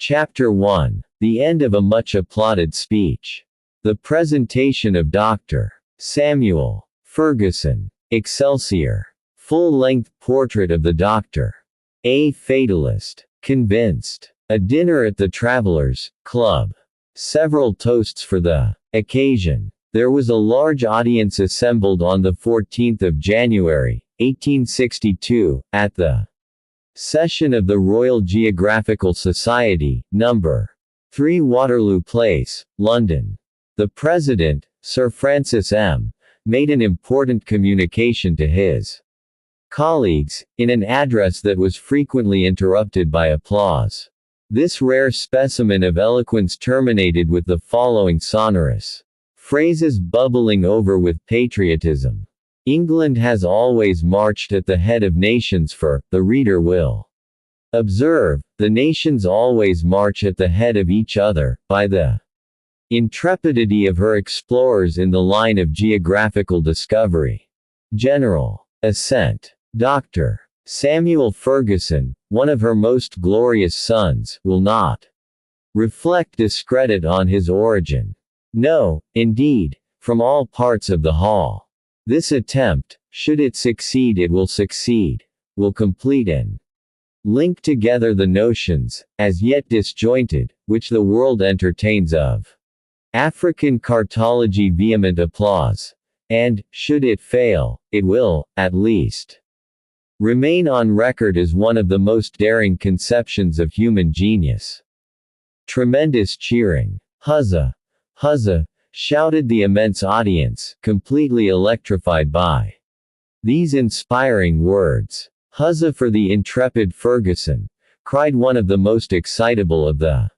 Chapter 1. The end of a much applauded speech. The presentation of Dr. Samuel Ferguson. Excelsior. Full-length portrait of the doctor. A fatalist. Convinced. A dinner at the Travelers' Club. Several toasts for the occasion. There was a large audience assembled on the 14th of January, 1862, at the session of the Royal Geographical Society, No. 3 Waterloo Place, London. The President, Sir Francis M., made an important communication to his colleagues, in an address that was frequently interrupted by applause. This rare specimen of eloquence terminated with the following sonorous phrases bubbling over with patriotism. England has always marched at the head of nations for, the reader will observe, the nations always march at the head of each other, by the intrepidity of her explorers in the line of geographical discovery. General assent. Dr. Samuel Ferguson, one of her most glorious sons, will not reflect discredit on his origin. No, indeed, from all parts of the hall. This attempt, should it succeed, it will succeed, will complete and link together the notions, as yet disjointed, which the world entertains of African cartology. Vehement applause. And, should it fail, it will, at least, remain on record as one of the most daring conceptions of human genius. Tremendous cheering. Huzza! Huzza! Shouted the immense audience, completely electrified by these inspiring words. Huzza for the intrepid Ferguson! Cried one of the most excitable of the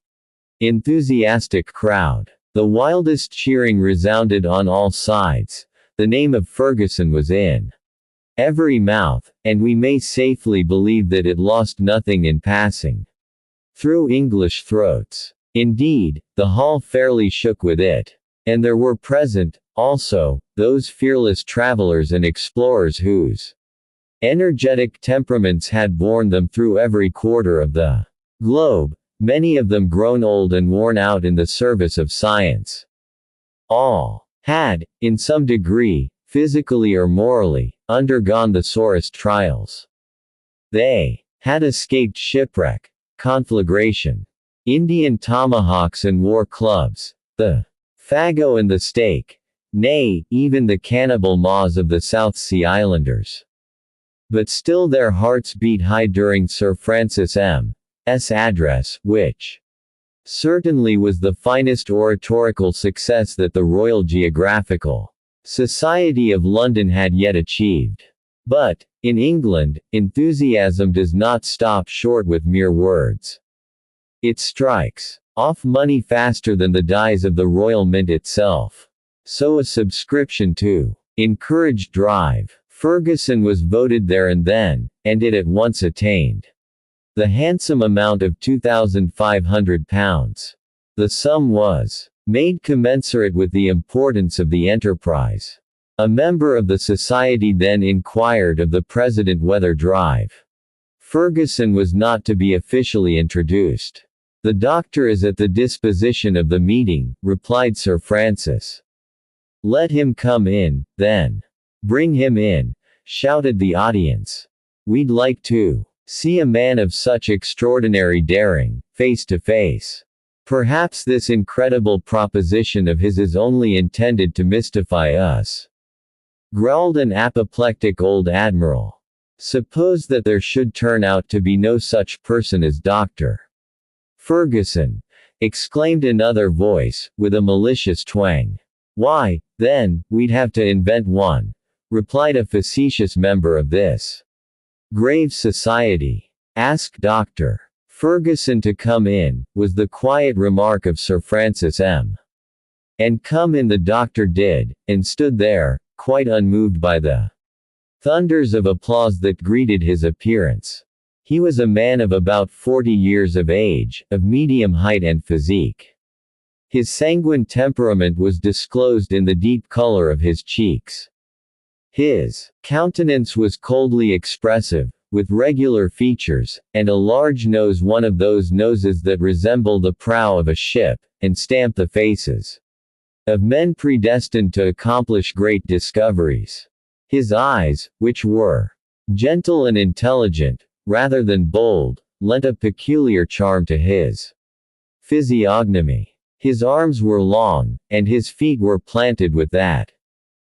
enthusiastic crowd. The wildest cheering resounded on all sides. The name of Ferguson was in every mouth, and we may safely believe that it lost nothing in passing through English throats. Indeed, the hall fairly shook with it. And there were present, also, those fearless travelers and explorers whose energetic temperaments had borne them through every quarter of the globe, many of them grown old and worn out in the service of science. All had, in some degree, physically or morally, undergone the sorest trials. They had escaped shipwreck, conflagration, Indian tomahawks and war clubs, the fagot and the stake, nay, even the cannibal maws of the South Sea Islanders. But still their hearts beat high during Sir Francis M.'s address, which certainly was the finest oratorical success that the Royal Geographical Society of London had yet achieved. But, in England, enthusiasm does not stop short with mere words. It strikes off money faster than the dies of the Royal Mint itself. So a subscription to encourage drive. Ferguson was voted there and then, and it at once attained the handsome amount of £2,500. The sum was made commensurate with the importance of the enterprise. A member of the society then inquired of the president whether drive Ferguson was not to be officially introduced. "The doctor is at the disposition of the meeting," replied Sir Francis. "Let him come in, then." "Bring him in," shouted the audience. "We'd like to see a man of such extraordinary daring, face to face." Perhaps this incredible proposition of his is only intended to mystify us, growled an apoplectic old admiral. "Suppose that there should turn out to be no such person as Dr. Ferguson," exclaimed another voice, with a malicious twang. "Why, then, we'd have to invent one," replied a facetious member of this grave society. "Ask Dr. Ferguson to come in," was the quiet remark of Sir Francis M. And come in the doctor did, and stood there, quite unmoved by the thunders of applause that greeted his appearance. He was a man of about 40 years of age, of medium height and physique. His sanguine temperament was disclosed in the deep color of his cheeks. His countenance was coldly expressive, with regular features, and a large nose, one of those noses that resemble the prow of a ship, and stamp the faces of men predestined to accomplish great discoveries. His eyes, which were gentle and intelligent, rather than bold, lent a peculiar charm to his physiognomy. His arms were long, and his feet were planted with that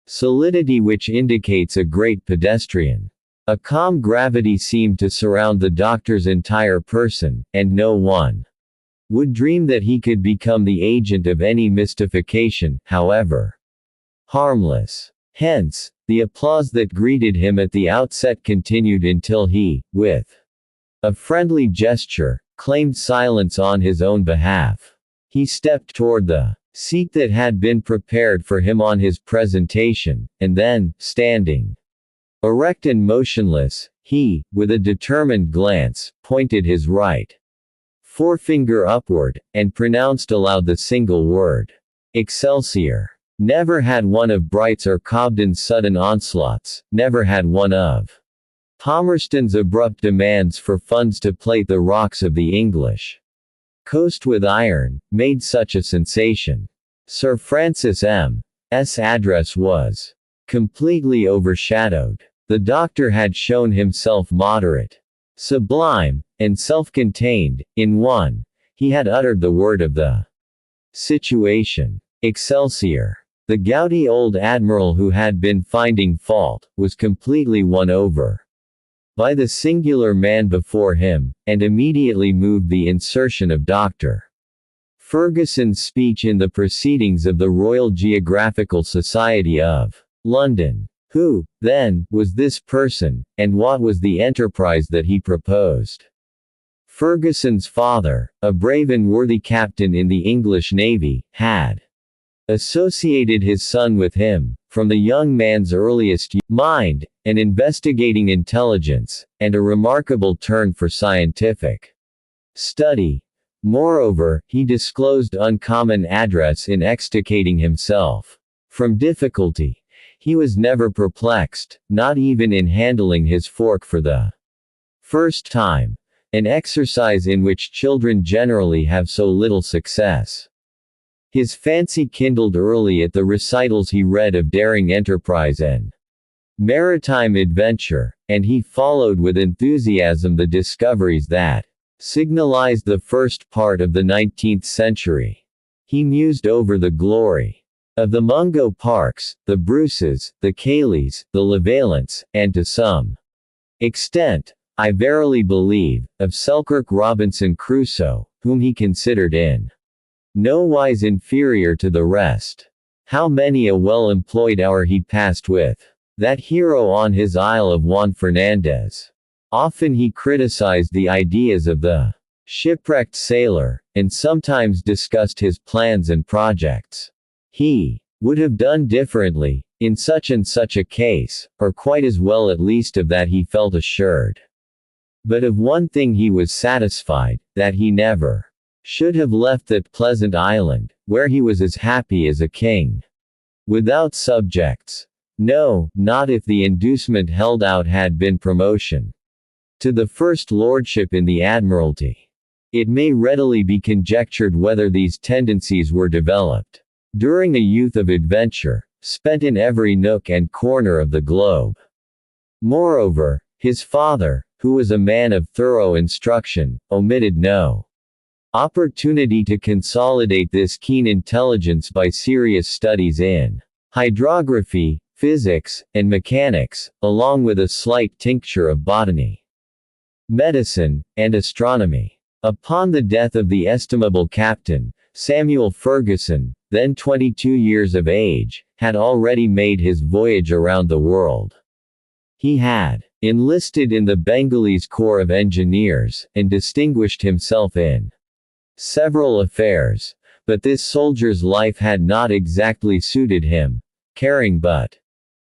solidity which indicates a great pedestrian. A calm gravity seemed to surround the doctor's entire person, and no one would dream that he could become the agent of any mystification, however harmless. Hence, the applause that greeted him at the outset continued until he, with a friendly gesture, claimed silence on his own behalf. He stepped toward the seat that had been prepared for him on his presentation, and then, standing erect and motionless, he, with a determined glance, pointed his right forefinger upward, and pronounced aloud the single word, "Excelsior." Never had one of Bright's or Cobden's sudden onslaughts, never had one of Palmerston's abrupt demands for funds to plate the rocks of the English coast with iron, made such a sensation. Sir Francis M.'s address was completely overshadowed. The doctor had shown himself moderate, sublime, and self-contained. In one, he had uttered the word of the situation, Excelsior. The gouty old admiral who had been finding fault, was completely won over by the singular man before him, and immediately moved the insertion of Dr. Ferguson's speech in the Proceedings of the Royal Geographical Society of London. Who, then, was this person, and what was the enterprise that he proposed? Ferguson's father, a brave and worthy captain in the English Navy, had associated his son with him, from the young man's earliest mind, an investigating intelligence, and a remarkable turn for scientific study. Moreover, he disclosed uncommon address in extricating himself from difficulty. He was never perplexed, not even in handling his fork for the first time, an exercise in which children generally have so little success. His fancy kindled early at the recitals he read of daring enterprise and maritime adventure, and he followed with enthusiasm the discoveries that signalized the first part of the 19th century. He mused over the glory of the Mungo Parks, the Bruces, the Cayleys, the Levalents, and to some extent, I verily believe, of Selkirk Robinson Crusoe, whom he considered in no wise inferior to the rest. How many a well-employed hour he passed with that hero on his Isle of Juan Fernandez. Often he criticized the ideas of the shipwrecked sailor, and sometimes discussed his plans and projects. He would have done differently, in such and such a case, or quite as well, at least of that he felt assured. But of one thing he was satisfied, that he never should have left that pleasant island, where he was as happy as a king, without subjects. No, not if the inducement held out had been promotion to the first lordship in the Admiralty. It may readily be conjectured whether these tendencies were developed during a youth of adventure, spent in every nook and corner of the globe. Moreover, his father, who was a man of thorough instruction, omitted no opportunity to consolidate this keen intelligence by serious studies in hydrography, physics, and mechanics, along with a slight tincture of botany, medicine, and astronomy. Upon the death of the estimable Captain Samuel Ferguson, then 22 years of age, had already made his voyage around the world. He had enlisted in the Bengalese Corps of Engineers, and distinguished himself in several affairs, but this soldier's life had not exactly suited him. Caring but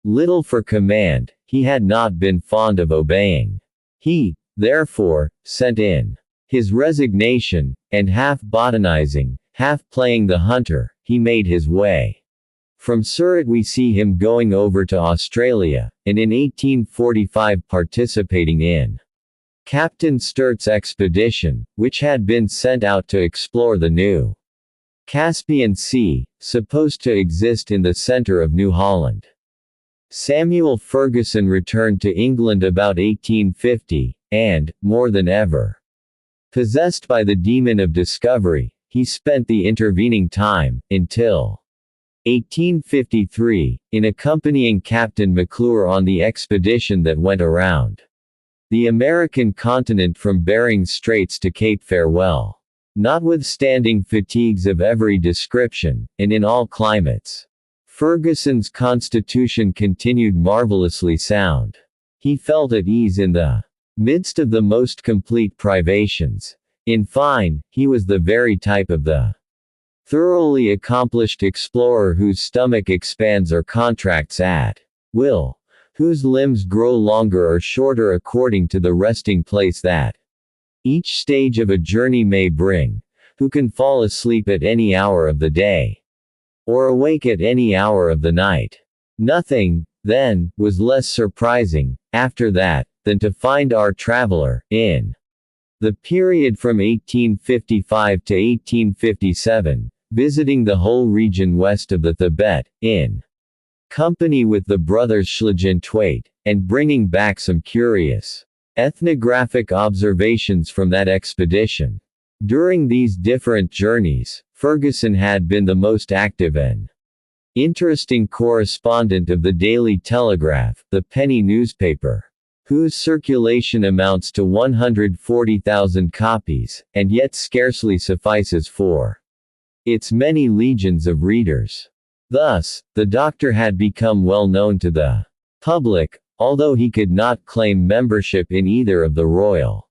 little for command, he had not been fond of obeying. He, therefore, sent in his resignation, and half botanizing, half playing the hunter, he made his way From Surat we see him going over to Australia, and in 1845 participating in Captain Sturt's expedition, which had been sent out to explore the new Caspian Sea, supposed to exist in the center of New Holland. Samuel Fergusson returned to England about 1850, and, more than ever possessed by the demon of discovery, he spent the intervening time, until 1853, in accompanying Captain McClure on the expedition that went around the American continent from Bering Straits to Cape Farewell. Notwithstanding fatigues of every description, and in all climates, Ferguson's constitution continued marvelously sound. He felt at ease in the midst of the most complete privations. In fine, he was the very type of the thoroughly accomplished explorer whose stomach expands or contracts at will, whose limbs grow longer or shorter according to the resting place that each stage of a journey may bring, who can fall asleep at any hour of the day, or awake at any hour of the night. Nothing, then, was less surprising, after that, than to find our traveler, in the period from 1855 to 1857, visiting the whole region west of the Tibet, in company with the brothers Schlagentweit, and bringing back some curious ethnographic observations from that expedition. During these different journeys, Fergusson had been the most active and interesting correspondent of the Daily Telegraph, the penny newspaper, whose circulation amounts to 140,000 copies, and yet scarcely suffices for its many legions of readers. Thus, the doctor had become well known to the public, although he could not claim membership in either of the Royal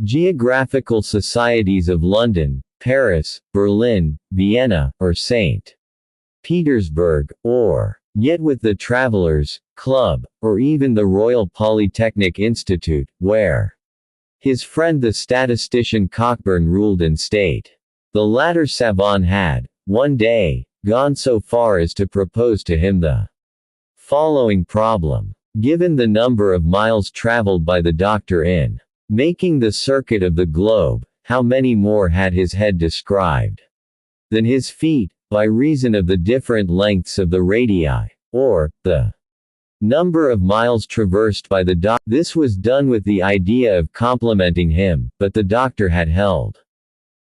Geographical Societies of London, Paris, Berlin, Vienna, or St. Petersburg, or yet with the Travelers' Club, or even the Royal Polytechnic Institute, where his friend the statistician Cockburn ruled in state. The latter savant had, one day, gone so far as to propose to him the following problem. Given the number of miles traveled by the doctor in making the circuit of the globe, how many more had his head described than his feet, by reason of the different lengths of the radii, or the number of miles traversed by the doctor? This was done with the idea of complimenting him, but the doctor had held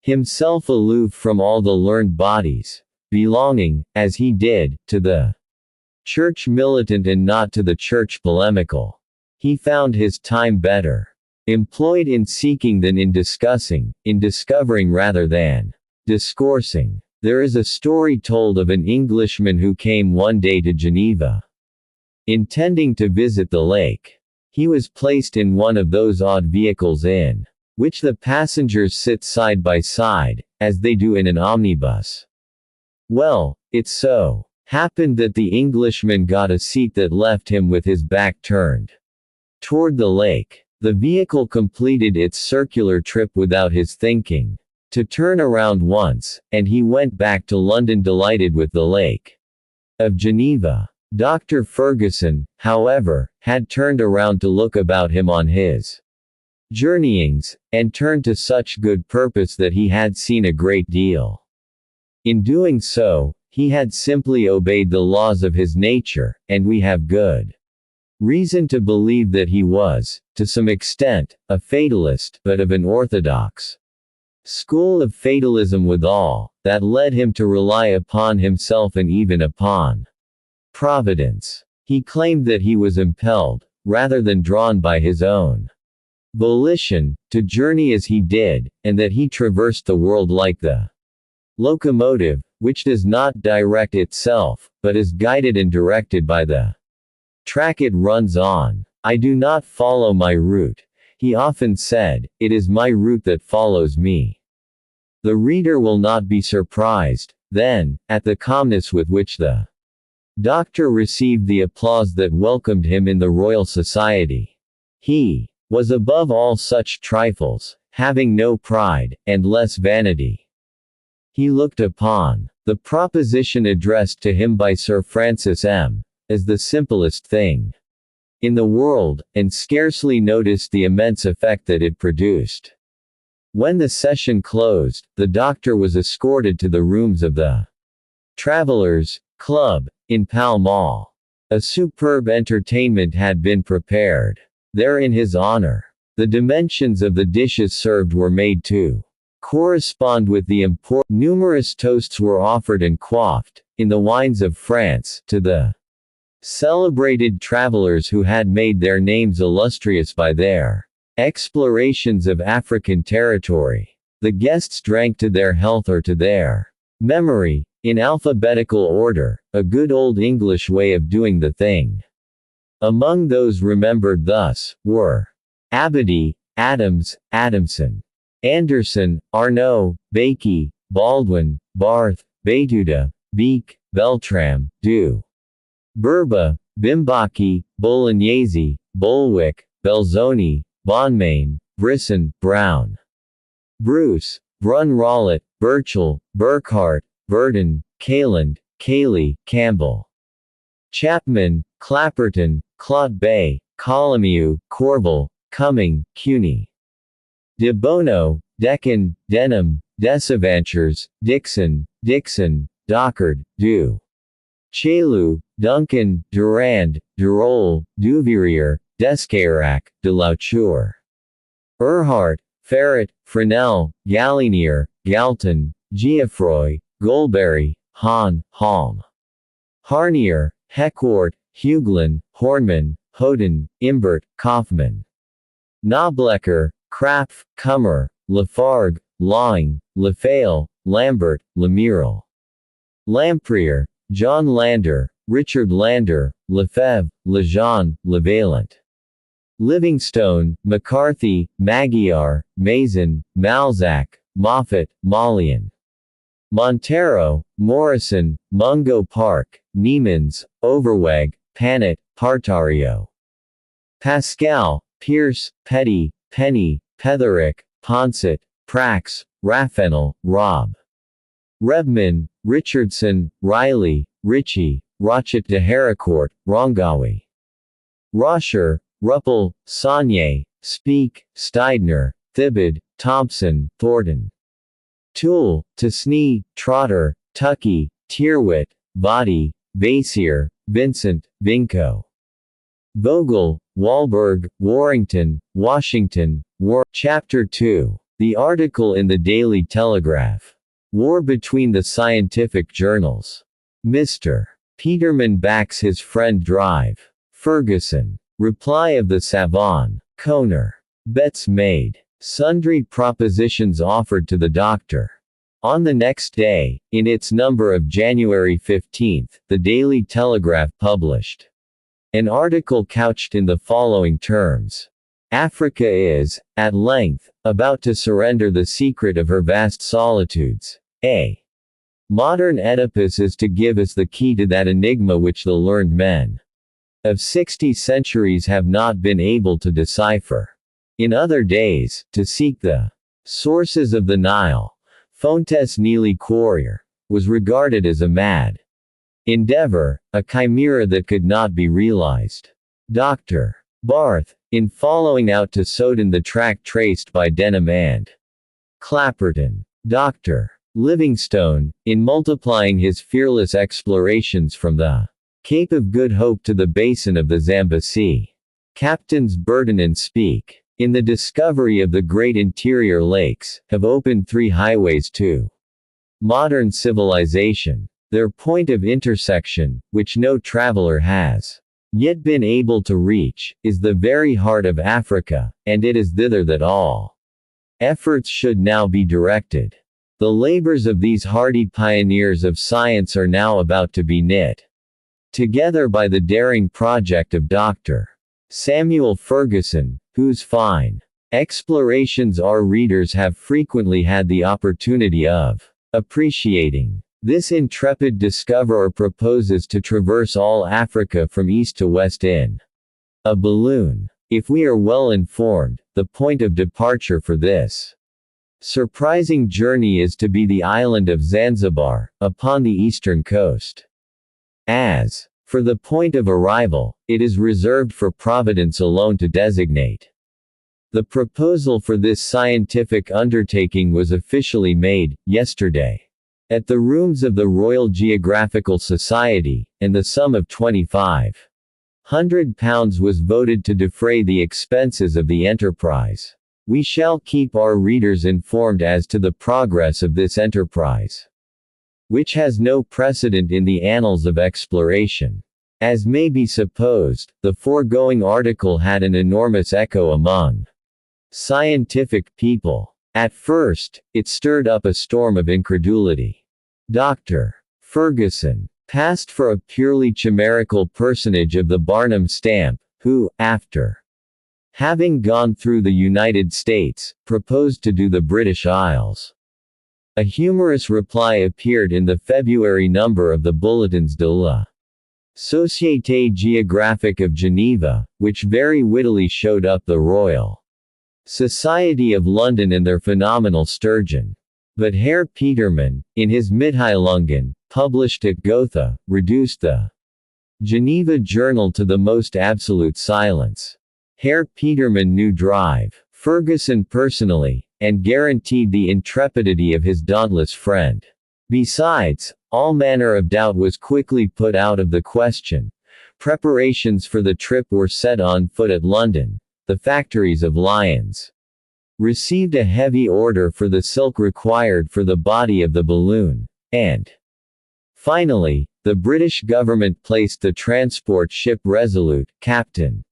himself aloof from all the learned bodies, belonging, as he did, to the church militant and not to the church polemical. He found his time better employed in seeking than in discussing, in discovering rather than discoursing. There is a story told of an Englishman who came one day to Geneva, intending to visit the lake. He was placed in one of those odd vehicles in which the passengers sit side by side, as they do in an omnibus. Well, it so happened that the Englishman got a seat that left him with his back turned toward the lake. The vehicle completed its circular trip without his thinking to turn around once, and he went back to London delighted with the lake of Geneva. Dr. Fergusson, however, had turned around to look about him on his journeyings, and turned to such good purpose that he had seen a great deal. In doing so, he had simply obeyed the laws of his nature, and we have good reason to believe that he was, to some extent, a fatalist, but of an orthodox school of fatalism withal, that led him to rely upon himself and even upon Providence. He claimed that he was impelled, rather than drawn by his own volition, to journey as he did, and that he traversed the world like the locomotive, which does not direct itself, but is guided and directed by the track it runs on. I do not follow my route, he often said, it is my route that follows me. The reader will not be surprised, then, at the calmness with which the doctor received the applause that welcomed him in the Royal Society. He was above all such trifles, having no pride, and less vanity. He looked upon The proposition addressed to him by Sir Francis M. as the simplest thing in the world, and scarcely noticed the immense effect that it produced. When the session closed, the doctor was escorted to the rooms of the Travelers' Club in Pall Mall. A superb entertainment had been prepared there in his honor. The dimensions of the dishes served were made to correspond with the import. Numerous toasts were offered and quaffed, in the wines of France, to the celebrated travelers who had made their names illustrious by their explorations of African territory. The guests drank to their health or to their memory, in alphabetical order, a good old English way of doing the thing. Among those remembered thus, were Abadi, Adams, Adamson, Anderson, Arnaud, Bakey, Baldwin, Barth, Betuda, Beek, Beltram, Du Burba, Bimbaki, Bolognese, Bolwick, Belzoni, Bonmain, Brisson, Brown, Bruce, Brun Rollet, Burchell, Burkhart, Burton, Caland, Cayley, Campbell, Chapman, Clapperton, Claude Bay, Colomieu, Corbel, Cumming, Cuny, De Bono, Deccan, Denham, Desaventures, Dixon, Dockard, Du Chaillu, Duncan, Durand, Durol, Duvirier, Descayrac, de Lauture, Erhardt, Ferret, Fresnel, Gallinier, Galton, Gieffroy, Golberry, Hahn, Halm, Harnier, Heckwart, Huglin, Hornman, Hoden, Imbert, Kaufmann, Noblecker, Krapf, Kummer, Lafargue, Lawing, Lefale, Lambert, Lemural, Lamprier, John Lander, Richard Lander, Lefebvre, Lejeune, Levaillant, Livingstone, McCarthy, Magyar, Mason, Malzac, Moffat, Malian, Montero, Morrison, Mungo Park, Niemans, Overweg, Panet, Partario, Pascal, Pierce, Petty, Penny, Petherick, Ponsett, Prax, Raffenel, Robb, Rebman, Richardson, Riley, Ritchie, Rochet de Haricourt, Rongawi, Rosher, Ruppel, Saunier, Speak, Steidner, Thibaud, Thompson, Thornton, Toole, Tesney, Trotter, Tuckey, Tyrwhitt, Body, Basier, Vincent, Vinco, Vogel, Wahlberg, Warrington, Washington, War. Chapter 2. The article in the Daily Telegraph. War between the scientific journals. Mr. Peterman backs his friend Drive. Ferguson. Reply of the Savon. Koner. Bets made. Sundry propositions offered to the doctor. On the next day, in its number of January 15, the Daily Telegraph published an article couched in the following terms. Africa is, at length, about to surrender the secret of her vast solitudes. A modern Oedipus is to give us the key to that enigma which the learned men of 60 centuries have not been able to decipher. In other days, to seek the sources of the Nile, Fontes Nili Quarrier, was regarded as a mad endeavor, a chimera that could not be realized. Dr. Barth, in following out to Soden the track traced by Denham and Clapperton. Dr. Livingstone, in multiplying his fearless explorations from the Cape of Good Hope to the basin of the Zambesi. Captains Burton and Speke, in the discovery of the great interior lakes, have opened 3 highways to modern civilization. Their point of intersection, which no traveler has yet been able to reach, is the very heart of Africa, and it is thither that all efforts should now be directed. The labors of these hardy pioneers of science are now about to be knit together by the daring project of Dr. Samuel Ferguson, whose fine explorations our readers have frequently had the opportunity of appreciating. This intrepid discoverer proposes to traverse all Africa from east to west in a balloon. If we are well informed, the point of departure for this Surprising journey is to be the island of Zanzibar, upon the eastern coast. As for the point of arrival, it is reserved for Providence alone to designate. The proposal for this scientific undertaking was officially made, yesterday, at the rooms of the Royal Geographical Society, and the sum of £2,500 was voted to defray the expenses of the enterprise. We shall keep our readers informed as to the progress of this enterprise, which has no precedent in the annals of exploration. As may be supposed, the foregoing article had an enormous echo among scientific people. At first, it stirred up a storm of incredulity. Dr. Ferguson passed for a purely chimerical personage of the Barnum stamp, who, after having gone through the United States, proposed to do the British Isles. A humorous reply appeared in the February number of the Bulletins de la Société Géographique of Geneva, which very wittily showed up the Royal Society of London and their phenomenal sturgeon. But Herr Petermann, in his Mitteilungen, published at Gotha, reduced the Geneva Journal to the most absolute silence. Herr Petermann knew Drive Ferguson personally, and guaranteed the intrepidity of his dauntless friend. Besides, all manner of doubt was quickly put out of the question. Preparations for the trip were set on foot at London. The factories of Lyons received a heavy order for the silk required for the body of the balloon, and finally, the British government placed the transport ship Resolute, Captain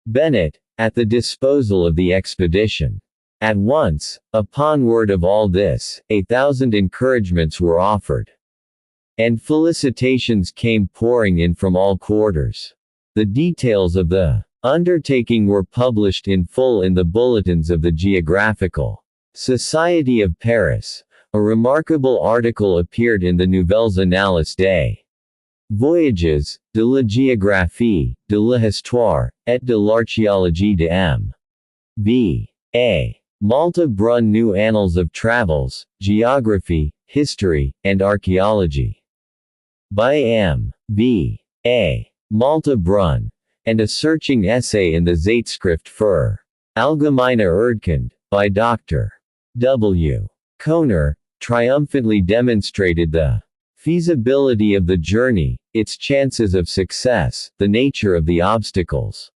Bennett, at the disposal of the expedition. At once, upon word of all this, 1,000 encouragements were offered, and felicitations came pouring in from all quarters. The details of the undertaking were published in full in the bulletins of the Geographical Society of Paris. A remarkable article appeared in the Nouvelles Annales des Voyages, de la Géographie, de l'Histoire, et de l'Archéologie de M. B. A. Malta Brun New Annals of Travels, Geography, History, and Archaeology. By M. B. A. Malta Brun, and a searching essay in the Zeitschrift für Allgemeine Erdkunde, by Dr. W. Kohner, triumphantly demonstrated the feasibility of the journey, its chances of success, the nature of the obstacles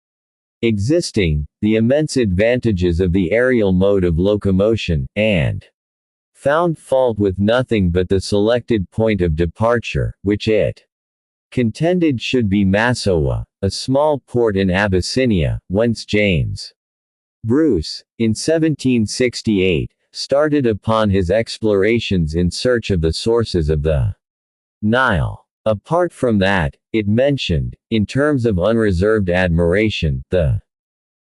existing, the immense advantages of the aerial mode of locomotion, and found fault with nothing but the selected point of departure, which it contended should be Massawa, a small port in Abyssinia, whence James Bruce, in 1768, started upon his explorations in search of the sources of the Nile. Apart from that, it mentioned, in terms of unreserved admiration, the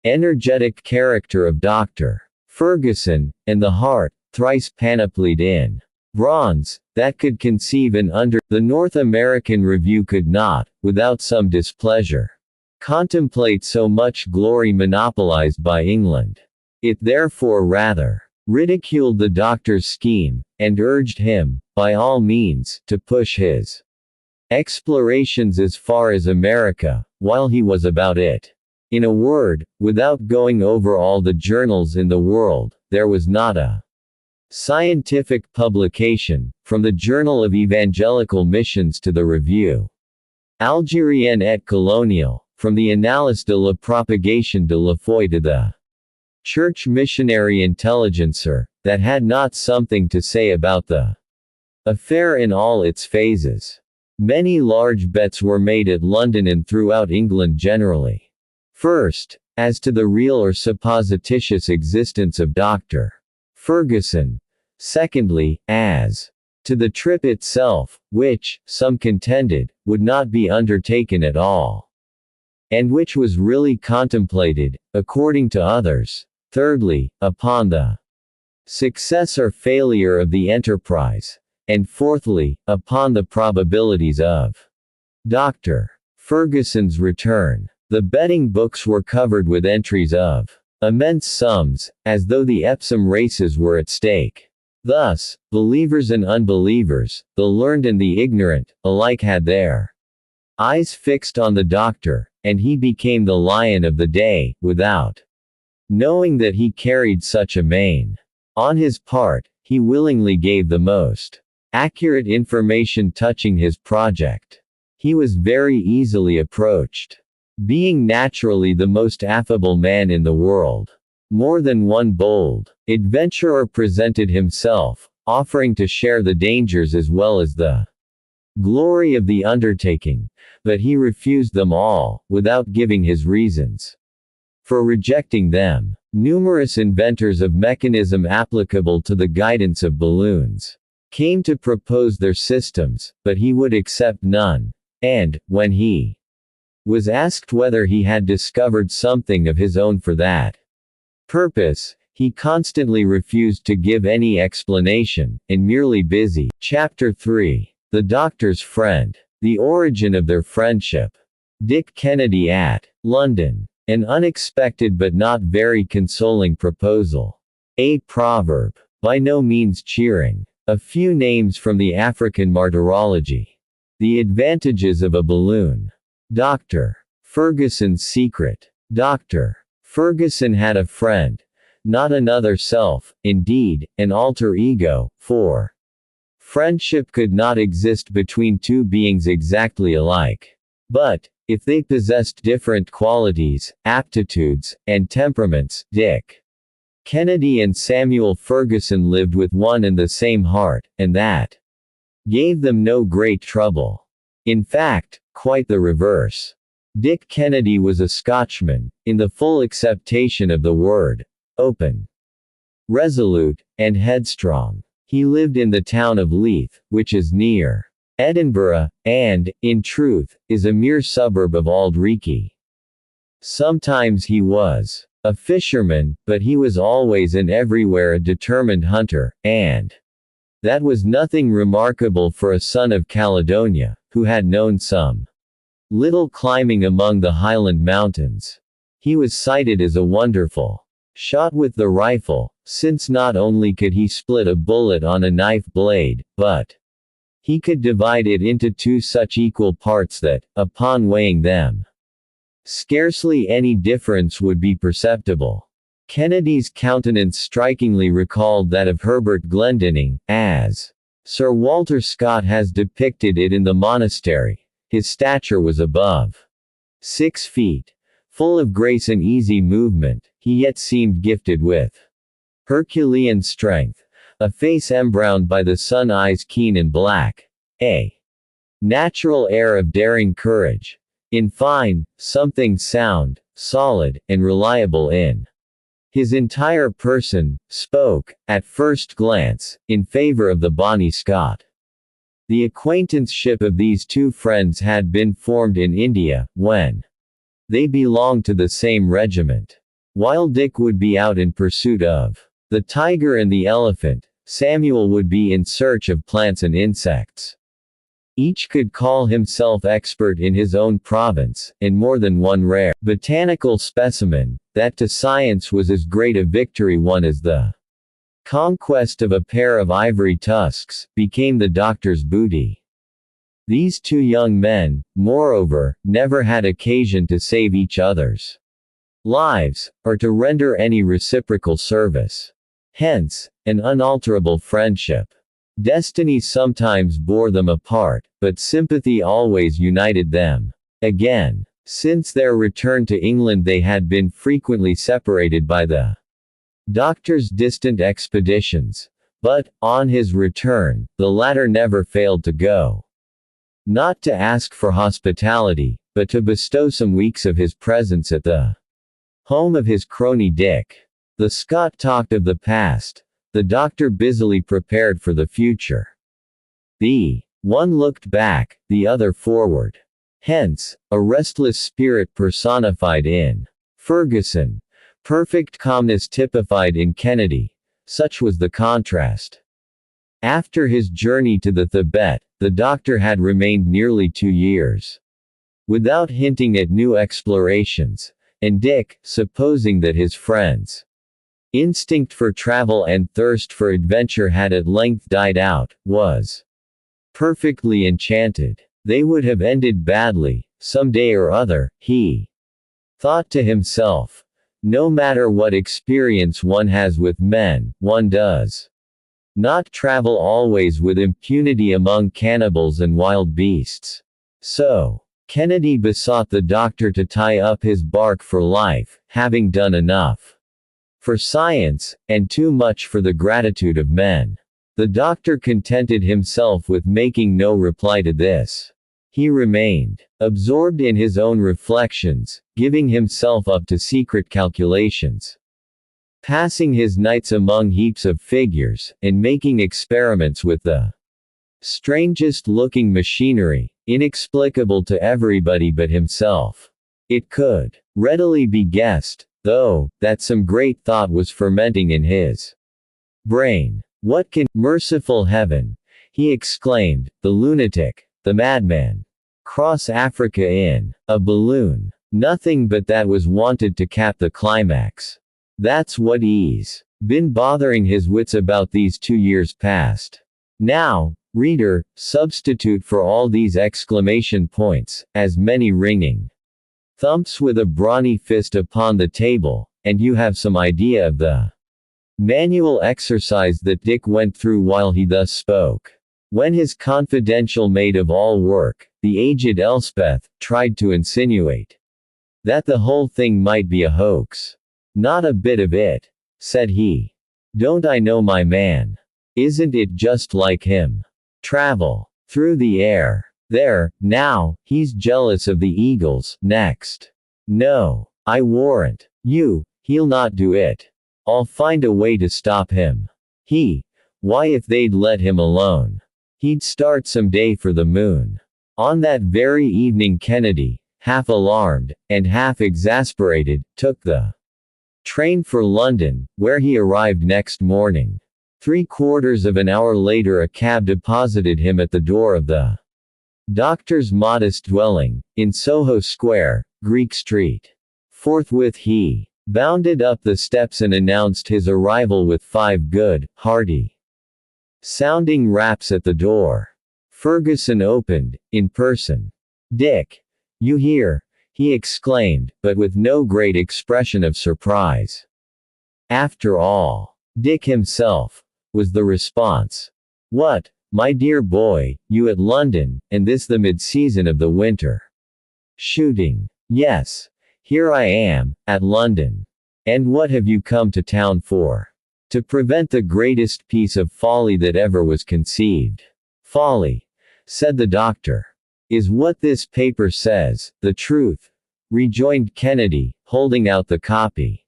energetic character of Dr. Ferguson, and the heart, thrice panoplied in bronze, that could conceive and under. The North American Review could not, without some displeasure, contemplate so much glory monopolized by England. It therefore rather ridiculed the doctor's scheme, and urged him, by all means, to push his explorations as far as America, while he was about it. In a word, without going over all the journals in the world, there was not a scientific publication, from the Journal of Evangelical Missions to the Revue Algérienne et Coloniale, from the Annales de la Propagation de la Foi to the Church Missionary Intelligencer, that had not something to say about the affair in all its phases. Many large bets were made at London and throughout England generally. First, as to the real or supposititious existence of Dr. Ferguson. Secondly, as to the trip itself, which, some contended, would not be undertaken at all, and which was really contemplated, according to others. Thirdly, upon the success or failure of the enterprise. And fourthly, upon the probabilities of Dr. Ferguson's return. The betting books were covered with entries of Immense sums, as though the Epsom races were at stake. Thus, believers and unbelievers, the learned and the ignorant, alike had their eyes fixed on the doctor, and he became the lion of the day, without knowing that he carried such a mane. On his part, he willingly gave the most accurate information touching his project. He was very easily approached. Being naturally the most affable man in the world, more than one bold adventurer presented himself, offering to share the dangers as well as the glory of the undertaking, but he refused them all, without giving his reasons for rejecting them. Numerous inventors of mechanism applicable to the guidance of balloons came to propose their systems, but he would accept none, and, when he was asked whether he had discovered something of his own for that purpose, he constantly refused to give any explanation, and merely busy. Chapter 3. The Doctor's Friend. The origin of their friendship. Dick Kennedy at London. An unexpected but not very consoling proposal. A proverb. By no means cheering. A few names from the African martyrology. The advantages of a balloon. Dr. Ferguson's secret. Dr. Ferguson had a friend, not another self, indeed, an alter ego, for friendship could not exist between two beings exactly alike. But, if they possessed different qualities, aptitudes, and temperaments, Dick Kennedy and Samuel Ferguson lived with one and the same heart, and that gave them no great trouble. In fact, quite the reverse. Dick Kennedy was a Scotchman, in the full acceptation of the word, open, resolute, and headstrong. He lived in the town of Leith, which is near Edinburgh, and, in truth, is a mere suburb of Auld Reekie. Sometimes he was a fisherman, but he was always and everywhere a determined hunter, and that was nothing remarkable for a son of Caledonia, who had known some little climbing among the Highland mountains. He was cited as a wonderful shot with the rifle, since not only could he split a bullet on a knife blade, but he could divide it into two such equal parts that, upon weighing them, scarcely any difference would be perceptible. Kennedy's countenance strikingly recalled that of Herbert Glendinning, as Sir Walter Scott has depicted it in The Monastery. His stature was above 6 feet. Full of grace and easy movement, he yet seemed gifted with Herculean strength, a face embrowned by the sun, eyes keen and black, a natural air of daring courage. In fine, something sound, solid, and reliable in his entire person, spoke, at first glance, in favor of the bonny Scot. The acquaintanceship of these two friends had been formed in India, when they belonged to the same regiment. While Dick would be out in pursuit of the tiger and the elephant, Samuel would be in search of plants and insects. Each could call himself expert in his own province, and more than one rare botanical specimen, that to science was as great a victory won as the conquest of a pair of ivory tusks, became the doctor's booty. These two young men, moreover, never had occasion to save each other's lives, or to render any reciprocal service. Hence, an unalterable friendship. Destiny sometimes bore them apart, but sympathy always united them. Again, since their return to England they had been frequently separated by the doctor's distant expeditions, but, on his return, the latter never failed to go. Not to ask for hospitality, but to bestow some weeks of his presence at the home of his crony Dick. The Scot talked of the past, the doctor busily prepared for the future. The one looked back, the other forward. Hence, a restless spirit personified in Ferguson, perfect calmness typified in Kennedy. Such was the contrast. After his journey to the Tibet, the doctor had remained nearly 2 years. Without hinting at new explorations, and Dick, supposing that his friends' instinct for travel and thirst for adventure had at length died out, was perfectly enchanted. They would have ended badly, some day or other, he thought to himself. No matter what experience one has with men, one does not travel always with impunity among cannibals and wild beasts. So, Kennedy besought the doctor to tie up his bark for life, having done enough for science, and too much for the gratitude of men. The doctor contented himself with making no reply to this. He remained absorbed in his own reflections, giving himself up to secret calculations, passing his nights among heaps of figures, and making experiments with the strangest looking machinery, inexplicable to everybody but himself. It could readily be guessed, though, that some great thought was fermenting in his brain. What can, merciful heaven, he exclaimed, the lunatic, the madman, cross Africa in a balloon? Nothing but that was wanted to cap the climax. That's what he's been bothering his wits about these 2 years past. Now, reader, substitute for all these exclamation points, as many ringing thumps with a brawny fist upon the table, and you have some idea of the manual exercise that Dick went through while he thus spoke. When his confidential maid of all work, the aged Elspeth, tried to insinuate that the whole thing might be a hoax. Not a bit of it, said he. Don't I know my man? Isn't it just like him? Travel through the air. There, now, he's jealous of the eagle's next. No, I warrant you, he'll not do it. I'll find a way to stop him. Why if they'd let him alone, he'd start some day for the moon. On that very evening Kennedy, half alarmed, and half exasperated, took the train for London, where he arrived next morning. 3/4 of an hour later a cab deposited him at the door of the doctor's modest dwelling, in Soho Square, Greek Street. Forthwith he bounded up the steps and announced his arrival with 5 good, hearty sounding raps at the door. Ferguson opened, in person. Dick, you here? He exclaimed, but with no great expression of surprise. After all, Dick himself, was the response. What, my dear boy, you at London, and this the mid-season of the winter? Shooting. Yes. Here I am, at London. And what have you come to town for? To prevent the greatest piece of folly that ever was conceived. Folly, said the doctor. Is what this paper says, the truth? Rejoined Kennedy, holding out the copy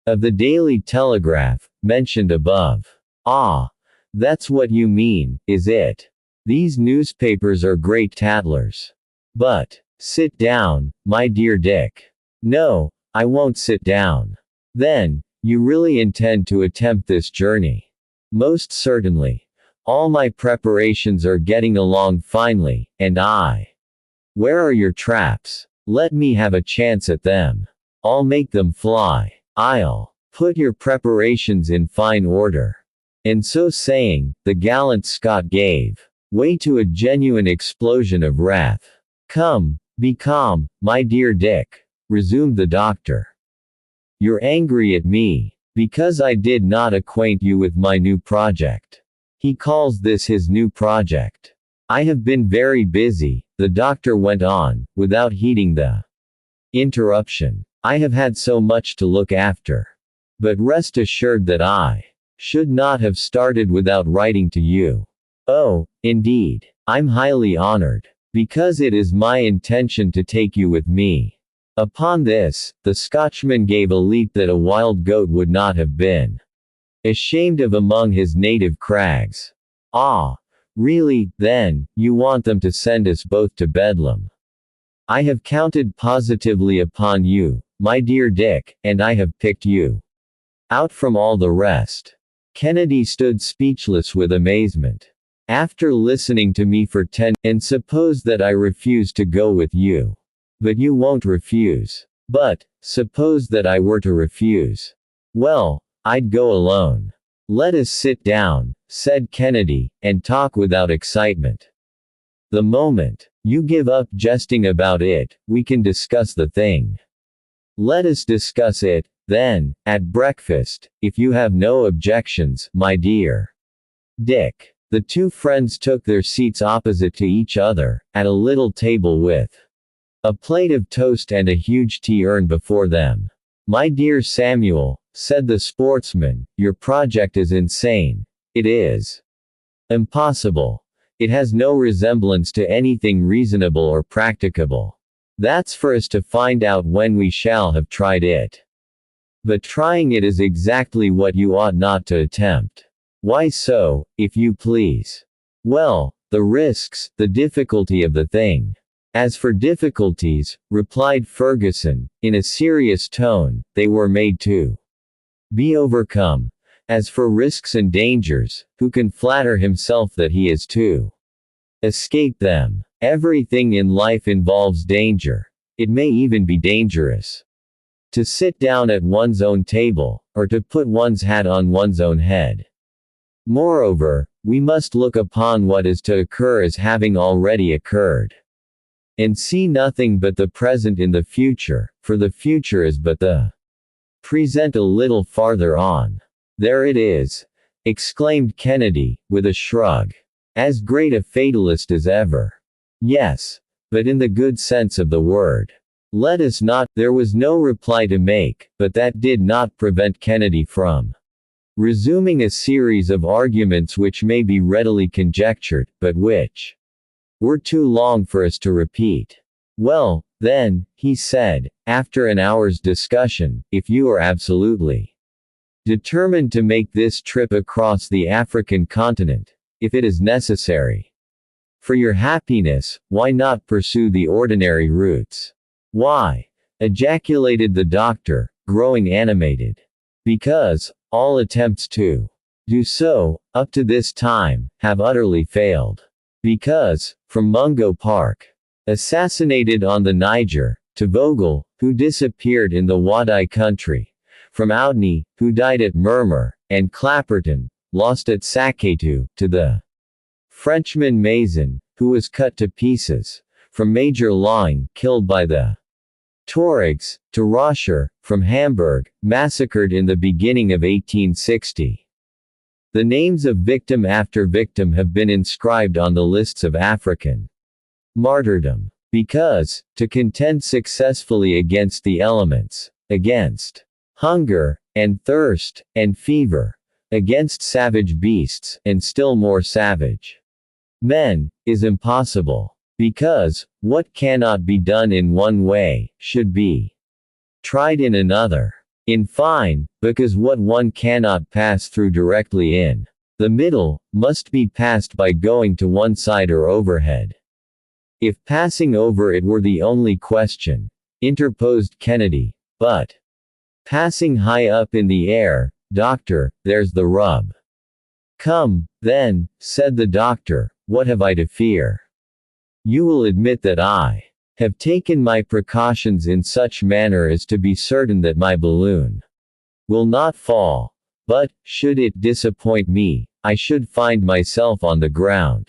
of the Daily Telegraph, mentioned above. Ah, that's what you mean, is it? These newspapers are great tattlers. But, sit down, my dear Dick. No, I won't sit down. Then, you really intend to attempt this journey? Most certainly. All my preparations are getting along finely, and I. Where are your traps? Let me have a chance at them. I'll make them fly. I'll put your preparations in fine order. And so saying, the gallant Scot gave way to a genuine explosion of wrath. Come, be calm, my dear Dick, resumed the doctor. You're angry at me, because I did not acquaint you with my new project. He calls this his new project. I have been very busy, the doctor went on, without heeding the interruption. I have had so much to look after. But rest assured that I should not have started without writing to you. Oh, indeed. I'm highly honored. Because it is my intention to take you with me. Upon this, the Scotchman gave a leap that a wild goat would not have been ashamed of among his native crags. Ah, really, then, you want them to send us both to Bedlam. I have counted positively upon you, my dear Dick, and I have picked you out from all the rest. Kennedy stood speechless with amazement. After listening to me for 10, and suppose that I refuse to go with you. But you won't refuse. But, suppose that I were to refuse. Well, I'd go alone. Let us sit down, said Kennedy, and talk without excitement. The moment you give up jesting about it, we can discuss the thing. Let us discuss it, then, at breakfast, if you have no objections, my dear Dick. The two friends took their seats opposite to each other, at a little table with a plate of toast and a huge tea urn before them. My dear Samuel, said the sportsman, your project is insane. It is impossible. It has no resemblance to anything reasonable or practicable. That's for us to find out when we shall have tried it. But trying it is exactly what you ought not to attempt. Why so, if you please? Well, the risks, the difficulty of the thing. As for difficulties, replied Ferguson, in a serious tone, they were made to be overcome. As for risks and dangers, who can flatter himself that he is to escape them? Everything in life involves danger. It may even be dangerous to sit down at one's own table, or to put one's hat on one's own head. Moreover, we must look upon what is to occur as having already occurred, and see nothing but the present in the future, for the future is but the present a little farther on. There it is, exclaimed Kennedy, with a shrug. As great a fatalist as ever. Yes, but in the good sense of the word. Let us not. There was no reply to make, but that did not prevent Kennedy from resuming a series of arguments which may be readily conjectured, but which were too long for us to repeat. Well, then, he said, after an hour's discussion, if you are absolutely determined to make this trip across the African continent, if it is necessary for your happiness, why not pursue the ordinary routes? Why? Ejaculated the doctor, growing animated. Because all attempts to do so, up to this time, have utterly failed. Because, from Mungo Park, assassinated on the Niger, to Vogel, who disappeared in the Wadai country, from Oudney, who died at Murmur, and Clapperton, lost at Saketu, to the Frenchman Mason, who was cut to pieces, from Major Lawing, killed by the Tuaregs, to Roscher, from Hamburg, massacred in the beginning of 1860. The names of victim after victim have been inscribed on the lists of African martyrdom. Because, to contend successfully against the elements, against hunger, and thirst, and fever, against savage beasts, and still more savage men, is impossible. Because, what cannot be done in one way, should be tried in another. In fine, because what one cannot pass through directly in the middle, must be passed by going to one side or overhead. If passing over it were the only question, interposed Kennedy, but passing high up in the air, doctor, there's the rub. Come, then, said the doctor, what have I to fear? You will admit that I have taken my precautions in such manner as to be certain that my balloon will not fall. But, should it disappoint me, I should find myself on the ground,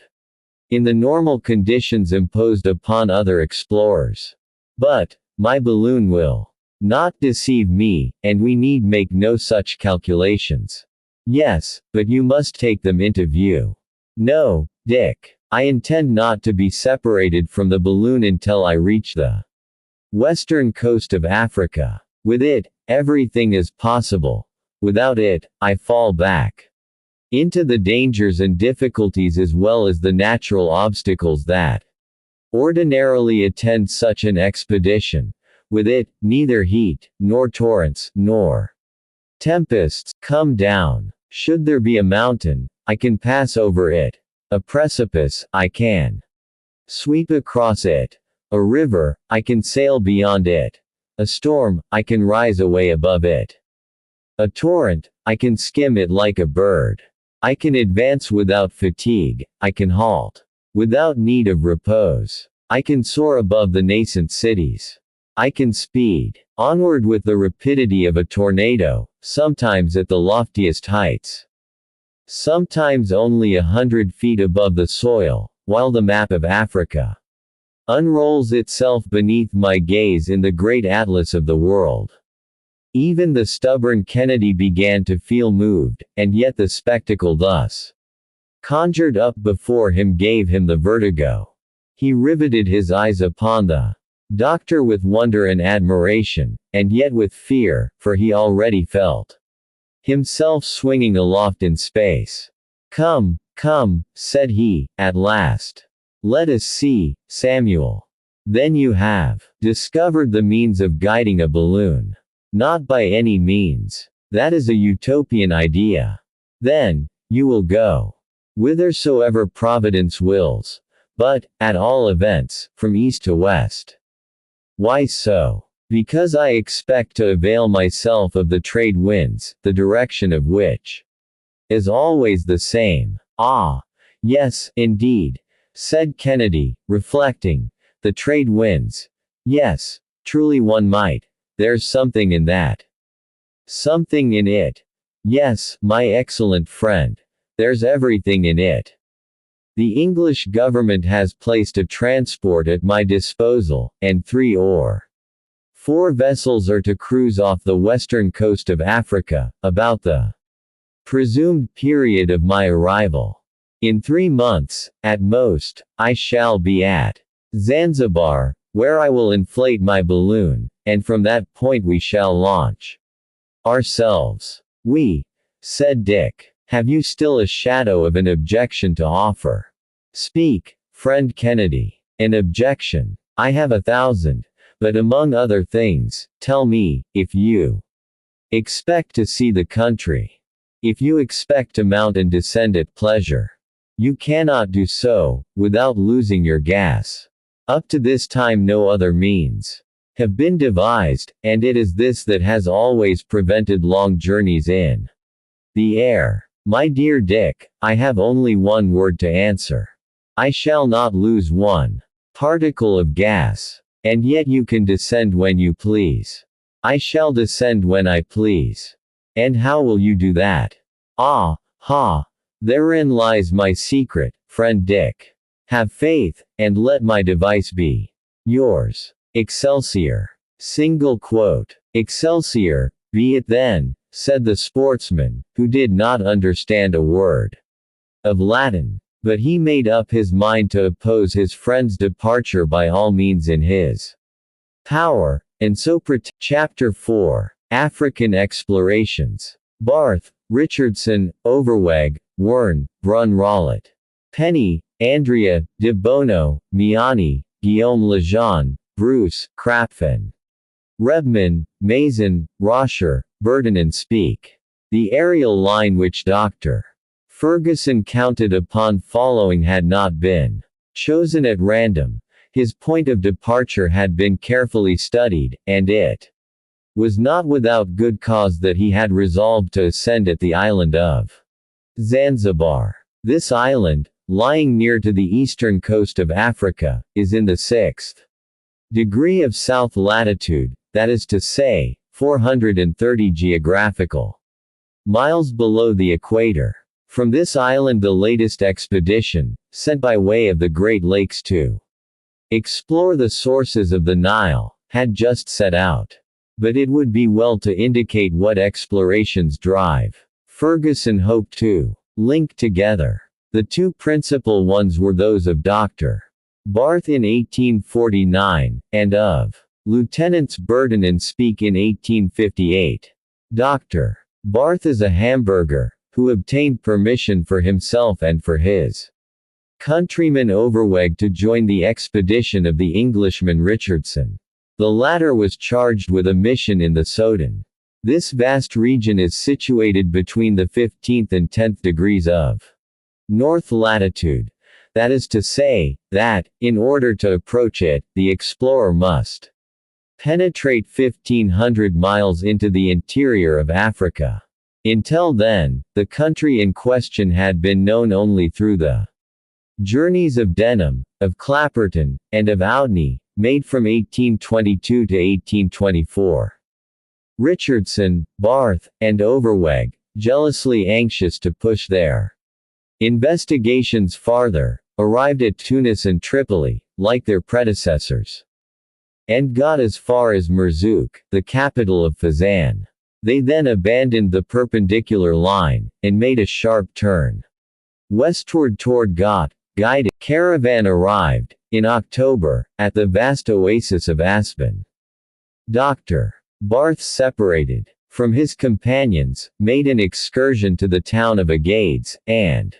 in the normal conditions imposed upon other explorers. But, my balloon will not deceive me, and we need make no such calculations. Yes, but you must take them into view. No, Dick. I intend not to be separated from the balloon until I reach the western coast of Africa. With it, everything is possible. Without it, I fall back into the dangers and difficulties as well as the natural obstacles that ordinarily attend such an expedition. With it, neither heat, nor torrents, nor tempests come down. Should there be a mountain, I can pass over it. A precipice, I can sweep across it. A river, I can sail beyond it. A storm, I can rise away above it. A torrent, I can skim it like a bird. I can advance without fatigue, I can halt without need of repose. I can soar above the nascent cities. I can speed Onward with the rapidity of a tornado, sometimes at the loftiest heights. Sometimes only 100 feet above the soil, while the map of Africa unrolls itself beneath my gaze in the great atlas of the world. Even the stubborn Kennedy began to feel moved, and yet the spectacle thus conjured up before him gave him the vertigo. He riveted his eyes upon the doctor with wonder and admiration, and yet with fear, for he already felt himself swinging aloft in space. "Come, come," said he, at last. "Let us see, Samuel. Then you have discovered the means of guiding a balloon." "Not by any means. That is a utopian idea." "Then, you will go whithersoever Providence wills, but, at all events, from east to west." "Why so?" "Because I expect to avail myself of the trade winds, the direction of which is always the same." "Ah, yes, indeed," said Kennedy, reflecting. "The trade winds. Yes, truly one might. There's something in that." "Something in it? Yes, my excellent friend. There's everything in it. The English government has placed a transport at my disposal, and 3 or 4 vessels are to cruise off the western coast of Africa, about the presumed period of my arrival. In 3 months, at most, I shall be at Zanzibar, where I will inflate my balloon, and from that point we shall launch ourselves." "We," said Dick. "Have you still a shadow of an objection to offer?" "Speak, friend Kennedy." "An objection? I have 1,000. But among other things, tell me, if you expect to see the country. If you expect to mount and descend at pleasure. You cannot do so, without losing your gas. Up to this time no other means have been devised, and it is this that has always prevented long journeys in the air. My dear Dick, I have only one word to answer. I shall not lose one particle of gas. And yet you can descend when you please." "I shall descend when I please." "And how will you do that?" "Ah, ha! Therein lies my secret, friend Dick. Have faith, and let my device be yours. Excelsior." Single quote. "Excelsior, be it then," said the sportsman, who did not understand a word of Latin. But he made up his mind to oppose his friend's departure by all means in his power, and so Chapter 4. African Explorations. Barth, Richardson, Overweg, Wern, Brun Rollet. Penny, Andrea, de Bono, Miani, Guillaume Lejeune, Bruce, Krapfen. Rebman, Mason, Roscher, Burton and Speak. The aerial line which Dr. Ferguson counted upon following had not been chosen at random. His point of departure had been carefully studied, and it was not without good cause that he had resolved to ascend at the island of Zanzibar. This island, lying near to the eastern coast of Africa, is in the 6th degree of south latitude, that is to say, 430 geographical miles below the equator. From this island the latest expedition, sent by way of the Great Lakes to explore the sources of the Nile, had just set out. But it would be well to indicate what explorations drive Ferguson hoped to link together. The 2 principal ones were those of Dr. Barth in 1849, and of Lieutenants Burton and Speake in 1858. Dr. Barth is a Hamburger, who obtained permission for himself and for his countryman Overweg to join the expedition of the Englishman Richardson. The latter was charged with a mission in the Soudan. This vast region is situated between the 15th and 10th degrees of north latitude. That is to say, that, in order to approach it, the explorer must penetrate 1,500 miles into the interior of Africa. Until then, the country in question had been known only through the journeys of Denham, of Clapperton, and of Outney, made from 1822 to 1824. Richardson, Barth, and Overweg, jealously anxious to push their investigations farther, arrived at Tunis and Tripoli, like their predecessors, and got as far as Merzouk, the capital of Fezzan. They then abandoned the perpendicular line, and made a sharp turn westward toward Ghat. Guided caravan arrived, in October, at the vast oasis of Asban. Dr. Barth separated from his companions, made an excursion to the town of Agades, and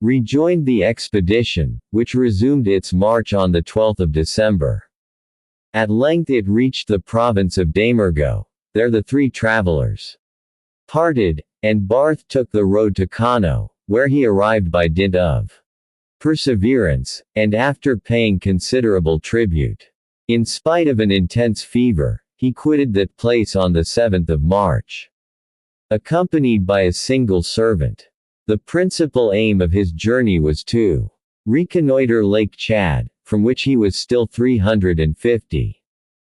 rejoined the expedition, which resumed its march on the 12th of December. At length it reached the province of Damergo. There the three travelers parted, and Barth took the road to Kano, where he arrived by dint of perseverance, and after paying considerable tribute. In spite of an intense fever, he quitted that place on the 7th of March, accompanied by a single servant. The principal aim of his journey was to reconnoiter Lake Chad, from which he was still 350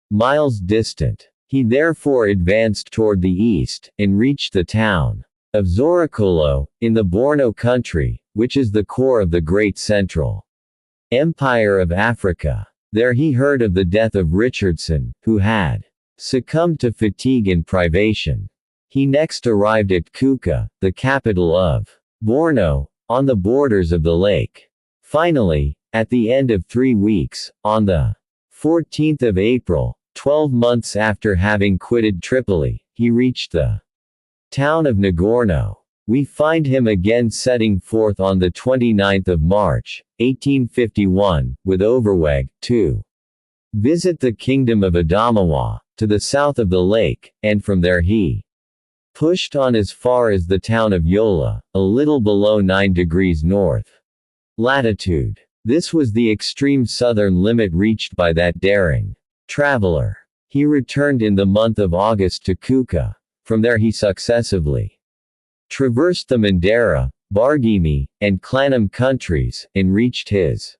miles distant. He therefore advanced toward the east, and reached the town of Zorokolo, in the Borno country, which is the core of the great Central Empire of Africa. There he heard of the death of Richardson, who had succumbed to fatigue and privation. He next arrived at Kuka, the capital of Borno, on the borders of the lake. Finally, at the end of 3 weeks, on the 14th of April, 12 months after having quitted Tripoli, he reached the town of Nagorno. We find him again setting forth on the 29th of March, 1851, with Overweg, to visit the kingdom of Adamawa, to the south of the lake, and from there he pushed on as far as the town of Yola, a little below 9 degrees north latitude. This was the extreme southern limit reached by that daring traveler. He returned in the month of August to Kuka. From there he successively traversed the Mandara, Bargimi, and Klanam countries, and reached his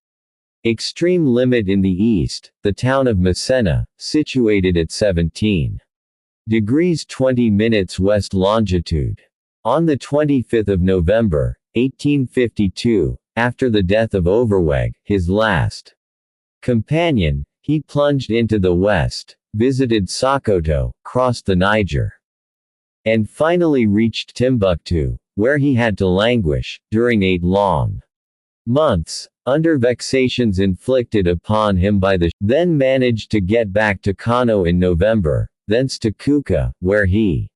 extreme limit in the east, the town of Masena, situated at 17 degrees 20 minutes west longitude. On the 25th of November, 1852, after the death of Overweg, his last companion, he plunged into the west, visited Sokoto, crossed the Niger, and finally reached Timbuktu, where he had to languish, during 8 long months, under vexations inflicted upon him by the then managed to get back to Kano in November, thence to Kuka, where he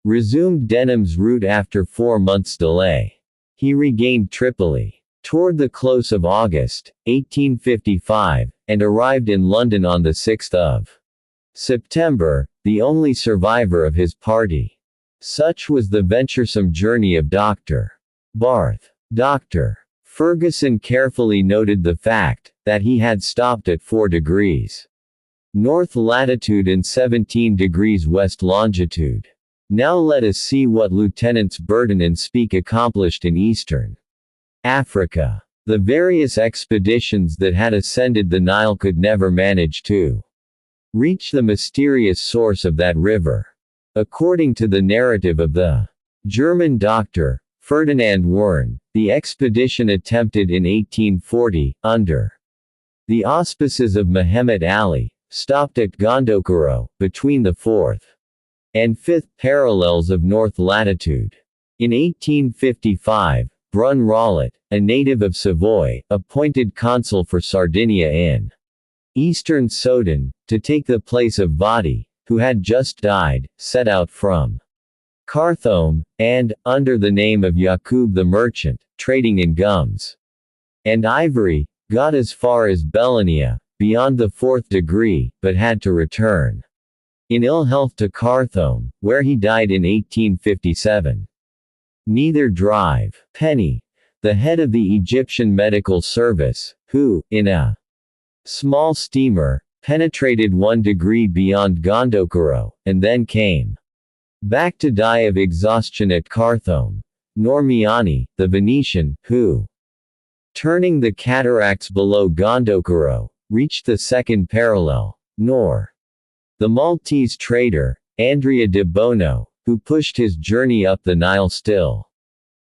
resumed Denham's route after 4 months' delay. He regained Tripoli toward the close of August, 1855, and arrived in London on the 6th of September, the only survivor of his party. Such was the venturesome journey of Dr. Barth. Dr. Ferguson carefully noted the fact that he had stopped at 4 degrees north latitude and 17 degrees west longitude. Now let us see what Lieutenants Burton and Speke accomplished in eastern Africa. The various expeditions that had ascended the Nile could never manage to reach the mysterious source of that river. According to the narrative of the German doctor, Ferdinand Wern, the expedition attempted in 1840, under the auspices of Muhammad Ali, stopped at Gondokoro, between the 4th and 5th parallels of north latitude. In 1855, Brun Rollet, a native of Savoy, appointed consul for Sardinia in eastern Soden, to take the place of Vadi, who had just died, set out from Khartoum, and, under the name of Yaqub the merchant, trading in gums and ivory, got as far as Belania, beyond the 4th degree, but had to return in ill health to Khartoum, where he died in 1857. Neither Drive Penny, the head of the Egyptian medical service, who, in a small steamer, penetrated 1 degree beyond Gondokoro, and then came back to die of exhaustion at Khartoum, nor Miani, the Venetian, who, turning the cataracts below Gondokoro, reached the second parallel, nor the Maltese trader, Andrea de Bono, who pushed his journey up the Nile still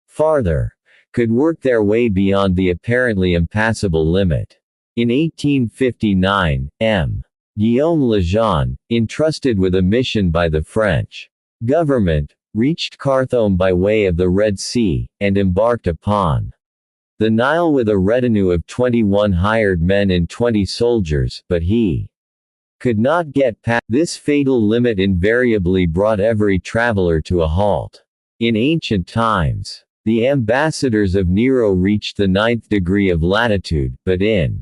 farther, could work their way beyond the apparently impassable limit. In 1859, M. Guillaume Lejeune, entrusted with a mission by the French government, reached Khartoum by way of the Red Sea, and embarked upon the Nile with a retinue of 21 hired men and 20 soldiers, but he could not get past. This fatal limit invariably brought every traveler to a halt. In ancient times, the ambassadors of Nero reached the 9th degree of latitude, but in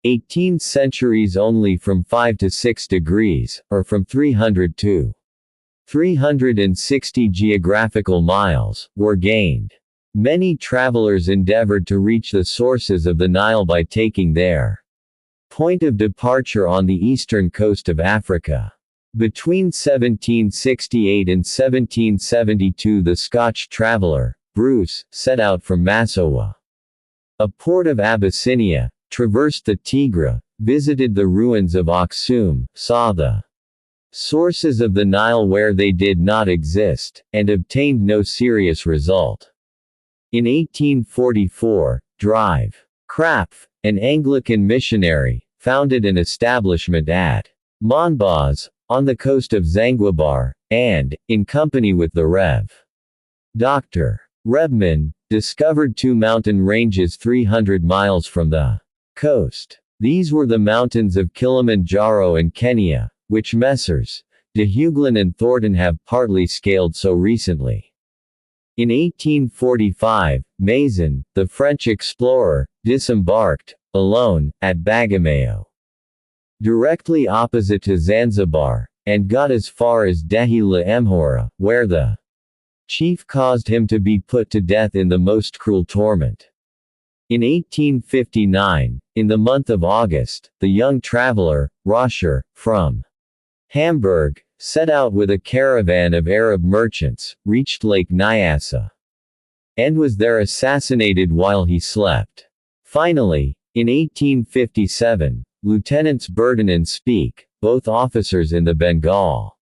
18th centuries only from 5 to 6 degrees, or from 300 to 360 geographical miles, were gained. Many travelers endeavored to reach the sources of the Nile by taking their point of departure on the eastern coast of Africa. Between 1768 and 1772 the Scotch traveler, Bruce, set out from Massawa, a port of Abyssinia, traversed the Tigre, visited the ruins of Aksum, saw the sources of the Nile where they did not exist, and obtained no serious result. In 1844, Drive Krapf, an Anglican missionary, founded an establishment at Monbaz, on the coast of Zanzibar, and, in company with the Rev. Dr. Rebman, discovered 2 mountain ranges 300 miles from the coast. These were the mountains of Kilimanjaro and Kenya, which Messrs. de Heuglin and Thornton have partly scaled so recently. In 1845, Mason, the French explorer, disembarked, alone, at Bagamoyo, directly opposite to Zanzibar, and got as far as Dehi la Mhora, where the chief caused him to be put to death in the most cruel torment. In 1859, in the month of August, the young traveler, Roscher, from Hamburg, set out with a caravan of Arab merchants, reached Lake Nyassa, and was there assassinated while he slept. Finally, in 1857, Lieutenants Burton and Speke, both officers in the Bengal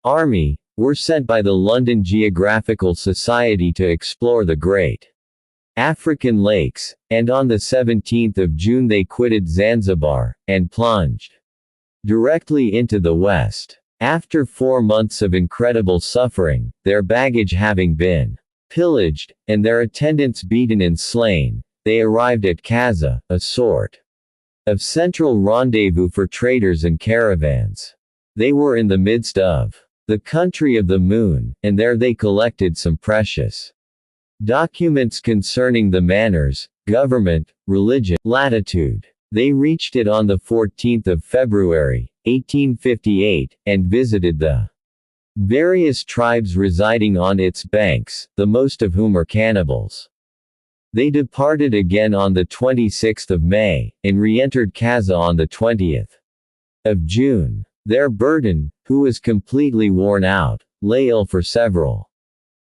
Army, were sent by the London Geographical Society to explore the great African lakes, and on the 17th of June they quitted Zanzibar, and plunged directly into the west. After 4 months of incredible suffering, their baggage having been pillaged, and their attendants beaten and slain, they arrived at Kaza, a sort of central rendezvous for traders and caravans. They were in the midst of the country of the moon, and there they collected some precious documents concerning the manners, government, religion, latitude. They reached it on the 14th of February, 1858, and visited the various tribes residing on its banks, the most of whom are cannibals. They departed again on the 26th of May, and re-entered Kaza on the 20th of June. Their burden, who was completely worn out, lay ill for several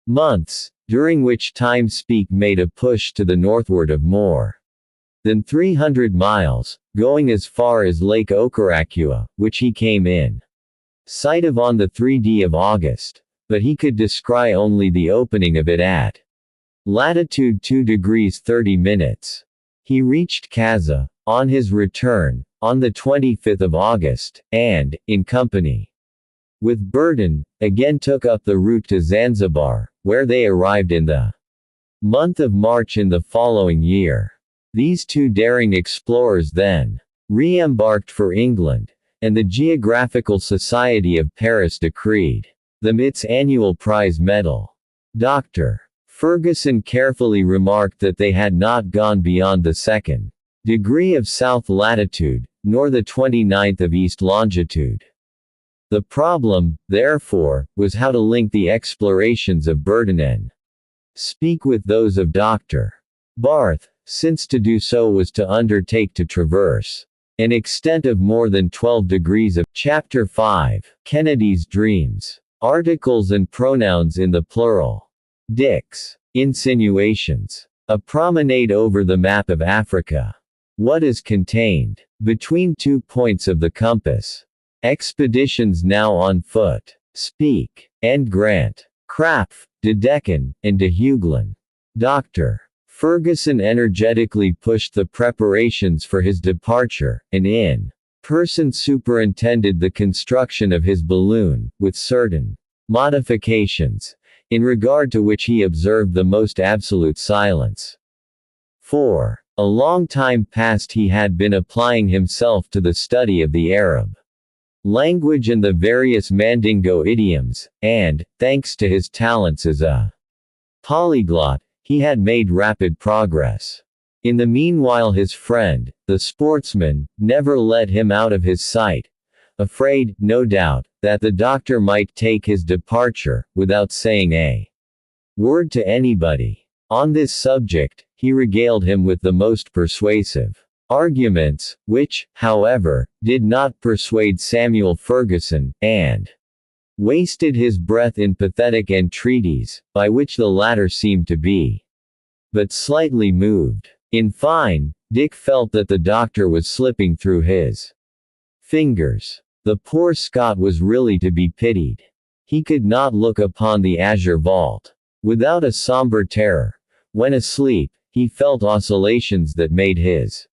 months, during which time Speke made a push to the northward of more than 300 miles, going as far as Lake Okarakua, which he came in sight of on the 3d of August, but he could descry only the opening of it at latitude 2 degrees 30 minutes. He reached Kaza, on his return, on the 25th of August, and, in company with Burton, again took up the route to Zanzibar, where they arrived in the month of March in the following year. These 2 daring explorers then re-embarked for England, and the Geographical Society of Paris decreed them its annual prize medal. Dr. Ferguson carefully remarked that they had not gone beyond the 2nd degree of south latitude, nor the 29th of east longitude. The problem, therefore, was how to link the explorations of Burton and Speke with those of Dr. Barth, since to do so was to undertake to traverse an extent of more than 12 degrees of. Chapter 5, Kennedy's Dreams. Articles and pronouns in the plural. Dicks. Insinuations. A promenade over the map of Africa. What is contained? Between 2 points of the compass. Expeditions now on foot. Speak. And Grant. Krapf, de Deccan, and de Hughlin. Dr. Ferguson energetically pushed the preparations for his departure, and in person superintended the construction of his balloon, with certain modifications, in regard to which he observed the most absolute silence. For a long time past he had been applying himself to the study of the Arab language and the various Mandingo idioms, and, thanks to his talents as a polyglot, he had made rapid progress. In the meanwhile his friend, the sportsman, never let him out of his sight, afraid, no doubt, that the doctor might take his departure, without saying a word to anybody. On this subject, he regaled him with the most persuasive arguments, which, however, did not persuade Samuel Ferguson, and wasted his breath in pathetic entreaties, by which the latter seemed to be but slightly moved. In fine, Dick felt that the doctor was slipping through his fingers. The poor Scot was really to be pitied. He could not look upon the azure vault without a somber terror. When asleep, he felt oscillations that made his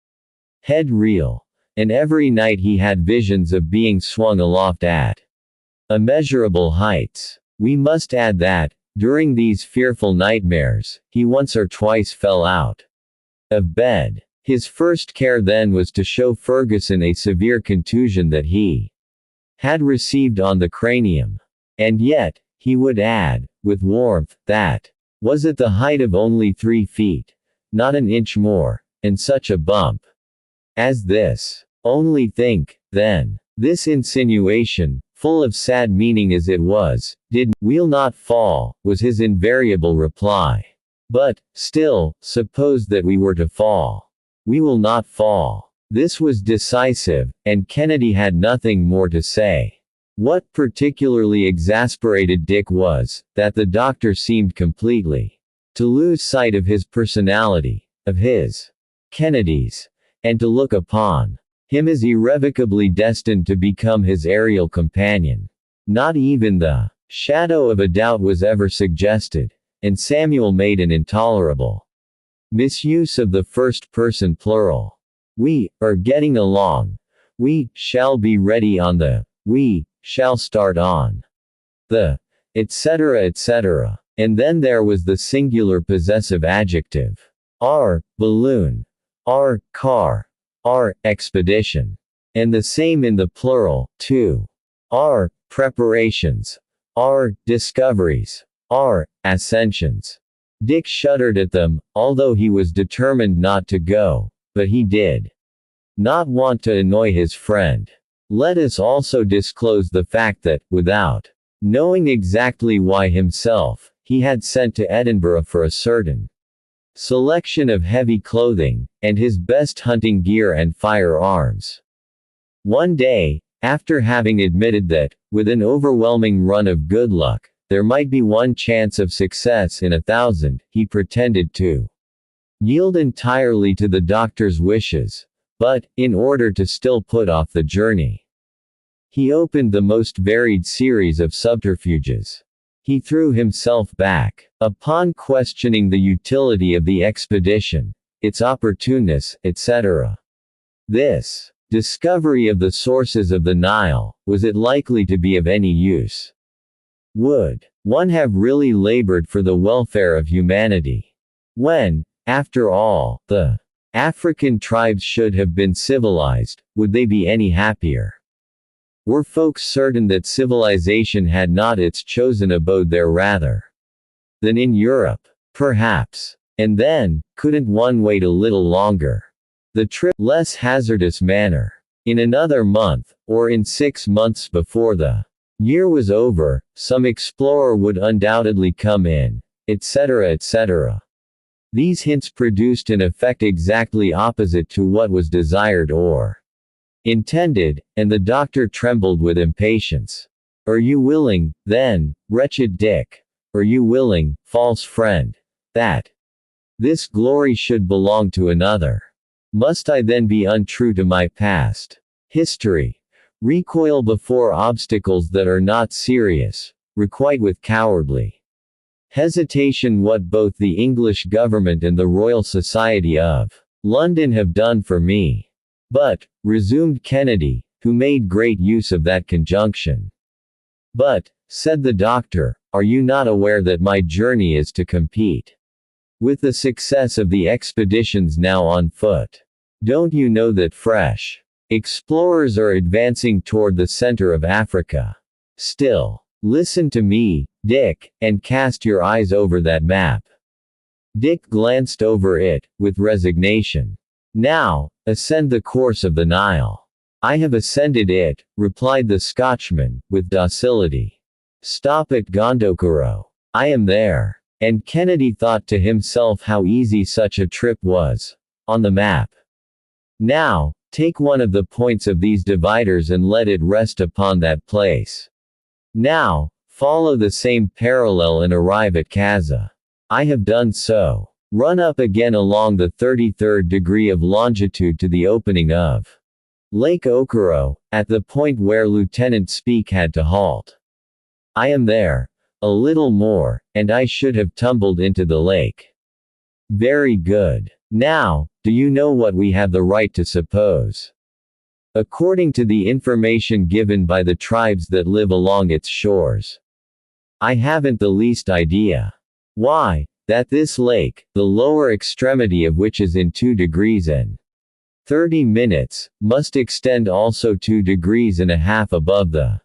head reel, and every night he had visions of being swung aloft at immeasurable heights. We must add that, during these fearful nightmares, he once or twice fell out of bed. His first care then was to show Ferguson a severe contusion that he had received on the cranium. And yet, he would add, with warmth, that was at the height of only 3 feet, not an inch more, and such a bump as this. Only think, then. This insinuation, full of sad meaning as it was, we'll not fall, was his invariable reply. But, still, suppose that we were to fall. We will not fall. This was decisive, and Kennedy had nothing more to say. What particularly exasperated Dick was, that the doctor seemed completely to lose sight of his personality, of his, Kennedy's, and to look upon him as irrevocably destined to become his aerial companion. Not even the shadow of a doubt was ever suggested, and Samuel made an intolerable misuse of the first-person plural. We are getting along. We shall be ready on the. We shall start on the, etc., etc. And then there was the singular possessive adjective. Our balloon. Our car. Our expedition. And the same in the plural, too. Our preparations. Our discoveries. Our ascensions. Dick shuddered at them, although he was determined not to go, but he did not want to annoy his friend. Let us also disclose the fact that, without knowing exactly why himself, he had sent to Edinburgh for a certain selection of heavy clothing, and his best hunting gear and firearms. One day, after having admitted that, with an overwhelming run of good luck, there might be 1 chance of success in 1,000, he pretended to yield entirely to the doctor's wishes, but, in order to still put off the journey, he opened the most varied series of subterfuges. He threw himself back upon questioning the utility of the expedition, its opportuneness, etc. This discovery of the sources of the Nile, was it likely to be of any use? Would one have really labored for the welfare of humanity? When, after all, the African tribes should have been civilized, would they be any happier? Were folks certain that civilization had not its chosen abode there rather than in Europe? Perhaps. And then, couldn't one wait a little longer? The trip less hazardous manner. In another month, or in 6 months before the year was over, some explorer would undoubtedly come in, etc., etc. These hints produced an effect exactly opposite to what was desired or intended, and the doctor trembled with impatience. Are you willing, then, wretched Dick? Are you willing, false friend, that this glory should belong to another? Must I then be untrue to my past history? Recoil before obstacles that are not serious? Requite with cowardly hesitation what both the English government and the Royal Society of London have done for me? But, resumed Kennedy, who made great use of that conjunction. But, said the doctor, are you not aware that my journey is to compete with the success of the expeditions now on foot? Don't you know that fresh explorers are advancing toward the center of Africa? Still, listen to me, Dick, and cast your eyes over that map. Dick glanced over it, with resignation. Now, ascend the course of the Nile. I have ascended it, replied the Scotchman, with docility. Stop at Gondokoro. I am there. And Kennedy thought to himself how easy such a trip was. On the map. Now, take one of the points of these dividers and let it rest upon that place. Now, follow the same parallel and arrive at Kaza. I have done so. Run up again along the 33rd degree of longitude to the opening of Lake Okoro, at the point where Lieutenant Speke had to halt. I am there. A little more, and I should have tumbled into the lake. Very good. Now, do you know what we have the right to suppose? According to the information given by the tribes that live along its shores. I haven't the least idea. Why, that this lake, the lower extremity of which is in 2 degrees and 30 minutes, must extend also 2 degrees and a half above the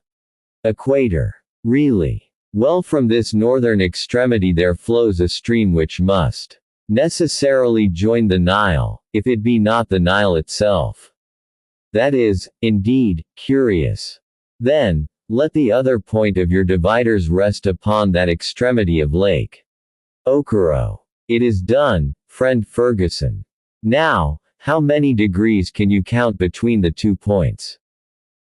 equator. Really? Well, from this northern extremity there flows a stream which must necessarily join the Nile, if it be not the Nile itself. That is, indeed, curious. Then, let the other point of your dividers rest upon that extremity of Lake Okoro. It is done, friend Ferguson. Now, how many degrees can you count between the 2 points?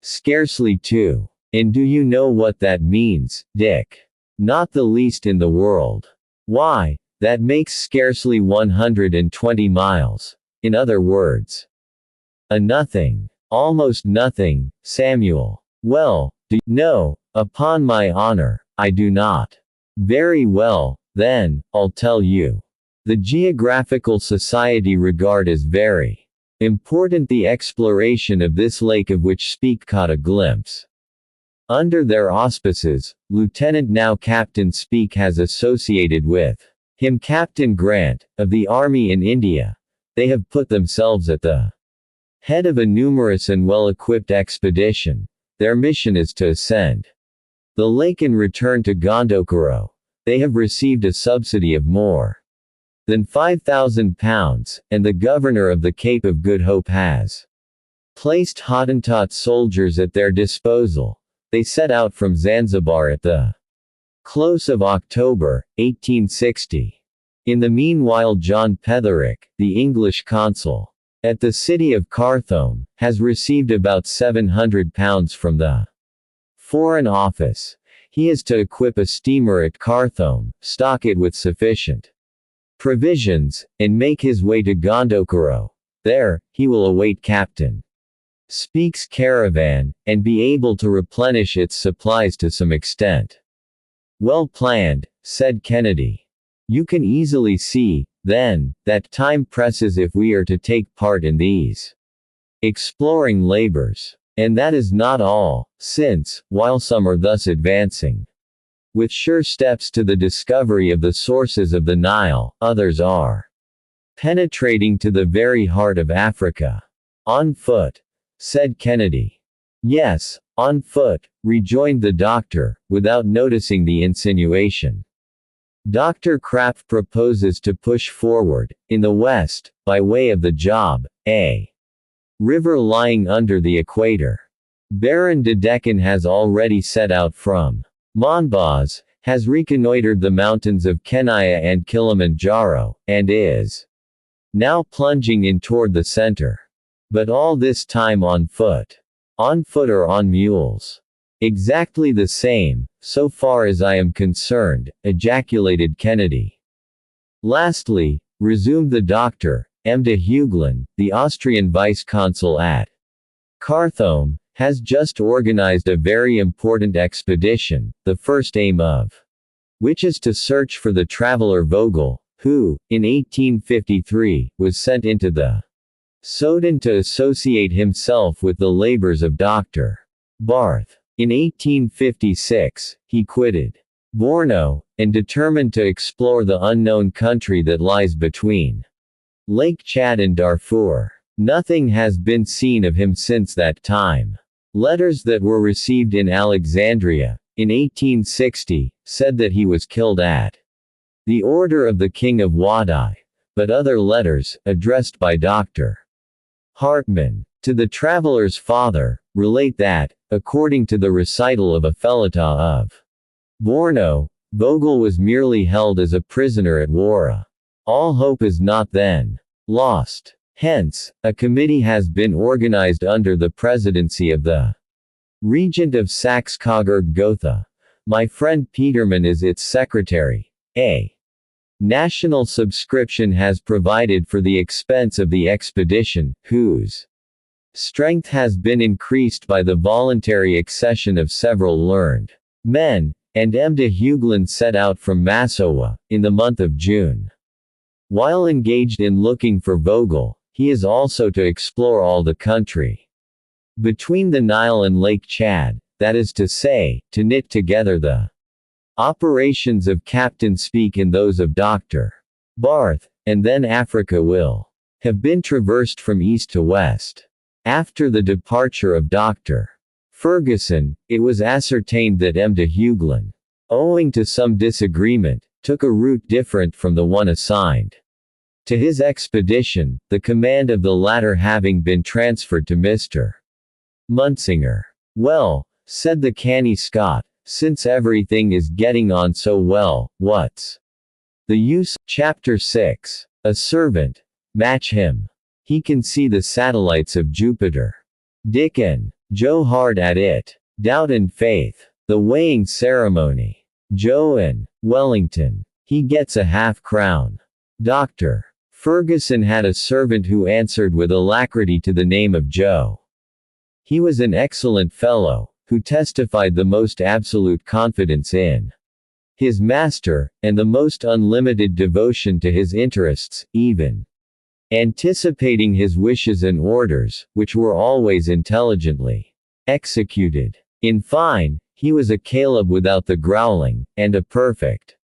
Scarcely 2. And do you know what that means, Dick? Not the least in the world. Why, that makes scarcely 120 miles. In other words, a nothing. Almost nothing, Samuel. Well, no, upon my honor, I do not. Very well, then, I'll tell you. The Geographical Society regard as very important the exploration of this lake of which Speke caught a glimpse. Under their auspices, Lieutenant now Captain Speke has associated with him Captain Grant, of the Army in India. They have put themselves at the head of a numerous and well-equipped expedition. Their mission is to ascend the lake and return to Gondokoro. They have received a subsidy of more than £5,000, and the governor of the Cape of Good Hope has placed Hottentot soldiers at their disposal. They set out from Zanzibar at the close of October, 1860. In the meanwhile John Petherick, the English consul at the city of Khartoum, has received about £700 from the Foreign Office. He is to equip a steamer at Khartoum, stock it with sufficient provisions, and make his way to Gondokoro. There, he will await Captain Speke's caravan, and be able to replenish its supplies to some extent. Well planned, said Kennedy. You can easily see, then, that time presses if we are to take part in these exploring labors. And that is not all, since, while some are thus advancing with sure steps to the discovery of the sources of the Nile, others are penetrating to the very heart of Africa. On foot, said Kennedy. Yes, on foot, rejoined the doctor, without noticing the insinuation. Dr. Kraft proposes to push forward, in the west, by way of the Job, a river lying under the equator. Baron de Decken has already set out from Monbaz, has reconnoitered the mountains of Kenaya and Kilimanjaro, and is now plunging in toward the center. But all this time on foot. On foot or on mules? Exactly the same, so far as I am concerned, ejaculated Kennedy. Lastly, resumed the doctor, M. de Hugelin, the Austrian vice-consul at Khartoum, has just organized a very important expedition, the first aim of which is to search for the traveler Vogel, who, in 1853, was sent into the Soudan to associate himself with the labors of Dr. Barth. In 1856, he quitted Borno, and determined to explore the unknown country that lies between Lake Chad and Darfur. Nothing has been seen of him since that time. Letters that were received in Alexandria, in 1860, said that he was killed at the order of the King of Wadai, but other letters, addressed by Dr. Hartmann to the traveler's father, relate that, according to the recital of a Felitah of Borno, Vogel was merely held as a prisoner at Wara. All hope is not then lost. Hence, a committee has been organized under the presidency of the Regent of Saxe-Coburg-Gotha. My friend Peterman is its secretary. A national subscription has provided for the expense of the expedition, whose strength has been increased by the voluntary accession of several learned men, and M. de Hugelin set out from Massowa, in the month of June. While engaged in looking for Vogel, he is also to explore all the country between the Nile and Lake Chad, that is to say, to knit together the operations of Captain Speke and those of Dr. Barth, and then Africa will have been traversed from east to west. After the departure of Dr. Ferguson, it was ascertained that M. de Hugelin, owing to some disagreement, took a route different from the one assigned to his expedition, the command of the latter having been transferred to Mr. Munsinger. Well, said the canny Scot, since everything is getting on so well, what's the use? Chapter 6. A servant. Match him. He can see the satellites of Jupiter. Dick and Joe hard at it. Doubt and faith. The weighing ceremony. Joe and Wellington. He gets a half-crown. Dr. Ferguson had a servant who answered with alacrity to the name of Joe. He was an excellent fellow, who testified the most absolute confidence in his master, and the most unlimited devotion to his interests, even anticipating his wishes and orders, which were always intelligently executed. In fine, he was a Caleb without the growling, and a perfect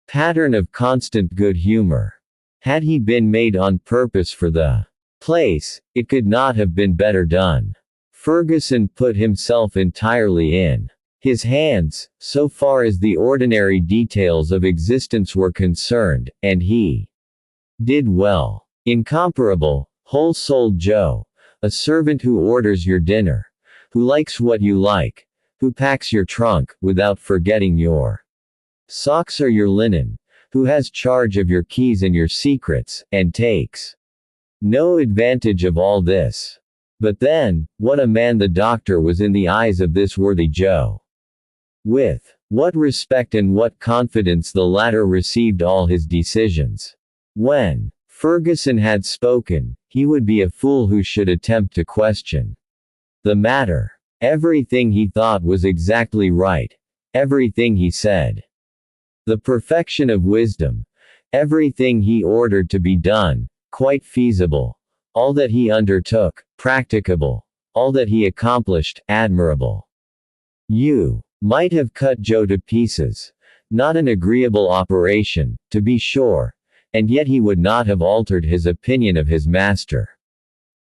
pattern of constant good humor. Had he been made on purpose for the place, it could not have been better done. Ferguson put himself entirely in his hands, so far as the ordinary details of existence were concerned, and he did well. Incomparable, whole-souled Joe, a servant who orders your dinner, who likes what you like, who packs your trunk, without forgetting your socks or your linen, who has charge of your keys and your secrets, and takes no advantage of all this. But then, what a man the doctor was in the eyes of this worthy Joe. With what respect and what confidence the latter received all his decisions. When Ferguson had spoken, he would be a fool who should attempt to question the matter. Everything he thought was exactly right. Everything he said. The perfection of wisdom. Everything he ordered to be done, quite feasible. All that he undertook, practicable. All that he accomplished, admirable. You might have cut Joe to pieces. Not an agreeable operation, to be sure, and yet he would not have altered his opinion of his master.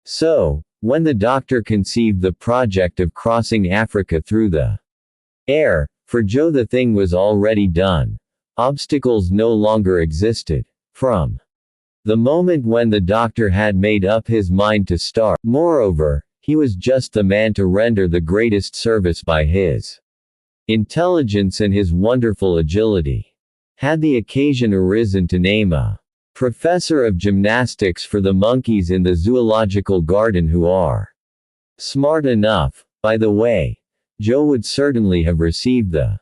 So, when the doctor conceived the project of crossing Africa through the air, for Joe the thing was already done. Obstacles no longer existed. From the moment when the doctor had made up his mind to start, moreover, he was just the man to render the greatest service by his intelligence and his wonderful agility. Had the occasion arisen to name a professor of gymnastics for the monkeys in the zoological garden who are smart enough, by the way, Joe would certainly have received the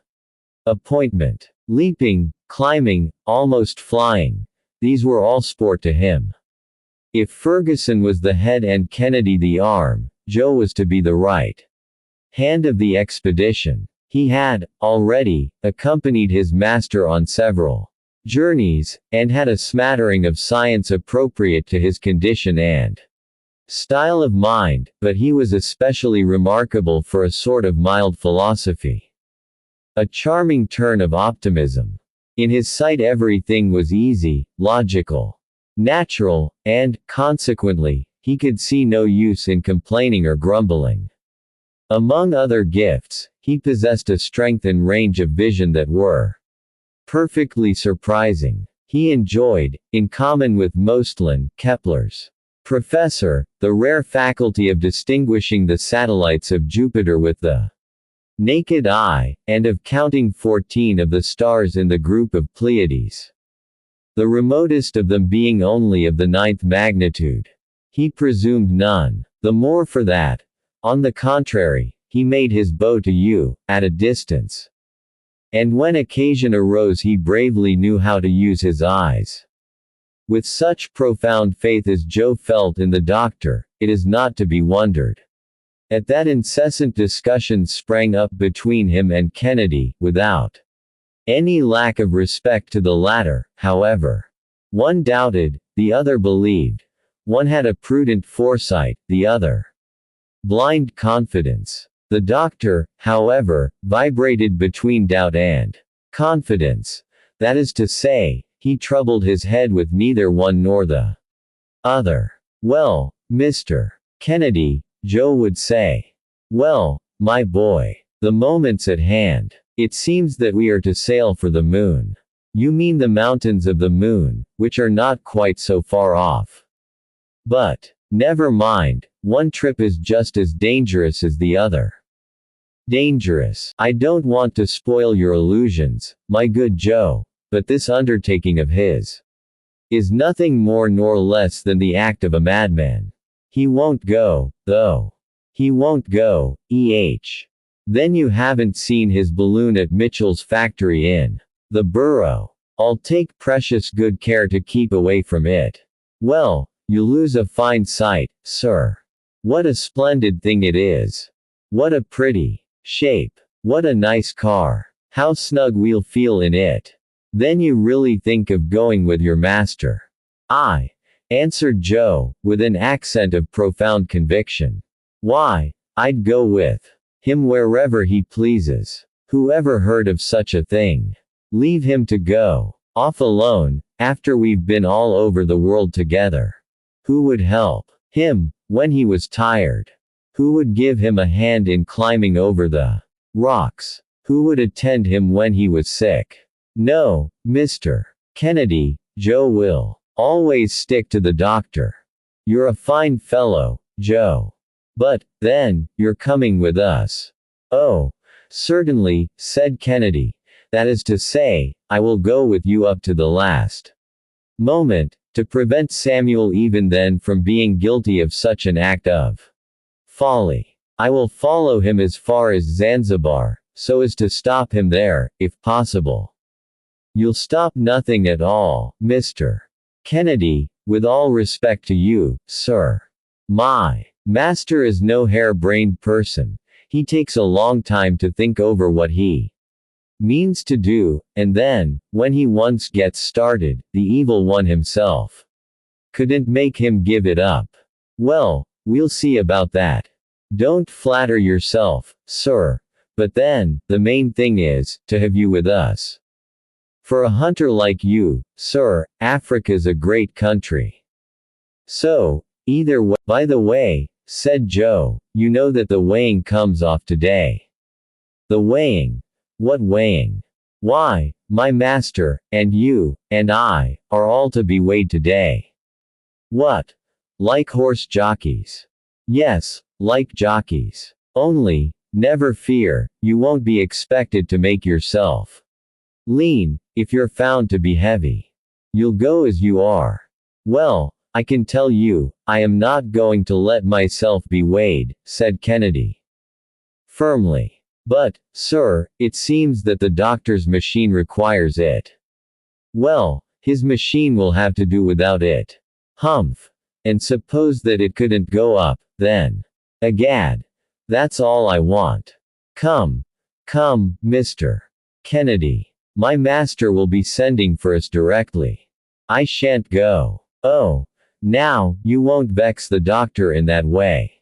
appointment. Leaping, climbing, almost flying, these were all sport to him. If Ferguson was the head and Kennedy the arm, Joe was to be the right hand of the expedition. He had, already, accompanied his master on several journeys, and had a smattering of science appropriate to his condition and style of mind, but he was especially remarkable for a sort of mild philosophy. A charming turn of optimism. In his sight everything was easy, logical, natural, and, consequently, he could see no use in complaining or grumbling. Among other gifts, he possessed a strength and range of vision that were perfectly surprising. He enjoyed, in common with Moestlin, Kepler's professor, the rare faculty of distinguishing the satellites of Jupiter with the naked eye, and of counting 14 of the stars in the group of Pleiades, the remotest of them being only of the 9th magnitude. He presumed none the more for that. On the contrary, he made his bow to you, at a distance. And when occasion arose he bravely knew how to use his eyes. With such profound faith as Joe felt in the doctor, it is not to be wondered at that incessant discussions sprang up between him and Kennedy, without any lack of respect to the latter, however. One doubted, the other believed. One had a prudent foresight, the other blind confidence. The doctor, however, vibrated between doubt and confidence. That is to say, he troubled his head with neither one nor the other. Well, Mr. Kennedy, Joe would say. Well, my boy. The moment's at hand. It seems that we are to sail for the moon. You mean the mountains of the moon, which are not quite so far off. But, never mind, one trip is just as dangerous as the other. Dangerous. I don't want to spoil your illusions, my good Joe, but this undertaking of his is nothing more nor less than the act of a madman. He won't go, though. He won't go, Then you haven't seen his balloon at Mitchell's factory in the borough. I'll take precious good care to keep away from it. Well, you lose a fine sight, sir. What a splendid thing it is. What a pretty shape. What a nice car. How snug we'll feel in it. Then you really think of going with your master? I answered Joe, with an accent of profound conviction. Why, I'd go with him wherever he pleases. Who ever heard of such a thing? Leave him to go off alone, after we've been all over the world together. Who would help him when he was tired? Who would give him a hand in climbing over the rocks? Who would attend him when he was sick? No, Mr. Kennedy, Joe will always stick to the doctor. You're a fine fellow, Joe. But, then, you're coming with us. Oh, certainly, said Kennedy. That is to say, I will go with you up to the last moment, to prevent Samuel even then from being guilty of such an act of folly. I will follow him as far as Zanzibar, so as to stop him there, if possible. You'll stop nothing at all, Mr. Kennedy, with all respect to you, sir. My master is no hare-brained person. He takes a long time to think over what he means to do, and then, when he once gets started, the evil one himself couldn't make him give it up. Well, we'll see about that. Don't flatter yourself, sir. But then, the main thing is, to have you with us. For a hunter like you, sir, Africa's a great country. So, either way. By the way, said Joe, you know that the weighing comes off today. The weighing? What weighing? Why, my master, and you, and I, are all to be weighed today. What? Like horse jockeys? Yes, like jockeys. Only, never fear, you won't be expected to make yourself lean, if you're found to be heavy. You'll go as you are. Well, I can tell you, I am not going to let myself be weighed, said Kennedy firmly. But, sir, it seems that the doctor's machine requires it. Well, his machine will have to do without it. Humph. and suppose that it couldn't go up, then. Egad. That's all I want. Come. Come, Mr. Kennedy. My master will be sending for us directly. I shan't go. Oh. Now, you won't vex the doctor in that way.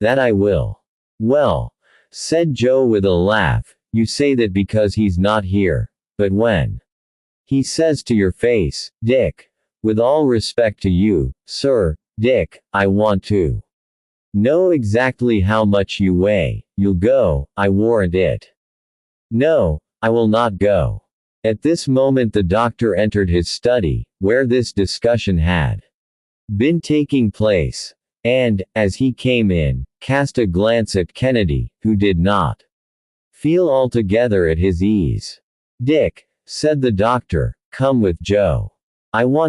That I will. Well, said Joe with a laugh, you say that because he's not here, but when he says to your face, Dick, with all respect to you, sir, Dick, I want to know exactly how much you weigh, you'll go, I warrant it. No, I will not go. At this moment the doctor entered his study, where this discussion had been taking place, and, as he came in, cast a glance at Kennedy, who did not feel altogether at his ease. Dick, said the doctor, come with Joe.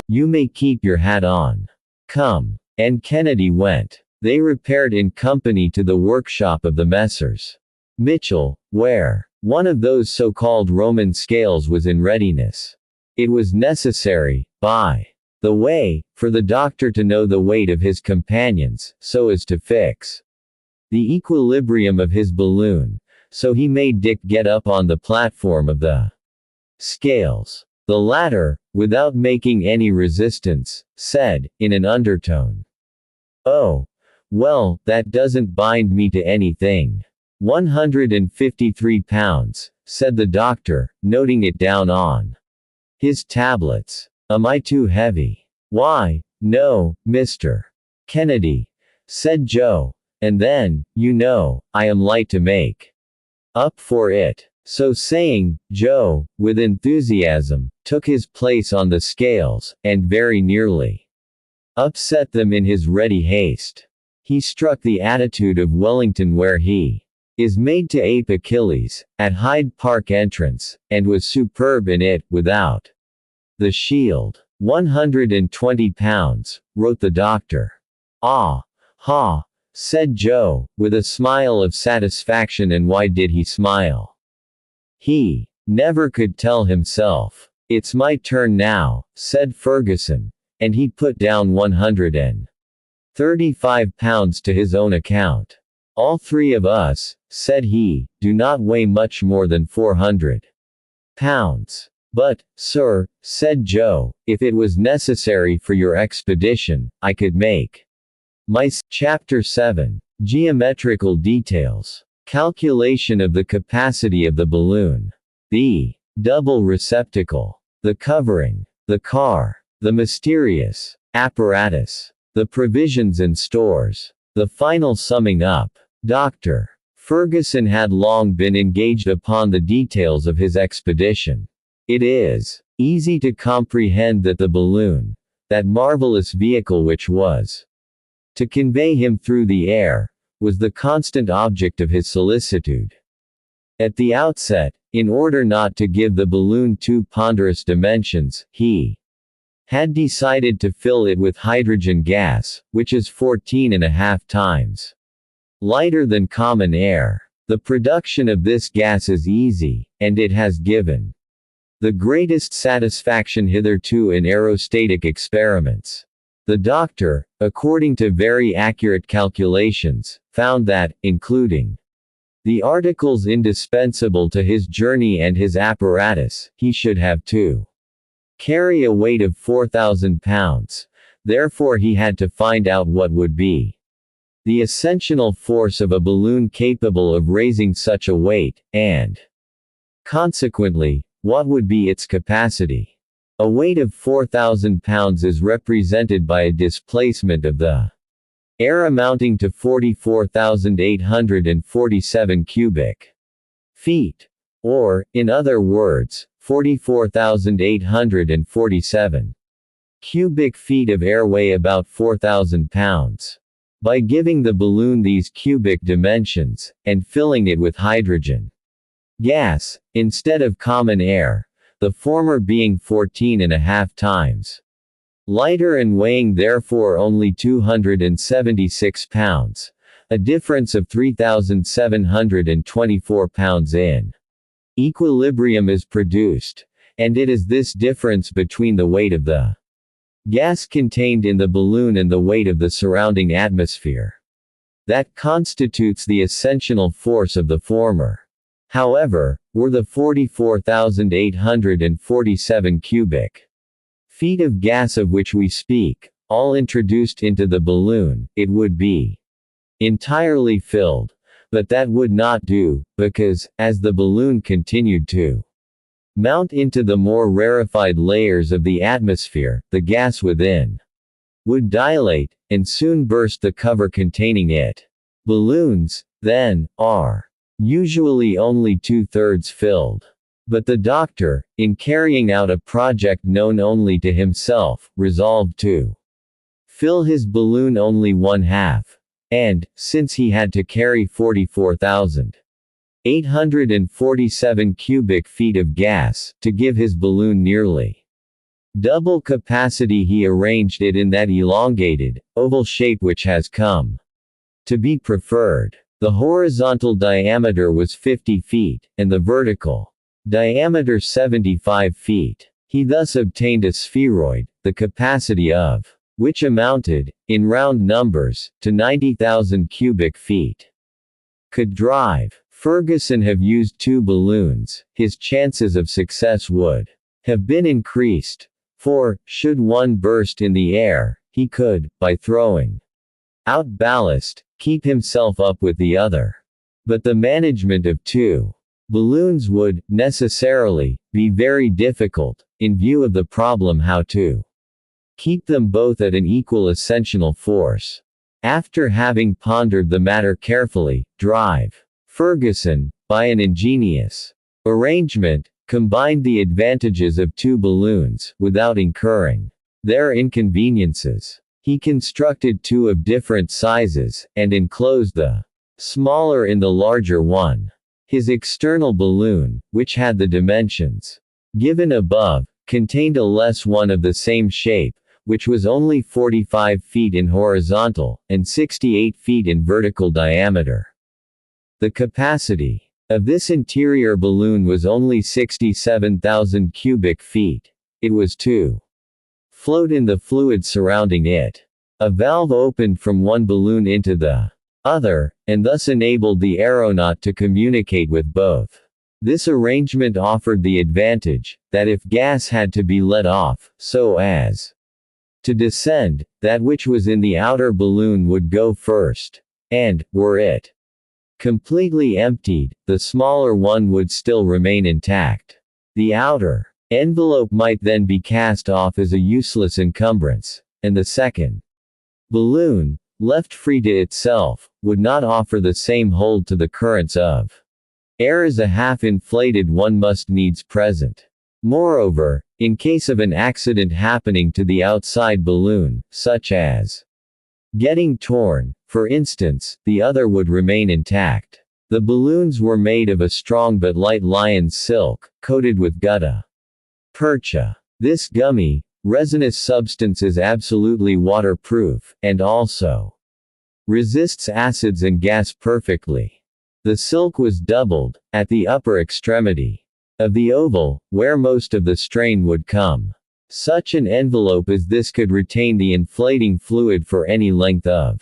You may keep your hat on. Come. And Kennedy went. They repaired in company to the workshop of the Messrs. Mitchell, where one of those so-called Roman scales was in readiness. It was necessary, by the way, for the doctor to know the weight of his companions, so as to fix the equilibrium of his balloon, so he made Dick get up on the platform of the scales. The latter, without making any resistance, said, in an undertone, "Oh, well, that doesn't bind me to anything. 153 pounds, said the doctor, noting it down on his tablets. Am I too heavy? Why, no, Mr. Kennedy, said Joe, and then, you know, I am light to make up for it. So saying, Joe, with enthusiasm, took his place on the scales, and very nearly upset them in his ready haste. He struck the attitude of Wellington where he is made to ape Achilles, at Hyde Park entrance, and was superb in it, without the shield. 120 pounds, wrote the doctor. Ah, ha, said Joe, with a smile of satisfaction. And why did he smile? He never could tell himself. It's my turn now, said Ferguson, and he put down 135 pounds to his own account. All three of us, said he, do not weigh much more than 400 pounds. But, sir, said Joe, if it was necessary for your expedition, I could make my Chapter 7. Geometrical details. Calculation of the capacity of the balloon. The double receptacle. The covering. The car. The mysterious apparatus. The provisions and stores. The final summing up. Dr. Ferguson had long been engaged upon the details of his expedition. It is easy to comprehend that the balloon, that marvelous vehicle which was to convey him through the air, was the constant object of his solicitude. At the outset, in order not to give the balloon too ponderous dimensions, he had decided to fill it with hydrogen gas, which is 14.5 times lighter than common air. The production of this gas is easy, and it has given the greatest satisfaction hitherto in aerostatic experiments. The doctor, according to very accurate calculations, found that, including the articles indispensable to his journey and his apparatus, he should have to carry a weight of 4,000 pounds. Therefore he had to find out what would be the ascensional force of a balloon capable of raising such a weight, and consequently, what would be its capacity. A weight of 4,000 pounds is represented by a displacement of the air amounting to 44,847 cubic feet. Or, in other words, 44,847 cubic feet of air weigh about 4,000 pounds. By giving the balloon these cubic dimensions, and filling it with hydrogen gas, instead of common air, the former being 14.5 times lighter and weighing therefore only 276 pounds, a difference of 3,724 pounds in equilibrium is produced, and it is this difference between the weight of the gas contained in the balloon and the weight of the surrounding atmosphere. That constitutes the ascensional force of the former. However, were the 44,847 cubic feet of gas of which we speak, all introduced into the balloon, it would be entirely filled. But that would not do, because, as the balloon continued to mount into the more rarefied layers of the atmosphere, the gas within would dilate, and soon burst the cover containing it. Balloons, then, are usually only 2/3 filled. But the doctor, in carrying out a project known only to himself, resolved to fill his balloon only 1/2. And, since he had to carry 44,847 cubic feet of gas, to give his balloon nearly double capacity, he arranged it in that elongated, oval shape which has come to be preferred. The horizontal diameter was 50 feet, and the vertical diameter 75 feet. He thus obtained a spheroid, the capacity of which amounted, in round numbers, to 90,000 cubic feet. Could drive Ferguson have used 2 balloons, his chances of success would have been increased. For, should one burst in the air, he could, by throwing out ballast, keep himself up with the other. But the management of 2 balloons would, necessarily, be very difficult, in view of the problem how to keep them both at an equal ascensional force. After having pondered the matter carefully, drive Ferguson, by an ingenious arrangement, combined the advantages of 2 balloons, without incurring their inconveniences. He constructed 2 of different sizes, and enclosed the smaller in the larger one. His external balloon, which had the dimensions given above, contained a less one of the same shape, which was only 45 feet in horizontal, and 68 feet in vertical diameter. The capacity of this interior balloon was only 67,000 cubic feet. It was to float in the fluid surrounding it. A valve opened from one balloon into the other, and thus enabled the aeronaut to communicate with both. This arrangement offered the advantage, that if gas had to be let off, so as to descend, that which was in the outer balloon would go first. And, were it completely emptied, the smaller one would still remain intact. The outer envelope might then be cast off as a useless encumbrance, and the second balloon, left free to itself, would not offer the same hold to the currents of air as a half-inflated one must needs present. Moreover, in case of an accident happening to the outside balloon, such as getting torn, for instance, the other would remain intact. The balloons were made of a strong but light lion's silk, coated with gutta percha. This gummy, resinous substance is absolutely waterproof, and also resists acids and gas perfectly. The silk was doubled, at the upper extremity of the oval, where most of the strain would come. Such an envelope as this could retain the inflating fluid for any length of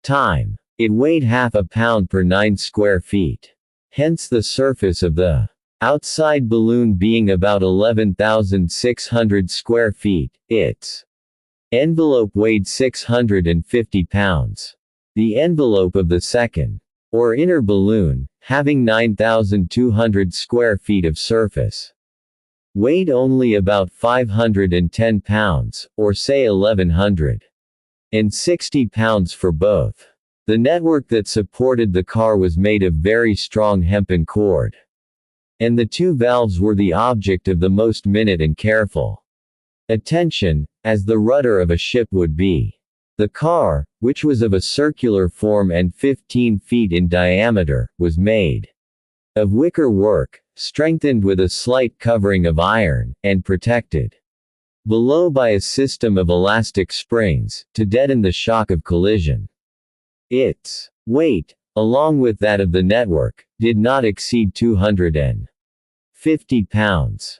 time. It weighed half a pound per 9 square feet. Hence the surface of the outside balloon being about 11,600 square feet, its envelope weighed 650 pounds. The envelope of the second, or inner balloon, having 9,200 square feet of surface, weighed only about 510 pounds, or say 1,160 pounds for both. The network that supported the car was made of very strong hempen cord. And the 2 valves were the object of the most minute and careful attention, as the rudder of a ship would be. The car, which was of a circular form and 15 feet in diameter, was made of wicker work, strengthened with a slight covering of iron, and protected below by a system of elastic springs, to deaden the shock of collision. Its weight, along with that of the network, did not exceed 250 pounds.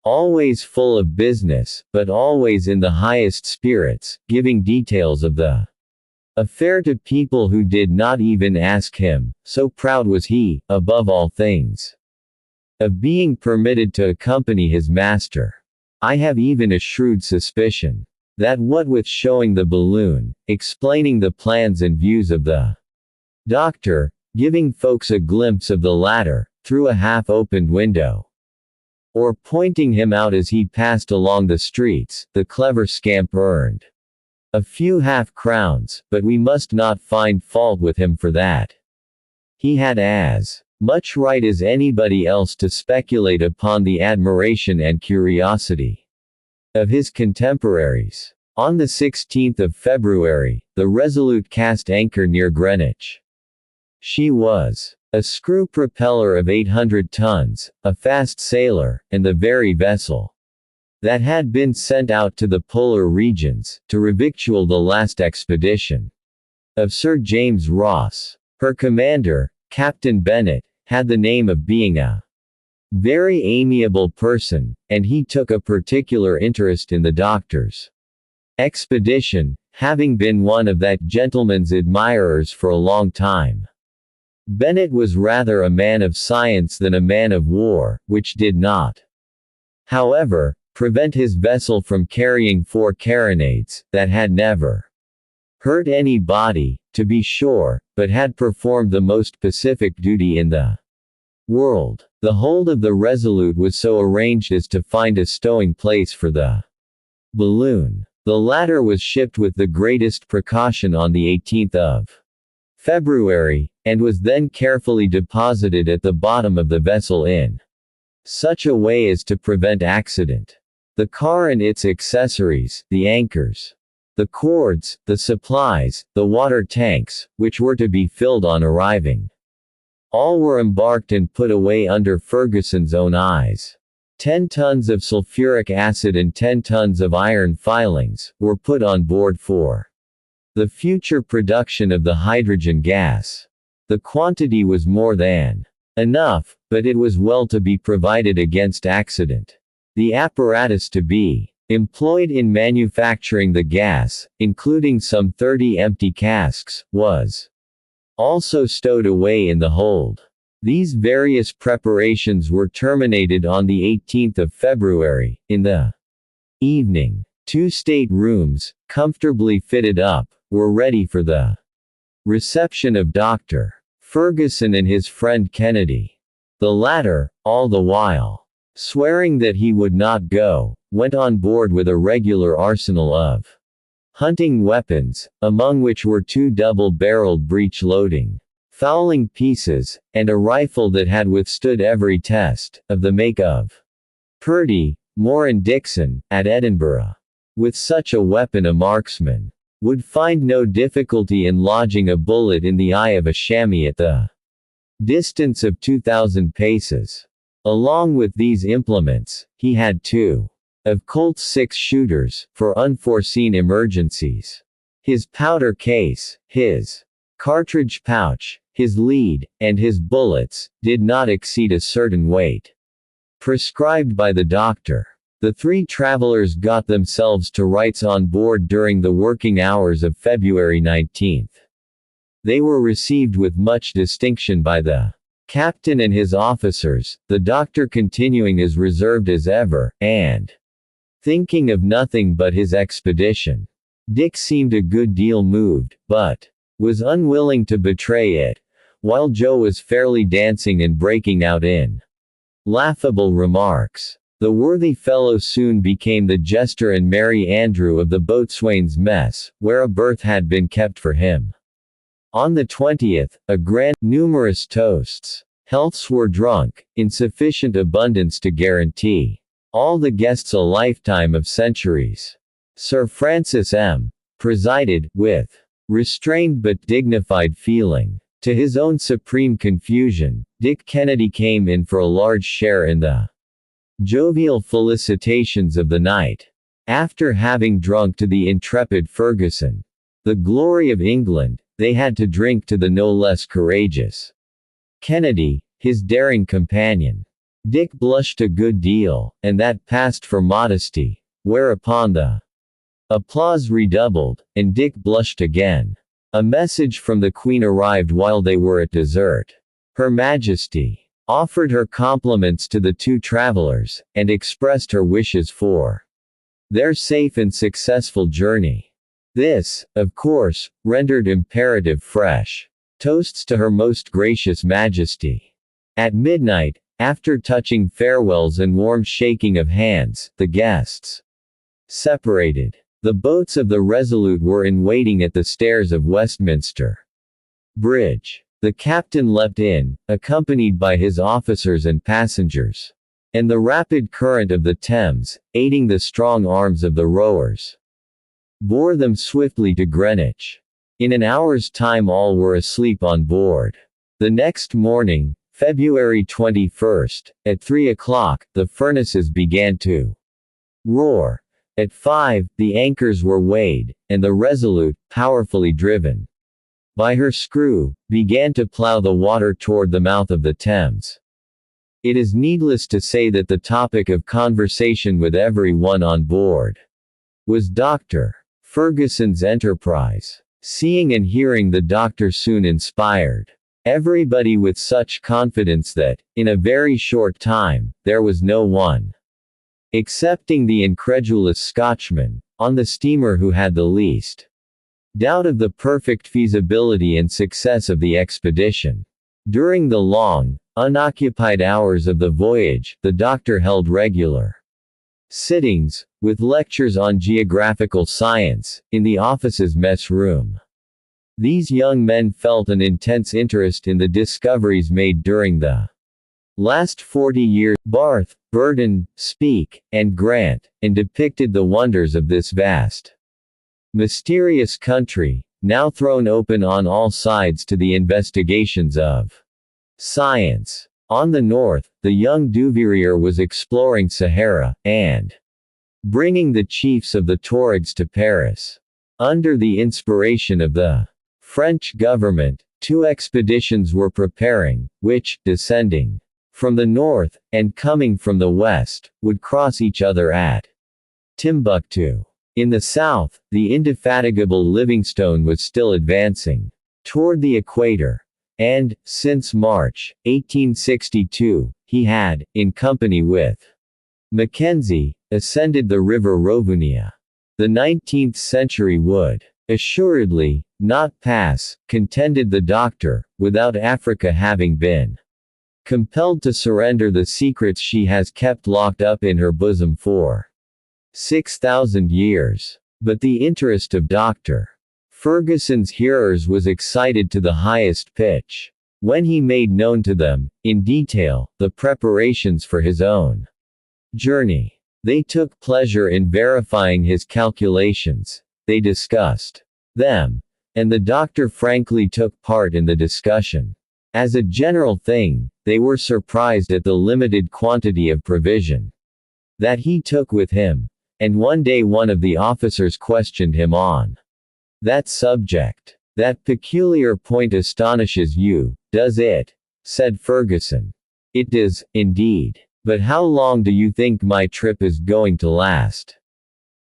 Always full of business, but always in the highest spirits, giving details of the affair to people who did not even ask him, so proud was he, above all things, of being permitted to accompany his master. I have even a shrewd suspicion that what with showing the balloon, explaining the plans and views of the doctor, giving folks a glimpse of the latter, through a half-opened window, or pointing him out as he passed along the streets, the clever scamp earned a few half-crowns, but we must not find fault with him for that. He had as much right as anybody else to speculate upon the admiration and curiosity of his contemporaries. On the 16th of February, the Resolute cast anchor near Greenwich. She was a screw propeller of 800 tons, a fast sailer, and the very vessel that had been sent out to the polar regions, to revictual the last expedition of Sir James Ross. Her commander, Captain Bennett, had the name of being a very amiable person, and he took a particular interest in the doctor's expedition, having been one of that gentleman's admirers for a long time. Bennett was rather a man of science than a man of war, which did not, however, prevent his vessel from carrying 4 carronades, that had never hurt any body, to be sure, but had performed the most pacific duty in the world. The hold of the Resolute was so arranged as to find a stowing place for the balloon. The latter was shipped with the greatest precaution on the 18th of February, and was then carefully deposited at the bottom of the vessel in such a way as to prevent accident. The car and its accessories, the anchors, the cords, the supplies, the water tanks, which were to be filled on arriving, all were embarked and put away under Ferguson's own eyes. 10 tons of sulfuric acid and 10 tons of iron filings were put on board for the future production of the hydrogen gas. The quantity was more than enough, but it was well to be provided against accident. The apparatus to be employed in manufacturing the gas, including some 30 empty casks, was also stowed away in the hold. These various preparations were terminated on the 18th of February, in the evening. 2 state-rooms, comfortably fitted up, were ready for the reception of Dr. Ferguson and his friend Kennedy. The latter, all the while swearing that he would not go, went on board with a regular arsenal of hunting weapons, among which were 2 double-barreled breech-loading fowling pieces, and a rifle that had withstood every test, of the make of Purdy, Moore and Dixon, at Edinburgh. With such a weapon a marksman would find no difficulty in lodging a bullet in the eye of a chamois at the distance of 2,000 paces. Along with these implements, he had 2 of Colt's 6-shooters, for unforeseen emergencies. His powder case, his cartridge pouch, his lead, and his bullets, did not exceed a certain weight prescribed by the doctor. The 3 travelers got themselves to rights on board during the working hours of February 19. They were received with much distinction by the captain and his officers, the doctor continuing as reserved as ever, and thinking of nothing but his expedition. Dick seemed a good deal moved, but was unwilling to betray it, while Joe was fairly dancing and breaking out in laughable remarks. The worthy fellow soon became the jester and merry andrew of the boatswain's mess, where a berth had been kept for him. On the 20th, a grand, numerous toasts, healths were drunk, in sufficient abundance to guarantee all the guests a lifetime of centuries. Sir Francis M. presided, with restrained but dignified feeling. To his own supreme confusion, Dick Kennedy came in for a large share in the jovial felicitations of the night. After having drunk to the intrepid Ferguson, the glory of England, they had to drink to the no less courageous Kennedy, his daring companion. Dick blushed a good deal, and that passed for modesty, whereupon the applause redoubled, and Dick blushed again. A message from the Queen arrived while they were at dessert. Her Majesty offered her compliments to the two travelers, and expressed her wishes for their safe and successful journey. This, of course, rendered imperative fresh toasts to Her Most Gracious Majesty. At midnight, after touching farewells and warm shaking of hands, the guests separated. The boats of the Resolute were in waiting at the stairs of Westminster Bridge. The captain leapt in, accompanied by his officers and passengers. And the rapid current of the Thames, aiding the strong arms of the rowers, bore them swiftly to Greenwich. In an hour's time all were asleep on board. The next morning, February 21st, at 3 o'clock, the furnaces began to roar. At 5, the anchors were weighed, and the Resolute, powerfully driven by her screw, began to plow the water toward the mouth of the Thames. It is needless to say that the topic of conversation with every one on board was Dr. Ferguson's enterprise. Seeing and hearing the doctor soon inspired everybody with such confidence that, in a very short time, there was no one, excepting the incredulous Scotchman, on the steamer who had the least doubt of the perfect feasibility and success of the expedition. During the long, unoccupied hours of the voyage, the doctor held regular sittings, with lectures on geographical science, in the office's mess room. These young men felt an intense interest in the discoveries made during the last 40 years. Barth, Burton, Speke, and Grant, and depicted the wonders of this vast, mysterious country, now thrown open on all sides to the investigations of science. On the north, the young Duveyrier was exploring Sahara, and bringing the chiefs of the Tuaregs to Paris. Under the inspiration of the French government, 2 expeditions were preparing, which, descending from the north, and coming from the west, would cross each other at Timbuktu. In the south, the indefatigable Livingstone was still advancing toward the equator, and, since March, 1862, he had, in company with Mackenzie, ascended the river Rovuma. The 19th century would assuredly not pass, contended the doctor, without Africa having been compelled to surrender the secrets she has kept locked up in her bosom for 6,000 years. But the interest of Dr. Ferguson's hearers was excited to the highest pitch when he made known to them, in detail, the preparations for his own journey. They took pleasure in verifying his calculations, they discussed them, and the doctor frankly took part in the discussion. As a general thing, they were surprised at the limited quantity of provision that he took with him, and one day one of the officers questioned him on that subject. "That peculiar point astonishes you, does it?" said Ferguson. "It does, indeed. But how long do you think my trip is going to last?"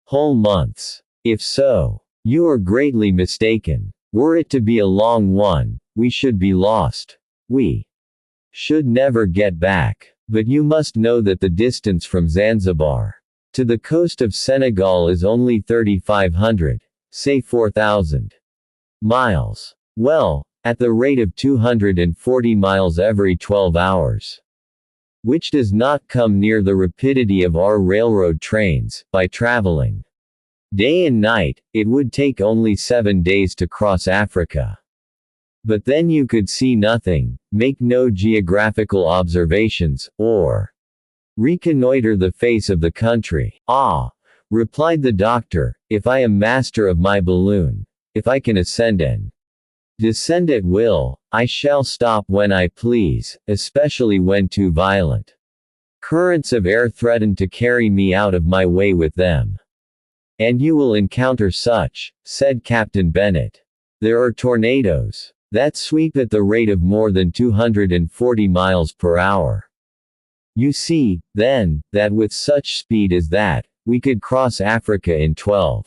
"Whole months. If so, you are greatly mistaken. Were it to be a long one, we should be lost. We should never get back. But you must know that the distance from Zanzibar to the coast of Senegal is only 3,500, say 4,000 miles. Well, at the rate of 240 miles every 12 hours. Which does not come near the rapidity of our railroad trains. By traveling day and night, it would take only 7 days to cross Africa. But then you could see nothing, make no geographical observations, or reconnoiter the face of the country." "Ah," replied the doctor, "if I am master of my balloon, if I can ascend and descend at will, I shall stop when I please, especially when too violent currents of air threaten to carry me out of my way with them." "And you will encounter such," said Captain Bennett. "There are tornadoes that sweep at the rate of more than 240 miles per hour. You see, then, that with such speed as that, we could cross Africa in 12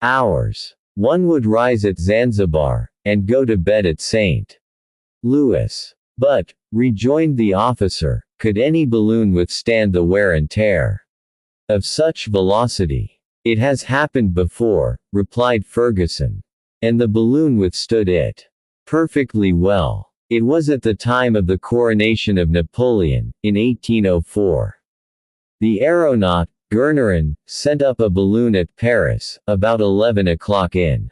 hours. One would rise at Zanzibar, and go to bed at St. Louis. But, rejoined the officer, could any balloon withstand the wear and tear of such velocity? It has happened before, replied Ferguson. And the balloon withstood it perfectly well. It was at the time of the coronation of Napoleon, in 1804. The aeronaut, Gernerin, sent up a balloon at Paris, about 11 o'clock in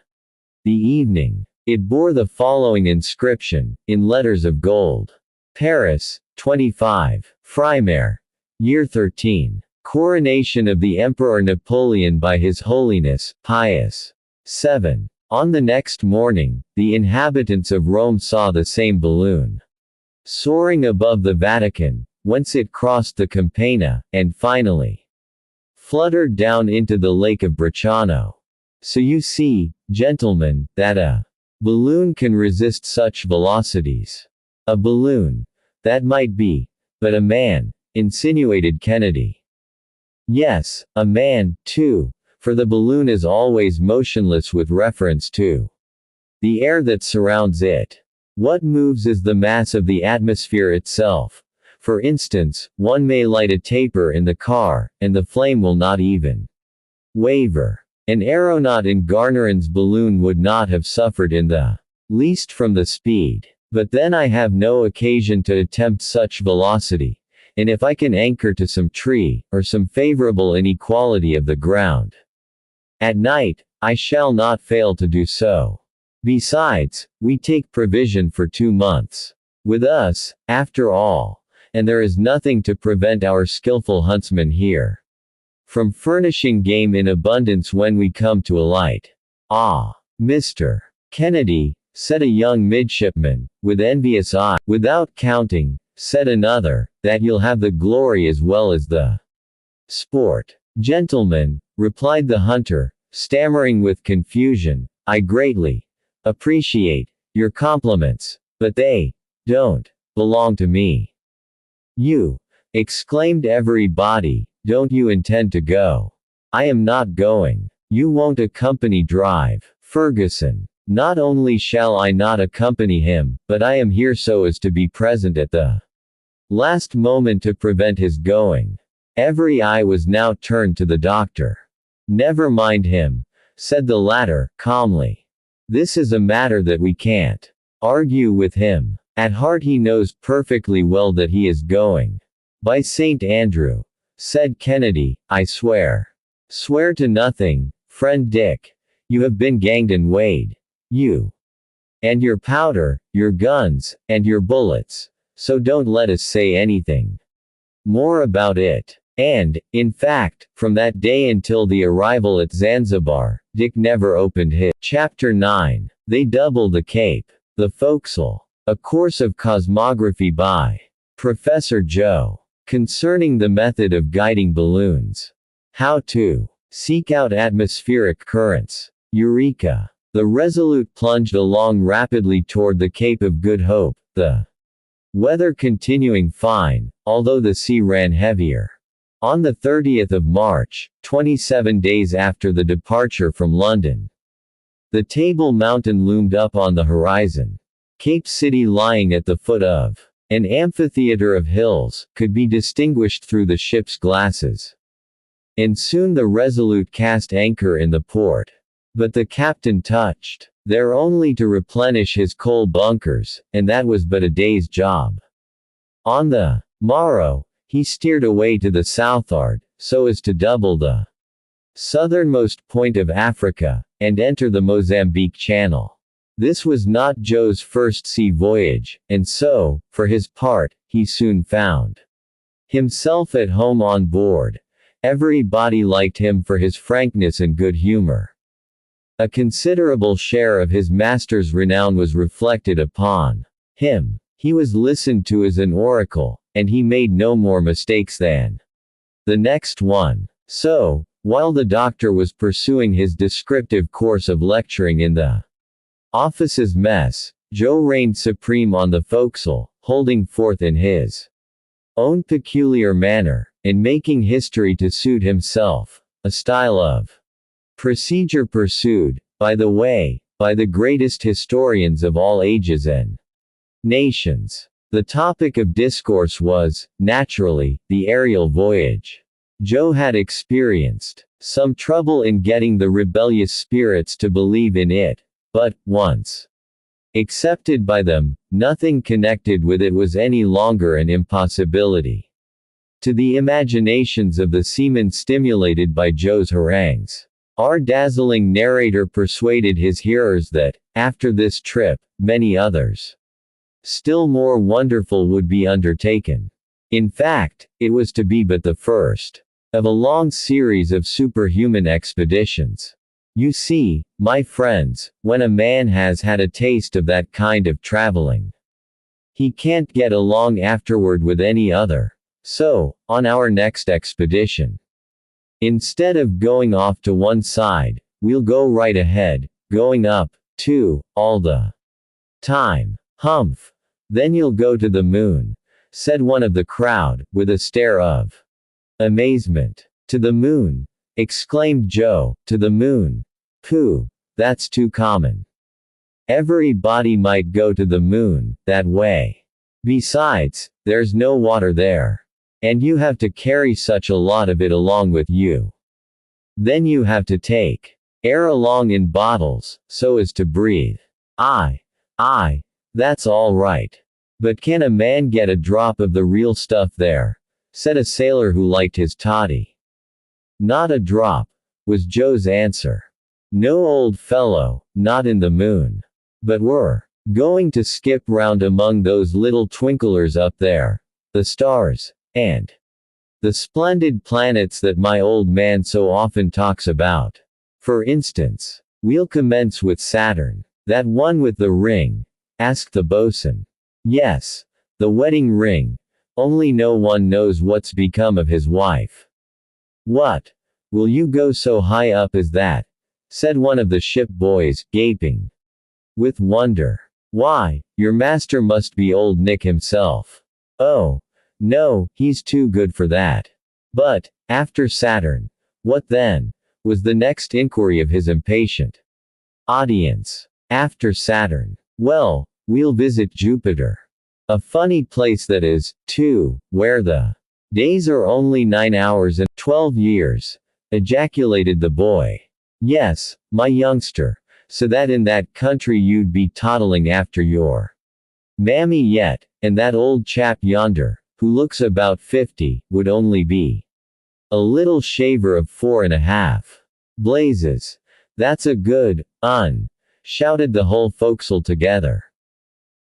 the evening. It bore the following inscription, in letters of gold. Paris, 25, Frimaire. Year 13. Coronation of the Emperor Napoleon by His Holiness, Pius VII. On the next morning, the inhabitants of Rome saw the same balloon soaring above the Vatican, whence it crossed the Campana, and finally fluttered down into the Lake of Bracciano. So you see, gentlemen, that a balloon can resist such velocities. A balloon. That might be. But a man, insinuated Kennedy. Yes, a man, too, for the balloon is always motionless with reference to the air that surrounds it. What moves is the mass of the atmosphere itself. For instance, one may light a taper in the car, and the flame will not even waver. An aeronaut in Garnerin's balloon would not have suffered in the least from the speed. But then I have no occasion to attempt such velocity, and if I can anchor to some tree, or some favorable inequality of the ground at night, I shall not fail to do so. Besides, we take provision for 2 months with us, after all, and there is nothing to prevent our skillful huntsmen here from furnishing game in abundance when we come to alight. Ah, Mr. Kennedy, said a young midshipman, with envious eye. Without counting, said another, that you'll have the glory as well as the sport. Gentlemen, replied the hunter, stammering with confusion, I greatly appreciate your compliments, but they don't belong to me. You, exclaimed everybody, don't you intend to go? I am not going. You won't accompany Drive, Ferguson. Not only shall I not accompany him, but I am here so as to be present at the last moment to prevent his going. Every eye was now turned to the doctor. Never mind him, said the latter, calmly. This is a matter that we can't argue with him. At heart he knows perfectly well that he is going. By St. Andrew, said Kennedy, I swear. Swear to nothing, friend Dick. You have been ganged and weighed. You. And your powder, your guns, and your bullets. So don't let us say anything more about it. And, in fact, from that day until the arrival at Zanzibar, Dick never opened his. Chapter 9. They double the Cape. The Forecastle. A course of cosmography by Professor Joe. Concerning the method of guiding balloons. How to seek out atmospheric currents. Eureka. The Resolute plunged along rapidly toward the Cape of Good Hope, the weather continuing fine, although the sea ran heavier. On the 30th of March, 27 days after the departure from London, the Table Mountain loomed up on the horizon. Cape City, lying at the foot of an amphitheater of hills, could be distinguished through the ship's glasses. And soon the Resolute cast anchor in the port. But the captain touched there only to replenish his coal bunkers, and that was but a day's job. On the morrow, he steered away to the southward, so as to double the southernmost point of Africa, and enter the Mozambique Channel. This was not Joe's first sea voyage, and so, for his part, he soon found himself at home on board. Everybody liked him for his frankness and good humor. A considerable share of his master's renown was reflected upon him. He was listened to as an oracle, and he made no more mistakes than the next one. So, while the doctor was pursuing his descriptive course of lecturing in the office's mess, Joe reigned supreme on the forecastle, holding forth in his own peculiar manner, in making history to suit himself, a style of procedure pursued, by the way, by the greatest historians of all ages and nations. The topic of discourse was, naturally, the aerial voyage. Joe had experienced some trouble in getting the rebellious spirits to believe in it, but, once accepted by them, nothing connected with it was any longer an impossibility. To the imaginations of the seamen stimulated by Joe's harangues, our dazzling narrator persuaded his hearers that, after this trip, many others, still more wonderful, would be undertaken. In fact, it was to be but the first of a long series of superhuman expeditions. You see, my friends, when a man has had a taste of that kind of traveling, he can't get along afterward with any other. So, on our next expedition, instead of going off to one side, we'll go right ahead, going up, too, all the time. Humph. Then you'll go to the moon, said one of the crowd, with a stare of amazement. To the moon, exclaimed Joe, to the moon. Pooh, that's too common. Everybody might go to the moon, that way. Besides, there's no water there. And you have to carry such a lot of it along with you. Then you have to take air along in bottles, so as to breathe. Aye, that's all right. But can a man get a drop of the real stuff there? Said a sailor who liked his toddy. Not a drop, was Joe's answer. No, old fellow, not in the moon. But we're going to skip round among those little twinklers up there, the stars, and the splendid planets that my old man so often talks about. For instance, we'll commence with Saturn. That one with the ring? Asked the bosun. Yes, the wedding ring, only no one knows what's become of his wife. What? Will you go so high up as that? Said one of the ship boys, gaping with wonder. Why, your master must be old Nick himself. Oh, no, he's too good for that. But, after Saturn, what then? Was the next inquiry of his impatient audience. After Saturn. Well, we'll visit Jupiter. A funny place that is, too, where the days are only 9 hours and 12 years, ejaculated the boy. Yes, my youngster, so that in that country you'd be toddling after your mammy yet, and that old chap yonder, who looks about 50, would only be a little shaver of 4.5. Blazes. That's a good un, shouted the whole forecastle together.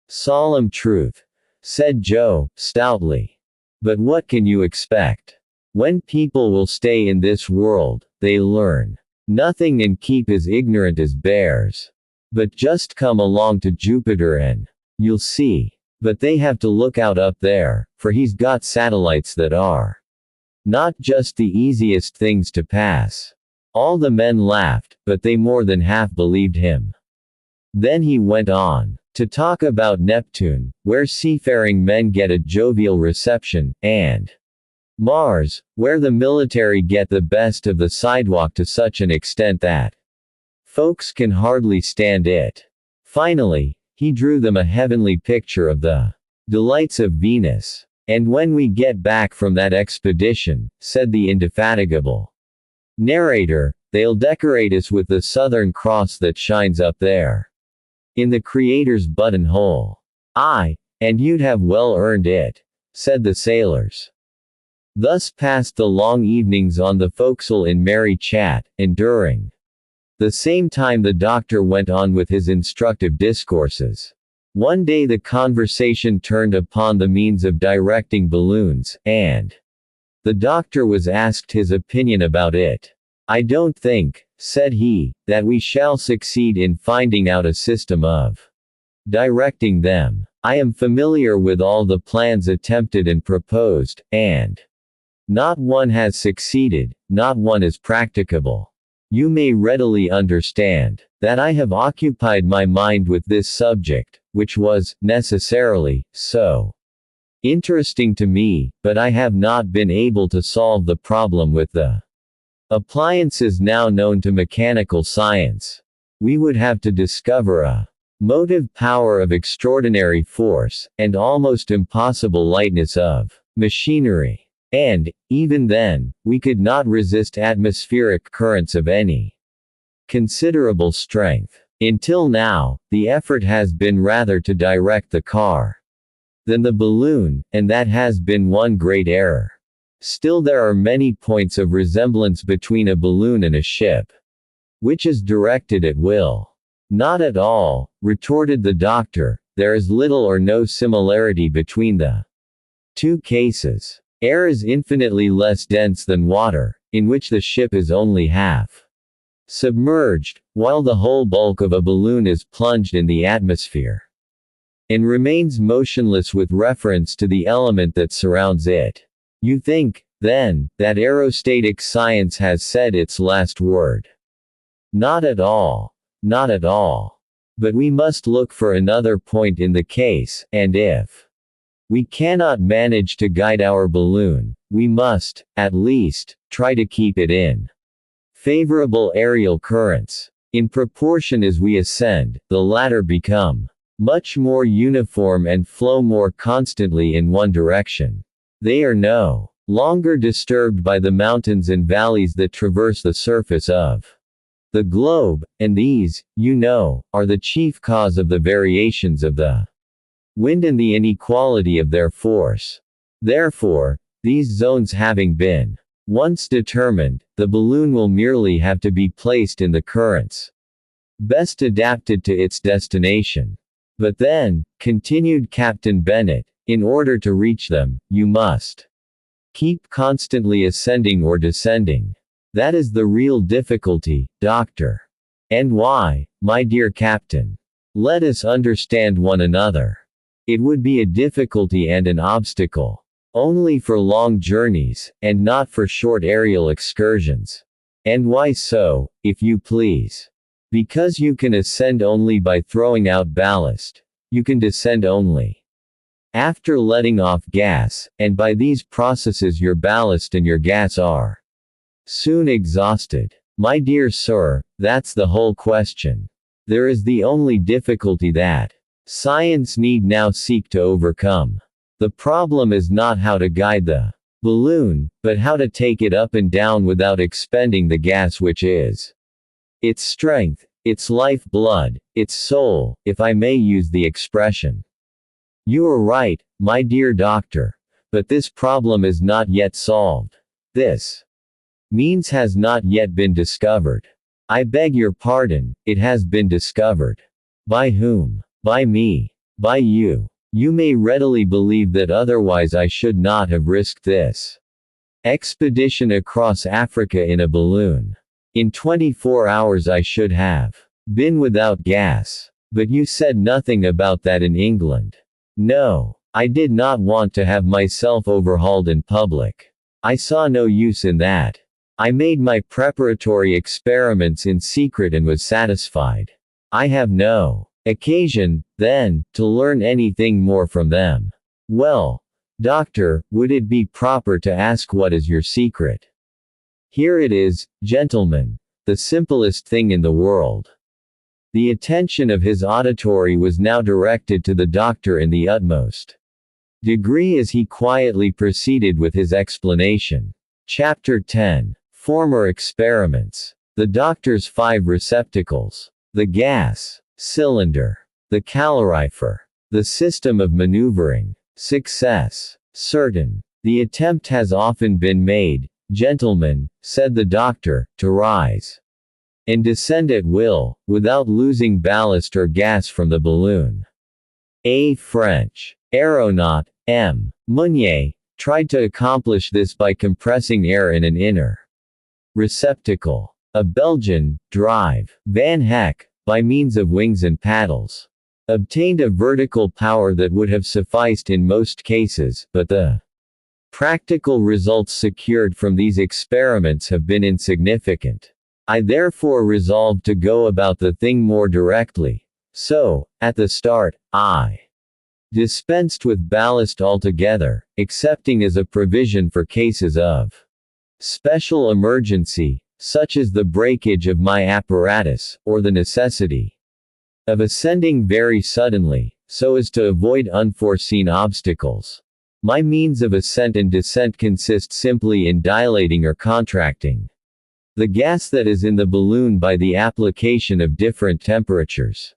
Solemn truth, said Joe, stoutly. But what can you expect? When people will stay in this world, they learn nothing and keep as ignorant as bears. But just come along to Jupiter and you'll see. But they have to look out up there, for he's got satellites that are not just the easiest things to pass. All the men laughed, but they more than half believed him. Then he went on to talk about Neptune, where seafaring men get a jovial reception, and Mars, where the military get the best of the sidewalk to such an extent that folks can hardly stand it. Finally, he drew them a heavenly picture of the delights of Venus. And when we get back from that expedition, said the indefatigable narrator, they'll decorate us with the Southern Cross that shines up there in the Creator's buttonhole. Aye, and you'd have well earned it, said the sailors. Thus passed the long evenings on the forecastle in merry chat, and during the same time the doctor went on with his instructive discourses. One day the conversation turned upon the means of directing balloons, and the doctor was asked his opinion about it. I don't think, said he, that we shall succeed in finding out a system of directing them. I am familiar with all the plans attempted and proposed, and not one has succeeded, not one is practicable. You may readily understand that I have occupied my mind with this subject, which was, necessarily, so. Interesting to me, but I have not been able to solve the problem with the appliances now known to mechanical science. We would have to discover a motive power of extraordinary force, and almost impossible lightness of machinery. And, even then, we could not resist atmospheric currents of any considerable strength. Until now, the effort has been rather to direct the car than the balloon, and that has been one great error. Still there are many points of resemblance between a balloon and a ship, which is directed at will. Not at all, retorted the doctor, there is little or no similarity between the two cases. Air is infinitely less dense than water, in which the ship is only half submerged, while the whole bulk of a balloon is plunged in the atmosphere and remains motionless with reference to the element that surrounds it. You think, then, that aerostatic science has said its last word? Not at all. Not at all. But we must look for another point in the case, and if we cannot manage to guide our balloon, we must, at least, try to keep it in favorable aerial currents. In proportion as we ascend, the latter become much more uniform and flow more constantly in one direction. They are no longer disturbed by the mountains and valleys that traverse the surface of the globe, and these, you know, are the chief cause of the variations of the wind and the inequality of their force. Therefore, these zones having been once determined, the balloon will merely have to be placed in the currents best adapted to its destination. But then, continued Captain Bennet, in order to reach them, you must keep constantly ascending or descending. That is the real difficulty, Doctor. And why, my dear Captain? Let us understand one another. It would be a difficulty and an obstacle only for long journeys, and not for short aerial excursions. And why so, if you please? Because you can ascend only by throwing out ballast. You can descend only after letting off gas, and by these processes your ballast and your gas are soon exhausted. My dear sir, that's the whole question. There is the only difficulty that science need now seek to overcome. The problem is not how to guide the balloon, but how to take it up and down without expending the gas which is its strength, its life blood, its soul, if I may use the expression. You are right, my dear doctor. But this problem is not yet solved. This means has not yet been discovered. I beg your pardon, it has been discovered. By whom? By me. By you. You may readily believe that otherwise I should not have risked this expedition across Africa in a balloon. In 24 hours I should have been without gas. But you said nothing about that in England. No. I did not want to have myself overhauled in public. I saw no use in that. I made my preparatory experiments in secret and was satisfied. I have no occasion, then, to learn anything more from them. Well, doctor, would it be proper to ask what is your secret? Here it is, gentlemen. The simplest thing in the world. The attention of his auditory was now directed to the doctor in the utmost degree as he quietly proceeded with his explanation. Chapter 10. Former experiments. The doctor's 5 receptacles. The gas cylinder. The calorifer. The system of maneuvering. Success. Certain. The attempt has often been made, gentlemen, said the doctor, to rise and descend at will, without losing ballast or gas from the balloon. A French aeronaut, M. Meunier, tried to accomplish this by compressing air in an inner receptacle. A Belgian, Drive, Van Heck, by means of wings and paddles, obtained a vertical power that would have sufficed in most cases, but the practical results secured from these experiments have been insignificant. I therefore resolved to go about the thing more directly. So, at the start, I Dispensed with ballast altogether, excepting as a provision for cases of special emergency, such as the breakage of my apparatus, or the necessity of ascending very suddenly, so as to avoid unforeseen obstacles. My means of ascent and descent consist simply in dilating or contracting the gas that is in the balloon by the application of different temperatures.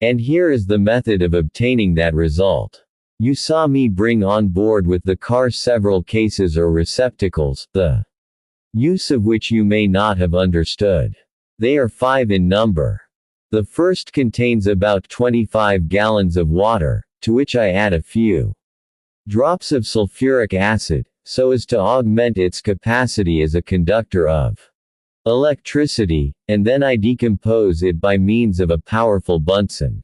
And here is the method of obtaining that result. You saw me bring on board with the car several cases or receptacles, the use of which you may not have understood. They are 5 in number. The first contains about 25 gallons of water, to which I add a few drops of sulfuric acid, so as to augment its capacity as a conductor of electricity, and then I decompose it by means of a powerful Bunsen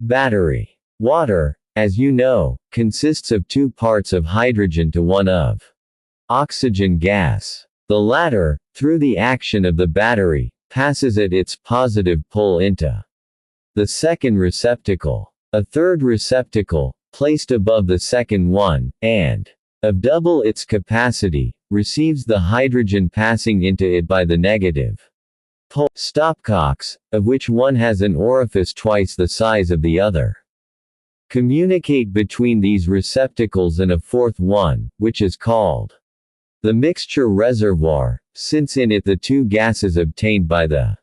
battery. Water, as you know, consists of 2 parts of hydrogen to 1 of oxygen gas. The latter, through the action of the battery, passes at its positive pole into the second receptacle. A third receptacle, placed above the second one, and of double its capacity, receives the hydrogen passing into it by the negative pole stopcocks, of which one has an orifice twice the size of the other. Communicate between these receptacles and a fourth one, which is called the mixture reservoir, since in it the 2 gases obtained by the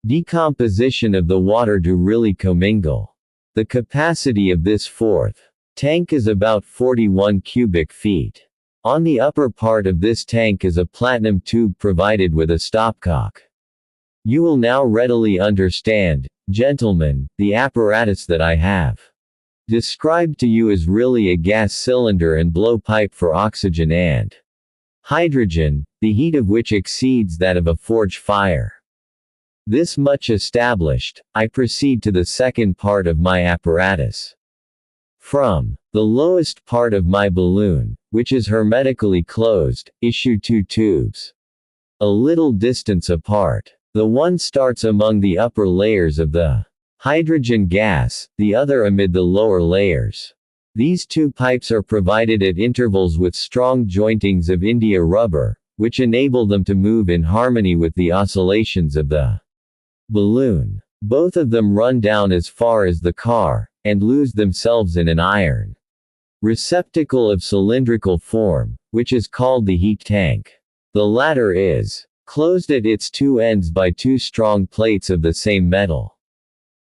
decomposition of the water do really commingle. The capacity of this fourth tank is about 41 cubic feet. On the upper part of this tank is a platinum tube provided with a stopcock. You will now readily understand, gentlemen, the apparatus that I have described to you is really a gas cylinder and blowpipe for oxygen and hydrogen, the heat of which exceeds that of a forge fire. This much established, I proceed to the second part of my apparatus. From the lowest part of my balloon, which is hermetically closed, issue 2 tubes, a little distance apart. The one starts among the upper layers of the hydrogen gas, the other amid the lower layers. These 2 pipes are provided at intervals with strong jointings of India rubber, which enable them to move in harmony with the oscillations of the balloon. Both of them run down as far as the car, and lose themselves in an iron receptacle of cylindrical form, which is called the heat tank. The latter is closed at its 2 ends by 2 strong plates of the same metal.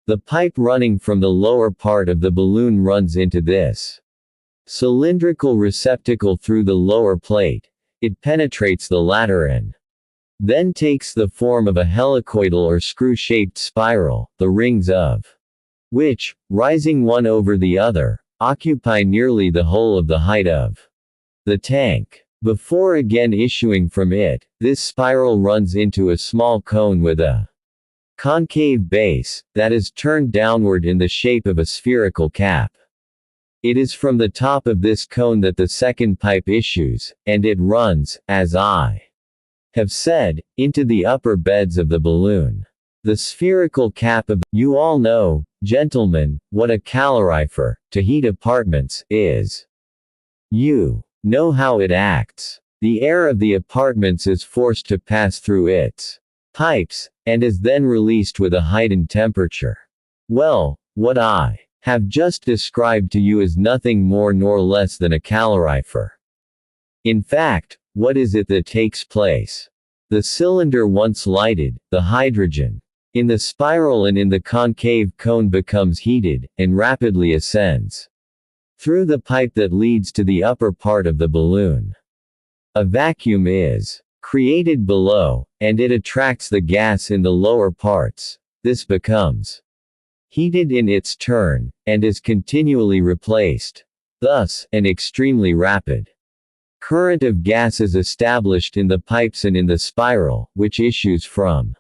The pipe running from the lower part of the balloon runs into this cylindrical receptacle through the lower plate. It penetrates the latter and then takes the form of a helicoidal or screw-shaped spiral, the rings of which, rising one over the other, occupy nearly the whole of the height of the tank. Before again issuing from it, this spiral runs into a small cone with a concave base, that is turned downward in the shape of a spherical cap. It is from the top of this cone that the second pipe issues, and it runs, as I have said, into the upper beds of the balloon. The spherical cap of you all know, gentlemen, what a calorifer, to heat apartments, is. You know how it acts. The air of the apartments is forced to pass through its pipes, and is then released with a heightened temperature. Well, what I have just described to you is nothing more nor less than a calorifer. In fact, what is it that takes place? The cylinder once lighted, the hydrogen in the spiral and in the concave cone becomes heated, and rapidly ascends through the pipe that leads to the upper part of the balloon. A vacuum is created below, and it attracts the gas in the lower parts. This becomes heated in its turn, and is continually replaced. Thus, an extremely rapid current of gas is established in the pipes and in the spiral, which issues from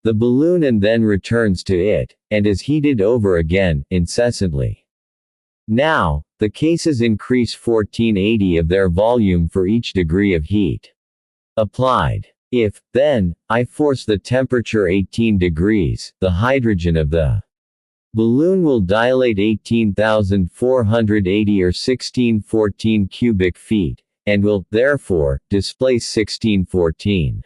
the balloon and then returns to it, and is heated over again, incessantly. Now, the cases increase 1480 of their volume for each degree of heat applied. If, then, I force the temperature 18 degrees, the hydrogen of the Balloon will dilate 18,480 or 1614 cubic feet, and will, therefore, displace 1614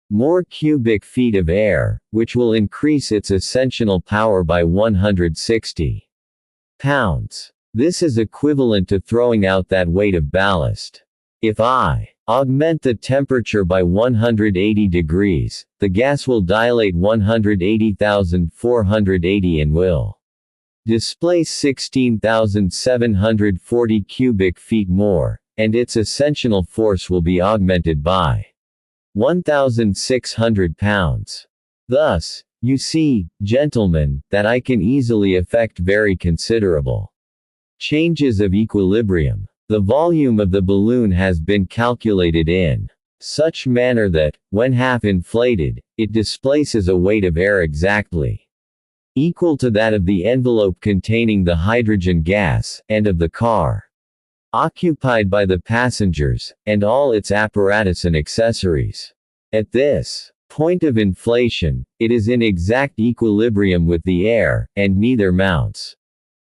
more cubic feet of air, which will increase its ascensional power by 160 pounds. This is equivalent to throwing out that weight of ballast. If I augment the temperature by 180 degrees, the gas will dilate 180,480 and will displace 16,740 cubic feet more, and its ascensional force will be augmented by 1,600 pounds. Thus, you see, gentlemen, that I can easily effect very considerable changes of equilibrium. The volume of the balloon has been calculated in such manner that, when half inflated, it displaces a weight of air exactly equal to that of the envelope containing the hydrogen gas, and of the car occupied by the passengers, and all its apparatus and accessories. At this point of inflation, it is in exact equilibrium with the air, and neither mounts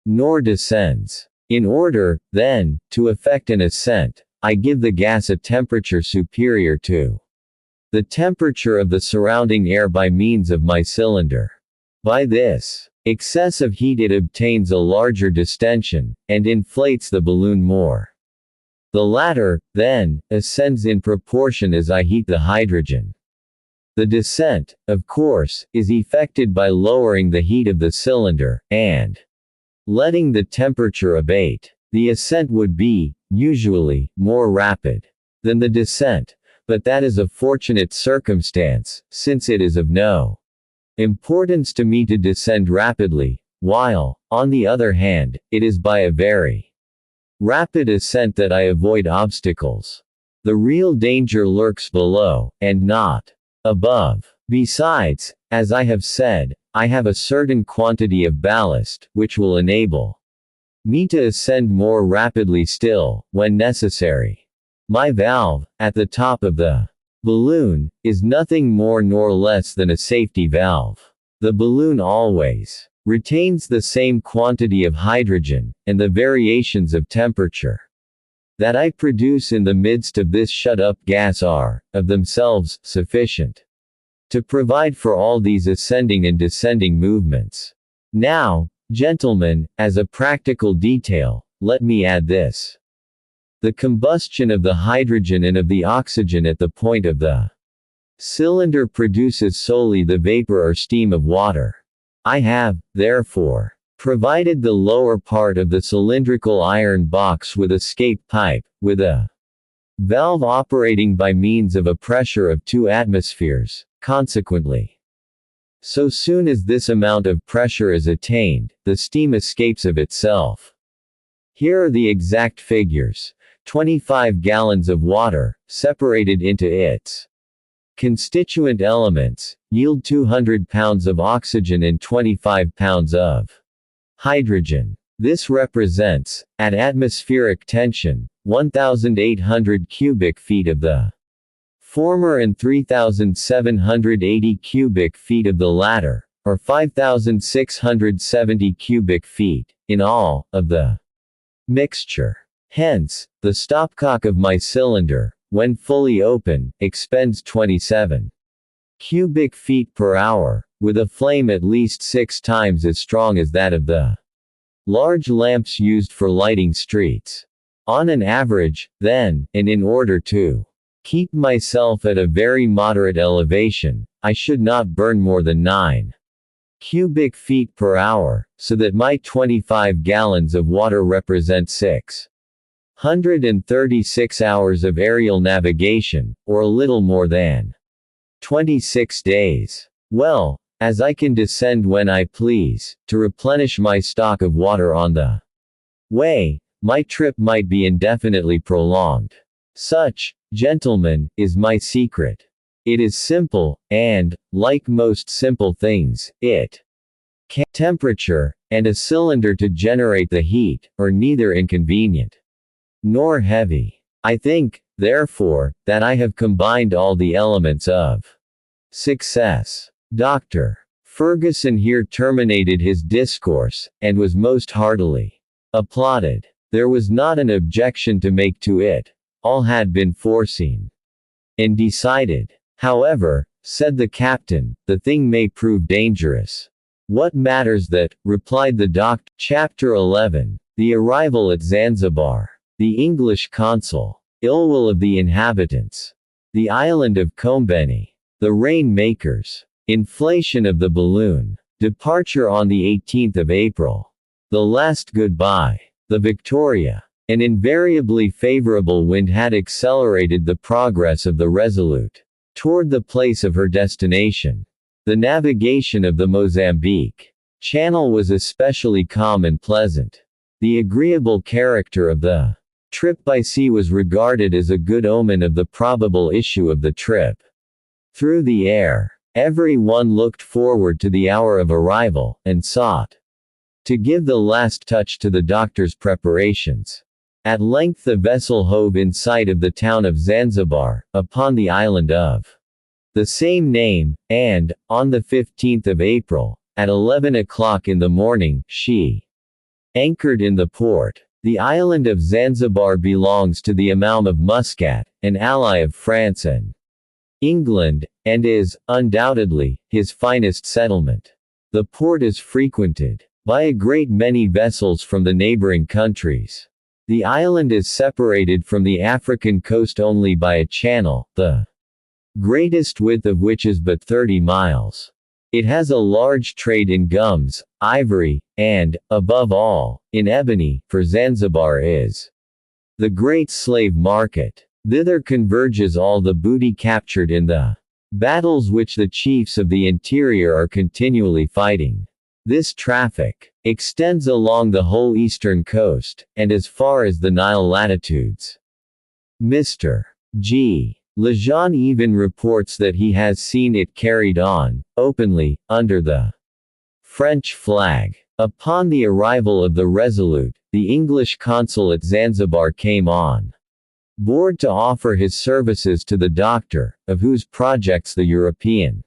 nor descends. In order, then, to effect an ascent, I give the gas a temperature superior to the temperature of the surrounding air by means of my cylinder. By this excess of heat it obtains a larger distension, and inflates the balloon more. The latter, then, ascends in proportion as I heat the hydrogen. The descent, of course, is effected by lowering the heat of the cylinder, and letting the temperature abate. The ascent would be, usually, more rapid than the descent, but that is a fortunate circumstance, since it is of no importance to me to descend rapidly, while, on the other hand, it is by a very rapid ascent that I avoid obstacles. The real danger lurks below, and not above. Besides, as I have said, I have a certain quantity of ballast, which will enable me to ascend more rapidly still, when necessary. My valve, at the top of the balloon, is nothing more nor less than a safety valve. The balloon always retains the same quantity of hydrogen, and the variations of temperature that I produce in the midst of this shut-up gas are, of themselves, sufficient to provide for all these ascending and descending movements. Now, gentlemen, as a practical detail, let me add this. The combustion of the hydrogen and of the oxygen at the point of the cylinder produces solely the vapor or steam of water. I have, therefore, provided the lower part of the cylindrical iron box with escape pipe, with a valve operating by means of a pressure of 2 atmospheres. Consequently, so soon as this amount of pressure is attained, the steam escapes of itself. Here are the exact figures. 25 gallons of water, separated into its constituent elements, yield 200 pounds of oxygen and 25 pounds of hydrogen. This represents, at atmospheric tension, 1,800 cubic feet of the former and 3,780 cubic feet of the latter, or 5,670 cubic feet, in all, of the mixture. Hence, the stopcock of my cylinder, when fully open, expends 27 cubic feet per hour, with a flame at least 6 times as strong as that of the large lamps used for lighting streets. On an average, then, and in order to keep myself at a very moderate elevation, I should not burn more than 9 cubic feet per hour, so that my 25 gallons of water represent 636 hours of aerial navigation, or a little more than 26 days. Well, as I can descend when I please, to replenish my stock of water on the way, my trip might be indefinitely prolonged. Such, gentlemen, is my secret. It is simple, and, like most simple things, it can temperature, and a cylinder to generate the heat, are neither inconvenient nor heavy. I think, therefore, that I have combined all the elements of success. Dr. Ferguson here terminated his discourse, and was most heartily applauded. There was not an objection to make to it. All had been foreseen and decided. However, said the captain, the thing may prove dangerous. What matters that, replied the doctor. Chapter 11. The arrival at Zanzibar. The English consul. Ill-will of the inhabitants. The island of Kombeni. The rain-makers. Inflation of the balloon. Departure on the 18th of April. The last goodbye. The Victoria. An invariably favorable wind had accelerated the progress of the Resolute toward the place of her destination. The navigation of the Mozambique Channel was especially calm and pleasant. The agreeable character of the trip by sea was regarded as a good omen of the probable issue of the trip through the air. Every one looked forward to the hour of arrival, and sought to give the last touch to the doctor's preparations. At length the vessel hove in sight of the town of Zanzibar, upon the island of the same name, and, on the 15th of April, at 11 o'clock in the morning, she anchored in the port. The island of Zanzibar belongs to the Imam of Muscat, an ally of France and England, and is, undoubtedly, his finest settlement. The port is frequented by a great many vessels from the neighboring countries. The island is separated from the African coast only by a channel, the greatest width of which is but 30 miles. It has a large trade in gums, ivory, and, above all, in ebony, for Zanzibar is the great slave market. Thither converges all the booty captured in the battles which the chiefs of the interior are continually fighting. This traffic extends along the whole eastern coast, and as far as the Nile latitudes. Mr. G. Lejeune even reports that he has seen it carried on, openly, under the French flag. Upon the arrival of the Resolute, the English consul at Zanzibar came on board to offer his services to the doctor, of whose projects the European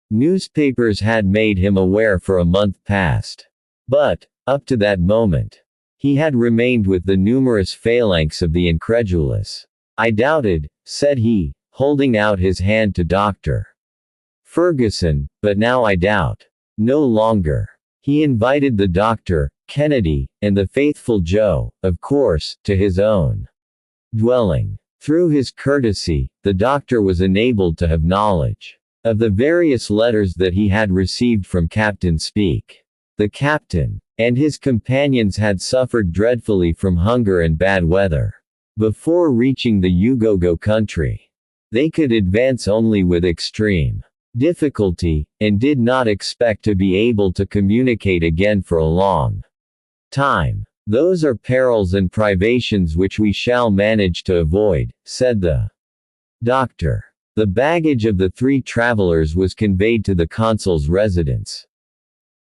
newspapers had made him aware for a month past. But, up to that moment, he had remained with the numerous phalanx of the incredulous. I doubted, said he, holding out his hand to Dr. Ferguson, but now I doubt no longer. He invited the doctor, Kennedy, and the faithful Joe, of course, to his own dwelling. Through his courtesy, the doctor was enabled to have knowledge of the various letters that he had received from Captain Speke. The captain and his companions had suffered dreadfully from hunger and bad weather. Before reaching the Ugogo country, they could advance only with extreme difficulty, and did not expect to be able to communicate again for a long time. Those are perils and privations which we shall manage to avoid, said the doctor. The baggage of the 3 travelers was conveyed to the consul's residence.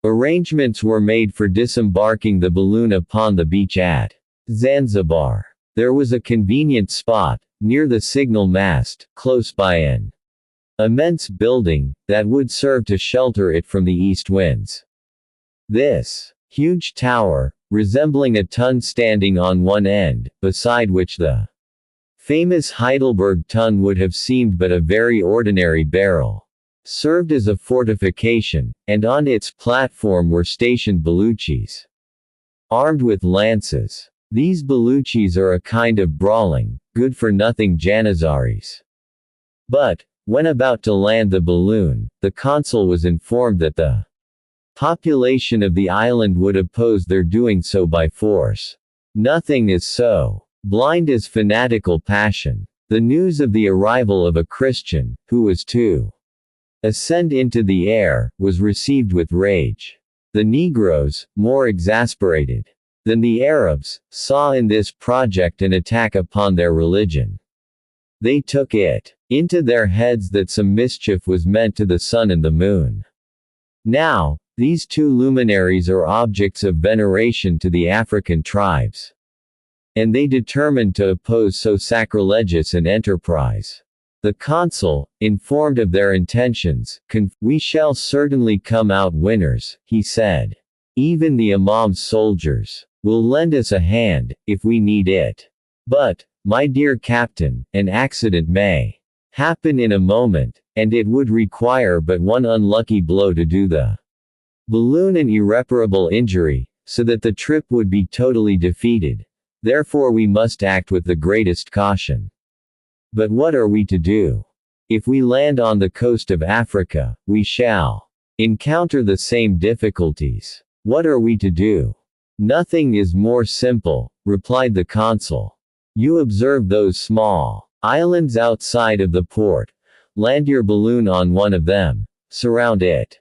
Arrangements were made for disembarking the balloon upon the beach at Zanzibar. There was a convenient spot, near the signal mast, close by an immense building, that would serve to shelter it from the east winds. This huge tower, resembling a tun standing on one end, beside which the famous Heidelberg tun would have seemed but a very ordinary barrel, served as a fortification, and on its platform were stationed Baluchis, armed with lances. These Baluchis are a kind of brawling, good-for-nothing Janizaries. But, when about to land the balloon, the consul was informed that the population of the island would oppose their doing so by force. Nothing is so blind as fanatical passion. The news of the arrival of a Christian, who was to ascend into the air, was received with rage. The Negroes, more exasperated than the Arabs, saw in this project an attack upon their religion. They took it into their heads that some mischief was meant to the sun and the moon. Now, these 2 luminaries are objects of veneration to the African tribes, and they determined to oppose so sacrilegious an enterprise. The consul, informed of their intentions, "We shall certainly come out winners," he said. "Even the Imam's soldiers will lend us a hand, if we need it. But, my dear captain, an accident may happen in a moment, and it would require but one unlucky blow to do the balloon an irreparable injury, so that the trip would be totally defeated. Therefore we must act with the greatest caution. But what are we to do? If we land on the coast of Africa, we shall encounter the same difficulties. What are we to do?" "Nothing is more simple," replied the consul. "You observe those small islands outside of the port, land your balloon on one of them, surround it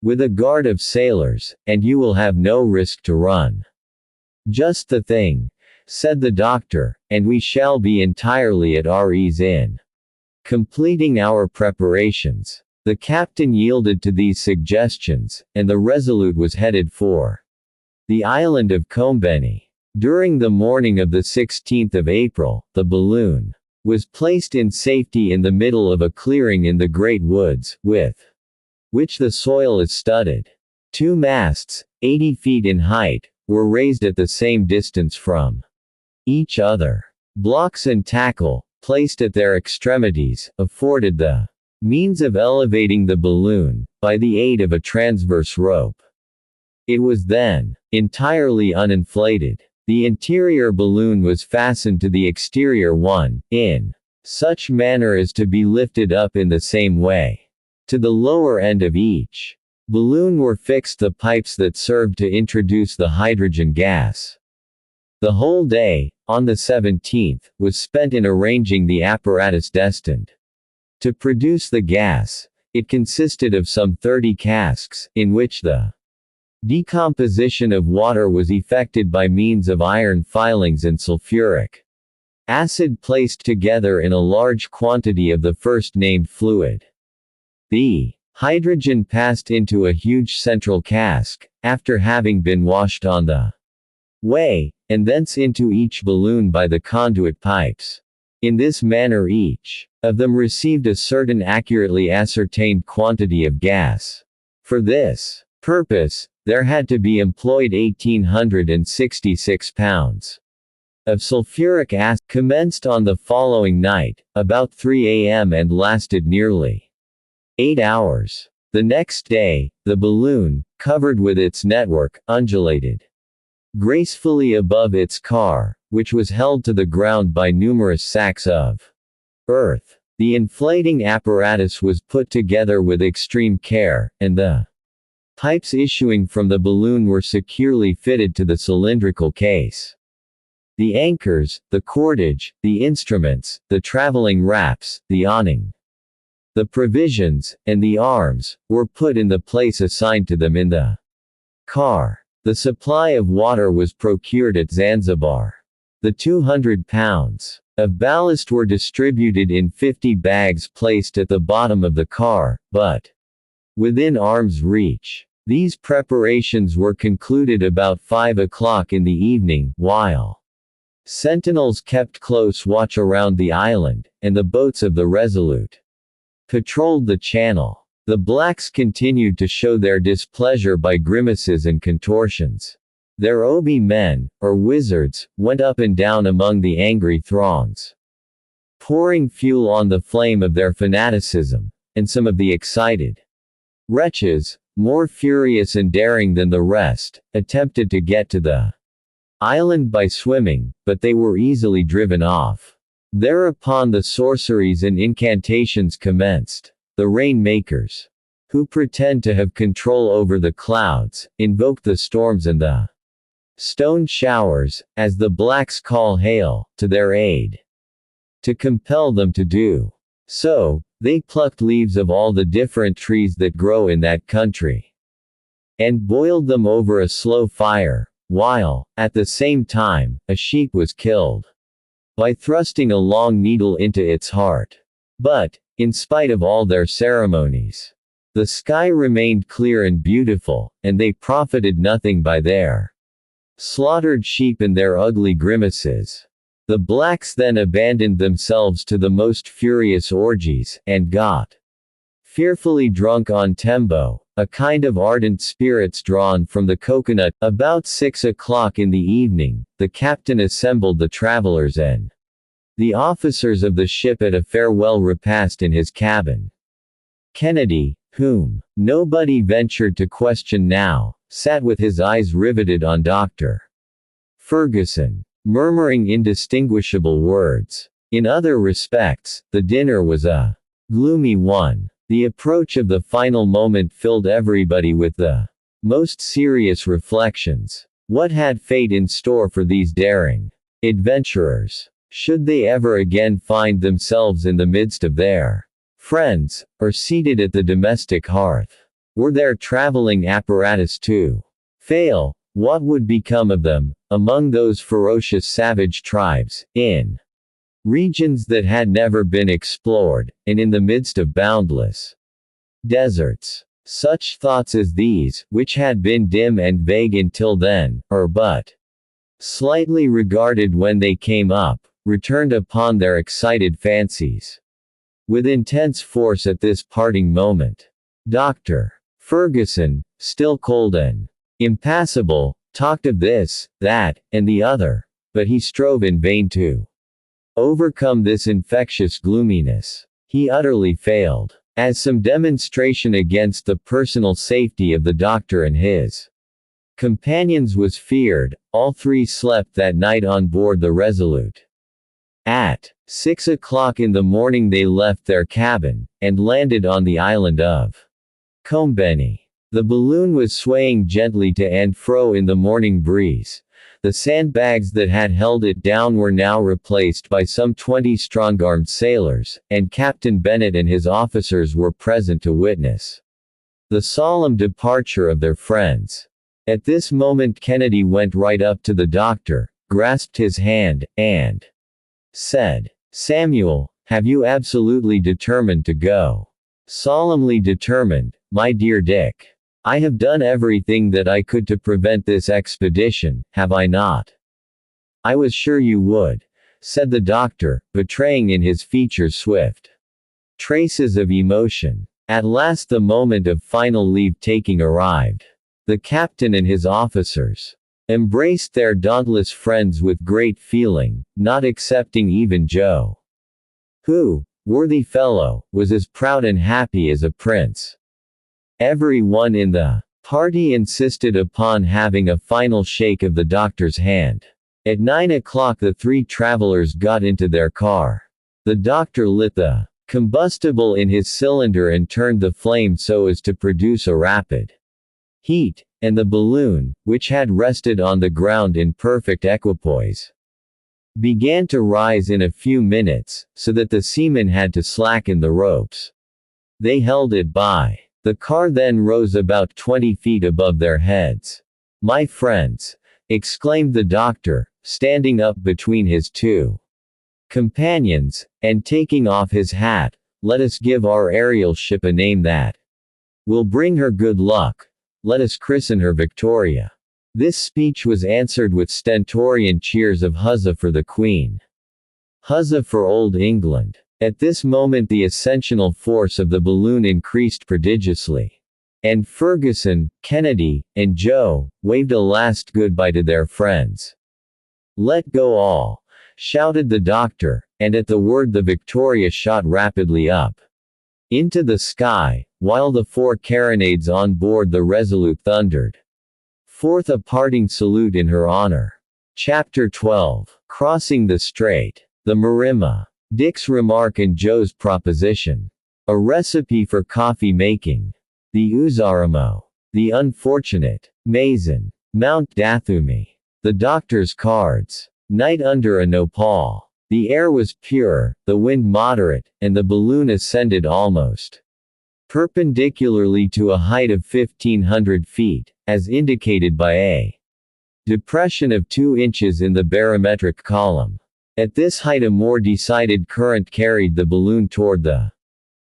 with a guard of sailors, and you will have no risk to run." "Just the thing," said the doctor, "and we shall be entirely at our ease in completing our preparations." The captain yielded to these suggestions, and the Resolute was headed for the island of Combeni. During the morning of the 16th of April, the balloon was placed in safety in the middle of a clearing in the great woods, with which the soil is studded. 2 masts, 80 feet in height, were raised at the same distance from each other. Blocks and tackle, placed at their extremities, afforded the means of elevating the balloon, by the aid of a transverse rope. It was then entirely uninflated. The interior balloon was fastened to the exterior one, in such manner as to be lifted up in the same way. To the lower end of each balloon were fixed the pipes that served to introduce the hydrogen gas. The whole day, on the 17th, was spent in arranging the apparatus destined to produce the gas. It consisted of some 30 casks, in which the decomposition of water was effected by means of iron filings and sulfuric acid placed together in a large quantity of the first named fluid. The hydrogen passed into a huge central cask, after having been washed on the way, and thence into each balloon by the conduit pipes. In this manner each of them received a certain accurately ascertained quantity of gas. For this purpose, there had to be employed 1,866 pounds of sulfuric acid. Commenced on the following night, about 3 a.m. and lasted nearly 8 hours. The next day, the balloon, covered with its network, undulated gracefully above its car, which was held to the ground by numerous sacks of earth. The inflating apparatus was put together with extreme care, and the pipes issuing from the balloon were securely fitted to the cylindrical case. The anchors, the cordage, the instruments, the traveling wraps, the awning, the provisions, and the arms, were put in the place assigned to them in the car. The supply of water was procured at Zanzibar. The 200 pounds of ballast were distributed in 50 bags placed at the bottom of the car, but within arm's reach. These preparations were concluded about 5 o'clock in the evening, while sentinels kept close watch around the island, and the boats of the Resolute patrolled the channel. The blacks continued to show their displeasure by grimaces and contortions. Their obi men, or wizards, went up and down among the angry throngs, pouring fuel on the flame of their fanaticism, and some of the excited wretches, more furious and daring than the rest, attempted to get to the island by swimming, but they were easily driven off. Thereupon the sorceries and incantations commenced. The rain-makers, who pretend to have control over the clouds, invoked the storms and the stone showers, as the blacks call hail, to their aid. To compel them to do so, they plucked leaves of all the different trees that grow in that country, and boiled them over a slow fire, while, at the same time, a sheep was killed by thrusting a long needle into its heart. But, in spite of all their ceremonies, the sky remained clear and beautiful, and they profited nothing by their slaughtered sheep and their ugly grimaces. The blacks then abandoned themselves to the most furious orgies, and got fearfully drunk on tembo, a kind of ardent spirits drawn from the coconut. About 6 o'clock in the evening, the captain assembled the travelers and the officers of the ship at a farewell repast in his cabin. Kennedy, whom nobody ventured to question now, sat with his eyes riveted on Dr. Ferguson, murmuring indistinguishable words. In other respects, the dinner was a gloomy one. The approach of the final moment filled everybody with the most serious reflections. What had fate in store for these daring adventurers? Should they ever again find themselves in the midst of their friends, or seated at the domestic hearth? Were their traveling apparatus to fail, what would become of them, among those ferocious savage tribes, in regions that had never been explored, and in the midst of boundless deserts? Such thoughts as these, which had been dim and vague until then, or but slightly regarded when they came up, returned upon their excited fancies with intense force at this parting moment. Dr. Ferguson, still cold and impassible, talked of this, that, and the other, but he strove in vain to overcome this infectious gloominess. He utterly failed. As some demonstration against the personal safety of the doctor and his companions was feared, all three slept that night on board the Resolute. At 6 o'clock in the morning they left their cabin, and landed on the island of Combeni. The balloon was swaying gently to and fro in the morning breeze. The sandbags that had held it down were now replaced by some 20 strong-armed sailors, and Captain Bennett and his officers were present to witness the solemn departure of their friends. At this moment Kennedy went right up to the doctor, grasped his hand, and said, "Samuel, have you absolutely determined to go?" "Solemnly determined, my dear Dick. I have done everything that I could to prevent this expedition, have I not?" "I was sure you would," said the doctor, betraying in his features swift traces of emotion. At last the moment of final leave-taking arrived. The captain and his officers embraced their dauntless friends with great feeling, not excepting even Joe, who, worthy fellow, was as proud and happy as a prince. Every one in the party insisted upon having a final shake of the doctor's hand. At 9 o'clock the three travelers got into their car. The doctor lit the combustible in his cylinder and turned the flame so as to produce a rapid heat, and the balloon, which had rested on the ground in perfect equipoise, began to rise in a few minutes, so that the seamen had to slacken the ropes they held it by. The car then rose about 20 feet above their heads. "My friends," exclaimed the doctor, standing up between his two companions, and taking off his hat, "let us give our aerial ship a name that will bring her good luck. Let us christen her Victoria." This speech was answered with stentorian cheers of "Huzza for the Queen! Huzza for Old England!" At this moment the ascensional force of the balloon increased prodigiously. And Ferguson, Kennedy, and Joe waved a last goodbye to their friends. "Let go all!" shouted the doctor, and at the word the Victoria shot rapidly up into the sky, while the four carronades on board the Resolute thundered forth a parting salute in her honor. Chapter 12. Crossing the Strait. The Marima. Dick's remark and Joe's proposition. A recipe for coffee making. The Uzaramo. The unfortunate Mason. Mount Dathumi. The doctor's cards. Night under a nopal. The air was pure, the wind moderate, and the balloon ascended almost perpendicularly to a height of 1,500 feet, as indicated by a depression of 2 inches in the barometric column. At this height a more decided current carried the balloon toward the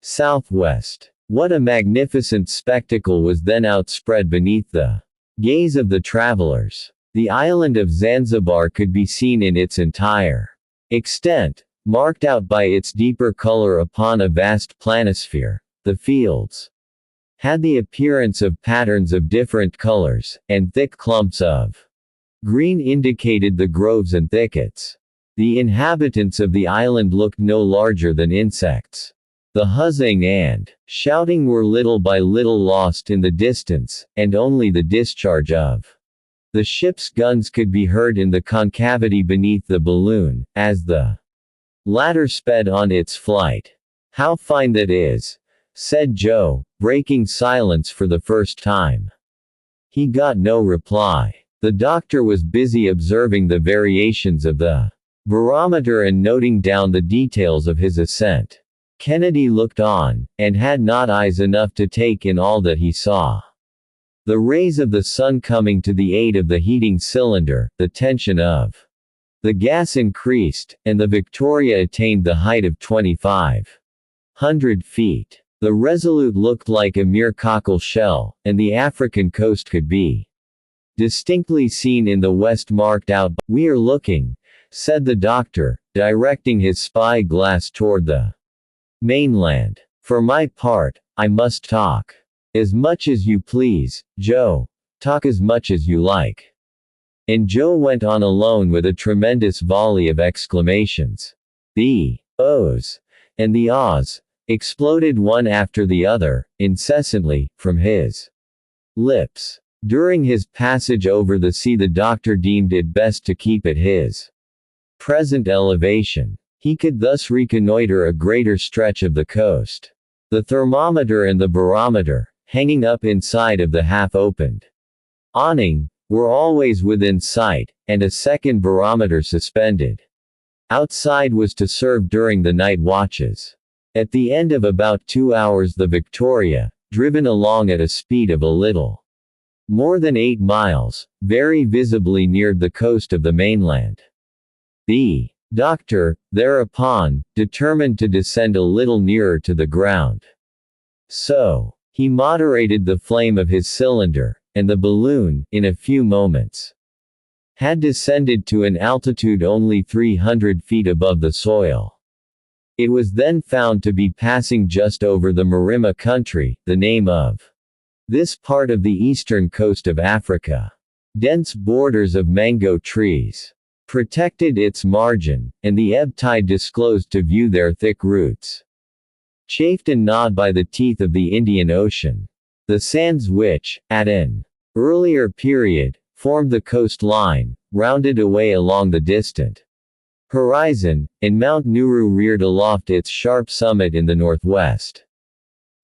southwest. What a magnificent spectacle was then outspread beneath the gaze of the travelers! The island of Zanzibar could be seen in its entire extent, marked out by its deeper color upon a vast planisphere. The fields had the appearance of patterns of different colors, and thick clumps of green indicated the groves and thickets. The inhabitants of the island looked no larger than insects. The huzzing and shouting were little by little lost in the distance, and only the discharge of the ship's guns could be heard in the concavity beneath the balloon, as the latter sped on its flight. "How fine that is," said Joe, breaking silence for the first time. He got no reply. The doctor was busy observing the variations of the barometer and noting down the details of his ascent. Kennedy looked on, and had not eyes enough to take in all that he saw. The rays of the sun coming to the aid of the heating cylinder, the tension of the gas increased, and the Victoria attained the height of 2,500 feet. The Resolute looked like a mere cockle shell, and the African coast could be distinctly seen in the west marked out. "We are looking," said the doctor, directing his spy glass toward the mainland. "For my part, I must talk." "As much as you please, Joe. Talk as much as you like." And Joe went on alone with a tremendous volley of exclamations. The "ohs" and the "ahs" exploded one after the other, incessantly, from his lips. During his passage over the sea, the doctor deemed it best to keep at his present elevation. He could thus reconnoiter a greater stretch of the coast. The thermometer and the barometer, hanging up inside of the half-opened awning, were always within sight, and a second barometer suspended outside was to serve during the night watches. At the end of about 2 hours, the Victoria, driven along at a speed of a little more than 8 miles, very visibly neared the coast of the mainland. The doctor, thereupon, determined to descend a little nearer to the ground. So, he moderated the flame of his cylinder, and the balloon, in a few moments, had descended to an altitude only 300 feet above the soil. It was then found to be passing just over the Marima country, the name of this part of the eastern coast of Africa. Dense borders of mango trees protected its margin, and the ebb tide disclosed to view their thick roots, chafed and gnawed by the teeth of the Indian Ocean. The sands which, at an earlier period, formed the coastline, rounded away along the distant horizon, and Mount Nuru reared aloft its sharp summit in the northwest.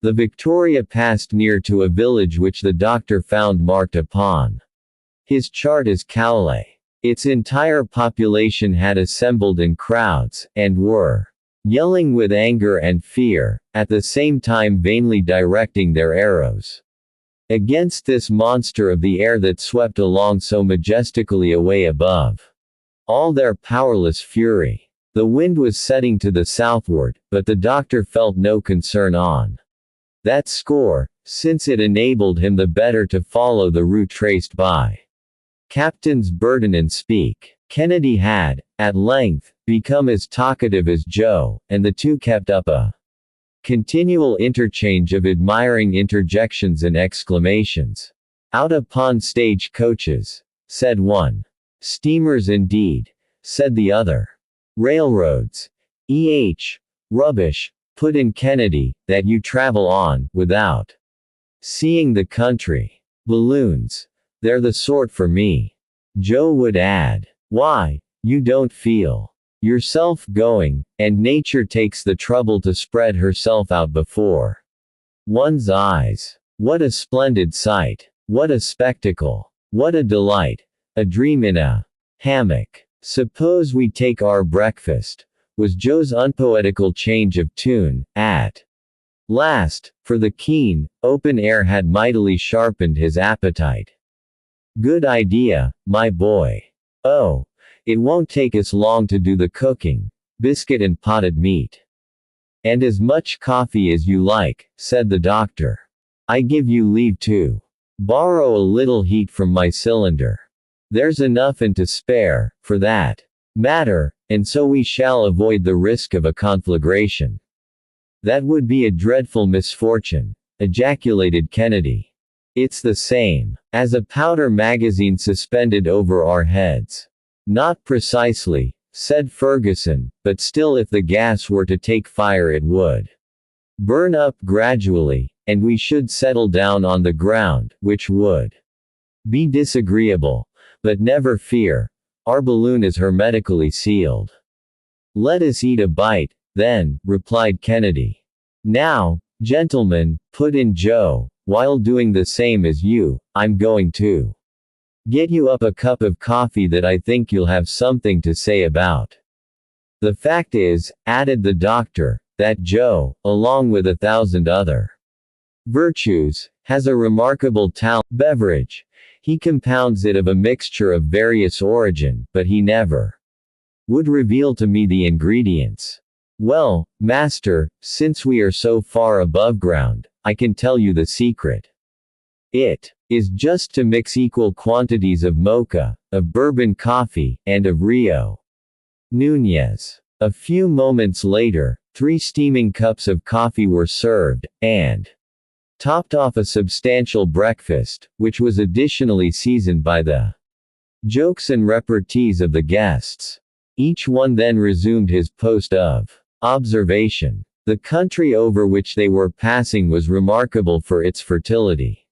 The Victoria passed near to a village which the doctor found marked upon his chart as Kaule. Its entire population had assembled in crowds, and were yelling with anger and fear, at the same time vainly directing their arrows against this monster of the air that swept along so majestically away above all their powerless fury. The wind was setting to the southward, but the doctor felt no concern on that score, since it enabled him the better to follow the route traced by Captains Burton and Speke. Kennedy had, at length, become as talkative as Joe, and the two kept up a continual interchange of admiring interjections and exclamations. "Out upon stage coaches," said one. "Steamers indeed," said the other. "Railroads. Rubbish," put in Kennedy, "that you travel on, without seeing the country. Balloons. They're the sort for me." Joe would add, "Why, you don't feel yourself going, and nature takes the trouble to spread herself out before one's eyes. What a splendid sight. What a spectacle. What a delight. A dream in a hammock. Suppose we take our breakfast," was Joe's unpoetical change of tune, at last, for the keen, open air had mightily sharpened his appetite. "Good idea, my boy. Oh, it won't take us long to do the cooking. Biscuit and potted meat. And as much coffee as you like," said the doctor. "I give you leave to borrow a little heat from my cylinder. There's enough and to spare, for that matter, and so we shall avoid the risk of a conflagration." "That would be a dreadful misfortune," ejaculated Kennedy. "It's the same as a powder magazine suspended over our heads." "Not precisely," said Ferguson, "but still if the gas were to take fire it would burn up gradually, and we should settle down on the ground, which would be disagreeable. But never fear, our balloon is hermetically sealed." "Let us eat a bite, then," replied Kennedy. "Now, gentlemen," put in Joe, "while doing the same as you, I'm going to get you up a cup of coffee that I think you'll have something to say about. The fact is," added the doctor, "that Joe, along with 1,000 other virtues, has a remarkable beverage. He compounds it of a mixture of various origin, but he never would reveal to me the ingredients. Well, master, since we are so far above ground, I can tell you the secret. It is just to mix equal quantities of mocha, of bourbon coffee, and of Rio Nunez." A few moments later, 3 steaming cups of coffee were served, and topped off a substantial breakfast, which was additionally seasoned by the jokes and repartees of the guests. Each one then resumed his post of observation. The country over which they were passing was remarkable for its fertility.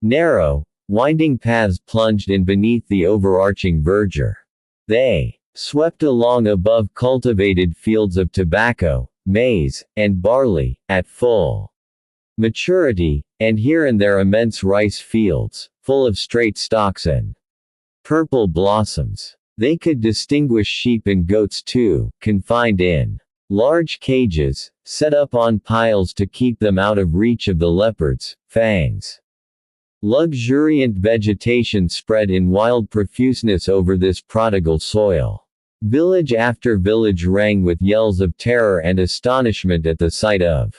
Narrow, winding paths plunged in beneath the overarching verdure. They swept along above cultivated fields of tobacco, maize, and barley, at full maturity, and here and there immense rice fields, full of straight stalks and purple blossoms. They could distinguish sheep and goats too, confined in large cages, set up on piles to keep them out of reach of the leopard's fangs. Luxuriant vegetation spread in wild profuseness over this prodigal soil. Village after village rang with yells of terror and astonishment at the sight of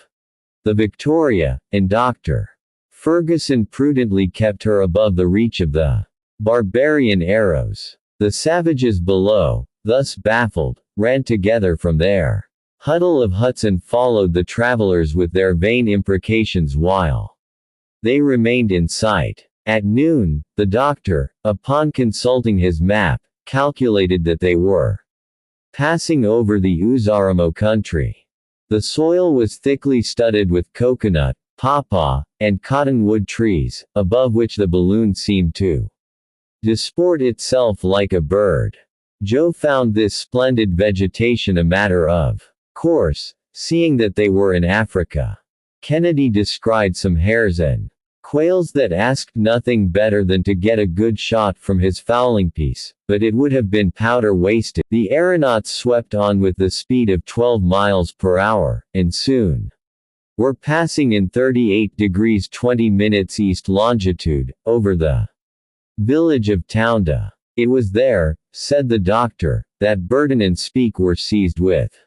the Victoria, and Dr. Ferguson prudently kept her above the reach of the barbarian arrows. The savages below, thus baffled, ran together from their huddle of huts and followed the travelers with their vain imprecations while they remained in sight. At noon, the doctor, upon consulting his map, calculated that they were passing over the Uzaramo country. The soil was thickly studded with coconut, pawpaw, and cottonwood trees, above which the balloon seemed to disport itself like a bird. Joe found this splendid vegetation a matter of course, seeing that they were in Africa. Kennedy descried some hares and quails that asked nothing better than to get a good shot from his fowling piece, but it would have been powder wasted. The aeronauts swept on with the speed of 12 miles per hour, and soon were passing in 38 degrees 20 minutes east longitude, over the village of Tounda. It was there, said the doctor, that Burton and Speke were seized with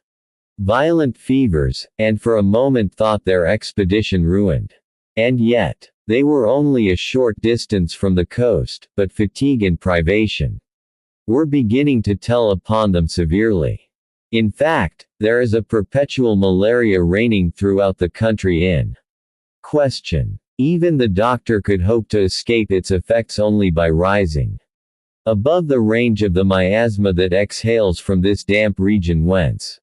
violent fevers, and for a moment thought their expedition ruined. And yet, they were only a short distance from the coast, but fatigue and privation were beginning to tell upon them severely. In fact, there is a perpetual malaria reigning throughout the country in question. Even the doctor could hope to escape its effects only by rising above the range of the miasma that exhales from this damp region whence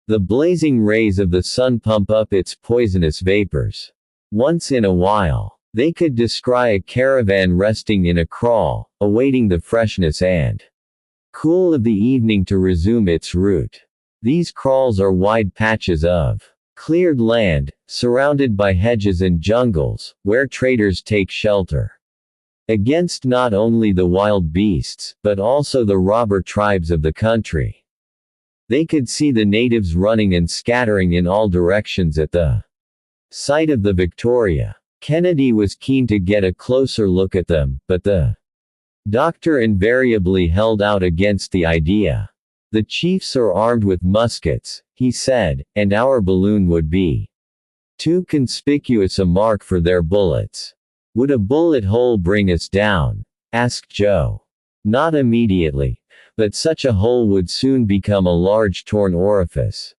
the blazing rays of the sun pump up its poisonous vapors. Once in a while, they could descry a caravan resting in a kraal, awaiting the freshness and cool of the evening to resume its route. These kraals are wide patches of cleared land, surrounded by hedges and jungles, where traders take shelter against not only the wild beasts, but also the robber tribes of the country. They could see the natives running and scattering in all directions at the sight of the Victoria. Kennedy was keen to get a closer look at them, but the doctor invariably held out against the idea. The chiefs are armed with muskets, he said, and our balloon would be too conspicuous a mark for their bullets. Would a bullet hole bring us down? Asked Joe. Not immediately, but such a hole would soon become a large torn orifice,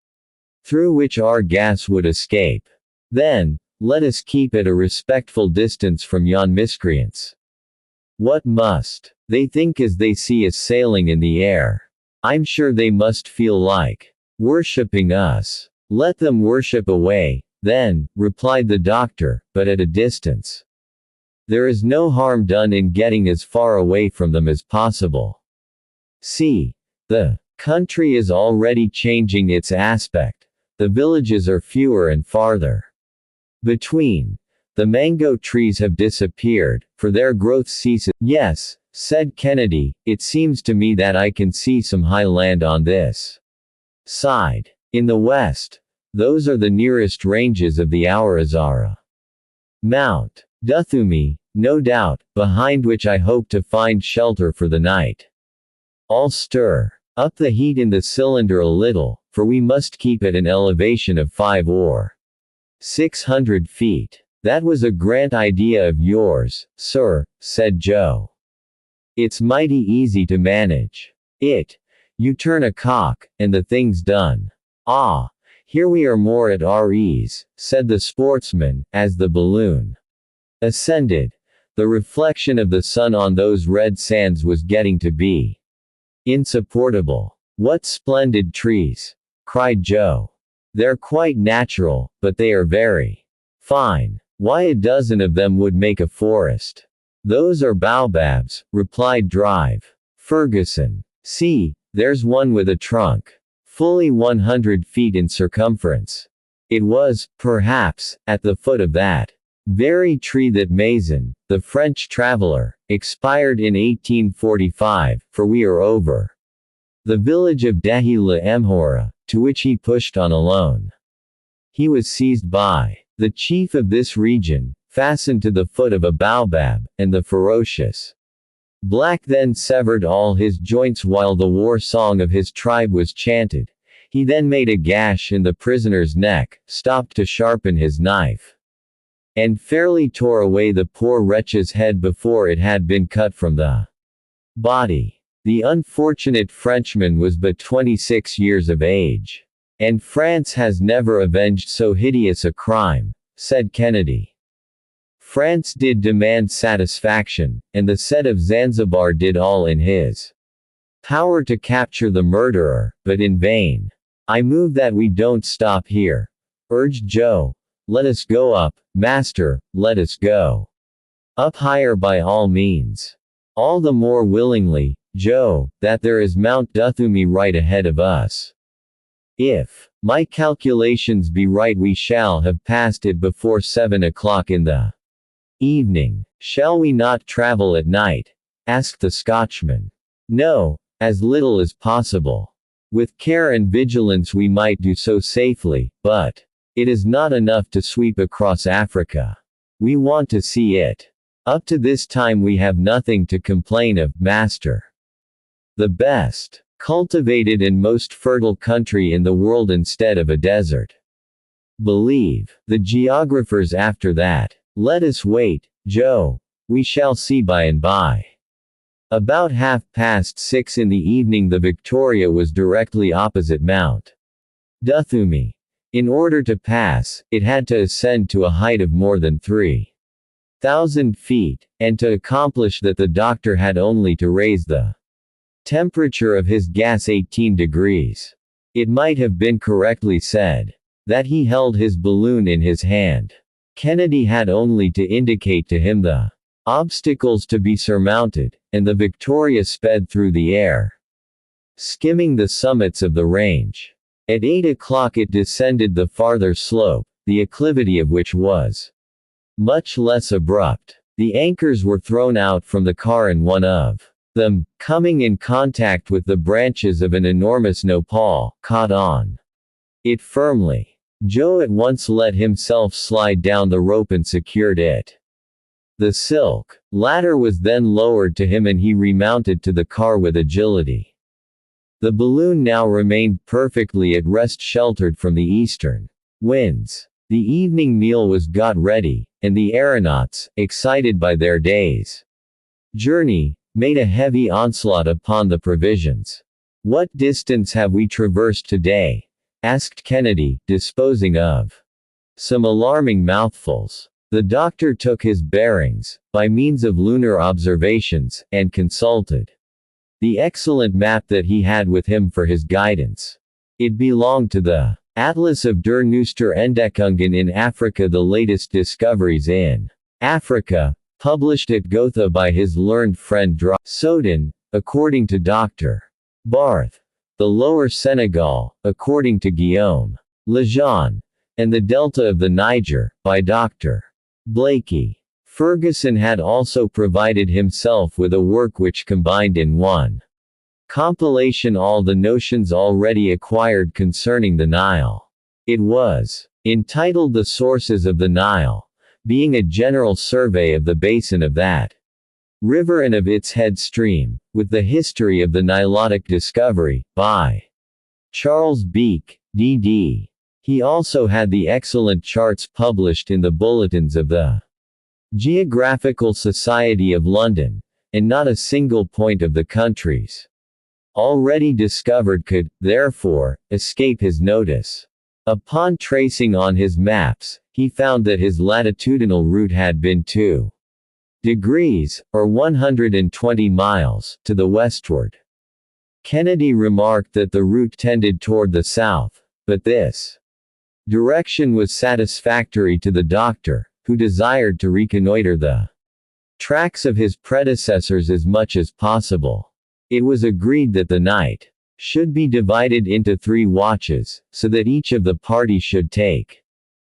through which our gas would escape. Then, let us keep at a respectful distance from yon miscreants. What must they think as they see us sailing in the air? I'm sure they must feel like worshipping us. Let them worship away, then, replied the doctor, but at a distance. There is no harm done in getting as far away from them as possible. See, the country is already changing its aspect. The villages are fewer and farther between. The mango trees have disappeared, for their growth ceases. Yes, said Kennedy, it seems to me that I can see some high land on this side. In the west, those are the nearest ranges of the Aurazara. Mount Duthumi, no doubt, behind which I hope to find shelter for the night. I'll stir up the heat in the cylinder a little, for we must keep at an elevation of 500 or 600 feet. That was a grand idea of yours, sir, said Joe. It's mighty easy to manage it. You turn a cock, and the thing's done. Ah, here we are more at our ease, said the sportsman, as the balloon ascended. The reflection of the sun on those red sands was getting to be insupportable. What splendid trees, cried Joe. They're quite natural, but they are very fine. Why, a dozen of them would make a forest. Those are baobabs, replied Drive Ferguson. See, there's one with a trunk fully 100 feet in circumference. It was, perhaps, at the foot of that very tree that Mason, the French traveler, expired in 1845, for we are over the village of Dehi la Mhora, to which he pushed on alone. He was seized by the chief of this region, fastened to the foot of a baobab, and the ferocious black then severed all his joints while the war song of his tribe was chanted. He then made a gash in the prisoner's neck, stopped to sharpen his knife, and fairly tore away the poor wretch's head before it had been cut from the body. The unfortunate Frenchman was but 26 years of age. And France has never avenged so hideous a crime, said Kennedy. France did demand satisfaction, and the Sedd of Zanzibar did all in his power to capture the murderer, but in vain. I move that we don't stop here, urged Joe. Let us go up, master, let us go up higher by all means. All the more willingly, Joe, that there is Mount Duthumi right ahead of us. If my calculations be right, we shall have passed it before 7 o'clock in the evening. Shall we not travel at night? Asked the Scotchman. No, as little as possible. With care and vigilance we might do so safely, but it is not enough to sweep across Africa. We want to see it. Up to this time we have nothing to complain of, master. The best cultivated and most fertile country in the world instead of a desert. Believe the geographers after that. Let us wait, Joe. We shall see by and by. About 6:30 in the evening the Victoria was directly opposite Mount Duthumi. In order to pass, it had to ascend to a height of more than 3,000 feet, and to accomplish that the doctor had only to raise the temperature of his gas 18 degrees. It might have been correctly said that he held his balloon in his hand. Kennedy had only to indicate to him the obstacles to be surmounted, and the Victoria sped through the air, skimming the summits of the range. At 8 o'clock it descended the farther slope, the acclivity of which was much less abrupt. The anchors were thrown out from the car and one of them, coming in contact with the branches of an enormous nopal, caught on it firmly. Joe at once let himself slide down the rope and secured it. The silk ladder was then lowered to him and he remounted to the car with agility. The balloon now remained perfectly at rest, sheltered from the eastern winds. The evening meal was got ready, and the aeronauts, excited by their day's journey, made a heavy onslaught upon the provisions. "What distance have we traversed today?" asked Kennedy, disposing of some alarming mouthfuls. The doctor took his bearings, by means of lunar observations, and consulted the excellent map that he had with him for his guidance. It belonged to the Atlas of der Neuster-Entdeckungen in Africa, the latest discoveries in Africa, published at Gotha by his learned friend Soden, according to Dr. Barth, the Lower Senegal, according to Guillaume Lejeune, and the Delta of the Niger, by Dr. Blakey. Ferguson had also provided himself with a work which combined in one compilation all the notions already acquired concerning the Nile. It was entitled The Sources of the Nile, being a general survey of the basin of that river and of its head stream, with the history of the Nilotic discovery, by Charles Beek, D.D. He also had the excellent charts published in the bulletins of the Geographical Society of London, and not a single point of the countries already discovered could, therefore, escape his notice. Upon tracing on his maps, he found that his latitudinal route had been 2 degrees, or 120 miles, to the westward. Kennedy remarked that the route tended toward the south, but this direction was satisfactory to the doctor, who desired to reconnoiter the tracks of his predecessors as much as possible. It was agreed that the night should be divided into 3 watches, so that each of the party should take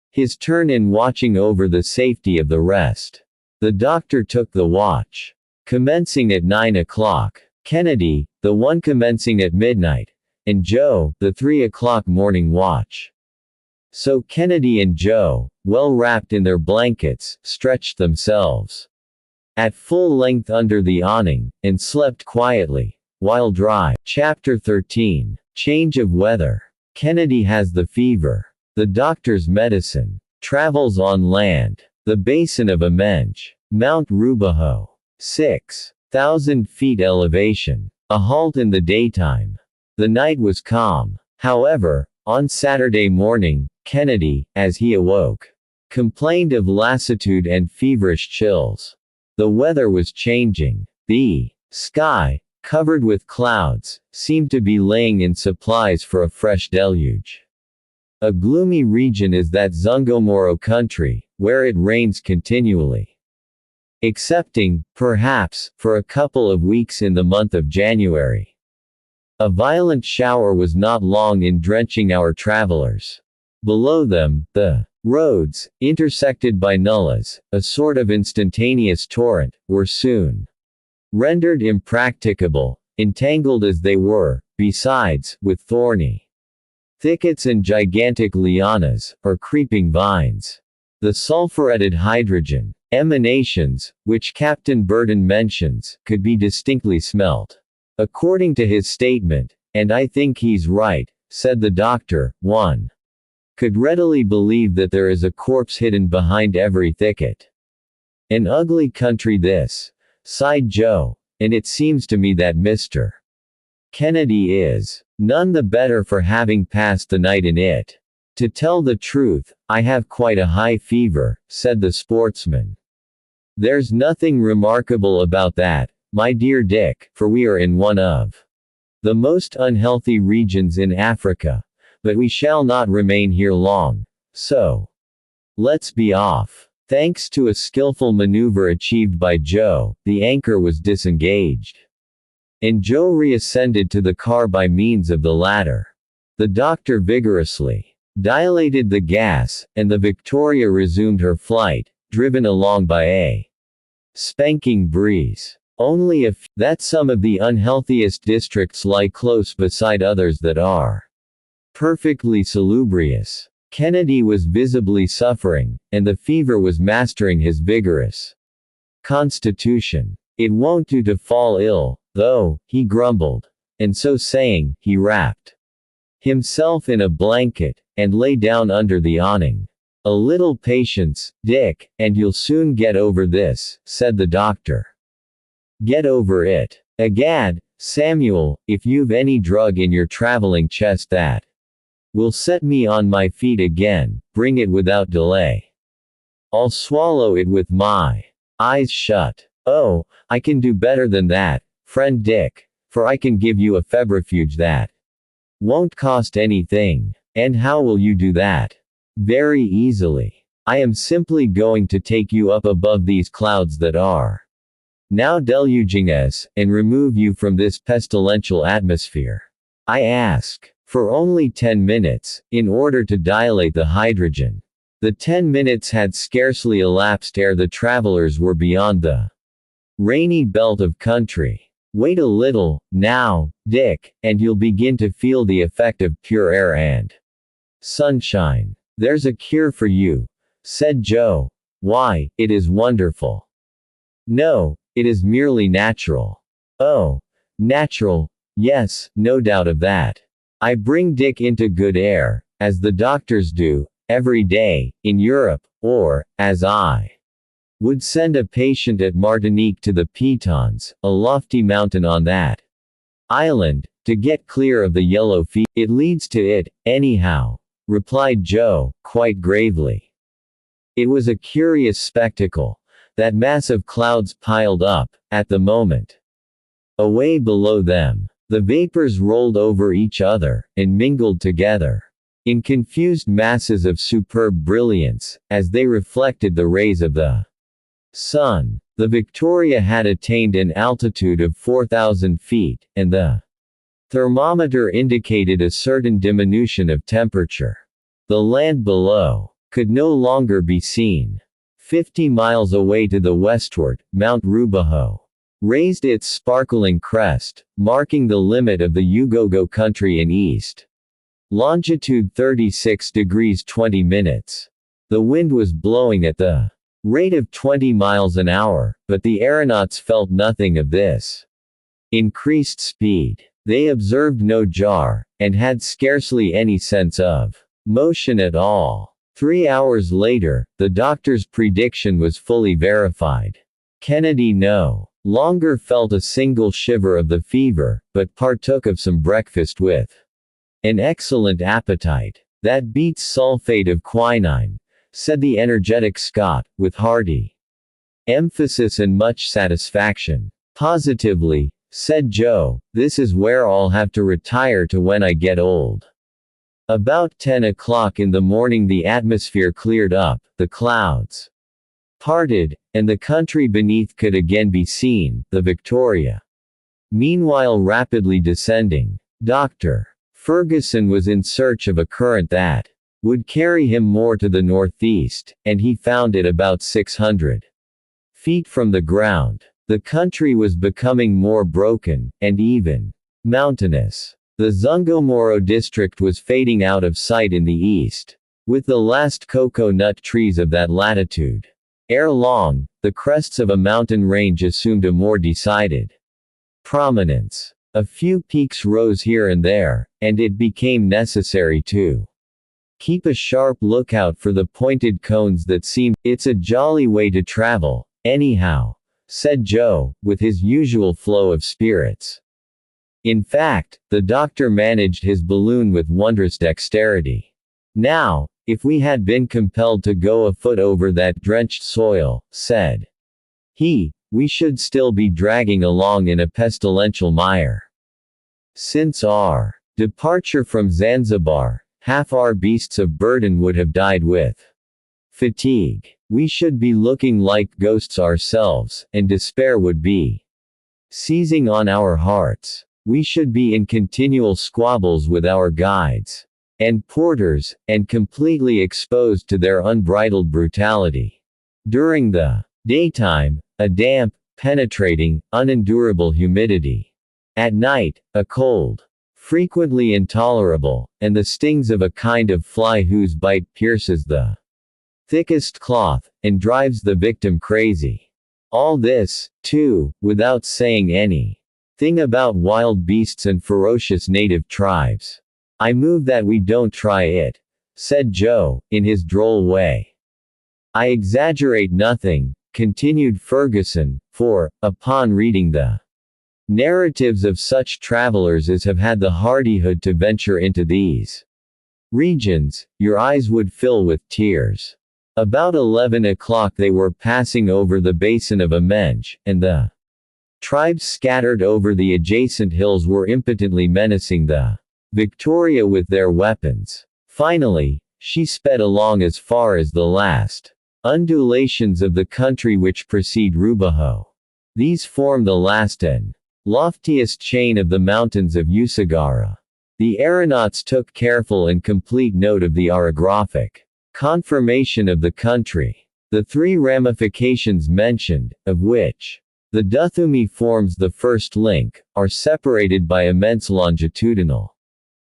his turn in watching over the safety of the rest. The doctor took the watch commencing at 9 o'clock, Kennedy, the one commencing at midnight, and Joe, the 3 o'clock morning watch. So Kennedy and Joe, well wrapped in their blankets, stretched themselves at full length under the awning, and slept quietly, while dry. Chapter 13. Change of weather. Kennedy has the fever. The doctor's medicine. Travels on land. The basin of Amenge. Mount Rubaho. 6,000 feet elevation. A halt in the daytime. The night was calm. However, on Saturday morning, Kennedy, as he awoke, complained of lassitude and feverish chills. The weather was changing. The sky, covered with clouds, seemed to be laying in supplies for a fresh deluge. A gloomy region is that Zungomoro country, where it rains continually. Excepting, perhaps, for a couple of weeks in the month of January. A violent shower was not long in drenching our travelers. Below them, the roads, intersected by nullahs, a sort of instantaneous torrent, were soon rendered impracticable, entangled as they were, besides, with thorny thickets and gigantic lianas, or creeping vines. The sulphuretted hydrogen emanations, which Captain Burton mentions, could be distinctly smelt. According to his statement, and I think he's right, said the doctor, one could readily believe that there is a corpse hidden behind every thicket. An ugly country this, sighed Joe, and it seems to me that Mr. Kennedy is none the better for having passed the night in it. To tell the truth, I have quite a high fever, said the sportsman. There's nothing remarkable about that, my dear Dick, for we are in one of the most unhealthy regions in Africa. But we shall not remain here long, so let's be off. Thanks to a skillful maneuver achieved by Joe, the anchor was disengaged, and Joe reascended to the car by means of the ladder. The doctor vigorously dilated the gas, and the Victoria resumed her flight, driven along by a spanking breeze. Only that some of the unhealthiest districts lie close beside others that are perfectly salubrious. Kennedy was visibly suffering, and the fever was mastering his vigorous constitution. It won't do to fall ill, though, he grumbled. And so saying, he wrapped himself in a blanket, and lay down under the awning. A little patience, Dick, and you'll soon get over this, said the doctor. Get over it. Egad, Samuel, if you've any drug in your traveling chest that will set me on my feet again, bring it without delay. I'll swallow it with my eyes shut. Oh, I can do better than that, friend Dick, for I can give you a febrifuge that won't cost anything. And how will you do that? Very easily. I am simply going to take you up above these clouds that are now deluging us, and remove you from this pestilential atmosphere. I ask for only 10 minutes, in order to dilate the hydrogen. The 10 minutes had scarcely elapsed ere the travelers were beyond the rainy belt of country. Wait a little, now, Dick, and you'll begin to feel the effect of pure air and sunshine. There's a cure for you, said Joe. Why, it is wonderful. No, it is merely natural. Oh, natural, yes, no doubt of that. I bring Dick into good air, as the doctors do, every day, in Europe, or, as I would send a patient at Martinique to the Pitons, a lofty mountain on that island, to get clear of the yellow fever. It leads to it, anyhow, replied Joe, quite gravely. It was a curious spectacle, that mass of clouds piled up, at the moment. Away below them, the vapors rolled over each other, and mingled together in confused masses of superb brilliance, as they reflected the rays of the sun. The Victoria had attained an altitude of 4,000 feet, and the thermometer indicated a certain diminution of temperature. The land below could no longer be seen. 50 miles away to the westward, Mount Rubaho raised its sparkling crest, marking the limit of the Ugogo country in east longitude 36 degrees 20 minutes. The wind was blowing at the rate of 20 miles an hour, but the aeronauts felt nothing of this increased speed. They observed no jar, and had scarcely any sense of motion at all. 3 hours later, the doctor's prediction was fully verified. Kennedy no longer felt a single shiver of the fever, but partook of some breakfast with an excellent appetite. That beats sulfate of quinine, said the energetic Scot, with hearty emphasis and much satisfaction. Positively, said Joe, this is where I'll have to retire to when I get old. About 10 o'clock in the morning the atmosphere cleared up, the clouds parted, and the country beneath could again be seen, the Victoria meanwhile rapidly descending. Dr. Ferguson was in search of a current that would carry him more to the northeast, and he found it about 600 feet from the ground. The country was becoming more broken, and even mountainous. The Zungomoro district was fading out of sight in the east, with the last cocoa nut trees of that latitude. Ere long, the crests of a mountain range assumed a more decided prominence. A few peaks rose here and there, and it became necessary to keep a sharp lookout for the pointed cones that seemed. It's a jolly way to travel, anyhow, said Joe, with his usual flow of spirits. In fact, the doctor managed his balloon with wondrous dexterity. Now, if we had been compelled to go afoot over that drenched soil, said he, we should still be dragging along in a pestilential mire. Since our departure from Zanzibar, half our beasts of burden would have died with fatigue. We should be looking like ghosts ourselves, and despair would be seizing on our hearts. We should be in continual squabbles with our guides and porters, and completely exposed to their unbridled brutality. During the daytime, a damp, penetrating, unendurable humidity. At night, a cold, frequently intolerable, and the stings of a kind of fly whose bite pierces the thickest cloth, and drives the victim crazy. All this, too, without saying anything about wild beasts and ferocious native tribes. I move that we don't try it, said Joe, in his droll way. I exaggerate nothing, continued Ferguson, for, upon reading the narratives of such travelers as have had the hardihood to venture into these regions, your eyes would fill with tears. About 11 o'clock they were passing over the basin of Amenge, and the tribes scattered over the adjacent hills were impotently menacing the Victoria with their weapons. Finally, she sped along as far as the last undulations of the country which precede Rubaho. These form the last and loftiest chain of the mountains of Usagara. The aeronauts took careful and complete note of the orographic conformation of the country. The three ramifications mentioned, of which the Duthumi forms the first link, are separated by immense longitudinal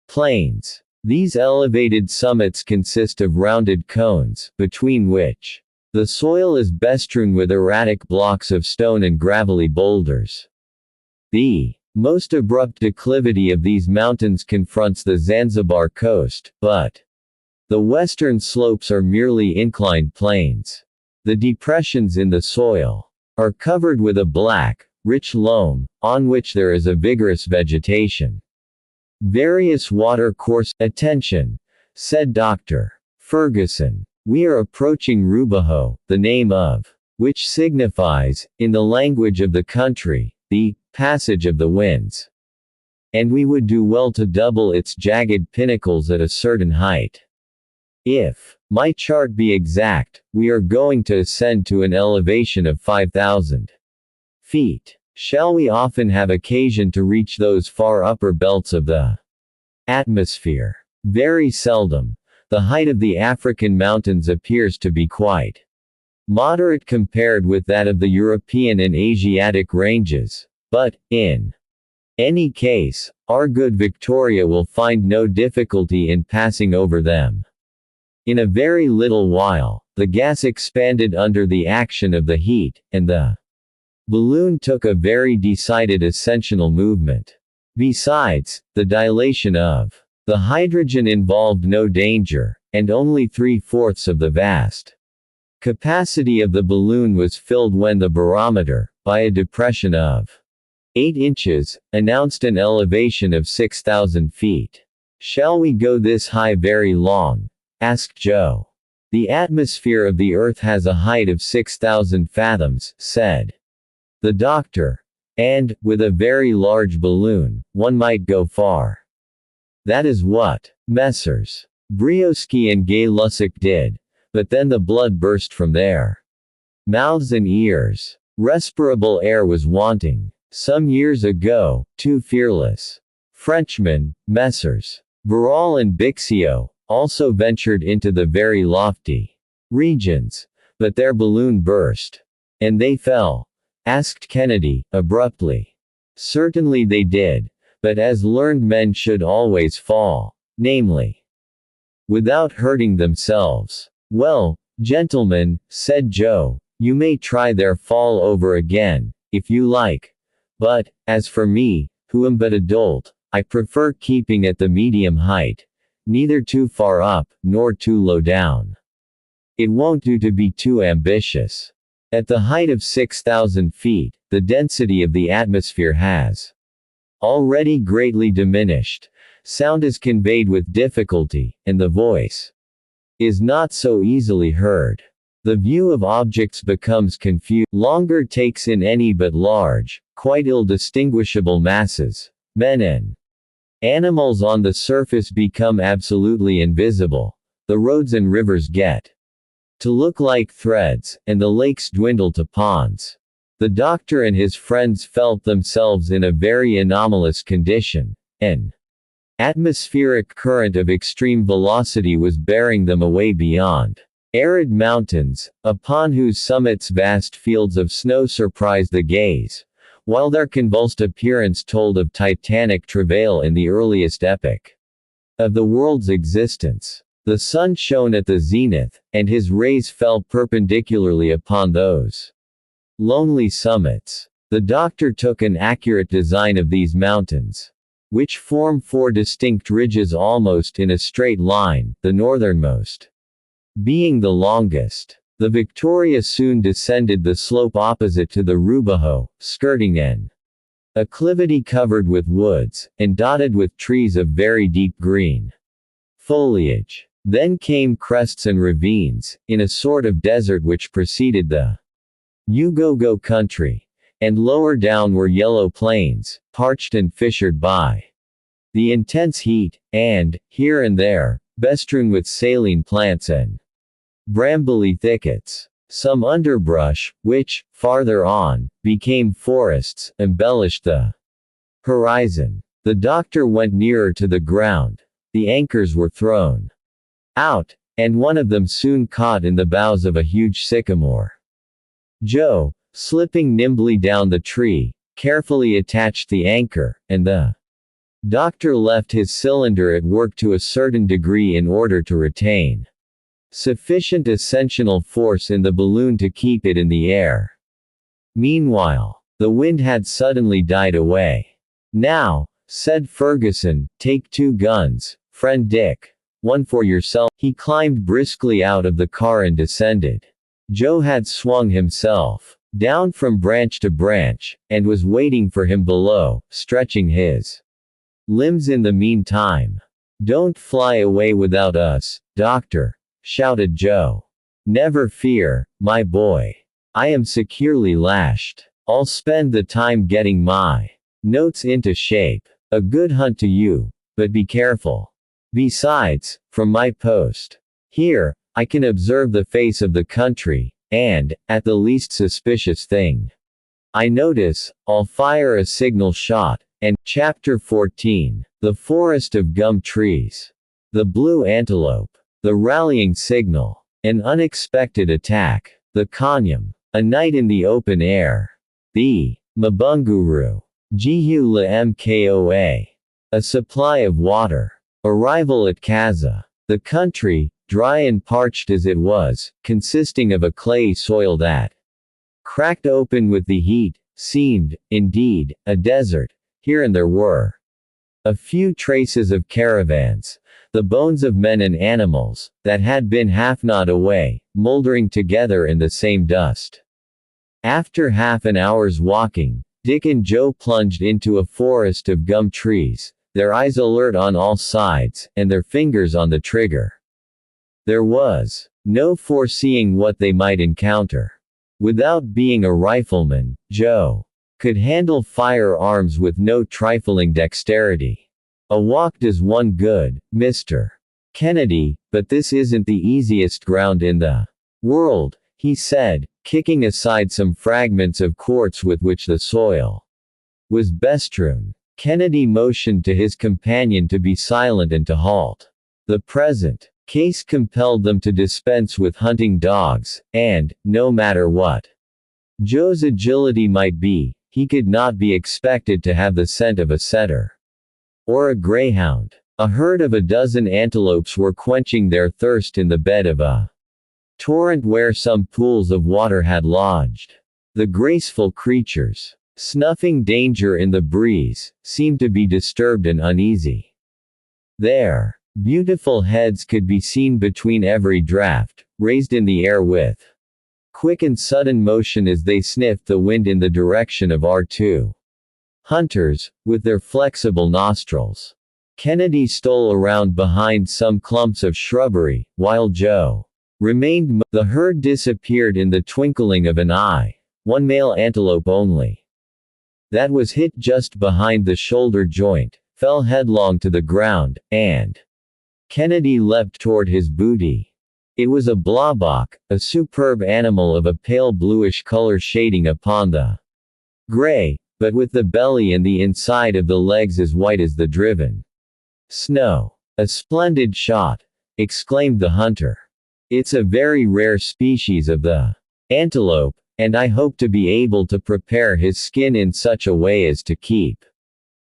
plains. These elevated summits consist of rounded cones, between which the soil is bestrewn with erratic blocks of stone and gravelly boulders. The most abrupt declivity of these mountains confronts the Zanzibar coast, but the western slopes are merely inclined plains. The depressions in the soil are covered with a black, rich loam, on which there is a vigorous vegetation. Various water courses. Attention, said Dr. Ferguson. We are approaching Rubaho, the name of which signifies, in the language of the country, the passage of the winds. And we would do well to double its jagged pinnacles at a certain height. If my chart be exact, we are going to ascend to an elevation of 5,000 feet. Shall we often have occasion to reach those far upper belts of the atmosphere? Very seldom. The height of the African mountains appears to be quite moderate compared with that of the European and Asiatic ranges, but, in any case, our good Victoria will find no difficulty in passing over them. In a very little while, the gas expanded under the action of the heat, and the balloon took a very decided ascensional movement. Besides, the dilation of the hydrogen involved no danger, and only 3/4 of the vast capacity of the balloon was filled when the barometer, by a depression of 8 inches, announced an elevation of 6,000 feet. Shall we go this high very long? Asked Joe. The atmosphere of the Earth has a height of 6,000 fathoms, said the doctor. And, with a very large balloon, one might go far. That is what Messrs. Brioschi and Gay-Lussac did, but then the blood burst from their mouths and ears. Respirable air was wanting. Some years ago, two fearless Frenchmen, Messrs. Barral and Bixio, also ventured into the very lofty regions, but their balloon burst. And they fell? Asked Kennedy, abruptly. Certainly they did, but as learned men should always fall, namely, without hurting themselves. Well, gentlemen, said Joe, you may try their fall over again, if you like. But, as for me, who am but a dolt, I prefer keeping at the medium height, neither too far up, nor too low down. It won't do to be too ambitious. At the height of 6,000 feet, the density of the atmosphere has already greatly diminished. Sound is conveyed with difficulty, and the voice is not so easily heard. The view of objects becomes confused. Longer takes in any but large, quite ill-distinguishable masses. Men and animals on the surface become absolutely invisible. The roads and rivers get to look like threads, and the lakes dwindle to ponds. The doctor and his friends felt themselves in a very anomalous condition. An atmospheric current of extreme velocity was bearing them away beyond arid mountains, upon whose summits vast fields of snow surprised the gaze, while their convulsed appearance told of titanic travail in the earliest epoch of the world's existence. The sun shone at the zenith, and his rays fell perpendicularly upon those lonely summits. The doctor took an accurate design of these mountains, which form 4 distinct ridges almost in a straight line, the northernmost being the longest. The Victoria soon descended the slope opposite to the Rubaho, skirting an acclivity covered with woods, and dotted with trees of very deep green foliage. Then came crests and ravines, in a sort of desert which preceded the Ugogo country, and lower down were yellow plains, parched and fissured by the intense heat, and, here and there, bestrewn with saline plants and brambly thickets. Some underbrush, which, farther on, became forests, embellished the horizon. The doctor went nearer to the ground. The anchors were thrown out, and one of them soon caught in the boughs of a huge sycamore. Joe, slipping nimbly down the tree, carefully attached the anchor, and the doctor left his cylinder at work to a certain degree in order to retain sufficient ascensional force in the balloon to keep it in the air. Meanwhile, the wind had suddenly died away. "Now," said Ferguson, "take 2 guns, friend Dick. One for yourself." He climbed briskly out of the car and descended. Joe had swung himself down from branch to branch, and was waiting for him below, stretching his limbs in the meantime. "Don't fly away without us, Doctor," shouted Joe. "Never fear, my boy. I am securely lashed. I'll spend the time getting my notes into shape. A good hunt to you, but be careful. Besides, from my post here, I can observe the face of the country, and, at the least suspicious thing I notice, I'll fire a signal shot." And, Chapter 14. The Forest of Gum Trees. The Blue Antelope. The Rallying Signal. An Unexpected Attack. The Kanyam. A Night in the Open Air. The Mabunguru. Jihu la Mkoa. A Supply of Water. Arrival at Kaza. The country, dry and parched as it was, consisting of a clayey soil that cracked open with the heat, seemed, indeed, a desert. Here and there were a few traces of caravans, the bones of men and animals, that had been half gnawed away, moldering together in the same dust. After half an hour's walking, Dick and Joe plunged into a forest of gum trees, their eyes alert on all sides, and their fingers on the trigger. There was no foreseeing what they might encounter. Without being a rifleman, Joe could handle firearms with no trifling dexterity. "A walk does one good, Mr. Kennedy, but this isn't the easiest ground in the world," he said, kicking aside some fragments of quartz with which the soil was bestrewn. Kennedy motioned to his companion to be silent and to halt. The present case compelled them to dispense with hunting dogs, and, no matter what Joe's agility might be, he could not be expected to have the scent of a setter or a greyhound. A herd of 12 antelopes were quenching their thirst in the bed of a torrent where some pools of water had lodged. The graceful creatures, snuffing danger in the breeze, seemed to be disturbed and uneasy. Their beautiful heads could be seen between every draught, raised in the air with quick and sudden motion as they sniffed the wind in the direction of R2. Hunters, with their flexible nostrils. Kennedy stole around behind some clumps of shrubbery, while Joe remained. The herd disappeared in the twinkling of an eye. One male antelope only, that was hit just behind the shoulder joint, fell headlong to the ground, and Kennedy leapt toward his booty. It was a blaubock, a superb animal of a pale bluish color shading upon the gray, but with the belly and the inside of the legs as white as the driven snow. "A splendid shot!" exclaimed the hunter. "It's a very rare species of the antelope, and I hope to be able to prepare his skin in such a way as to keep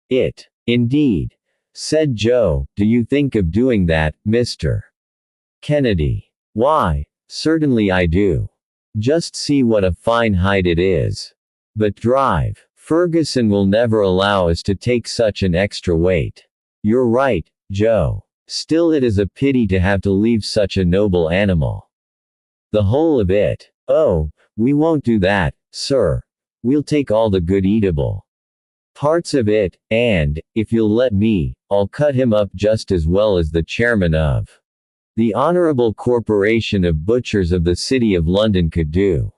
it." "Indeed," said Joe. "Do you think of doing that, Mr. Kennedy?" "Why, certainly I do. Just see what a fine hide it is. But drive. Ferguson will never allow us to take such an extra weight." "You're right, Joe. Still it is a pity to have to leave such a noble animal." The whole of it. Oh, we won't do that, sir. We'll take all the good eatable parts of it, and, if you'll let me, I'll cut him up just as well as the chairman of the Honorable Corporation of Butchers of the City of London could do.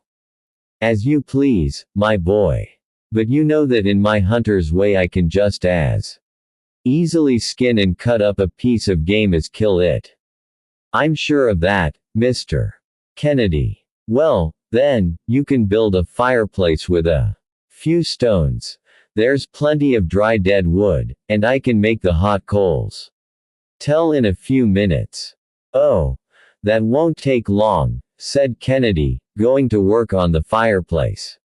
As you please, my boy. But you know that in my hunter's way I can just as easily skin and cut up a piece of game as kill it. I'm sure of that, Mr. Kennedy. Well, then, you can build a fireplace with a few stones. There's plenty of dry dead wood, and I can make the hot coals. Tell in a few minutes. Oh, that won't take long, said Kennedy, going to work on the fireplace,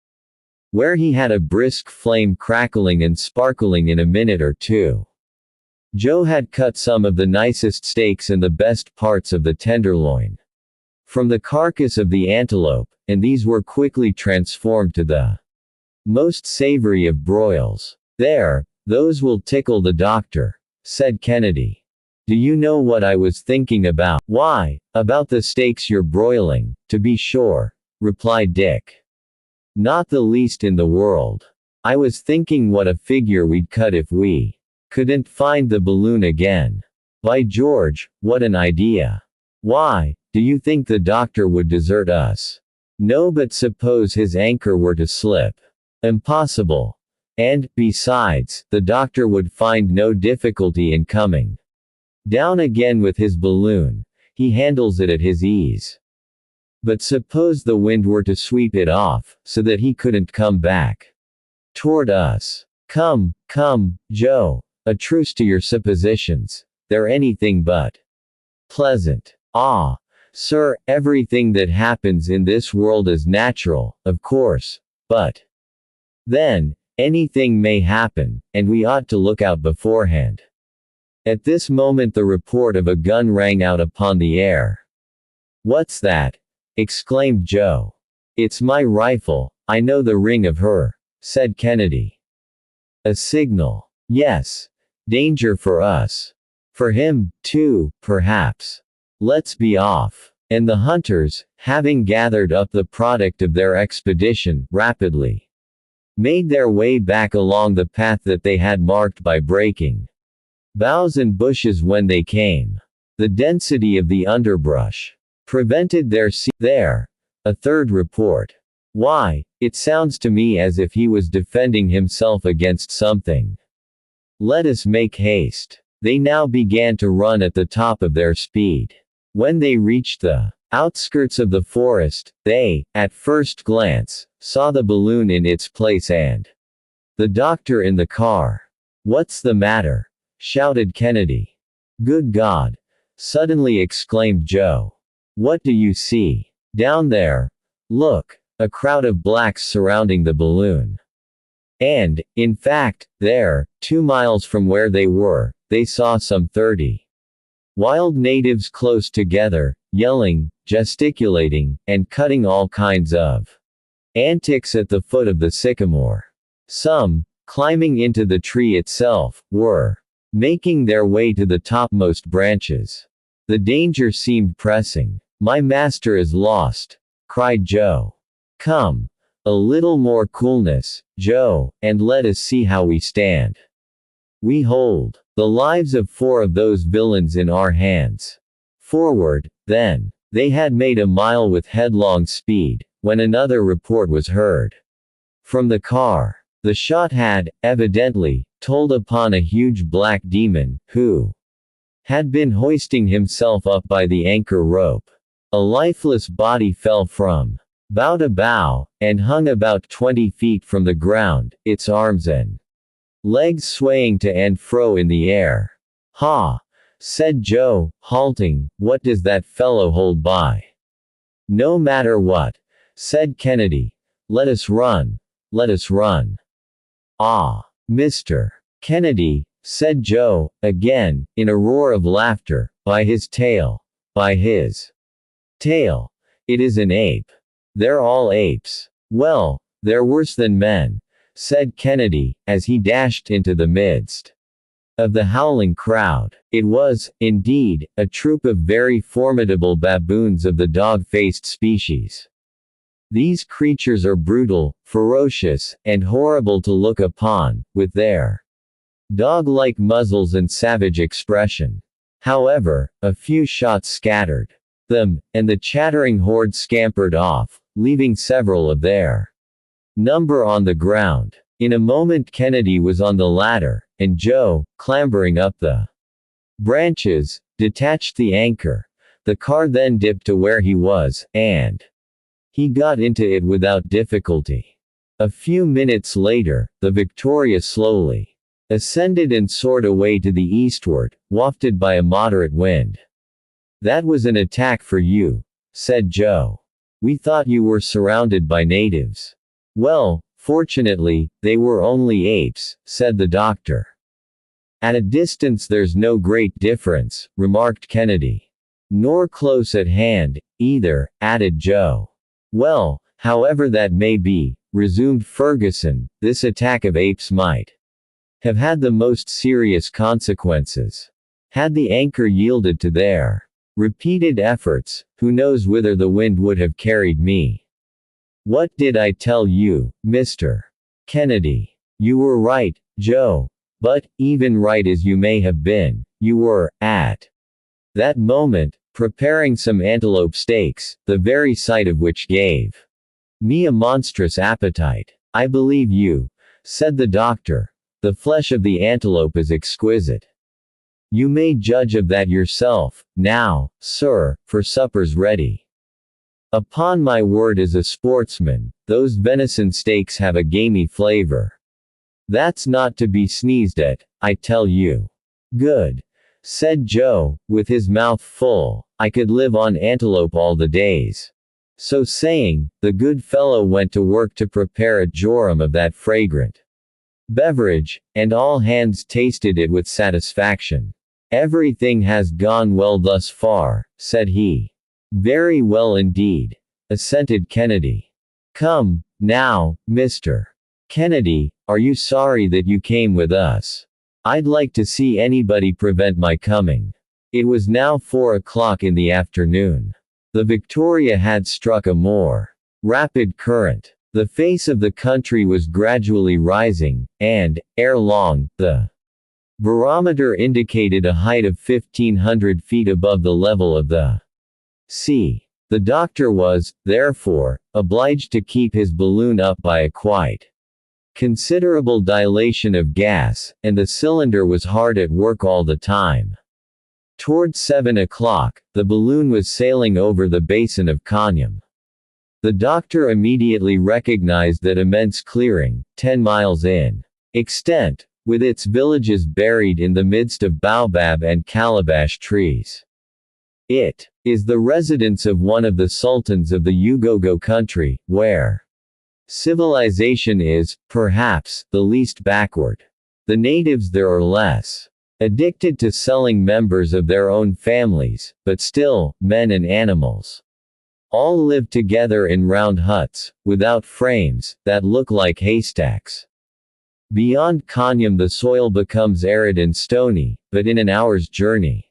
where he had a brisk flame crackling and sparkling in a minute or two. Joe had cut some of the nicest steaks and the best parts of the tenderloin from the carcass of the antelope, and these were quickly transformed to the most savory of broils. There, those will tickle the doctor, said Kennedy. Do you know what I was thinking about? Why, about the steaks you're broiling, to be sure, replied Dick. Not the least in the world. I was thinking what a figure we'd cut if we couldn't find the balloon again. By George, what an idea. Why, do you think the doctor would desert us? No, but suppose his anchor were to slip. Impossible. And, besides, the doctor would find no difficulty in coming down again with his balloon. He handles it at his ease. But suppose the wind were to sweep it off, so that he couldn't come back toward us. Come, Joe, a truce to your suppositions. They're anything but pleasant. Ah, sir, everything that happens in this world is natural, of course, but then, anything may happen, and we ought to look out beforehand. At this moment the report of a gun rang out upon the air. What's that? Exclaimed Joe. It's my rifle, I know the ring of her, said Kennedy. A signal. Yes. Danger for us. For him, too, perhaps. Let's be off. And the hunters, having gathered up the product of their expedition, rapidly made their way back along the path that they had marked by breaking boughs and bushes when they came. The density of the underbrush prevented their there. A third report. Why, it sounds to me as if he was defending himself against something. Let us make haste. They now began to run at the top of their speed. When they reached the outskirts of the forest, they, at first glance, saw the balloon in its place and the doctor in the car. What's the matter? Shouted Kennedy. Good God! Suddenly exclaimed Joe. What do you see? Down there. Look, a crowd of blacks surrounding the balloon. And, in fact, there, 2 miles from where they were, they saw some 30 wild natives close together, yelling, gesticulating, and cutting all kinds of antics at the foot of the sycamore. Some, climbing into the tree itself, were making their way to the topmost branches. The danger seemed pressing. My master is lost, cried Joe. Come. A little more coolness, Joe, and let us see how we stand. We hold the lives of 4 of those villains in our hands. Forward, then. They had made a mile with headlong speed, when another report was heard from the car. The shot had, evidently, told upon a huge black demon, who had been hoisting himself up by the anchor rope. A lifeless body fell from bough to bough, and hung about 20 feet from the ground, its arms and legs swaying to and fro in the air. Ha! Said Joe, halting, what does that fellow hold by? No matter what, said Kennedy. Let us run. Let us run. Ah, Mr. Kennedy, said Joe, again, in a roar of laughter, by his tail. By his tail. It is an ape. They're all apes. Well, they're worse than men, said Kennedy, as he dashed into the midst of the howling crowd. It was, indeed, a troop of very formidable baboons of the dog-faced species. These creatures are brutal, ferocious, and horrible to look upon, with their dog-like muzzles and savage expression. However, a few shots scattered them, and the chattering horde scampered off, leaving several of their number on the ground. In a moment Kennedy was on the ladder, and Joe, clambering up the branches, detached the anchor. The car then dipped to where he was, and he got into it without difficulty. A few minutes later, the Victoria slowly ascended and soared away to the eastward, wafted by a moderate wind. "That was an attack for you," said Joe. "We thought you were surrounded by natives." "Well, fortunately, they were only apes," said the doctor. "At a distance there's no great difference," remarked Kennedy. "Nor close at hand, either," added Joe. "Well, however that may be," resumed Ferguson, "this attack of apes might have had the most serious consequences. Had the anchor yielded to their repeated efforts, who knows whither the wind would have carried me." "What did I tell you, Mr. Kennedy?" "You were right, Joe. But, even right as you may have been, you were, at that moment, preparing some antelope steaks, the very sight of which gave me a monstrous appetite." "I believe you," said the doctor. "The flesh of the antelope is exquisite. You may judge of that yourself. Now, sir, for supper's ready." "Upon my word as a sportsman, those venison steaks have a gamey flavor. That's not to be sneezed at, I tell you." "Good," said Joe, with his mouth full. "I could live on antelope all the days." So saying, the good fellow went to work to prepare a jorum of that fragrant beverage, and all hands tasted it with satisfaction. "Everything has gone well thus far," said he. "Very well indeed," assented Kennedy. "Come, now, Mr. Kennedy, are you sorry that you came with us? I'd like to see anybody prevent my coming." It was now 4 o'clock in the afternoon. The Victoria had struck a more rapid current. The face of the country was gradually rising, and, ere long, the barometer indicated a height of 1,500 feet above the level of the sea. The doctor was, therefore, obliged to keep his balloon up by a quite considerable dilation of gas, and the cylinder was hard at work all the time. Towards 7 o'clock, the balloon was sailing over the basin of Kanyam. The doctor immediately recognized that immense clearing, 10 miles in extent, with its villages buried in the midst of baobab and calabash trees. It is the residence of one of the sultans of the Ugogo country, where civilization is, perhaps, the least backward. The natives there are less addicted to selling members of their own families, but still, men and animals all live together in round huts, without frames, that look like haystacks. Beyond Kanyam the soil becomes arid and stony, but in an hour's journey.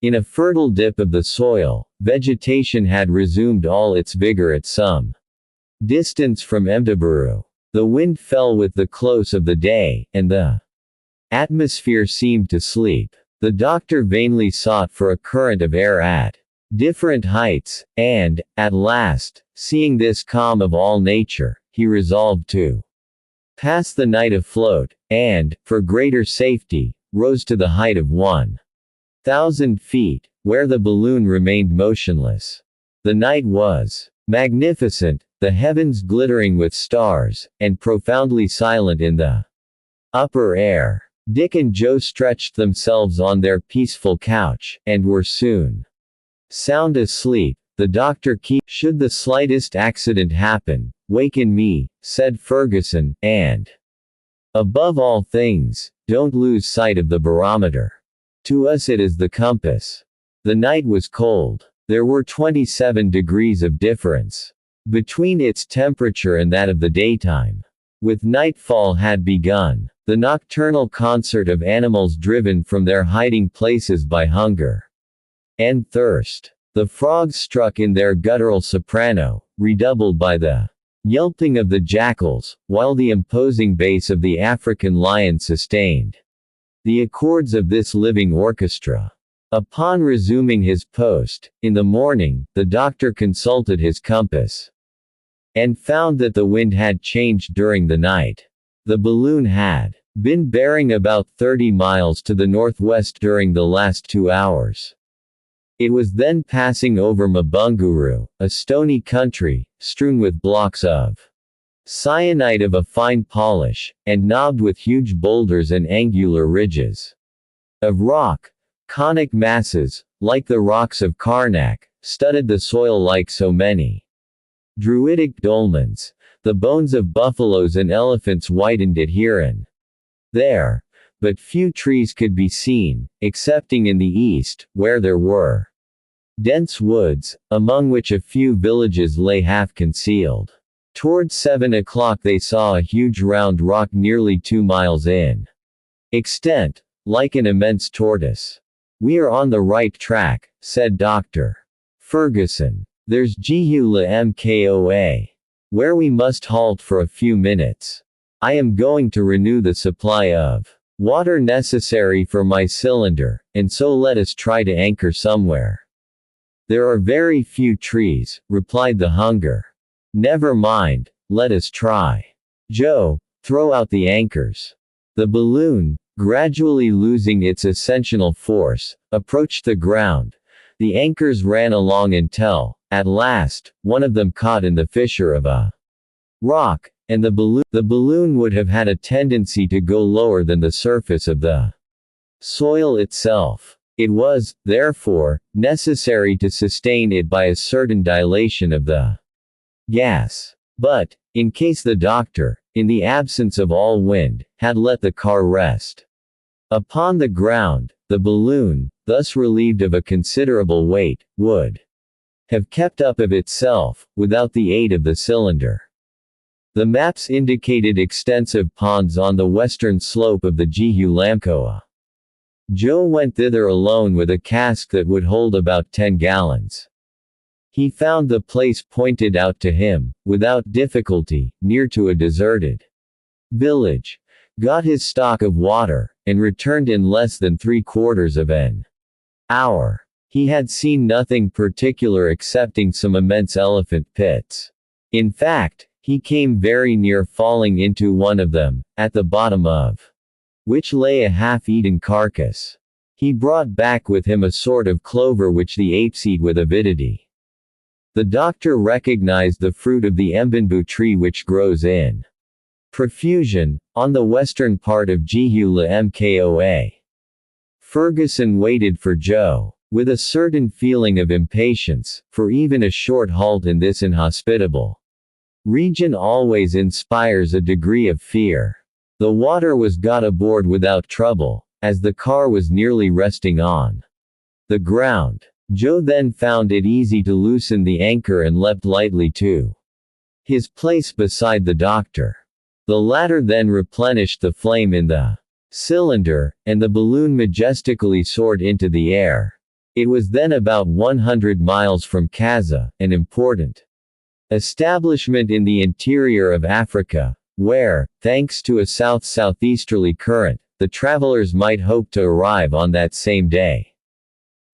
In a fertile dip of the soil, vegetation had resumed all its vigor at some distance from Mdaburu. The wind fell with the close of the day, and the atmosphere seemed to sleep. The doctor vainly sought for a current of air at different heights, and, at last, seeing this calm of all nature, he resolved to pass the night afloat, and, for greater safety, rose to the height of 1,000 feet, where the balloon remained motionless. The night was magnificent, the heavens glittering with stars, and profoundly silent in the upper air. Dick and Joe stretched themselves on their peaceful couch, and were soon sound asleep. The doctor "Should the slightest accident happen, waken me," said Ferguson, "and, above all things, don't lose sight of the barometer. To us it is the compass." The night was cold. There were 27 degrees of difference between its temperature and that of the daytime. With nightfall had begun. the nocturnal concert of animals driven from their hiding places by hunger and thirst. The frogs struck in their guttural soprano, redoubled by the yelping of the jackals, while the imposing bass of the African lion sustained the accords of this living orchestra. Upon resuming his post, in the morning, the doctor consulted his compass and found that the wind had changed during the night. The balloon had been bearing about 30 miles to the northwest during the last 2 hours. It was then passing over Mabunguru, a stony country, strewn with blocks of syenite of a fine polish, and knobbed with huge boulders and angular ridges of rock. Conic masses, like the rocks of Karnak, studded the soil like so many druidic dolmens. The bones of buffaloes and elephants whitened it here and there, but few trees could be seen, excepting in the east, where there were dense woods, among which a few villages lay half concealed. Towards 7 o'clock they saw a huge round rock nearly 2 miles in extent, like an immense tortoise. "We are on the right track," said Dr. Ferguson. "There's Jihula Mkoa, where we must halt for a few minutes. I am going to renew the supply of water necessary for my cylinder, and so let us try to anchor somewhere." "There are very few trees," replied the hunger. "Never mind, let us try. Joe, throw out the anchors." The balloon, gradually losing its ascensional force, approached the ground. The anchors ran along until, at last, one of them caught in the fissure of a rock, and the balloon would have had a tendency to go lower than the surface of the soil itself. It was, therefore, necessary to sustain it by a certain dilation of the gas. But, in case the doctor, in the absence of all wind, had let the car rest upon the ground, the balloon, thus relieved of a considerable weight, would have kept up of itself, without the aid of the cylinder. The maps indicated extensive ponds on the western slope of the Jihu-Lamkoa. Joe went thither alone with a cask that would hold about 10 gallons. He found the place pointed out to him, without difficulty, near to a deserted village, got his stock of water, and returned in less than 3/4 of an hour. He had seen nothing particular excepting some immense elephant pits. In fact, he came very near falling into one of them, at the bottom of which lay a half-eaten carcass. He brought back with him a sort of clover which the apes eat with avidity. The doctor recognized the fruit of the mbinbu tree which grows in profusion, on the western part of Jihula Mkoa. Ferguson waited for Joe, with a certain feeling of impatience, for even a short halt in this inhospitable region always inspires a degree of fear. The water was got aboard without trouble, as the car was nearly resting on the ground. Joe then found it easy to loosen the anchor and leapt lightly to his place beside the doctor. The latter then replenished the flame in the cylinder, and the balloon majestically soared into the air. It was then about 100 miles from Kaza, an important establishment in the interior of Africa, where, thanks to a south-southeasterly current, the travelers might hope to arrive on that same day.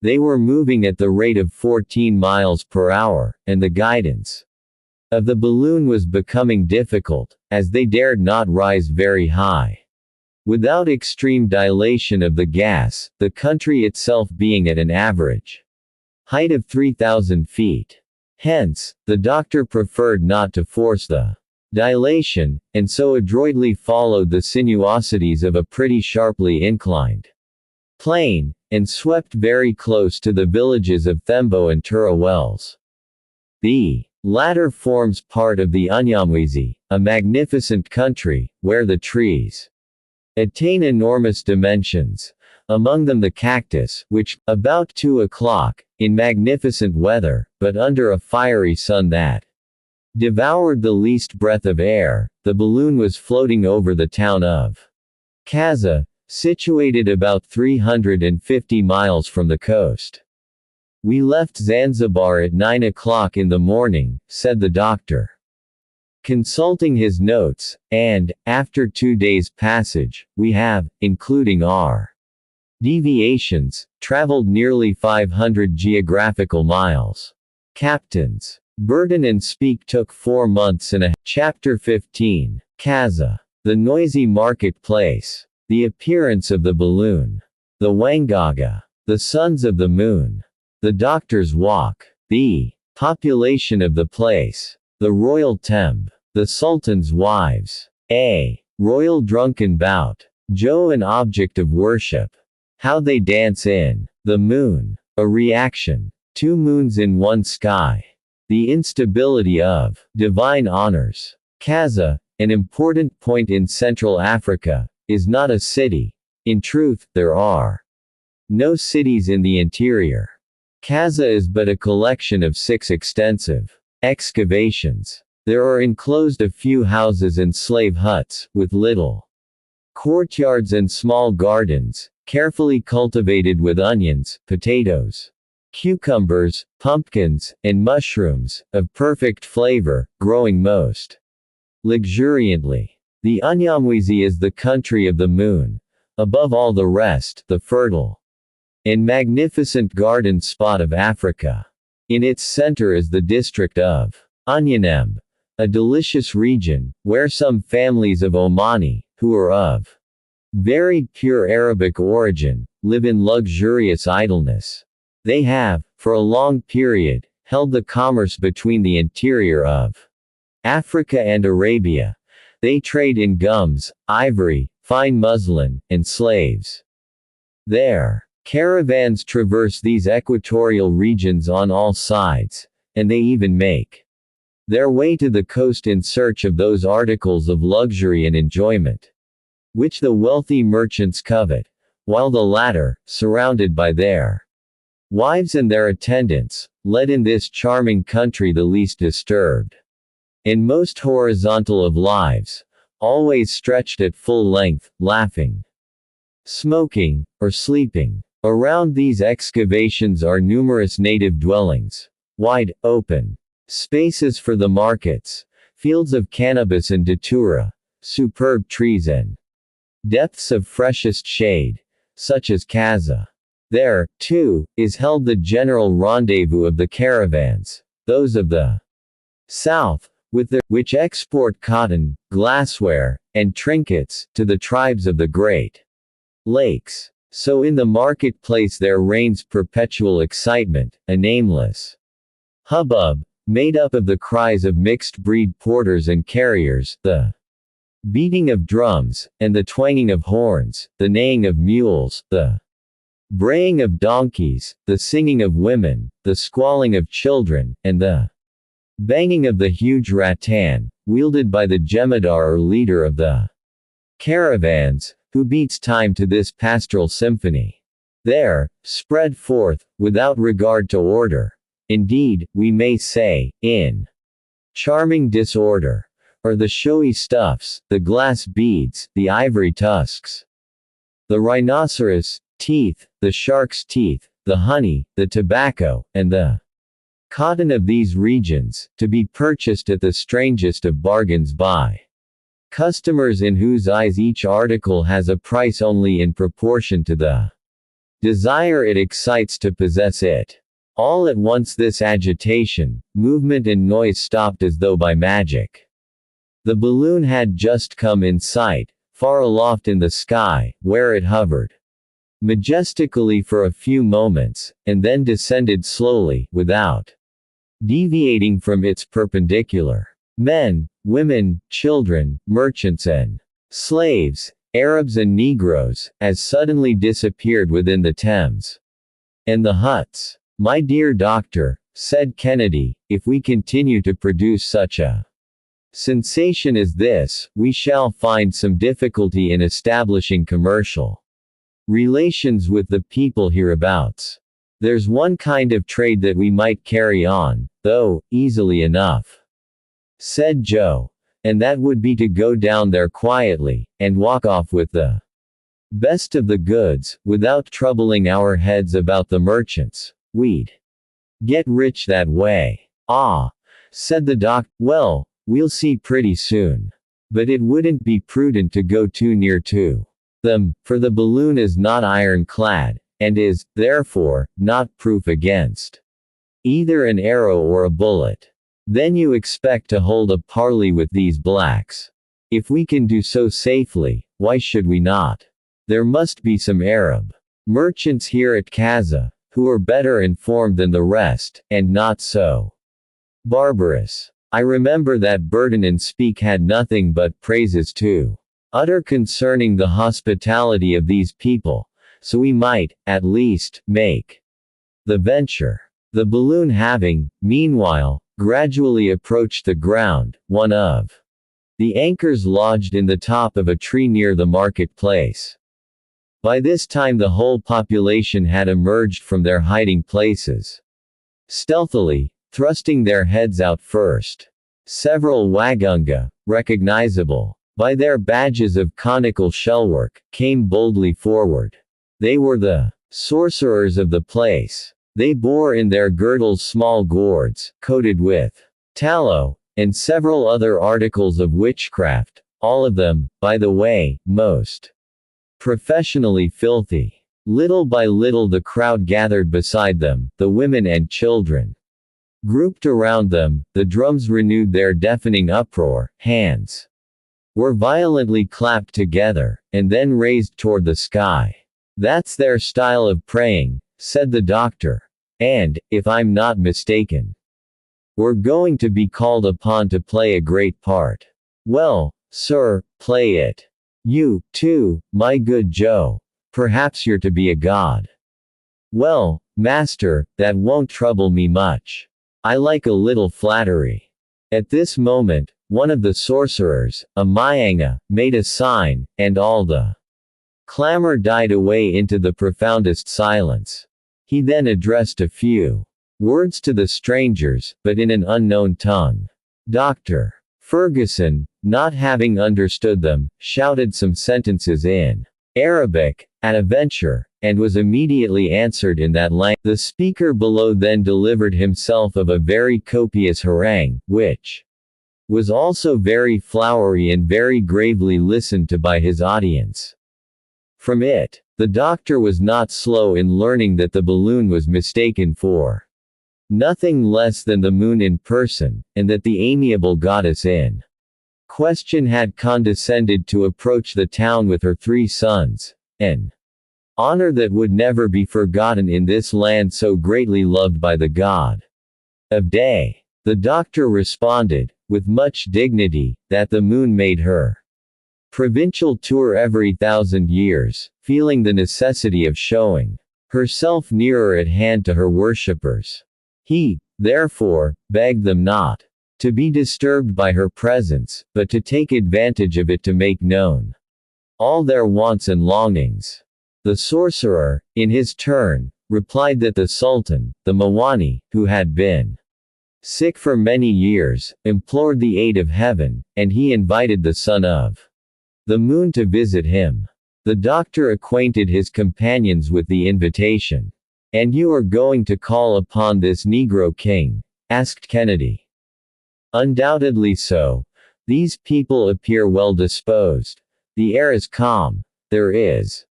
They were moving at the rate of 14 miles per hour, and the guidance of the balloon was becoming difficult, as they dared not rise very high without extreme dilation of the gas, the country itself being at an average height of 3,000 feet. Hence, the doctor preferred not to force the dilation, and so adroitly followed the sinuosities of a pretty sharply inclined plain, and swept very close to the villages of Thembo and Tura Wells. The latter forms part of the Unyamwezi, a magnificent country, where the trees attain enormous dimensions, among them the cactus, which, about 2 o'clock, in magnificent weather, but under a fiery sun that devoured the least breath of air, the balloon was floating over the town of Kaza, situated about 350 miles from the coast. We left Zanzibar at 9 o'clock in the morning, said the doctor. Consulting his notes, and, after 2 days' passage, we have, including our deviations, traveled nearly 500 geographical miles. Captains. Burden and Speak took 4 months and a half. Chapter 15. Kaza. The noisy marketplace. The appearance of the balloon. The Wangaga. The sons of the moon. The doctor's walk. The population of the place. The royal temb. The sultan's wives. A royal drunken bout. Joe an object of worship. How they dance in the moon. A reaction. 2 moons in one sky. The instability of divine honors. Kaza, an important point in Central Africa, is not a city. In truth, there are no cities in the interior. Kaza is but a collection of 6 extensive excavations. There are enclosed a few houses and slave huts, with little courtyards and small gardens, carefully cultivated with onions, potatoes, cucumbers, pumpkins, and mushrooms, of perfect flavor, growing most luxuriantly. The Unyamwezi is the country of the moon. Above all the rest, the fertile and magnificent garden spot of Africa. In its center is the district of Onyanembe, a delicious region, where some families of Omani, who are of very pure Arabic origin, live in luxurious idleness. They have, for a long period, held the commerce between the interior of Africa and Arabia. They trade in gums, ivory, fine muslin, and slaves. Their caravans traverse these equatorial regions on all sides, and they even make their way to the coast in search of those articles of luxury and enjoyment which the wealthy merchants covet, while the latter, surrounded by their wives and their attendants, led in this charming country the least disturbed and most horizontal of lives, always stretched at full length, laughing, smoking, or sleeping. Around these excavations are numerous native dwellings, wide, open spaces for the markets, fields of cannabis and datura, superb trees and depths of freshest shade, such as Kaza. There, too, is held the general rendezvous of the caravans, those of the south, which export cotton, glassware, and trinkets, to the tribes of the Great Lakes. So in the marketplace there reigns perpetual excitement, a nameless hubbub, made up of the cries of mixed-breed porters and carriers, the beating of drums, and the twanging of horns, the neighing of mules, the braying of donkeys, the singing of women, the squalling of children, and the banging of the huge rattan, wielded by the jemadar or leader of the caravans, who beats time to this pastoral symphony. There, spread forth, without regard to order, indeed, we may say, in charming disorder, are the showy stuffs, the glass beads, the ivory tusks, the rhinoceros teeth, the shark's teeth, the honey, the tobacco, and the cotton of these regions, to be purchased at the strangest of bargains by customers in whose eyes each article has a price only in proportion to the desire it excites to possess it. All at once this agitation, movement and noise stopped as though by magic. The balloon had just come in sight, far aloft in the sky, where it hovered majestically for a few moments, and then descended slowly, without deviating from its perpendicular. Men, women, children, merchants and slaves, Arabs and Negroes, as suddenly disappeared within the Thames and the huts. "My dear doctor," said Kennedy, "if we continue to produce such a sensation as this, we shall find some difficulty in establishing commercial relations with the people hereabouts. There's one kind of trade that we might carry on, though, easily enough," said Joe, "and that would be to go down there quietly, and walk off with the Best of the goods, without troubling our heads about the merchants. We'd get rich that way. Ah, said the doc. Well, we'll see pretty soon. But it wouldn't be prudent to go too near to them, for the balloon is not ironclad, and is, therefore, not proof against either an arrow or a bullet. Then you expect to hold a parley with these blacks. If we can do so safely, why should we not? There must be some Arab merchants here at Kaza, who are better informed than the rest, and not so barbarous. I remember that Burton and Speak had nothing but praises to utter concerning the hospitality of these people, so we might, at least, make the venture. The balloon having, meanwhile, gradually approached the ground, one of the anchors lodged in the top of a tree near the market-place. By this time the whole population had emerged from their hiding places. Stealthily, thrusting their heads out first. Several Wagunga, recognizable by their badges of conical shellwork, came boldly forward. They were the sorcerers of the place. They bore in their girdles small gourds, coated with tallow, and several other articles of witchcraft, all of them, by the way, most professionally filthy. Little by little the crowd gathered beside them, the women and children grouped around them, the drums renewed their deafening uproar, hands were violently clapped together, and then raised toward the sky. That's their style of praying, said the doctor. And, if I'm not mistaken, we're going to be called upon to play a great part. Well, sir, play it. You, too, my good Joe. Perhaps you're to be a god. Well, master, that won't trouble me much. I like a little flattery. At this moment, one of the sorcerers, a Mayanga, made a sign, and all the clamor died away into the profoundest silence. He then addressed a few words to the strangers, but in an unknown tongue. Dr. Ferguson, not having understood them, shouted some sentences in Arabic, at a venture, and was immediately answered in that language. The speaker below then delivered himself of a very copious harangue, which was also very flowery and very gravely listened to by his audience. From it, the doctor was not slow in learning that the balloon was mistaken for nothing less than the moon in person, and that the amiable goddess in question had condescended to approach the town with her 3 sons, an honor that would never be forgotten in this land so greatly loved by the god of day. The doctor responded, with much dignity, that the moon made her provincial tour every 1,000 years, feeling the necessity of showing herself nearer at hand to her worshippers. He, therefore, begged them not to be disturbed by her presence, but to take advantage of it to make known all their wants and longings. The sorcerer, in his turn, replied that the Sultan, the Mawani, who had been sick for many years, implored the aid of heaven, and he invited the son of the moon to visit him. The doctor acquainted his companions with the invitation. "And you are going to call upon this Negro king?" asked Kennedy. "Undoubtedly so. These people appear well disposed. The air is calm. There is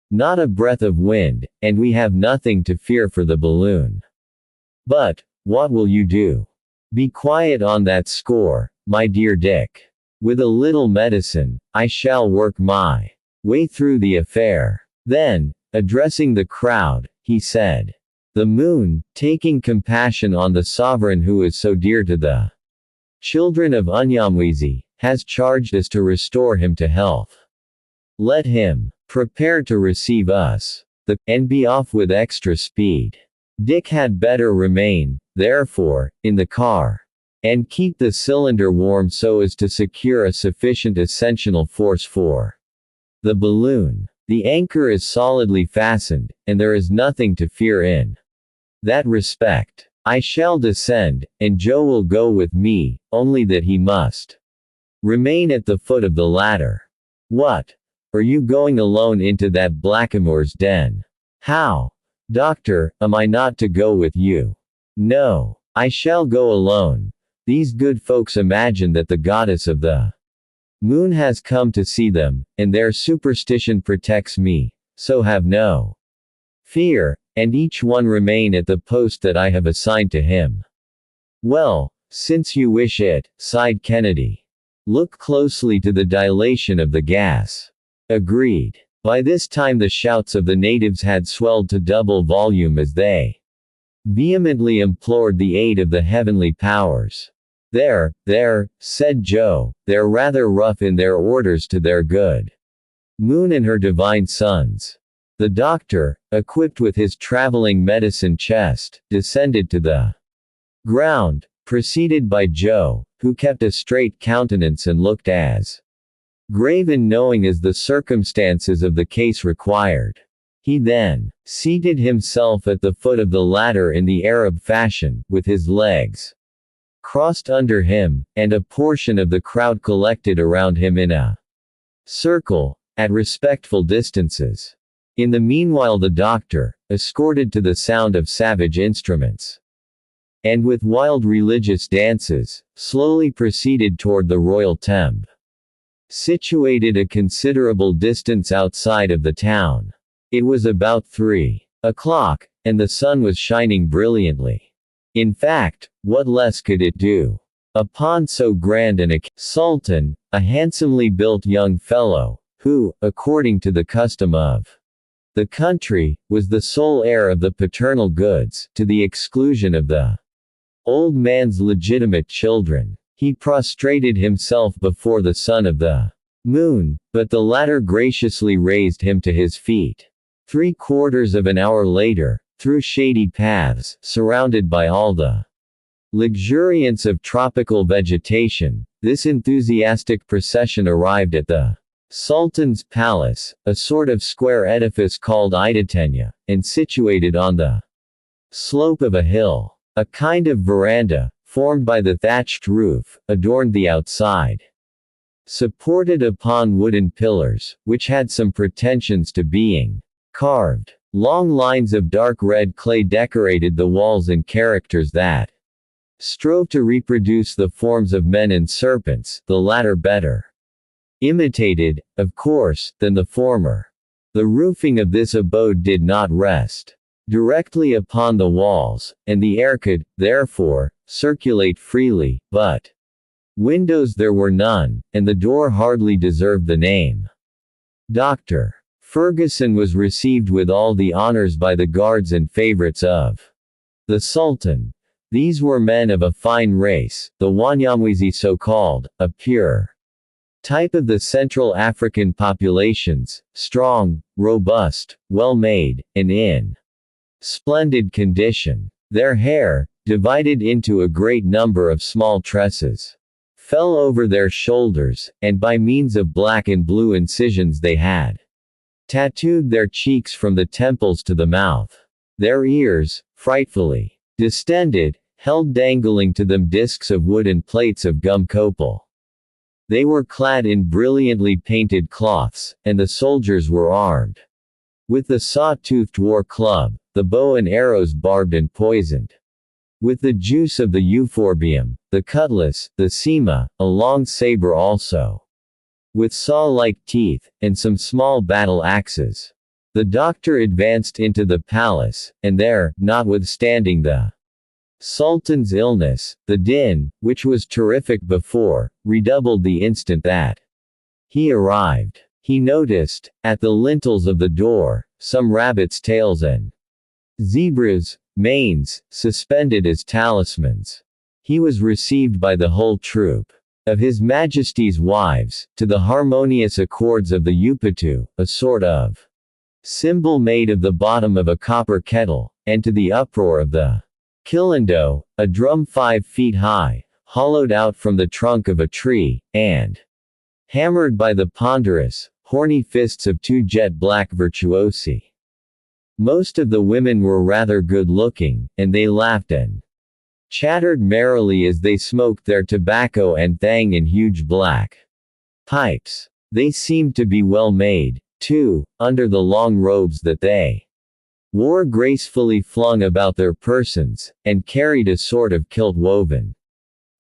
not a breath of wind, and we have nothing to fear for the balloon. But, what will you do? Be quiet on that score, my dear Dick. With a little medicine, I shall work my way through the affair." Then, addressing the crowd, he said, "The moon, taking compassion on the sovereign who is so dear to the children of Unyamwezi, has charged us to restore him to health. Let him prepare to receive us, and be off with extra speed. Dick had better remain, therefore, in the car, and keep the cylinder warm so as to secure a sufficient ascensional force for the balloon. The anchor is solidly fastened, and there is nothing to fear in that respect. I shall descend, and Joe will go with me, only that he must remain at the foot of the ladder." "What? Or you going alone into that blackamoor's den? How? Doctor, am I not to go with you? No. I shall go alone. These good folks imagine that the goddess of the moon has come to see them, and their superstition protects me, so have no fear, and each one remain at the post that I have assigned to him. Well, since you wish it, sighed Kennedy. Look closely to the dilation of the gas. Agreed. By this time the shouts of the natives had swelled to double volume as they vehemently implored the aid of the heavenly powers. There, said Joe, they're rather rough in their orders to their good moon and her divine sons. The doctor, equipped with his traveling medicine chest, descended to the ground, preceded by Joe, who kept a straight countenance and looked as grave and knowing as the circumstances of the case required. He then seated himself at the foot of the ladder in the Arab fashion, with his legs crossed under him, and a portion of the crowd collected around him in a circle, at respectful distances. In the meanwhile the doctor, escorted to the sound of savage instruments, and with wild religious dances, slowly proceeded toward the royal tembe, situated a considerable distance outside of the town. It was about 3 o'clock, and the sun was shining brilliantly. In fact, what less could it do? Upon so grand an sultan, a handsomely built young fellow, who, according to the custom of the country, was the sole heir of the paternal goods, to the exclusion of the old man's legitimate children. He prostrated himself before the son of the moon, but the latter graciously raised him to his feet. 3/4 of an hour later, through shady paths, surrounded by all the luxuriance of tropical vegetation, this enthusiastic procession arrived at the Sultan's palace, a sort of square edifice called Idatenya, and situated on the slope of a hill. A kind of veranda, formed by the thatched roof, adorned the outside. Supported upon wooden pillars, which had some pretensions to being carved, long lines of dark red clay decorated the walls in characters that strove to reproduce the forms of men and serpents, the latter better imitated, of course, than the former. The roofing of this abode did not rest directly upon the walls, and the air could, therefore, circulate freely, but windows there were none, and the door hardly deserved the name. Dr. Ferguson was received with all the honors by the guards and favorites of the Sultan. These were men of a fine race, the Wanyamwezi so-called, a pure type of the Central African populations, strong, robust, well-made, and in splendid condition. Their hair, divided into a great number of small tresses, fell over their shoulders, and by means of black and blue incisions they had tattooed their cheeks from the temples to the mouth. Their ears, frightfully distended, held dangling to them discs of wood and plates of gum copal. They were clad in brilliantly painted cloths, and the soldiers were armed with the saw-toothed war club, the bow and arrows barbed and poisoned with the juice of the euphorbium, the cutlass, the sema, a long saber also, with saw-like teeth, and some small battle axes. The doctor advanced into the palace, and there, notwithstanding the Sultan's illness, the din, which was terrific before, redoubled the instant that he arrived. He noticed, at the lintels of the door, some rabbits' tails and zebras' manes, suspended as talismans. He was received by the whole troop of His Majesty's wives, to the harmonious accords of the upatu, a sort of cymbal made of the bottom of a copper kettle, and to the uproar of the kilando, a drum 5 feet high, hollowed out from the trunk of a tree, and hammered by the ponderous, horny fists of 2 jet-black virtuosi. Most of the women were rather good-looking, and they laughed and chattered merrily as they smoked their tobacco and thang in huge black pipes. They seemed to be well made, too, under the long robes that they wore gracefully flung about their persons, and carried a sort of kilt woven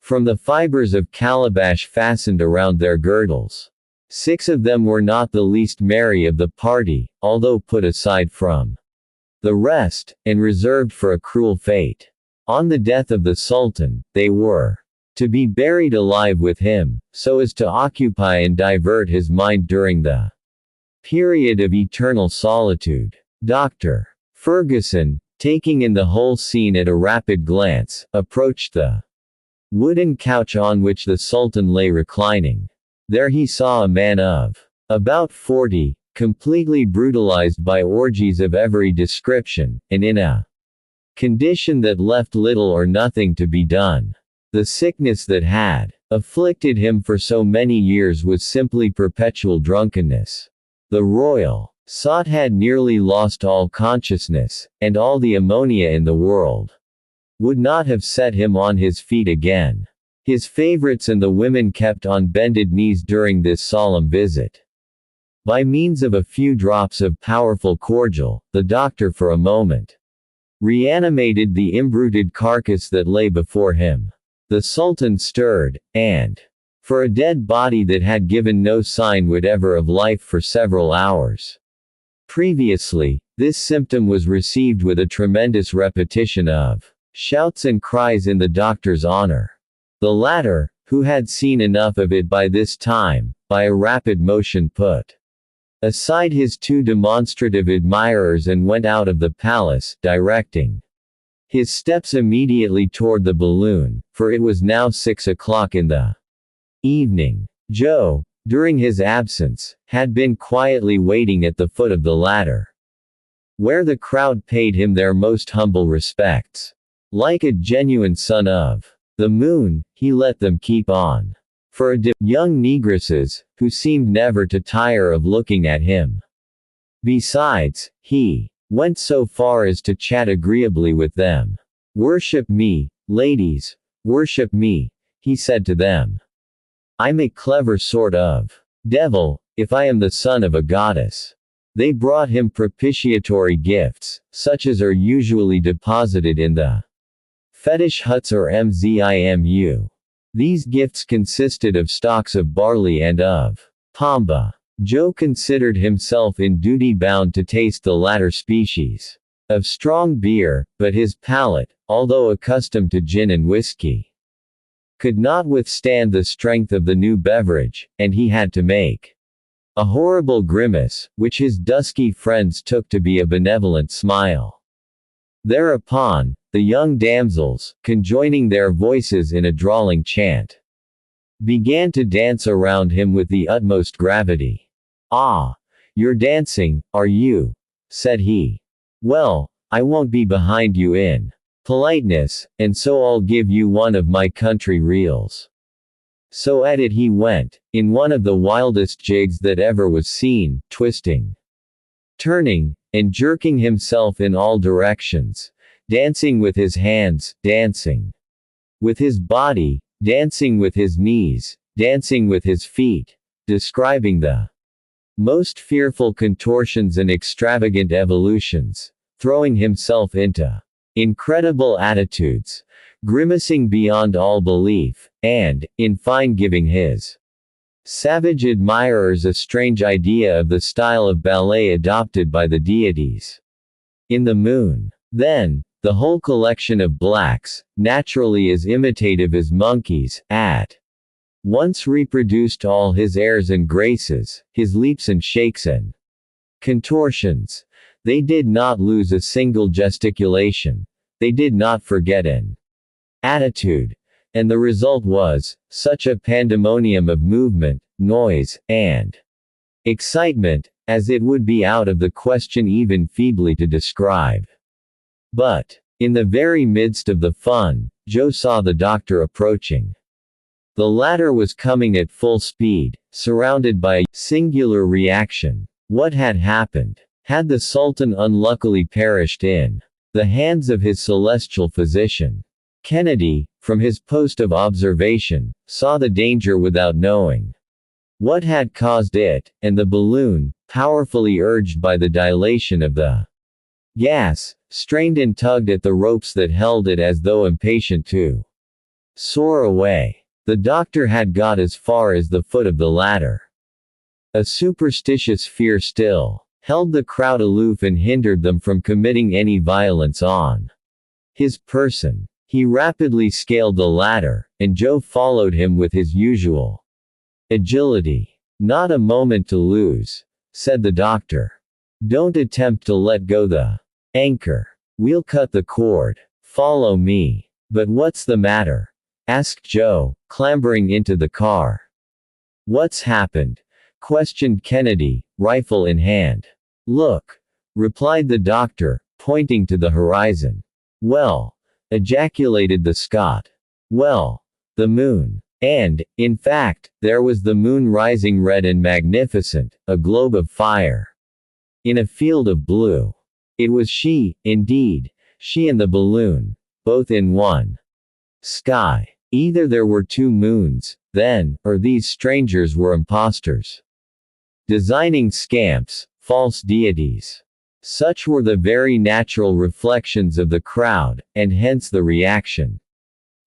from the fibers of calabash fastened around their girdles. 6 of them were not the least merry of the party, although put aside from the rest, and reserved for a cruel fate. On the death of the Sultan, they were to be buried alive with him, so as to occupy and divert his mind during the period of eternal solitude. Dr. Ferguson, taking in the whole scene at a rapid glance, approached the wooden couch on which the Sultan lay reclining. There he saw a man of about 40, completely brutalized by orgies of every description, and in a condition that left little or nothing to be done. The sickness that had afflicted him for so many years was simply perpetual drunkenness. The royal sot had nearly lost all consciousness, and all the ammonia in the world would not have set him on his feet again. His favorites and the women kept on bended knees during this solemn visit. By means of a few drops of powerful cordial, the doctor for a moment reanimated the imbruted carcass that lay before him. The Sultan stirred, and, for a dead body that had given no sign whatever of life for several hours previously, this symptom was received with a tremendous repetition of shouts and cries in the doctor's honor. The latter, who had seen enough of it by this time, by a rapid motion put aside his 2 demonstrative admirers and went out of the palace, directing his steps immediately toward the balloon, for it was now 6 o'clock in the evening. Joe, during his absence, had been quietly waiting at the foot of the ladder, where the crowd paid him their most humble respects. Like a genuine son of the moon, he let them keep on. For young negresses, who seemed never to tire of looking at him. Besides, he went so far as to chat agreeably with them. "Worship me, ladies, worship me," he said to them. "I'm a clever sort of devil, if I am the son of a goddess." They brought him propitiatory gifts, such as are usually deposited in the fetish huts or mzimu. These gifts consisted of stalks of barley and of pamba. Joe considered himself in duty bound to taste the latter species of strong beer, but his palate, although accustomed to gin and whiskey, could not withstand the strength of the new beverage, and he had to make a horrible grimace, which his dusky friends took to be a benevolent smile. Thereupon, the young damsels, conjoining their voices in a drawling chant, began to dance around him with the utmost gravity. "Ah, you're dancing, are you?" said he. "Well, I won't be behind you in politeness, and so I'll give you one of my country reels." So at it he went, in one of the wildest jigs that ever was seen, twisting, turning, and jerking himself in all directions, dancing with his hands, dancing with his body, dancing with his knees, dancing with his feet, describing the most fearful contortions and extravagant evolutions, throwing himself into incredible attitudes, grimacing beyond all belief, and, in fine, giving his savage admirers a strange idea of the style of ballet adopted by the deities in the moon. Then, the whole collection of blacks, naturally as imitative as monkeys, at once reproduced all his airs and graces, his leaps and shakes and contortions. They did not lose a single gesticulation. They did not forget an attitude. And the result was, such a pandemonium of movement, noise, and excitement, as it would be out of the question even feebly to describe. But, in the very midst of the fun, Joe saw the doctor approaching. The latter was coming at full speed, surrounded by a singular reaction. What had happened? Had the Sultan unluckily perished in the hands of his celestial physician? Kennedy, from his post of observation, saw the danger without knowing What had caused it, and the balloon, powerfully urged by the dilation of the gas, strained and tugged at the ropes that held it as though impatient to soar away. The doctor had got as far as the foot of the ladder. A superstitious fear still held the crowd aloof and hindered them from committing any violence on his person. He rapidly scaled the ladder, and Joe followed him with his usual agility. "Not a moment to lose," said the doctor. "Don't attempt to let go the anchor. We'll cut the cord. Follow me." "But what's the matter?" asked Joe, clambering into the car. "What's happened?" questioned Kennedy, rifle in hand. "Look," replied the doctor, pointing to the horizon. "Well," ejaculated the Scot. "Well, the moon." And, in fact, there was the moon rising red and magnificent, a globe of fire in a field of blue. It was she, indeed, she and the balloon, both in one sky. Either there were two moons, then, or these strangers were impostors. Designing scamps, false deities. Such were the very natural reflections of the crowd, and hence the reaction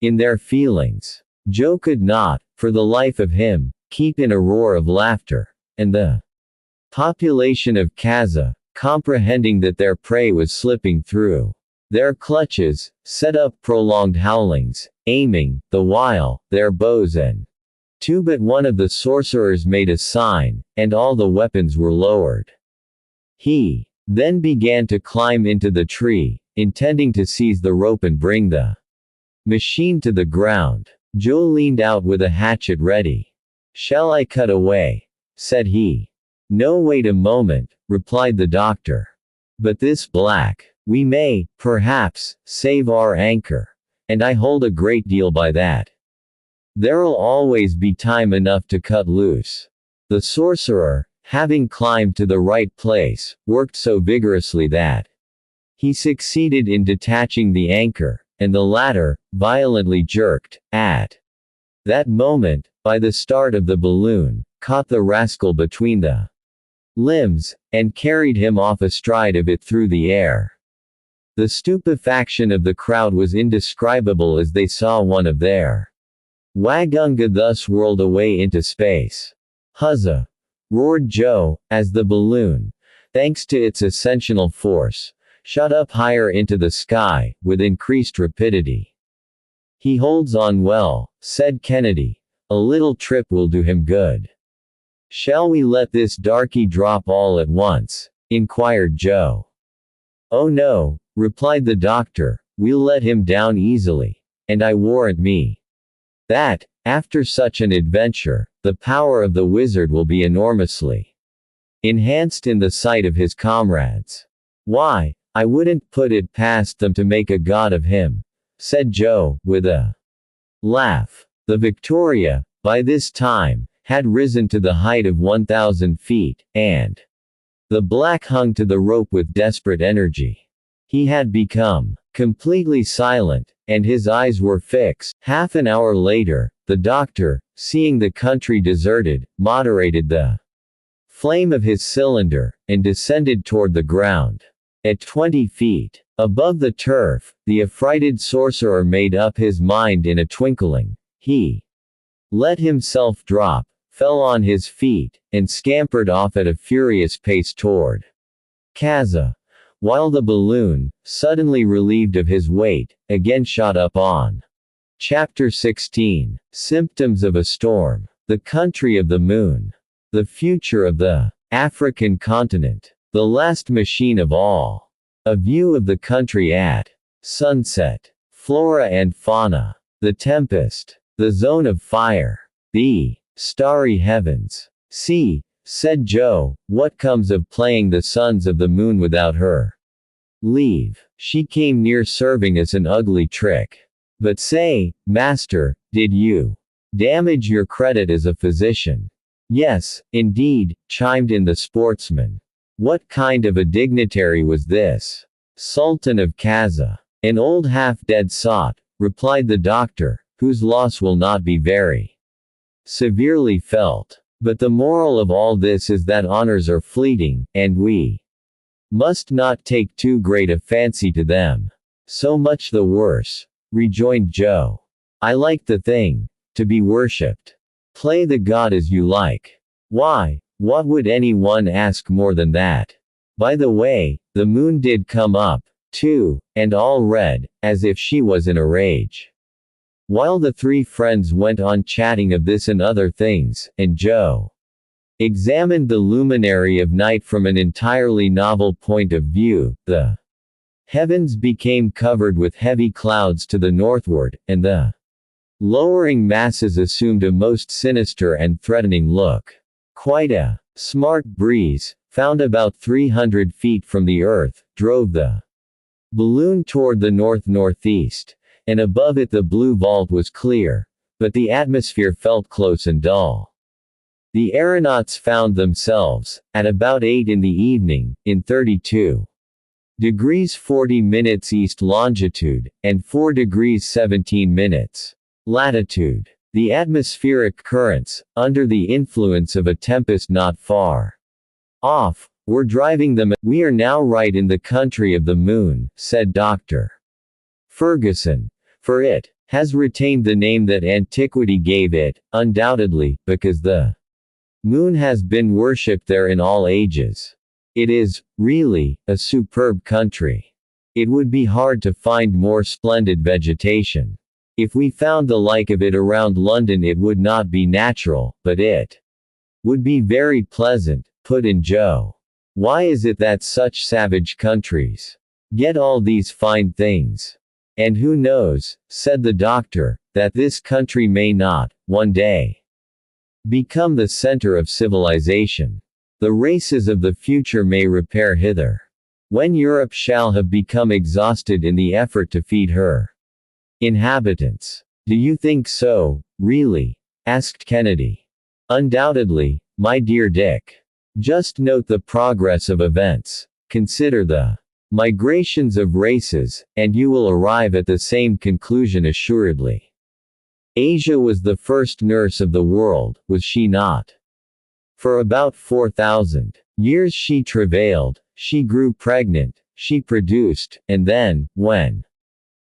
in their feelings. Joe could not, for the life of him, keep in a roar of laughter, and the population of Kaza, comprehending that their prey was slipping through their clutches, set up prolonged howlings, aiming, the while, their bows and two, but one of the sorcerers made a sign, and all the weapons were lowered. He then began to climb into the tree, intending to seize the rope and bring the machine to the ground. Joe leaned out with a hatchet ready. "Shall I cut away?" said he. "No, wait a moment," replied the doctor. "But this black, we may, perhaps, save our anchor. And I hold a great deal by that. There'll always be time enough to cut loose." The sorcerer, having climbed to the right place, worked so vigorously that he succeeded in detaching the anchor, and the latter, violently jerked, at that moment, by the start of the balloon, caught the rascal between the limbs, and carried him off astride of it through the air. The stupefaction of the crowd was indescribable as they saw one of their Wagunga thus whirled away into space. "Huzza!" roared Joe, as the balloon, thanks to its ascensional force, shot up higher into the sky, with increased rapidity. "He holds on well," said Kennedy. "A little trip will do him good." "Shall we let this darky drop all at once?" inquired Joe. "Oh no," replied the doctor, "we'll let him down easily. And I warrant me that, after such an adventure, the power of the wizard will be enormously enhanced in the sight of his comrades. Why, I wouldn't put it past them to make a god of him," said Joe, with a laugh. The Victoria, by this time, had risen to the height of 1,000 feet, and the black hung to the rope with desperate energy. He had become completely silent, and his eyes were fixed. Half an hour later, the doctor, seeing the country deserted, moderated the flame of his cylinder, and descended toward the ground. At 20 feet above the turf, the affrighted sorcerer made up his mind in a twinkling. He let himself drop, fell on his feet, and scampered off at a furious pace toward Kaza, while the balloon, suddenly relieved of his weight, again shot up on. Chapter 16. Symptoms of a Storm. The Country of the Moon. The Future of the African Continent. The Last Machine of All. A View of the Country at Sunset. Flora and Fauna. The Tempest. The Zone of Fire. The Starry Heavens. "See," said Joe, "what comes of playing the sons of the moon without her leave. She came near serving us an ugly trick. But say, master, did you damage your credit as a physician?" "Yes, indeed," chimed in the sportsman. "What kind of a dignitary was this?" "Sultan of Kaza. An old half-dead sot," replied the doctor, "whose loss will not be very severely felt." But the moral of all this is that honors are fleeting, and we must not take too great a fancy to them. So much the worse, rejoined Joe. I like the thing to be worshipped. Play the god as you like. Why, what would anyone ask more than that? By the way, the moon did come up, too, and all red, as if she was in a rage. While the three friends went on chatting of this and other things, and Joe examined the luminary of night from an entirely novel point of view, the heavens became covered with heavy clouds to the northward, and the lowering masses assumed a most sinister and threatening look. Quite a smart breeze, found about 300 feet from the earth, drove the balloon toward the north-northeast, and above it the blue vault was clear, but the atmosphere felt close and dull. The aeronauts found themselves, at about 8 in the evening, in 32 degrees 40 minutes east longitude, and 4 degrees 17 minutes latitude. The atmospheric currents, under the influence of a tempest not far off, were driving them. We are now right in the country of the moon, said Dr. Ferguson. For it has retained the name that antiquity gave it, undoubtedly, because the moon has been worshipped there in all ages. It is, really, a superb country. It would be hard to find more splendid vegetation. If we found the like of it around London it would not be natural, but it would be very pleasant, put in Joe. Why is it that such savage countries get all these fine things? And who knows, said the doctor, that this country may not, one day, become the center of civilization. The races of the future may repair hither. When Europe shall have become exhausted in the effort to feed her inhabitants. Do you think so, really? Asked Kennedy. Undoubtedly, my dear Dick. Just note the progress of events. Consider the migrations of races, and you will arrive at the same conclusion assuredly. Asia was the first nurse of the world, was she not? For about 4,000 years she travailed, she grew pregnant, she produced, and then, when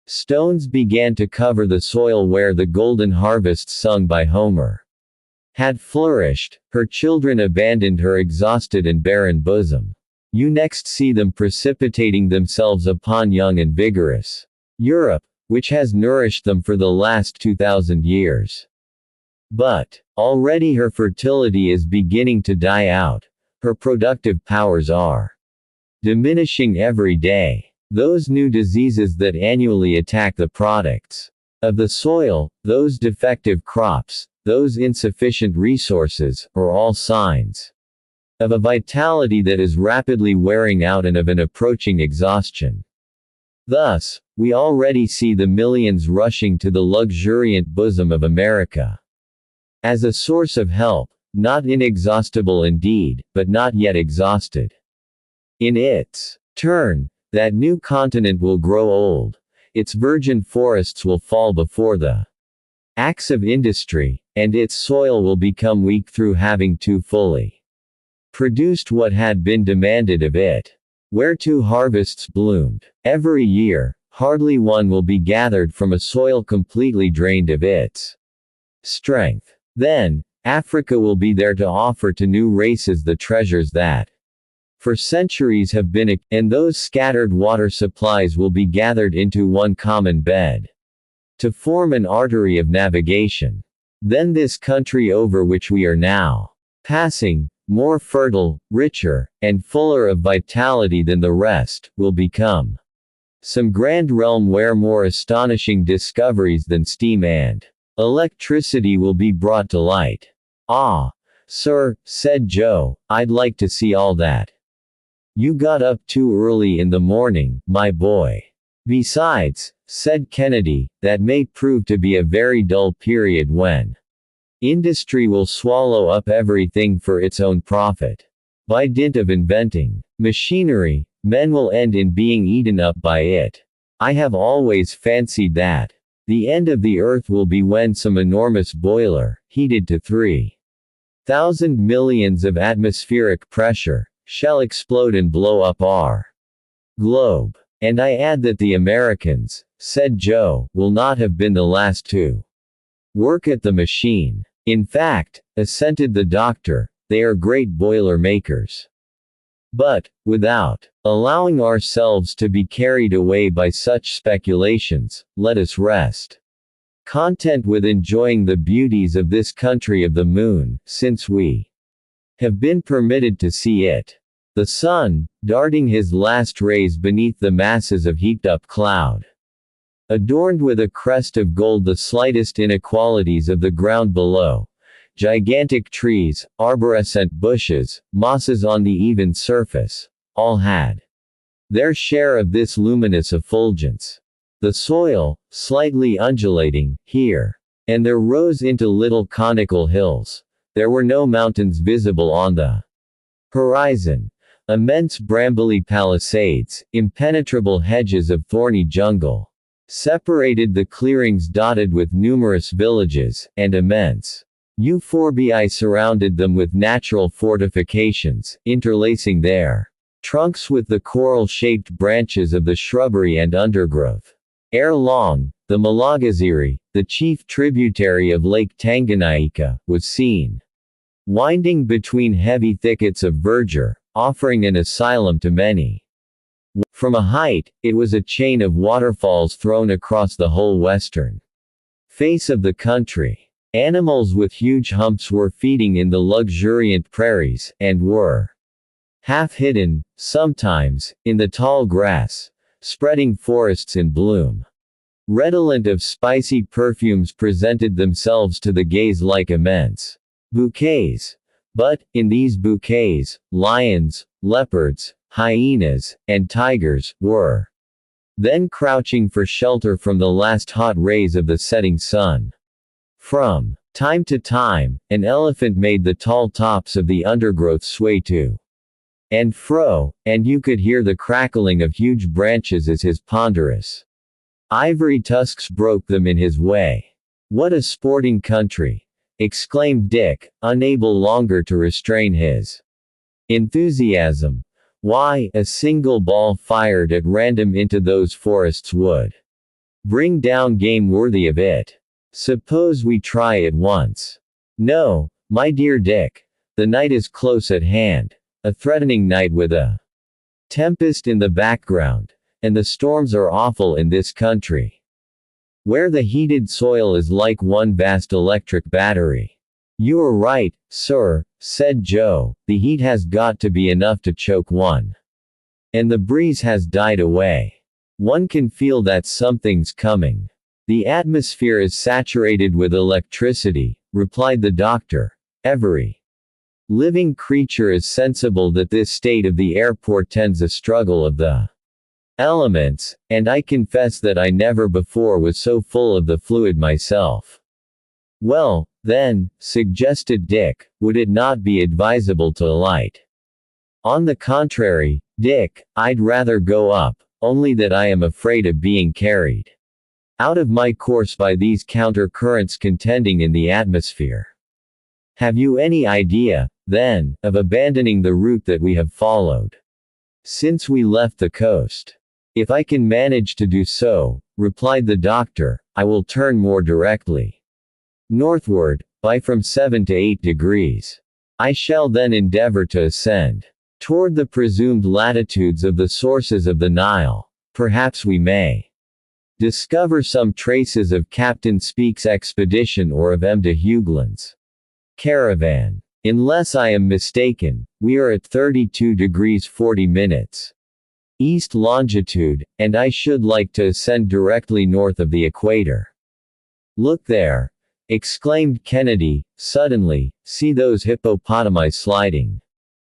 stones began to cover the soil where the golden harvests sung by Homer had flourished, her children abandoned her exhausted and barren bosom. You next see them precipitating themselves upon young and vigorous Europe, which has nourished them for the last 2,000 years. But, already her fertility is beginning to die out, her productive powers are diminishing every day. Those new diseases that annually attack the products of the soil, those defective crops, those insufficient resources, are all signs of a vitality that is rapidly wearing out and of an approaching exhaustion. Thus, we already see the millions rushing to the luxuriant bosom of America as a source of help, not inexhaustible indeed, but not yet exhausted. In its turn, that new continent will grow old, its virgin forests will fall before the axe of industry, and its soil will become weak through having too fully produced what had been demanded of it. Where two harvests bloomed every year, hardly one will be gathered from a soil completely drained of its strength. Then, Africa will be there to offer to new races the treasures that for centuries have been, and those scattered water supplies will be gathered into one common bed to form an artery of navigation. Then this country over which we are now passing, more fertile, richer, and fuller of vitality than the rest, will become some grand realm where more astonishing discoveries than steam and electricity will be brought to light. Ah, sir, said Joe, I'd like to see all that. You got up too early in the morning, my boy. Besides, said Kennedy, that may prove to be a very dull period when industry will swallow up everything for its own profit. By dint of inventing machinery, men will end in being eaten up by it. I have always fancied that the end of the earth will be when some enormous boiler, heated to 3 Thousand millions of atmospheric pressure, shall explode and blow up our globe. And I add that the Americans, said Joe, will not have been the last to work at the machine. In fact, assented the doctor, they are great boiler makers. But, without allowing ourselves to be carried away by such speculations, let us rest content with enjoying the beauties of this country of the moon, since we have been permitted to see it. The sun, darting his last rays beneath the masses of heaped-up cloud, adorned with a crest of gold the slightest inequalities of the ground below, gigantic trees, arborescent bushes, mosses on the even surface, all had their share of this luminous effulgence. The soil, slightly undulating, here and there rose into little conical hills. There were no mountains visible on the horizon. Immense brambly palisades, impenetrable hedges of thorny jungle, separated the clearings dotted with numerous villages, and immense euphorbiae surrounded them with natural fortifications, interlacing their trunks with the coral-shaped branches of the shrubbery and undergrowth. Ere long, the Malagaziri, the chief tributary of Lake Tanganyika, was seen winding between heavy thickets of verdure, offering an asylum to many. From a height, it was a chain of waterfalls thrown across the whole western face of the country. Animals with huge humps were feeding in the luxuriant prairies, and were half hidden, sometimes, in the tall grass, spreading forests in bloom. Redolent of spicy perfumes presented themselves to the gaze like immense bouquets. But, in these bouquets, lions, leopards, hyenas, and tigers, were then crouching for shelter from the last hot rays of the setting sun. From time to time, an elephant made the tall tops of the undergrowth sway to and fro, and you could hear the crackling of huge branches as his ponderous ivory tusks broke them in his way. What a sporting country! Exclaimed Dick, unable longer to restrain his enthusiasm. Why, a single ball fired at random into those forests would bring down game worthy of it. Suppose we try it once. No, my dear Dick. The night is close at hand. A threatening night with a tempest in the background. And the storms are awful in this country, where the heated soil is like one vast electric battery. You are right, sir, said Joe, the heat has got to be enough to choke one. And the breeze has died away. One can feel that something's coming. The atmosphere is saturated with electricity, replied the doctor. Every living creature is sensible that this state of the air portends a struggle of the elements, and I confess that I never before was so full of the fluid myself. Well, then, suggested Dick, would it not be advisable to alight? On the contrary, Dick, I'd rather go up, only that I am afraid of being carried out of my course by these counter-currents contending in the atmosphere. Have you any idea, then, of abandoning the route that we have followed since we left the coast? If I can manage to do so, replied the doctor, I will turn more directly northward, by from 7 to 8 degrees. I shall then endeavor to ascend toward the presumed latitudes of the sources of the Nile. Perhaps we may discover some traces of Captain Speke's expedition or of M. de Huglin's caravan. Unless I am mistaken, we are at 32 degrees 40 minutes east longitude, and I should like to ascend directly north of the equator. Look there! Exclaimed Kennedy, suddenly, see those hippopotami sliding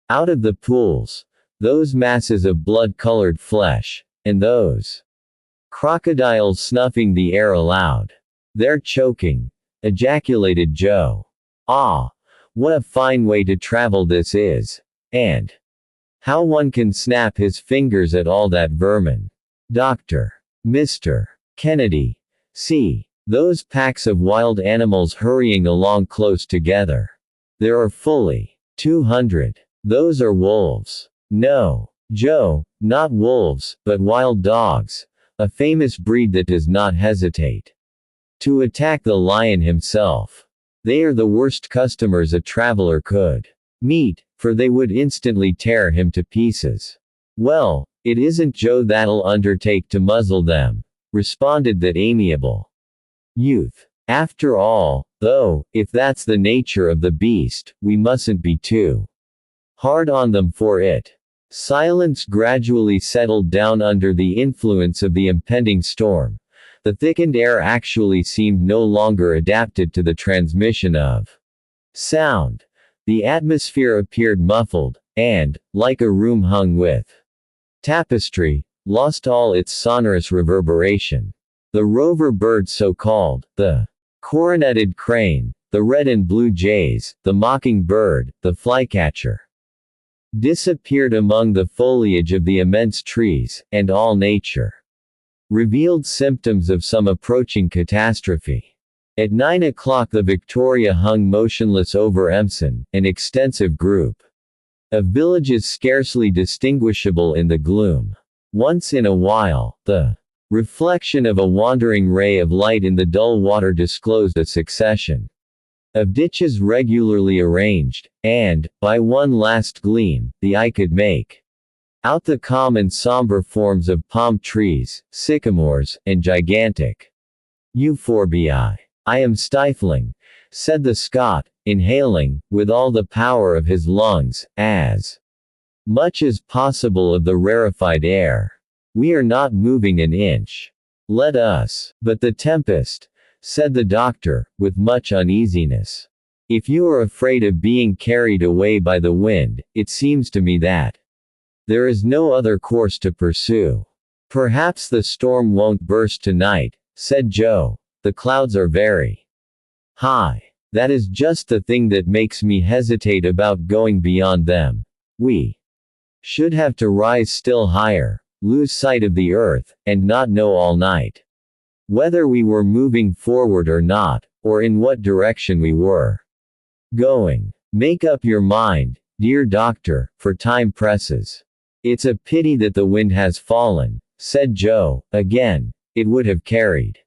out of the pools, those masses of blood-colored flesh, and those crocodiles snuffing the air aloud. They're choking, ejaculated Joe. Ah! What a fine way to travel this is! And how one can snap his fingers at all that vermin. Dr. Mr. Kennedy. See those packs of wild animals hurrying along close together. There are fully 200. Those are wolves. No, Joe, not wolves, but wild dogs, a famous breed that does not hesitate to attack the lion himself. They are the worst customers a traveler could meet, for they would instantly tear him to pieces. Well, it isn't Joe that'll undertake to muzzle them, responded that amiable youth. After all, though, if that's the nature of the beast, we mustn't be too hard on them for it. Silence gradually settled down under the influence of the impending storm. The thickened air actually seemed no longer adapted to the transmission of sound. The atmosphere appeared muffled, and, like a room hung with tapestry, lost all its sonorous reverberation. The rover bird so-called, the coroneted crane, the red and blue jays, the mocking bird, the flycatcher, disappeared among the foliage of the immense trees, and all nature revealed symptoms of some approaching catastrophe. At 9 o'clock the Victoria hung motionless over Emson, an extensive group of villages scarcely distinguishable in the gloom. Once in a while, the reflection of a wandering ray of light in the dull water disclosed a succession of ditches regularly arranged, and, by one last gleam, the eye could make out the calm and somber forms of palm trees, sycamores, and gigantic euphorbiae. I am stifling, said the Scot, inhaling, with all the power of his lungs, as much as possible of the rarefied air. We are not moving an inch. Let us. But the tempest, said the doctor, with much uneasiness. If you are afraid of being carried away by the wind, it seems to me that there is no other course to pursue. Perhaps the storm won't burst tonight, said Joe. The clouds are very high. That is just the thing that makes me hesitate about going beyond them. We should have to rise still higher, lose sight of the earth, and not know all night whether we were moving forward or not, or in what direction we were going. Make up your mind, dear doctor, for time presses. It's a pity that the wind has fallen, said Joe. Again, it would have carried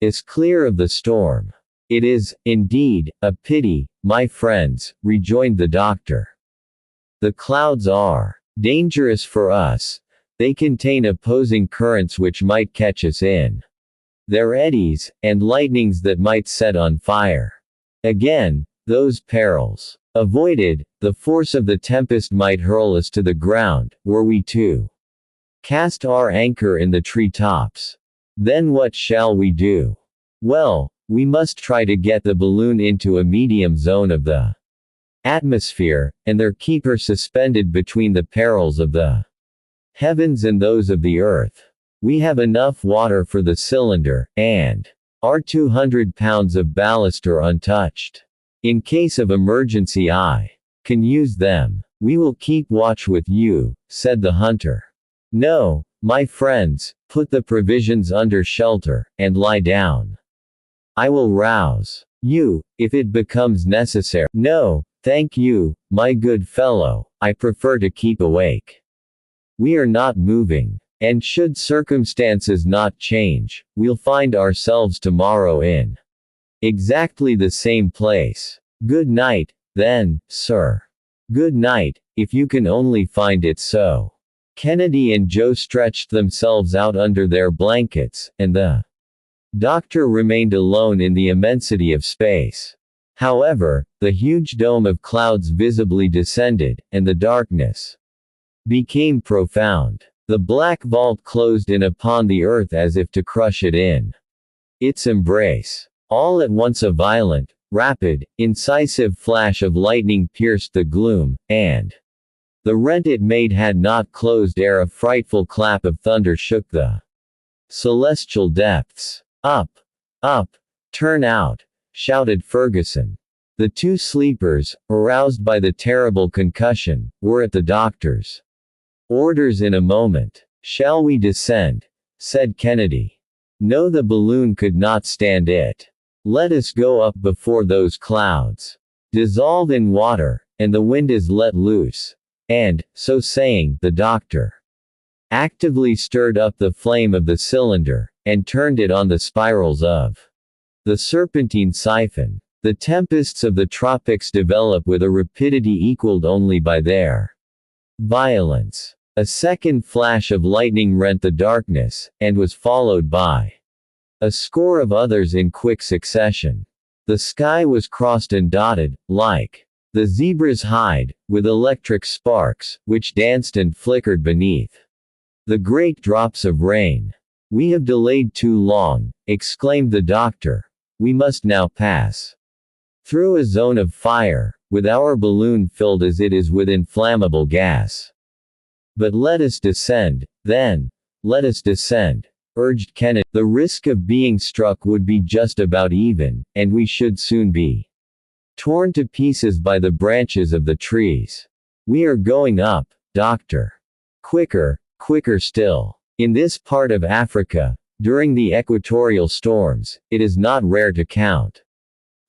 us clear of the storm. It is, indeed, a pity, my friends, rejoined the doctor. The clouds are dangerous for us. They contain opposing currents which might catch us in their eddies, and lightnings that might set on fire. Again, those perils avoided, the force of the tempest might hurl us to the ground, were we to cast our anchor in the tree tops. Then what shall we do? Well, we must try to get the balloon into a medium zone of the atmosphere, and there keep her suspended between the perils of the heavens and those of the earth. We have enough water for the cylinder, and our 200 pounds of ballast are untouched. In case of emergency I can use them. We will keep watch with you, said the hunter. No, my friends, put the provisions under shelter, and lie down. I will rouse you, if it becomes necessary. No, thank you, my good fellow, I prefer to keep awake. We are not moving. And should circumstances not change, we'll find ourselves tomorrow in exactly the same place. Good night, then, sir. Good night, if you can only find it so. Kennedy and Joe stretched themselves out under their blankets, and the doctor remained alone in the immensity of space. However, the huge dome of clouds visibly descended, and the darkness became profound. The black vault closed in upon the earth as if to crush it in its embrace. All at once a violent, rapid, incisive flash of lightning pierced the gloom, and the rent it made had not closed ere a frightful clap of thunder shook the celestial depths. Up! Up! Turn out! Shouted Ferguson. The two sleepers, aroused by the terrible concussion, were at the doctor's orders in a moment. Shall we descend? Said Kennedy. No, the balloon could not stand it. Let us go up before those clouds. dissolve in water, and the wind is let loose. And, so saying, the doctor actively stirred up the flame of the cylinder, and turned it on the spirals of the serpentine siphon. The tempests of the tropics develop with a rapidity equaled only by their violence. A second flash of lightning rent the darkness, and was followed by a score of others in quick succession. The sky was crossed and dotted, like the zebra's hide, with electric sparks, which danced and flickered beneath the great drops of rain. "We have delayed too long," exclaimed the doctor. "We must now pass through a zone of fire, with our balloon filled as it is with inflammable gas." "But let us descend, then. Let us descend," urged Kennedy. "The risk of being struck would be just about even, and we should soon be torn to pieces by the branches of the trees. We are going up, doctor. Quicker, quicker still. In this part of Africa, during the equatorial storms, it is not rare to count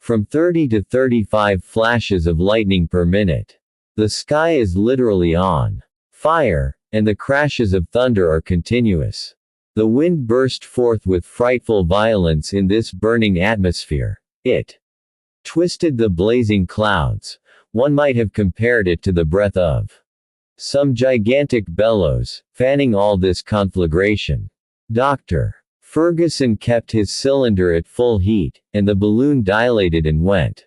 from 30 to 35 flashes of lightning per minute. The sky is literally on fire, and the crashes of thunder are continuous. The wind burst forth with frightful violence in this burning atmosphere. It twisted the blazing clouds. One might have compared it to the breath of some gigantic bellows, fanning all this conflagration. Dr. Ferguson kept his cylinder at full heat, and the balloon dilated and went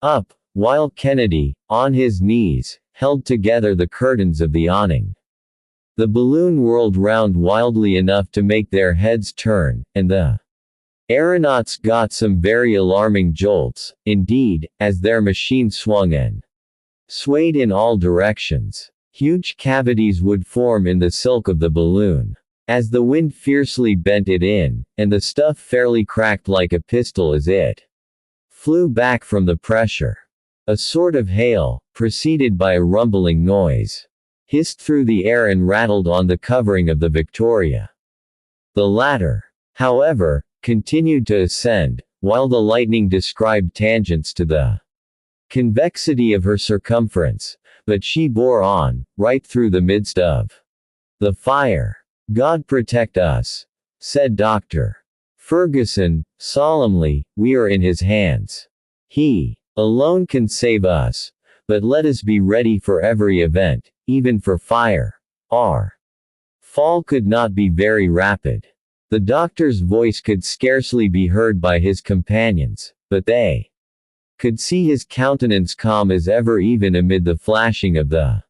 up, while Kennedy, on his knees, held together the curtains of the awning. The balloon whirled round wildly enough to make their heads turn, and the aeronauts got some very alarming jolts, indeed, as their machine swung and swayed in all directions. Huge cavities would form in the silk of the balloon, as the wind fiercely bent it in, and the stuff fairly cracked like a pistol as it flew back from the pressure. A sort of hail, preceded by a rumbling noise, hissed through the air and rattled on the covering of the Victoria. The latter, however, continued to ascend, while the lightning described tangents to the convexity of her circumference, but she bore on, right through the midst of the fire. "God protect us," said Dr. Ferguson, solemnly. "We are in his hands. He alone can save us, but let us be ready for every event, even for fire." Our fall could not be very rapid. The doctor's voice could scarcely be heard by his companions, but they could see his countenance calm as ever even amid the flashing of the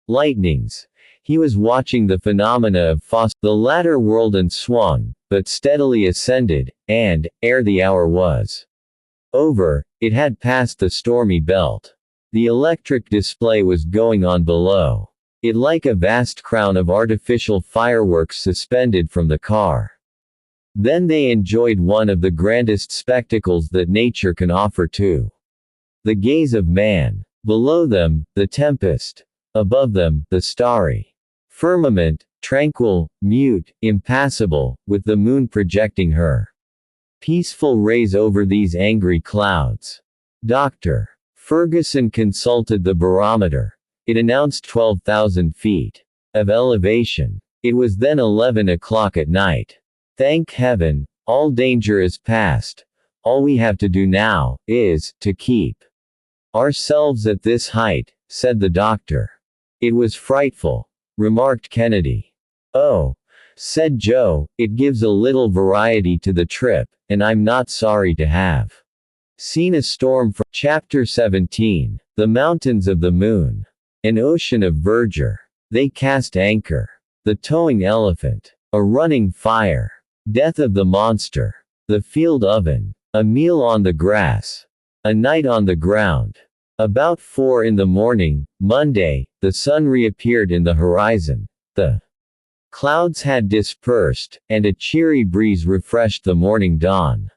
lightnings. He was watching the phenomena of the latter whirled and swung, but steadily ascended, and, ere the hour was over, it had passed the stormy belt. The electric display was going on below it like a vast crown of artificial fireworks suspended from the car. Then they enjoyed one of the grandest spectacles that nature can offer to the gaze of man. Below them, the tempest. Above them, the starry firmament, tranquil, mute, impassible, with the moon projecting her peaceful rays over these angry clouds. Dr. Ferguson consulted the barometer. It announced 12,000 feet of elevation. It was then 11 o'clock at night. "Thank heaven, all danger is past. All we have to do now, is, to keep ourselves at this height," said the doctor. "It was frightful," remarked Kennedy. "Oh," said Joe, "it gives a little variety to the trip, and I'm not sorry to have seen a storm from." Chapter 17. The Mountains of the Moon. An ocean of verdure. They cast anchor. The towing elephant. A running fire. Death of the monster. The field oven. A meal on the grass. A night on the ground. About 4 in the morning, Monday, the sun reappeared in the horizon. The clouds had dispersed, and a cheery breeze refreshed the morning dawn.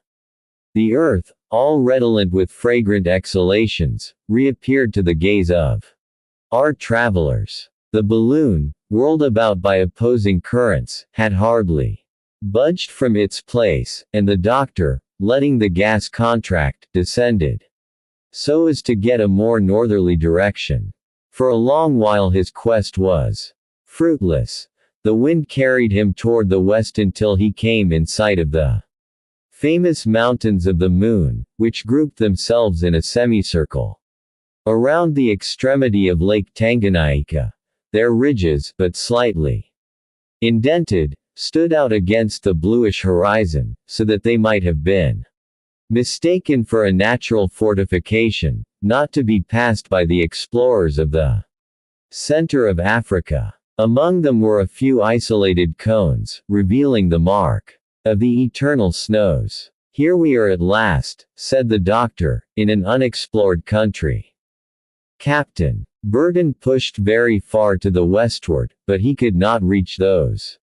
The earth, all redolent with fragrant exhalations, reappeared to the gaze of our travelers. The balloon, whirled about by opposing currents, had hardly budged from its place, and the doctor, letting the gas contract, descended so as to get a more northerly direction. For a long while his quest was fruitless. The wind carried him toward the west until he came in sight of the famous mountains of the moon, which grouped themselves in a semicircle around the extremity of Lake Tanganyika. Their ridges, but slightly indented, stood out against the bluish horizon, so that they might have been mistaken for a natural fortification, not to be passed by the explorers of the center of Africa. Among them were a few isolated cones, revealing the mark of the eternal snows. "Here we are at last," said the doctor, "in an unexplored country." Captain Burton pushed very far to the westward, but he could not reach those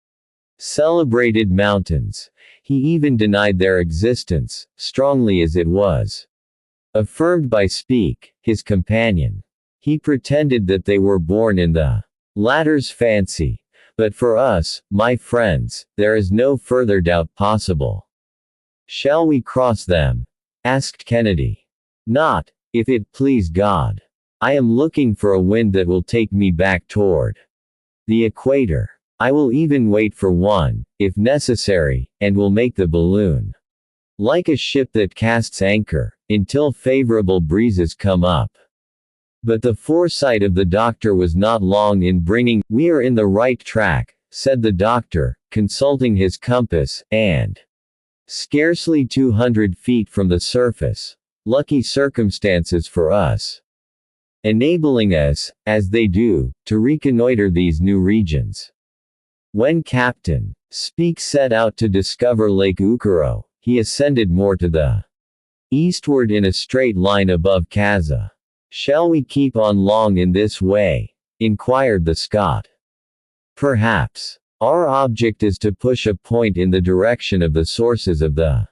celebrated mountains. He even denied their existence, strongly as it was affirmed by Speke, his companion. He pretended that they were born in the latter's fancy. "But for us, my friends, there is no further doubt possible." "Shall we cross them?" asked Kennedy. "Not, if it please God. I am looking for a wind that will take me back toward the equator. I will even wait for one, if necessary, and will make the balloon like a ship that casts anchor, until favorable breezes come up." But the foresight of the doctor was not long in bringing. "We are in the right track," said the doctor, consulting his compass, "and scarcely 200 feet from the surface. Lucky circumstances for us, enabling us, as they do, to reconnoiter these new regions." When Captain Speke set out to discover Lake Ukuro, he ascended more to the eastward in a straight line above Kaza. "Shall we keep on long in this way?" inquired the Scot. "Perhaps. Our object is to push a point in the direction of the sources of the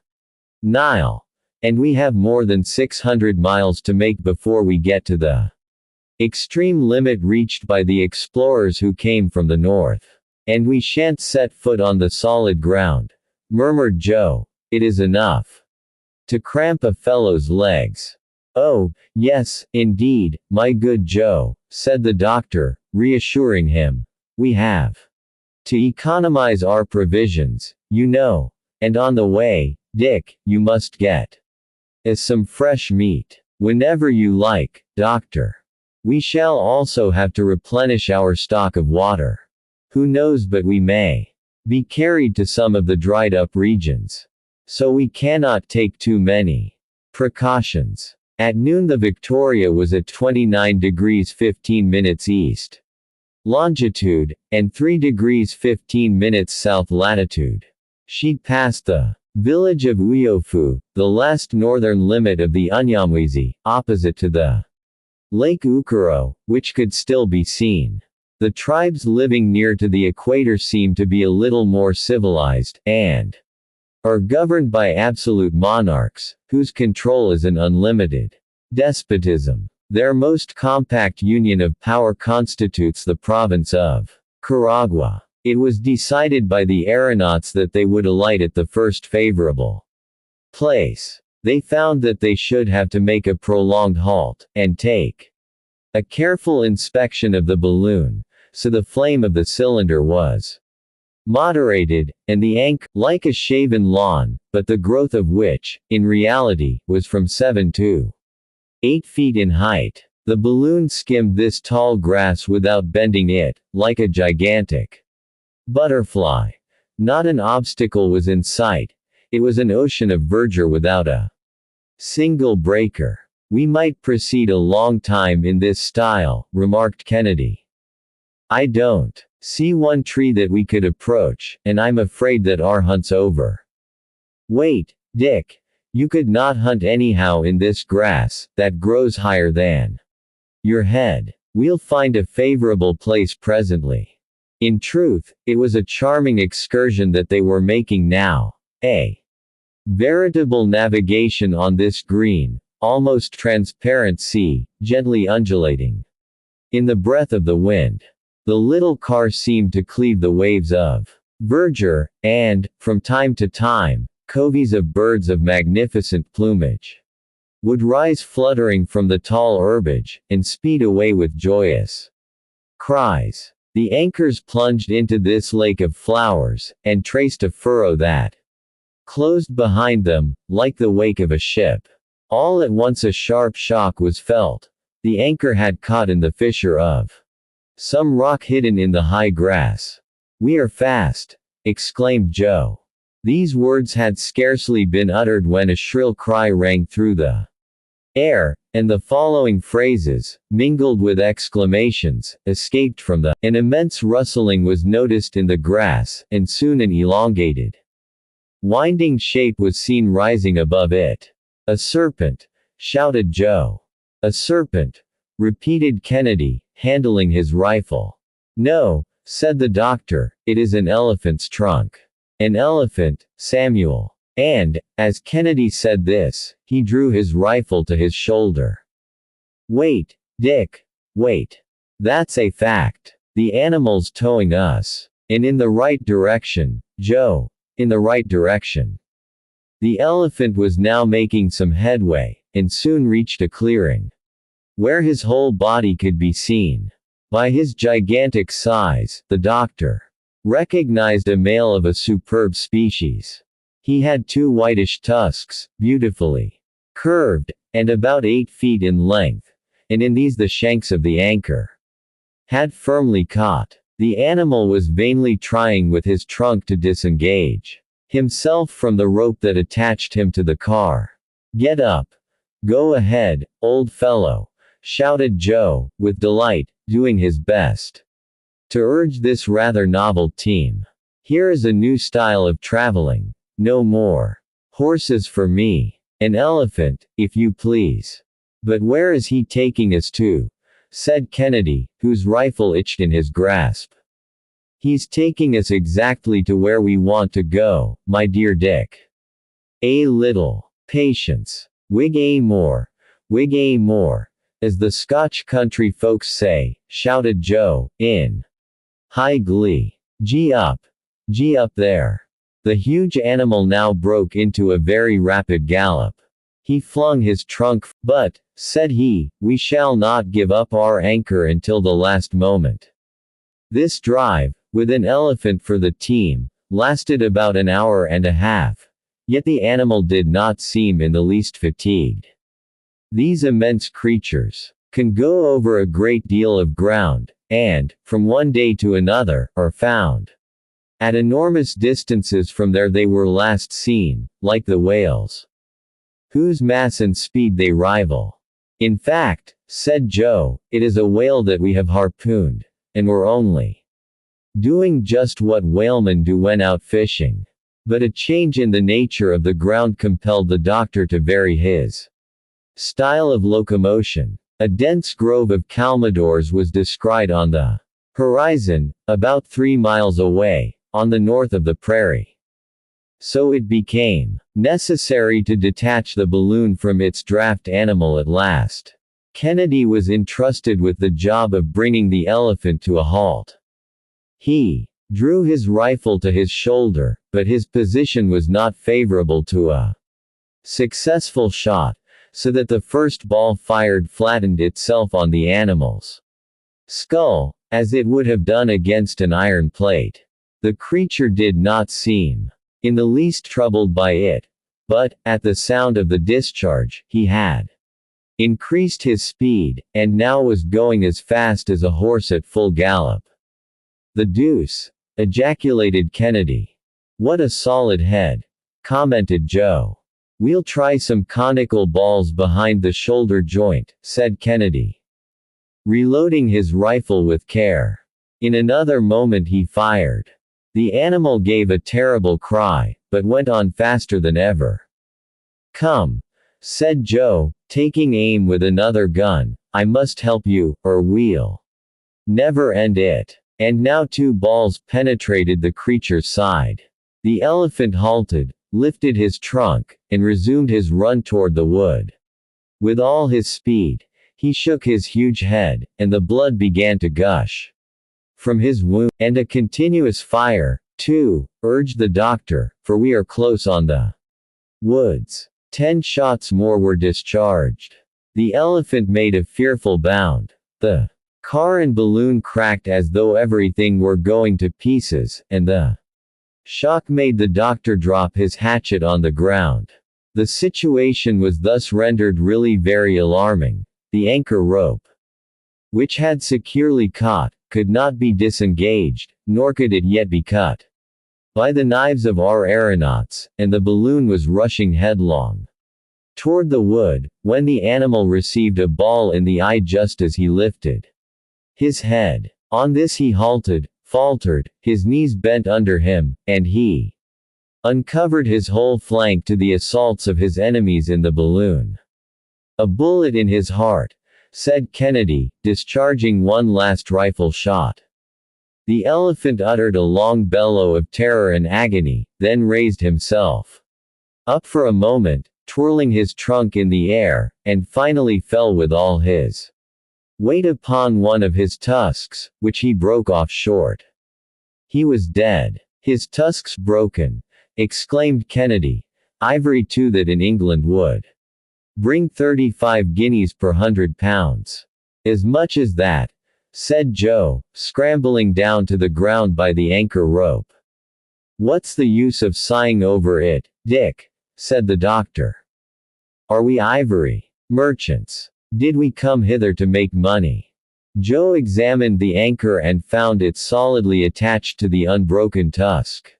Nile. And we have more than 600 miles to make before we get to the extreme limit reached by the explorers who came from the north. And we shan't set foot on the solid ground," murmured Joe. "It is enough to cramp a fellow's legs." "Oh, yes, indeed, my good Joe," said the doctor, reassuring him. "We have to economize our provisions, you know. And on the way, Dick, you must get us some fresh meat. Whenever you like, doctor. We shall also have to replenish our stock of water. Who knows but we may be carried to some of the dried-up regions. So we cannot take too many precautions." At noon the Victoria was at 29 degrees 15 minutes east longitude, and 3 degrees 15 minutes south latitude. She'd passed the village of Uyofu, the last northern limit of the Unyamwezi, opposite to the Lake Ukuro, which could still be seen. The tribes living near to the equator seem to be a little more civilized, and are governed by absolute monarchs, whose control is an unlimited despotism. Their most compact union of power constitutes the province of Karagwa. It was decided by the aeronauts that they would alight at the first favorable place. They found that they should have to make a prolonged halt, and take a careful inspection of the balloon, so the flame of the cylinder was moderated, and the anchor, like a shaven lawn, but the growth of which, in reality, was from 7 to 8 feet in height. The balloon skimmed this tall grass without bending it, like a gigantic butterfly. Not an obstacle was in sight. It was an ocean of verdure without a single breaker. "We might proceed a long time in this style," remarked Kennedy. "I don't see one tree that we could approach, and I'm afraid that our hunt's over." "Wait, Dick. You could not hunt anyhow in this grass, that grows higher than your head. We'll find a favorable place presently." In truth, it was a charming excursion that they were making now. A veritable navigation on this green, almost transparent sea, gently undulating in the breath of the wind. The little car seemed to cleave the waves of verdure, and, from time to time, coveys of birds of magnificent plumage would rise fluttering from the tall herbage, and speed away with joyous cries. The anchors plunged into this lake of flowers, and traced a furrow that closed behind them, like the wake of a ship. All at once a sharp shock was felt. The anchor had caught in the fissure of some rock hidden in the high grass. "We are fast!" exclaimed Joe. These words had scarcely been uttered when a shrill cry rang through the air, and the following phrases, mingled with exclamations, escaped from the An immense rustling was noticed in the grass, and soon an elongated, winding shape was seen rising above it. "A serpent!" shouted Joe. "A serpent!" repeated Kennedy, handling his rifle. "No," said the doctor, "it is an elephant's trunk." "An elephant, Samuel." And, as Kennedy said this, he drew his rifle to his shoulder. "Wait, Dick. Wait. That's a fact. The animal's towing us. And in the right direction, Joe. In the right direction." The elephant was now making some headway, and soon reached a clearing where his whole body could be seen. By his gigantic size, the doctor recognized a male of a superb species. He had two whitish tusks, beautifully curved, and about 8 feet in length, and in these the shanks of the anchor had firmly caught. The animal was vainly trying with his trunk to disengage himself from the rope that attached him to the car. "Get up. Go ahead, old fellow," shouted Joe, with delight, doing his best to urge this rather novel team. "Here is a new style of traveling. No more horses for me. An elephant, if you please." "But where is he taking us to?" said Kennedy, whose rifle itched in his grasp. "He's taking us exactly to where we want to go, my dear Dick. A little patience. Wig a more. Wig a more, as the Scotch country folks say," shouted Joe, in high glee. Gee up there." The huge animal now broke into a very rapid gallop. He flung his trunk, "But," said he, "we shall not give up our anchor until the last moment." This drive, with an elephant for the team, lasted about an hour and a half. Yet the animal did not seem in the least fatigued. These immense creatures can go over a great deal of ground, and, from one day to another, are found at enormous distances from there they were last seen, like the whales, whose mass and speed they rival. "In fact," said Joe, "it is a whale that we have harpooned, and we're only doing just what whalemen do when out fishing." But a change in the nature of the ground compelled the doctor to vary his style of locomotion. A dense grove of calmadores was descried on the horizon, about 3 miles away, on the north of the prairie. So it became necessary to detach the balloon from its draft animal at last. Kennedy was entrusted with the job of bringing the elephant to a halt. He drew his rifle to his shoulder, but his position was not favorable to a successful shot, so that the first ball fired flattened itself on the animal's skull, as it would have done against an iron plate. The creature did not seem in the least troubled by it, but, at the sound of the discharge, he had increased his speed, and now was going as fast as a horse at full gallop. "The deuce!" ejaculated Kennedy. "What a solid head!" commented Joe. "We'll try some conical balls behind the shoulder joint," said Kennedy, reloading his rifle with care. In another moment he fired. The animal gave a terrible cry, but went on faster than ever. "Come," said Joe, taking aim with another gun, "I must help you, or we'll never end it." And now 2 balls penetrated the creature's side. The elephant halted, lifted his trunk, and resumed his run toward the wood. With all his speed, he shook his huge head, and the blood began to gush from his wound. "And a continuous fire, too," urged the doctor, "for we are close on the woods." 10 shots more were discharged. The elephant made a fearful bound. The car and balloon cracked as though everything were going to pieces, and the shock made the doctor drop his hatchet on the ground. The situation was thus rendered really very alarming. The anchor rope, which had securely caught, could not be disengaged, nor could it yet be cut by the knives of our aeronauts, and the balloon was rushing headlong toward the wood, when the animal received a ball in the eye just as he lifted his head. On this he halted, faltered, his knees bent under him, and he uncovered his whole flank to the assaults of his enemies in the balloon. "A bullet in his heart," said Kennedy, discharging one last rifle shot. The elephant uttered a long bellow of terror and agony, then raised himself up for a moment, twirling his trunk in the air, and finally fell with all his weight upon one of his tusks, which he broke off short. He was dead. "His tusks broken," exclaimed Kennedy. "Ivory too that in England would bring 35 guineas per 100 pounds. "As much as that," said Joe, scrambling down to the ground by the anchor rope. "What's the use of sighing over it, Dick?" said the doctor. "Are we ivory merchants? Did we come hither to make money?" Joe examined the anchor and found it solidly attached to the unbroken tusk.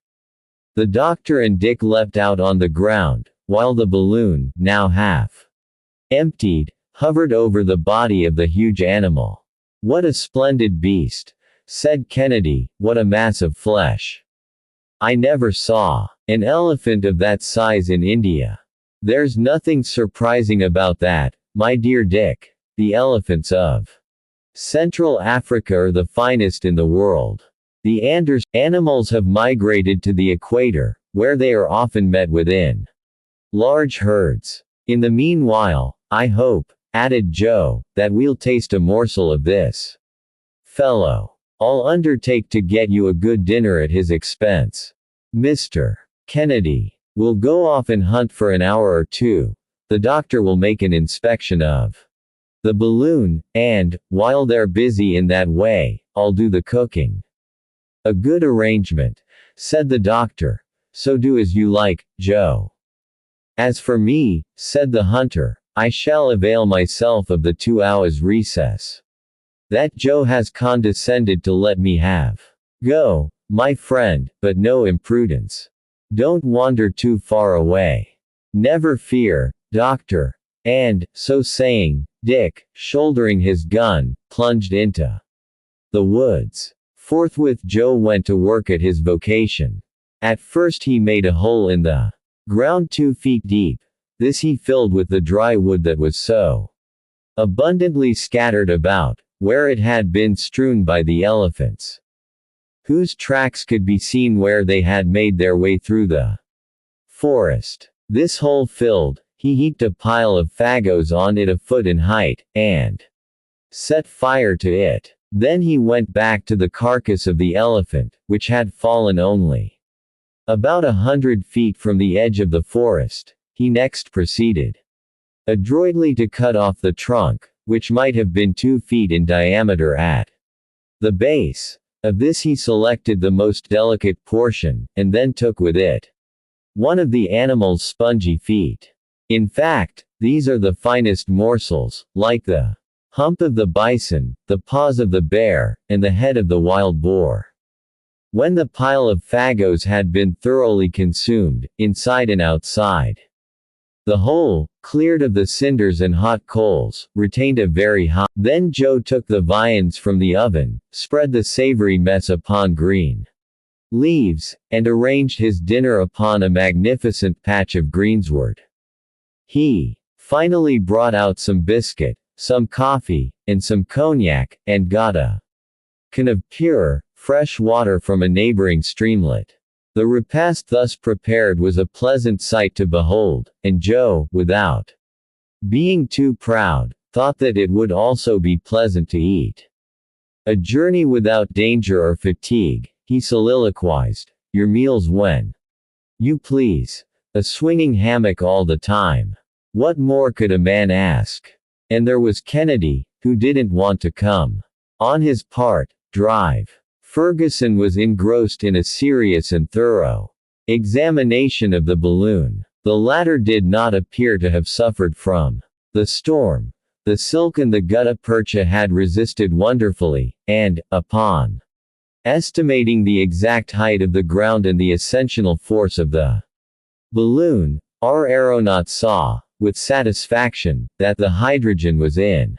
The doctor and Dick leapt out on the ground, while the balloon, now half emptied, hovered over the body of the huge animal. "What a splendid beast," said Kennedy, "what a mass of flesh. I never saw an elephant of that size in India. There's nothing surprising about that, my dear Dick. The elephants of Central Africa are the finest in the world. The animals have migrated to the equator, where they are often met with in large herds. In the meanwhile, I hope," added Joe, "that we'll taste a morsel of this fellow. I'll undertake to get you a good dinner at his expense. Mr. Kennedy, we'll go off and hunt for an hour or two. The doctor will make an inspection of the balloon, and, while they're busy in that way, I'll do the cooking." "A good arrangement," said the doctor. "So do as you like, Joe." "As for me," said the hunter, "I shall avail myself of the 2 hours recess that Joe has condescended to let me have. Go, my friend, but no imprudence. Don't wander too far away." "Never fear, doctor." And, so saying, Dick, shouldering his gun, plunged into the woods. Forthwith Joe went to work at his vocation. At first he made a hole in the ground 2 feet deep. This he filled with the dry wood that was so abundantly scattered about, where it had been strewn by the elephants, whose tracks could be seen where they had made their way through the forest. This hole filled, he heaped a pile of fagots on it a foot in height, and set fire to it. Then he went back to the carcass of the elephant, which had fallen only about 100 feet from the edge of the forest. He next proceeded adroitly to cut off the trunk, which might have been 2 feet in diameter at the base. Of this he selected the most delicate portion, and then took with it one of the animal's spongy feet. In fact, these are the finest morsels, like the hump of the bison, the paws of the bear, and the head of the wild boar. When the pile of fagots had been thoroughly consumed, inside and outside, the whole, cleared of the cinders and hot coals, retained a very hot. Then Joe took the viands from the oven, spread the savory mess upon green leaves, and arranged his dinner upon a magnificent patch of greensward. He finally brought out some biscuit, some coffee, and some cognac, and got a can of pure, fresh water from a neighboring streamlet. The repast thus prepared was a pleasant sight to behold, and Joe, without being too proud, thought that it would also be pleasant to eat. "A journey without danger or fatigue," he soliloquized. "Your meals when you please. A swinging hammock all the time. What more could a man ask? And there was Kennedy, who didn't want to come. On his part, drive. Ferguson was engrossed in a serious and thorough examination of the balloon. The latter did not appear to have suffered from the storm. The silk and the gutta percha had resisted wonderfully, and, upon estimating the exact height of the ground and the ascensional force of the balloon, our aeronaut saw, with satisfaction, that the hydrogen was in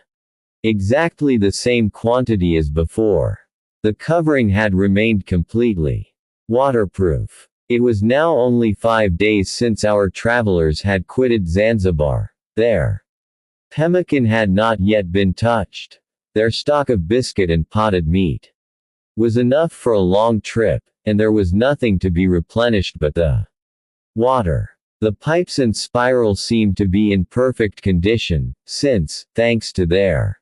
exactly the same quantity as before. The covering had remained completely waterproof. It was now only 5 days since our travelers had quitted Zanzibar. Their pemmican had not yet been touched. Their stock of biscuit and potted meat was enough for a long trip, and there was nothing to be replenished but the water. The pipes and spiral seemed to be in perfect condition, since, thanks to their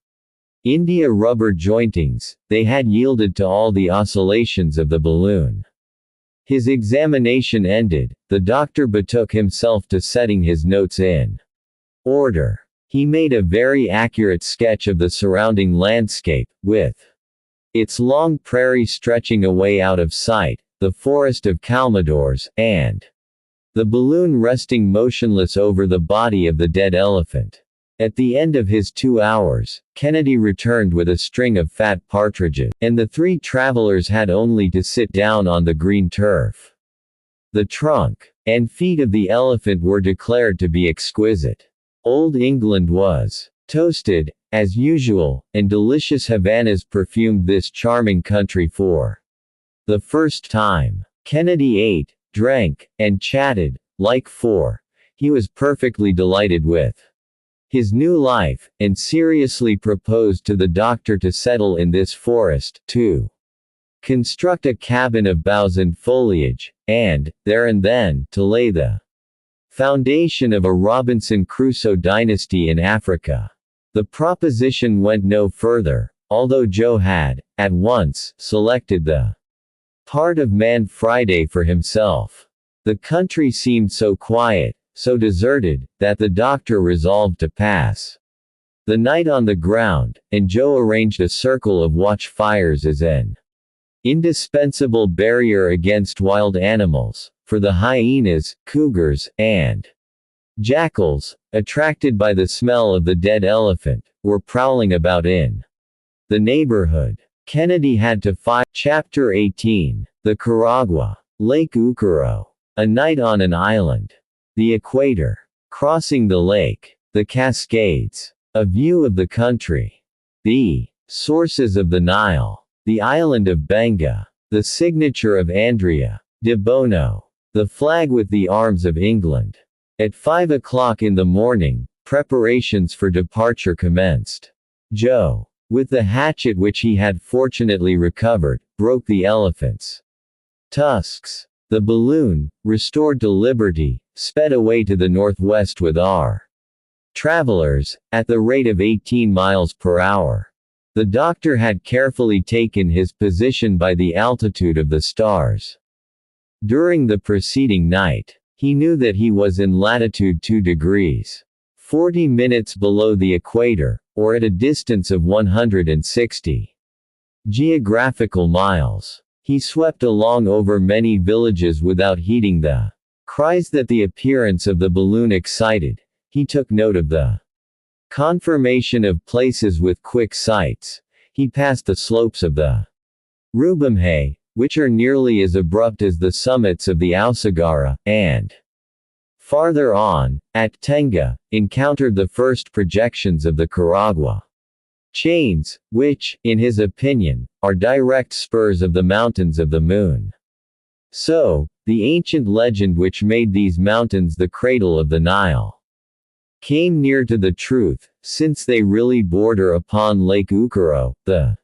India rubber jointings, they had yielded to all the oscillations of the balloon. His examination ended, the doctor betook himself to setting his notes in order. He made a very accurate sketch of the surrounding landscape, with its long prairie stretching away out of sight, the forest of calmadores, and the balloon resting motionless over the body of the dead elephant. At the end of his 2 hours, Kennedy returned with a string of fat partridges, and the 3 travelers had only to sit down on the green turf. The trunk and feet of the elephant were declared to be exquisite. Old England was toasted, as usual, and delicious Havanas perfumed this charming country for the first time. Kennedy ate, drank, and chatted, like four. He was perfectly delighted with his new life, and seriously proposed to the doctor to settle in this forest, to construct a cabin of boughs and foliage, and, there and then, to lay the foundation of a Robinson Crusoe dynasty in Africa. The proposition went no further, although Joe had, at once, selected the part of Man Friday for himself. The country seemed so quiet, so deserted, that the doctor resolved to pass the night on the ground, and Joe arranged a circle of watch fires as an indispensable barrier against wild animals, for the hyenas, cougars, and jackals, attracted by the smell of the dead elephant, were prowling about in the neighborhood. Kennedy had to fight. Chapter 18. The Caragua. Lake Ukuro. A night on an island. The equator. Crossing the lake. The Cascades. A view of the country. The sources of the Nile. The island of Benga. The signature of Andrea de Bono. The flag with the arms of England. At 5 o'clock in the morning, preparations for departure commenced. Joe, with the hatchet which he had fortunately recovered, broke the elephant's tusks. The balloon, restored to liberty, sped away to the northwest with our travelers, at the rate of 18 miles per hour. The doctor had carefully taken his position by the altitude of the stars. During the preceding night, he knew that he was in latitude 2 degrees 40 minutes below the equator, or at a distance of 160 geographical miles. He swept along over many villages without heeding the cries that the appearance of the balloon excited. He took note of the conformation of places with quick sights. He passed the slopes of the Rubamhay, which are nearly as abrupt as the summits of the Ausagara, and farther on, at Tenga, encountered the first projections of the Caragua chains, which, in his opinion, are direct spurs of the mountains of the moon. So, the ancient legend which made these mountains the cradle of the Nile came near to the truth, since they really border upon Lake Ukuro, the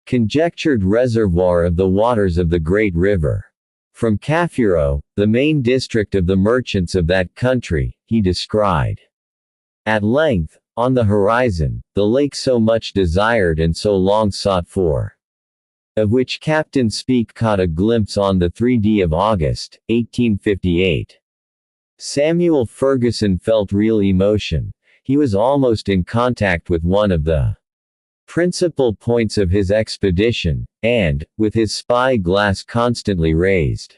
conjectured reservoir of the waters of the great river. From Kafuro, the main district of the merchants of that country, he descried at length, on the horizon, the lake so much desired and so long sought for, of which Captain Speke caught a glimpse on the 3d of August, 1858. Samuel Ferguson felt real emotion. He was almost in contact with one of the principal points of his expedition, and, with his spy glass constantly raised,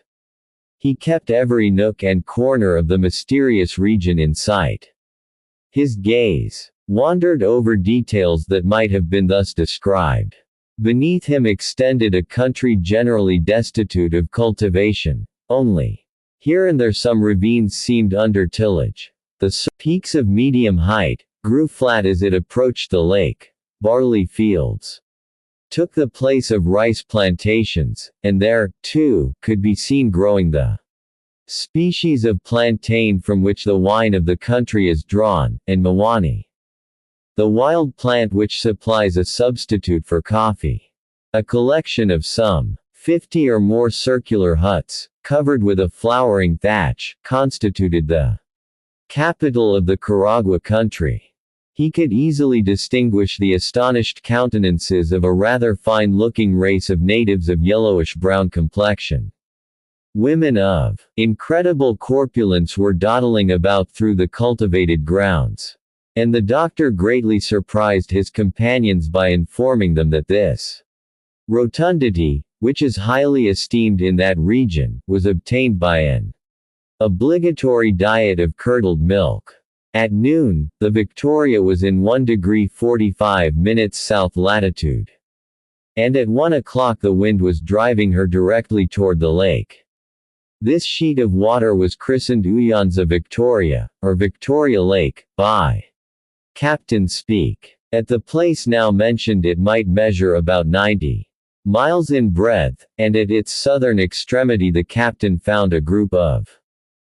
he kept every nook and corner of the mysterious region in sight. His gaze wandered over details that might have been thus described. Beneath him extended a country generally destitute of cultivation. Only here and there some ravines seemed under tillage. The peaks of medium height grew flat as it approached the lake. Barley fields took the place of rice plantations, and there, too, could be seen growing the species of plantain from which the wine of the country is drawn, and mawani, the wild plant which supplies a substitute for coffee. A collection of some 50 or more circular huts, covered with a flowering thatch, constituted the capital of the Caragua country. He could easily distinguish the astonished countenances of a rather fine-looking race of natives of yellowish-brown complexion. Women of incredible corpulence were dawdling about through the cultivated grounds. And the doctor greatly surprised his companions by informing them that this rotundity, which is highly esteemed in that region, was obtained by an obligatory diet of curdled milk. At noon, the Victoria was in 1 degree 45 minutes south latitude. And at 1 o'clock the wind was driving her directly toward the lake. This sheet of water was christened Uyanza Victoria, or Victoria Lake, by Captain Speke. At the place now mentioned it might measure about 90 miles in breadth, and at its southern extremity the captain found a group of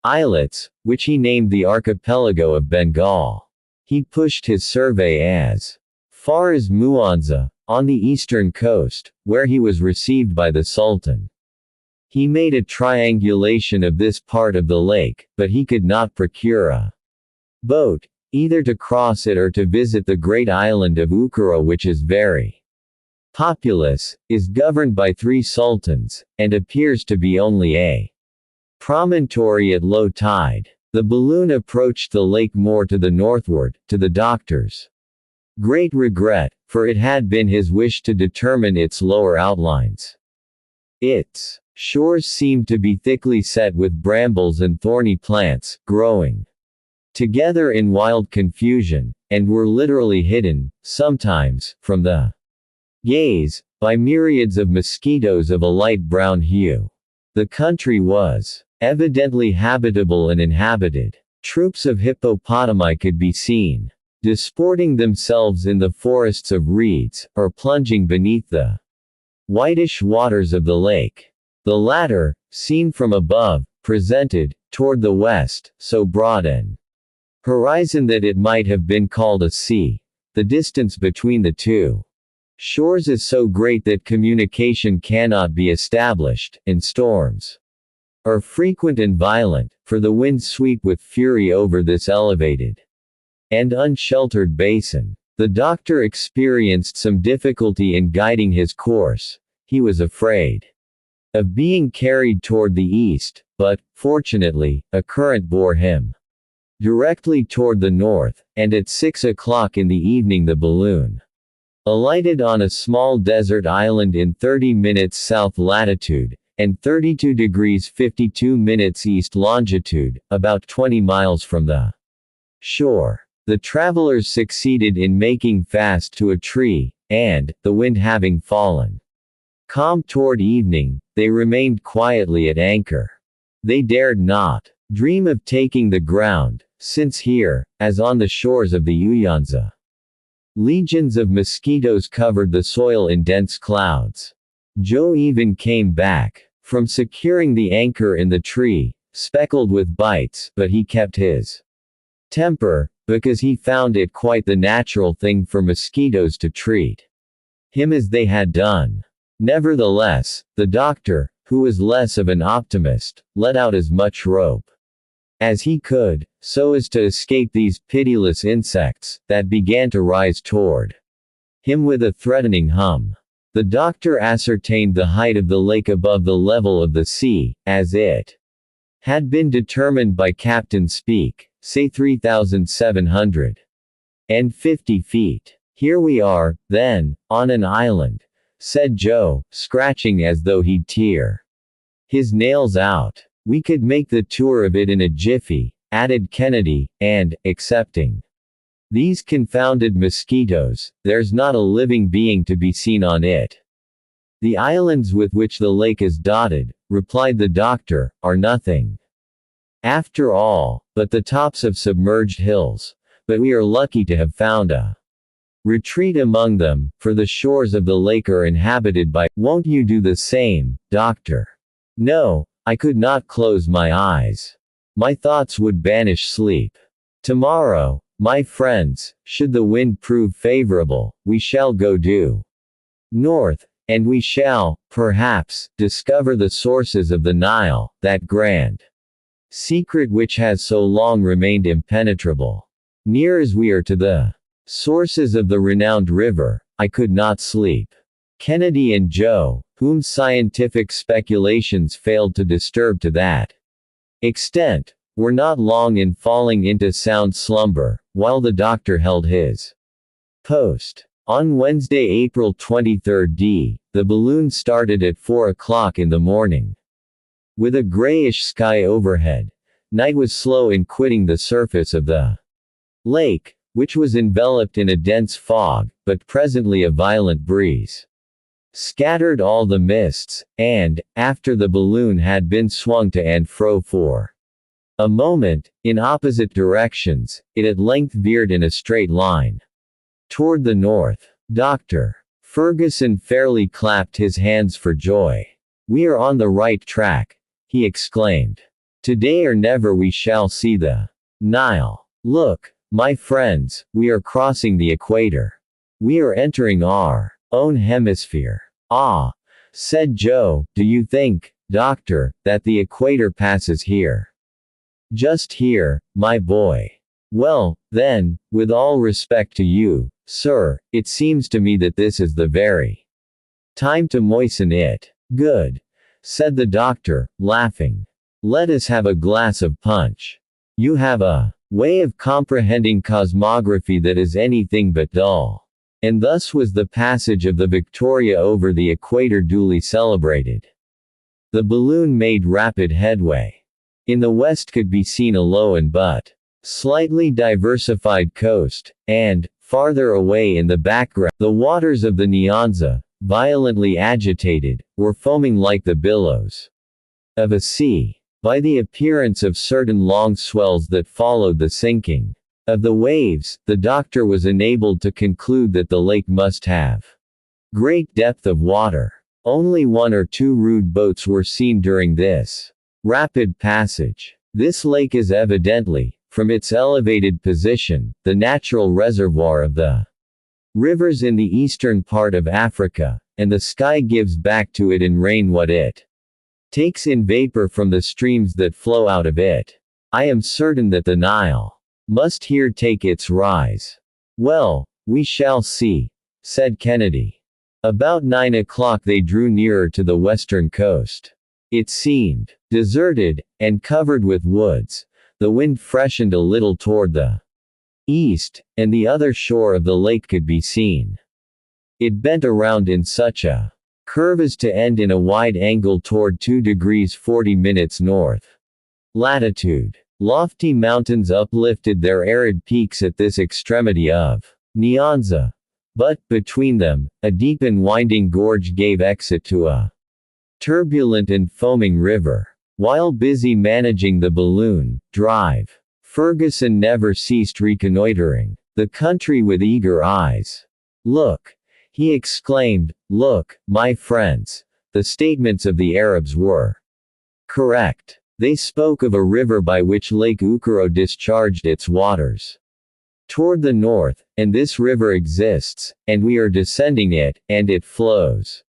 islets, which he named the archipelago of Bengal. He pushed his survey as far as Muanza, on the eastern coast, where he was received by the Sultan. He made a triangulation of this part of the lake, but he could not procure a boat, either to cross it or to visit the great island of Ukura, which is very populous, is governed by 3 sultans, and appears to be only a promontory at low tide. The balloon approached the lake more to the northward, to the doctor's great regret, for it had been his wish to determine its lower outlines. Its shores seemed to be thickly set with brambles and thorny plants, growing together in wild confusion, and were literally hidden, sometimes, from the gaze, by myriads of mosquitoes of a light brown hue. The country was evidently habitable and inhabited. Troops of hippopotami could be seen disporting themselves in the forests of reeds, or plunging beneath the whitish waters of the lake. The latter, seen from above, presented, toward the west, so broad an horizon that it might have been called a sea. The distance between the two shores is so great that communication cannot be established, and storms are frequent and violent, for the winds sweep with fury over this elevated and unsheltered basin. The doctor experienced some difficulty in guiding his course. He was afraid of being carried toward the east, but, fortunately, a current bore him directly toward the north, and at 6 o'clock in the evening the balloon alighted on a small desert island in 30 minutes south latitude, and 32 degrees 52 minutes east longitude, about 20 miles from the shore. The travelers succeeded in making fast to a tree, and, the wind having fallen calm toward evening, they remained quietly at anchor. They dared not dream of taking the ground, since here, as on the shores of the Uyanza, legions of mosquitoes covered the soil in dense clouds. Joe even came back from securing the anchor in the tree, speckled with bites, but he kept his temper, because he found it quite the natural thing for mosquitoes to treat him as they had done. Nevertheless, the doctor, who was less of an optimist, let out as much rope as he could, so as to escape these pitiless insects, that began to rise toward him with a threatening hum. The doctor ascertained the height of the lake above the level of the sea, as it had been determined by Captain Speak, say 3,750 feet. Here we are, then, on an island, said Joe, scratching as though he'd tear his nails out. We could make the tour of it in a jiffy, added Kennedy, and, excepting these confounded mosquitoes, there's not a living being to be seen on it. The islands with which the lake is dotted, replied the doctor, are nothing after all, but the tops of submerged hills, but we are lucky to have found a retreat among them, for the shores of the lake are inhabited by— Won't you do the same, doctor? No, I could not close my eyes. My thoughts would banish sleep. Tomorrow, my friends, should the wind prove favorable, we shall go due north, and we shall, perhaps, discover the sources of the Nile, that grand secret which has so long remained impenetrable. Near as we are to the sources of the renowned river, I could not sleep. Kennedy and Joe, whom scientific speculations failed to disturb to that extent, were not long in falling into sound slumber, while the doctor held his post. On Wednesday, April 23, the balloon started at 4 o'clock in the morning. With a grayish sky overhead, night was slow in quitting the surface of the lake, which was enveloped in a dense fog, but presently a violent breeze scattered all the mists, and, after the balloon had been swung to and fro for a moment, in opposite directions, it at length veered in a straight line toward the north. Dr. Ferguson fairly clapped his hands for joy. We are on the right track, he exclaimed. Today or never we shall see the Nile. Look, my friends, we are crossing the equator. We are entering our own hemisphere. Ah, said Joe, do you think, doctor, that the equator passes here? Just here, my boy. Well, then, with all respect to you, sir, it seems to me that this is the very time to moisten it. Good, said the doctor, laughing. Let us have a glass of punch. You have a way of comprehending cosmography that is anything but dull. And thus was the passage of the Victoria over the equator duly celebrated. The balloon made rapid headway. In the west could be seen a low and but slightly diversified coast, and, farther away in the background, the waters of the Nyanza, violently agitated, were foaming like the billows of a sea. By the appearance of certain long swells that followed the sinking of the waves, the doctor was enabled to conclude that the lake must have great depth of water. Only one or two rude boats were seen during this rapid passage. This lake is evidently, from its elevated position, the natural reservoir of the rivers in the eastern part of Africa, and the sky gives back to it in rain what it takes in vapor from the streams that flow out of it. I am certain that the Nile must here take its rise. Well, we shall see, said Kennedy. About 9 o'clock they drew nearer to the western coast. It seemed deserted, and covered with woods. The wind freshened a little toward the east, and the other shore of the lake could be seen. It bent around in such a curve as to end in a wide angle toward 2 degrees 40 minutes north latitude. Lofty mountains uplifted their arid peaks at this extremity of Nyanza. But, between them, a deep and winding gorge gave exit to a turbulent and foaming river. While busy managing the balloon drive, Ferguson never ceased reconnoitering the country with eager eyes. Look, he exclaimed, look, my friends. The statements of the Arabs were correct. They spoke of a river by which Lake Ukoro discharged its waters toward the north, and this river exists, and we are descending it, and it flows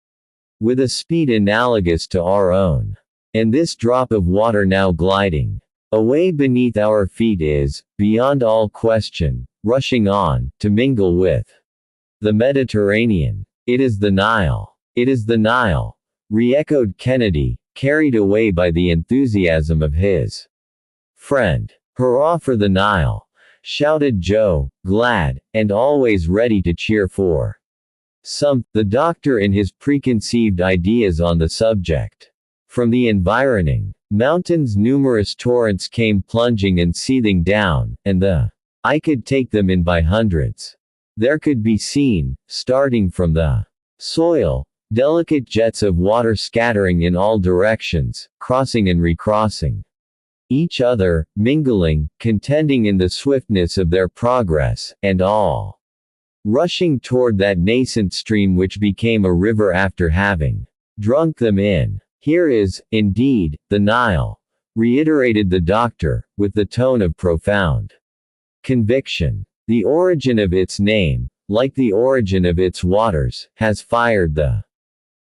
with a speed analogous to our own. And this drop of water now gliding away beneath our feet is, beyond all question, rushing on, to mingle with the Mediterranean. It is the Nile. It is the Nile, re-echoed Kennedy, carried away by the enthusiasm of his friend. "Hurrah for the Nile!" shouted Joe, glad, and always ready to cheer for the doctor in his preconceived ideas on the subject. From the environing mountains numerous torrents came plunging and seething down, and I could take them in by hundreds. There could be seen, starting from the soil, delicate jets of water scattering in all directions, crossing and recrossing each other, mingling, contending in the swiftness of their progress, and all rushing toward that nascent stream which became a river after having drunk them in. "Here is, indeed, the Nile," reiterated the doctor, with the tone of profound conviction. "The origin of its name, like the origin of its waters, has fired the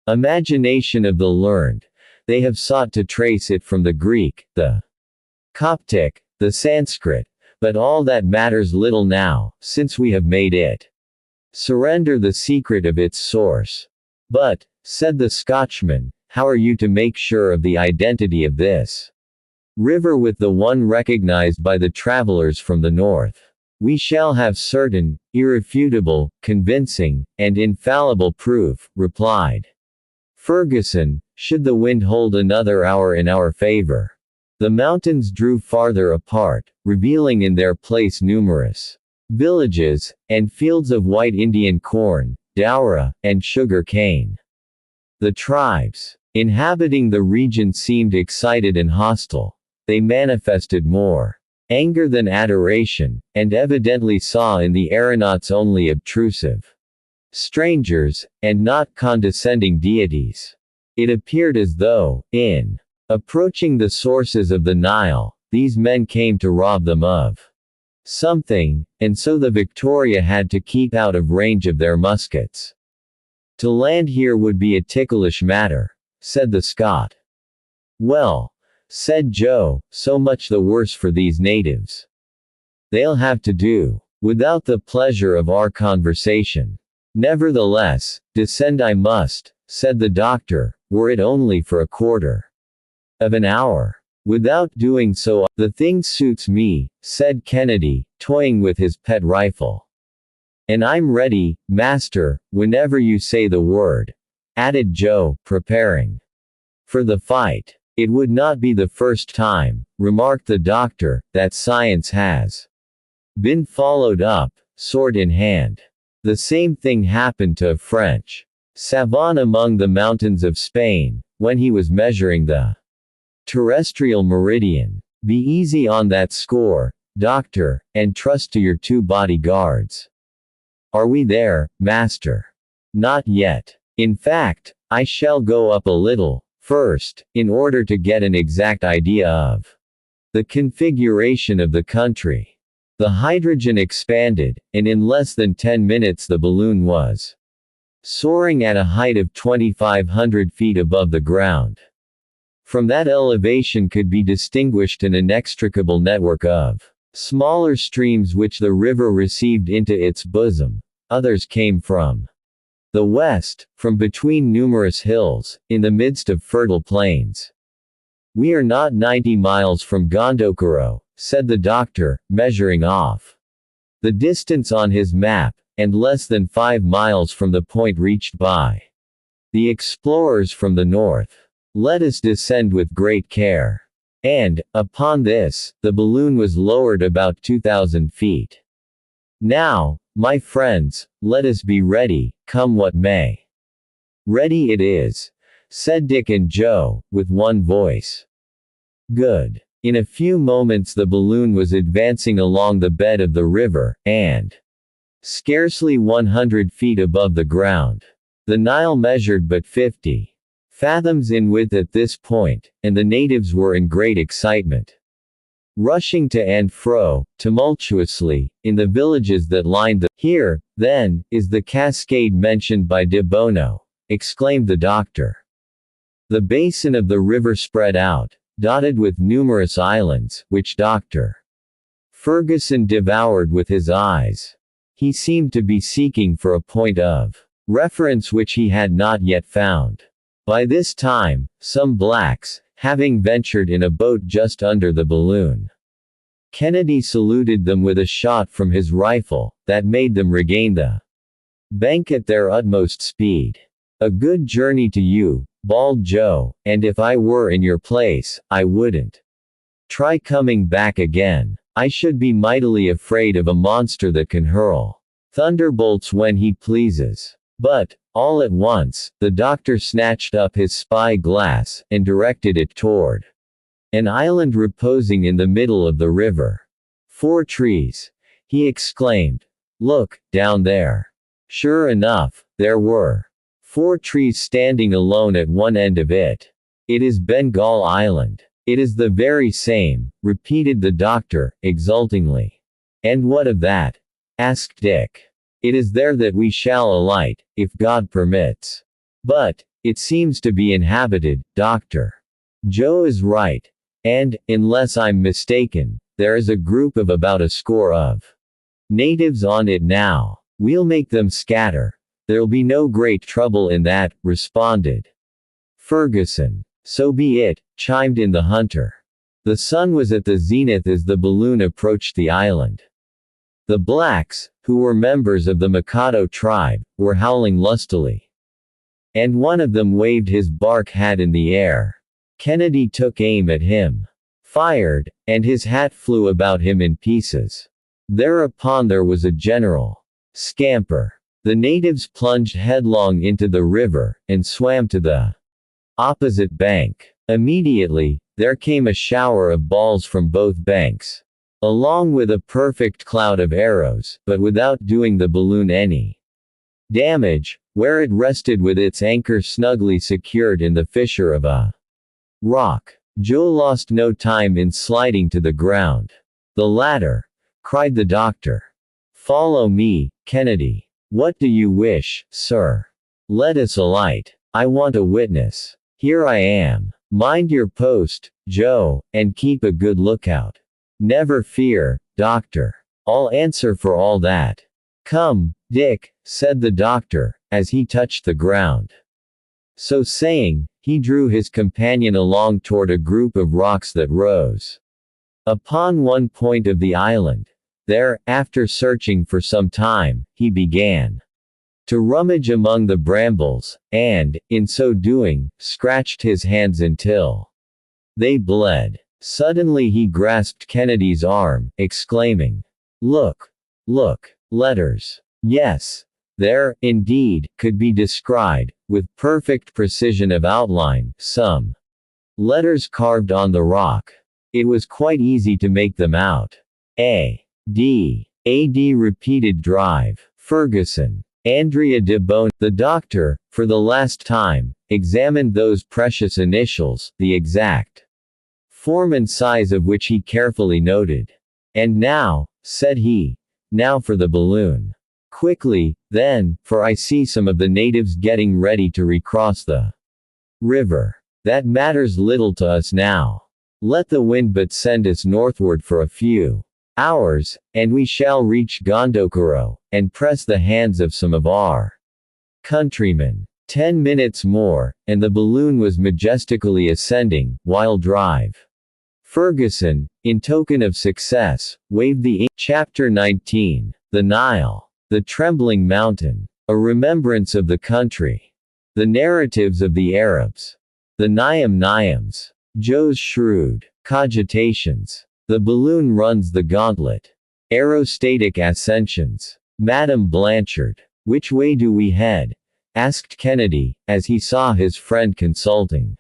imagination of the learned. They have sought to trace it from the Greek, the Coptic, the Sanskrit, but all that matters little now, since we have made it surrender the secret of its source." "But," said the Scotchman, "how are you to make sure of the identity of this river with the one recognized by the travelers from the north?" "We shall have certain, irrefutable, convincing, and infallible proof," replied Ferguson, "should the wind hold another hour in our favor." The mountains drew farther apart, revealing in their place numerous villages, and fields of white Indian corn, doura, and sugar cane. The tribes inhabiting the region seemed excited and hostile. They manifested more anger than adoration, and evidently saw in the aeronauts only obtrusive strangers, and not condescending deities. It appeared as though, in approaching the sources of the Nile, these men came to rob them of something, and so the Victoria had to keep out of range of their muskets. "To land here would be a ticklish matter," said the Scot. "Well," said Joe, "so much the worse for these natives. They'll have to do without the pleasure of our conversation." "Nevertheless, descend I must," said the doctor, "were it only for a quarter of an hour. Without doing so, the thing suits me," said Kennedy, toying with his pet rifle. "And I'm ready, master, whenever you say the word," added Joe, preparing for the fight. "It would not be the first time," remarked the doctor, "that science has been followed up, sword in hand. The same thing happened to a French savant among the mountains of Spain, when he was measuring the terrestrial meridian. Be easy on that score, doctor, and trust to your 2 bodyguards." "Are we there, master?" "Not yet. In fact, I shall go up a little first, in order to get an exact idea of the configuration of the country." The hydrogen expanded, and in less than 10 minutes the balloon was soaring at a height of 2,500 feet above the ground. From that elevation could be distinguished an inextricable network of smaller streams which the river received into its bosom. Others came from the west, from between numerous hills, in the midst of fertile plains. "We are not 90 miles from Gondokoro," said the doctor, measuring off the distance on his map, and less than 5 miles from the point reached by the explorers from the north. "Let us descend with great care." And, upon this, the balloon was lowered about 2,000 feet. "Now, my friends, let us be ready, come what may." "Ready it is," said Dick and Joe, with one voice. "Good." In a few moments the balloon was advancing along the bed of the river, and scarcely 100 feet above the ground. The Nile measured but 50 fathoms in width at this point, and the natives were in great excitement. Rushing to and fro, tumultuously, in the villages that lined the— "Here, then, is the cascade mentioned by de Bono," exclaimed the doctor. The basin of the river spread out, dotted with numerous islands, which Dr. Ferguson devoured with his eyes. He seemed to be seeking for a point of reference which he had not yet found. By this time, some blacks, having ventured in a boat just under the balloon. Kennedy saluted them with a shot from his rifle, that made them regain the bank at their utmost speed. "A good journey to you," bawled Joe, "and if I were in your place, I wouldn't try coming back again. I should be mightily afraid of a monster that can hurl thunderbolts when he pleases." But, all at once, the doctor snatched up his spy glass, and directed it toward an island reposing in the middle of the river. "4 trees," he exclaimed. "Look, down there." Sure enough, there were 4 trees standing alone at one end of it. "It is Bengal Island." "It is the very same," repeated the doctor, exultingly. "And what of that?" asked Dick. "It is there that we shall alight, if God permits." "But, it seems to be inhabited, Doctor." "Joe is right. And, unless I'm mistaken, there is a group of about a score of natives on it now. We'll make them scatter. There'll be no great trouble in that," responded Ferguson. "So be it," chimed in the hunter. The sun was at the zenith as the balloon approached the island. The blacks, who were members of the Mikado tribe, were howling lustily. And one of them waved his bark hat in the air. Kennedy took aim at him. Fired, and his hat flew about him in pieces. Thereupon there was a general scamper. The natives plunged headlong into the river, and swam to the opposite bank. Immediately, there came a shower of balls from both banks, along with a perfect cloud of arrows, but without doing the balloon any damage, where it rested with its anchor snugly secured in the fissure of a rock. Joe lost no time in sliding to the ground. "The ladder!" cried the doctor. "Follow me, Kennedy." "What do you wish, sir?" "Let us alight. I want a witness." "Here I am." "Mind your post, Joe, and keep a good lookout." "Never fear, Doctor. I'll answer for all that." "Come, Dick," said the doctor, as he touched the ground. So saying, he drew his companion along toward a group of rocks that rose upon one point of the island. There, after searching for some time, he began to rummage among the brambles, and, in so doing, scratched his hands until they bled. Suddenly he grasped Kennedy's arm, exclaiming, "Look! Look! Letters!" Yes. There, indeed, could be descried, with perfect precision of outline, some letters carved on the rock. It was quite easy to make them out. A.D. A.D. repeated Drive. Ferguson. Andrea de Bone. The doctor, for the last time, examined those precious initials, the exact form and size of which he carefully noted. "And now," said he, "now for the balloon. Quickly, then, for I see some of the natives getting ready to recross the river. That matters little to us now. Let the wind but send us northward for a few hours, and we shall reach Gondokoro, and press the hands of some of our countrymen." 10 minutes more, and the balloon was majestically ascending, while Drive. Ferguson, in token of success, waved the Chapter 19. The Nile. The Trembling Mountain. A remembrance of the country. The narratives of the Arabs. The Niams. Joe's shrewd cogitations. The balloon runs the gauntlet. Aerostatic ascensions. Madame Blanchard. "Which way do we head?" asked Kennedy, as he saw his friend consulting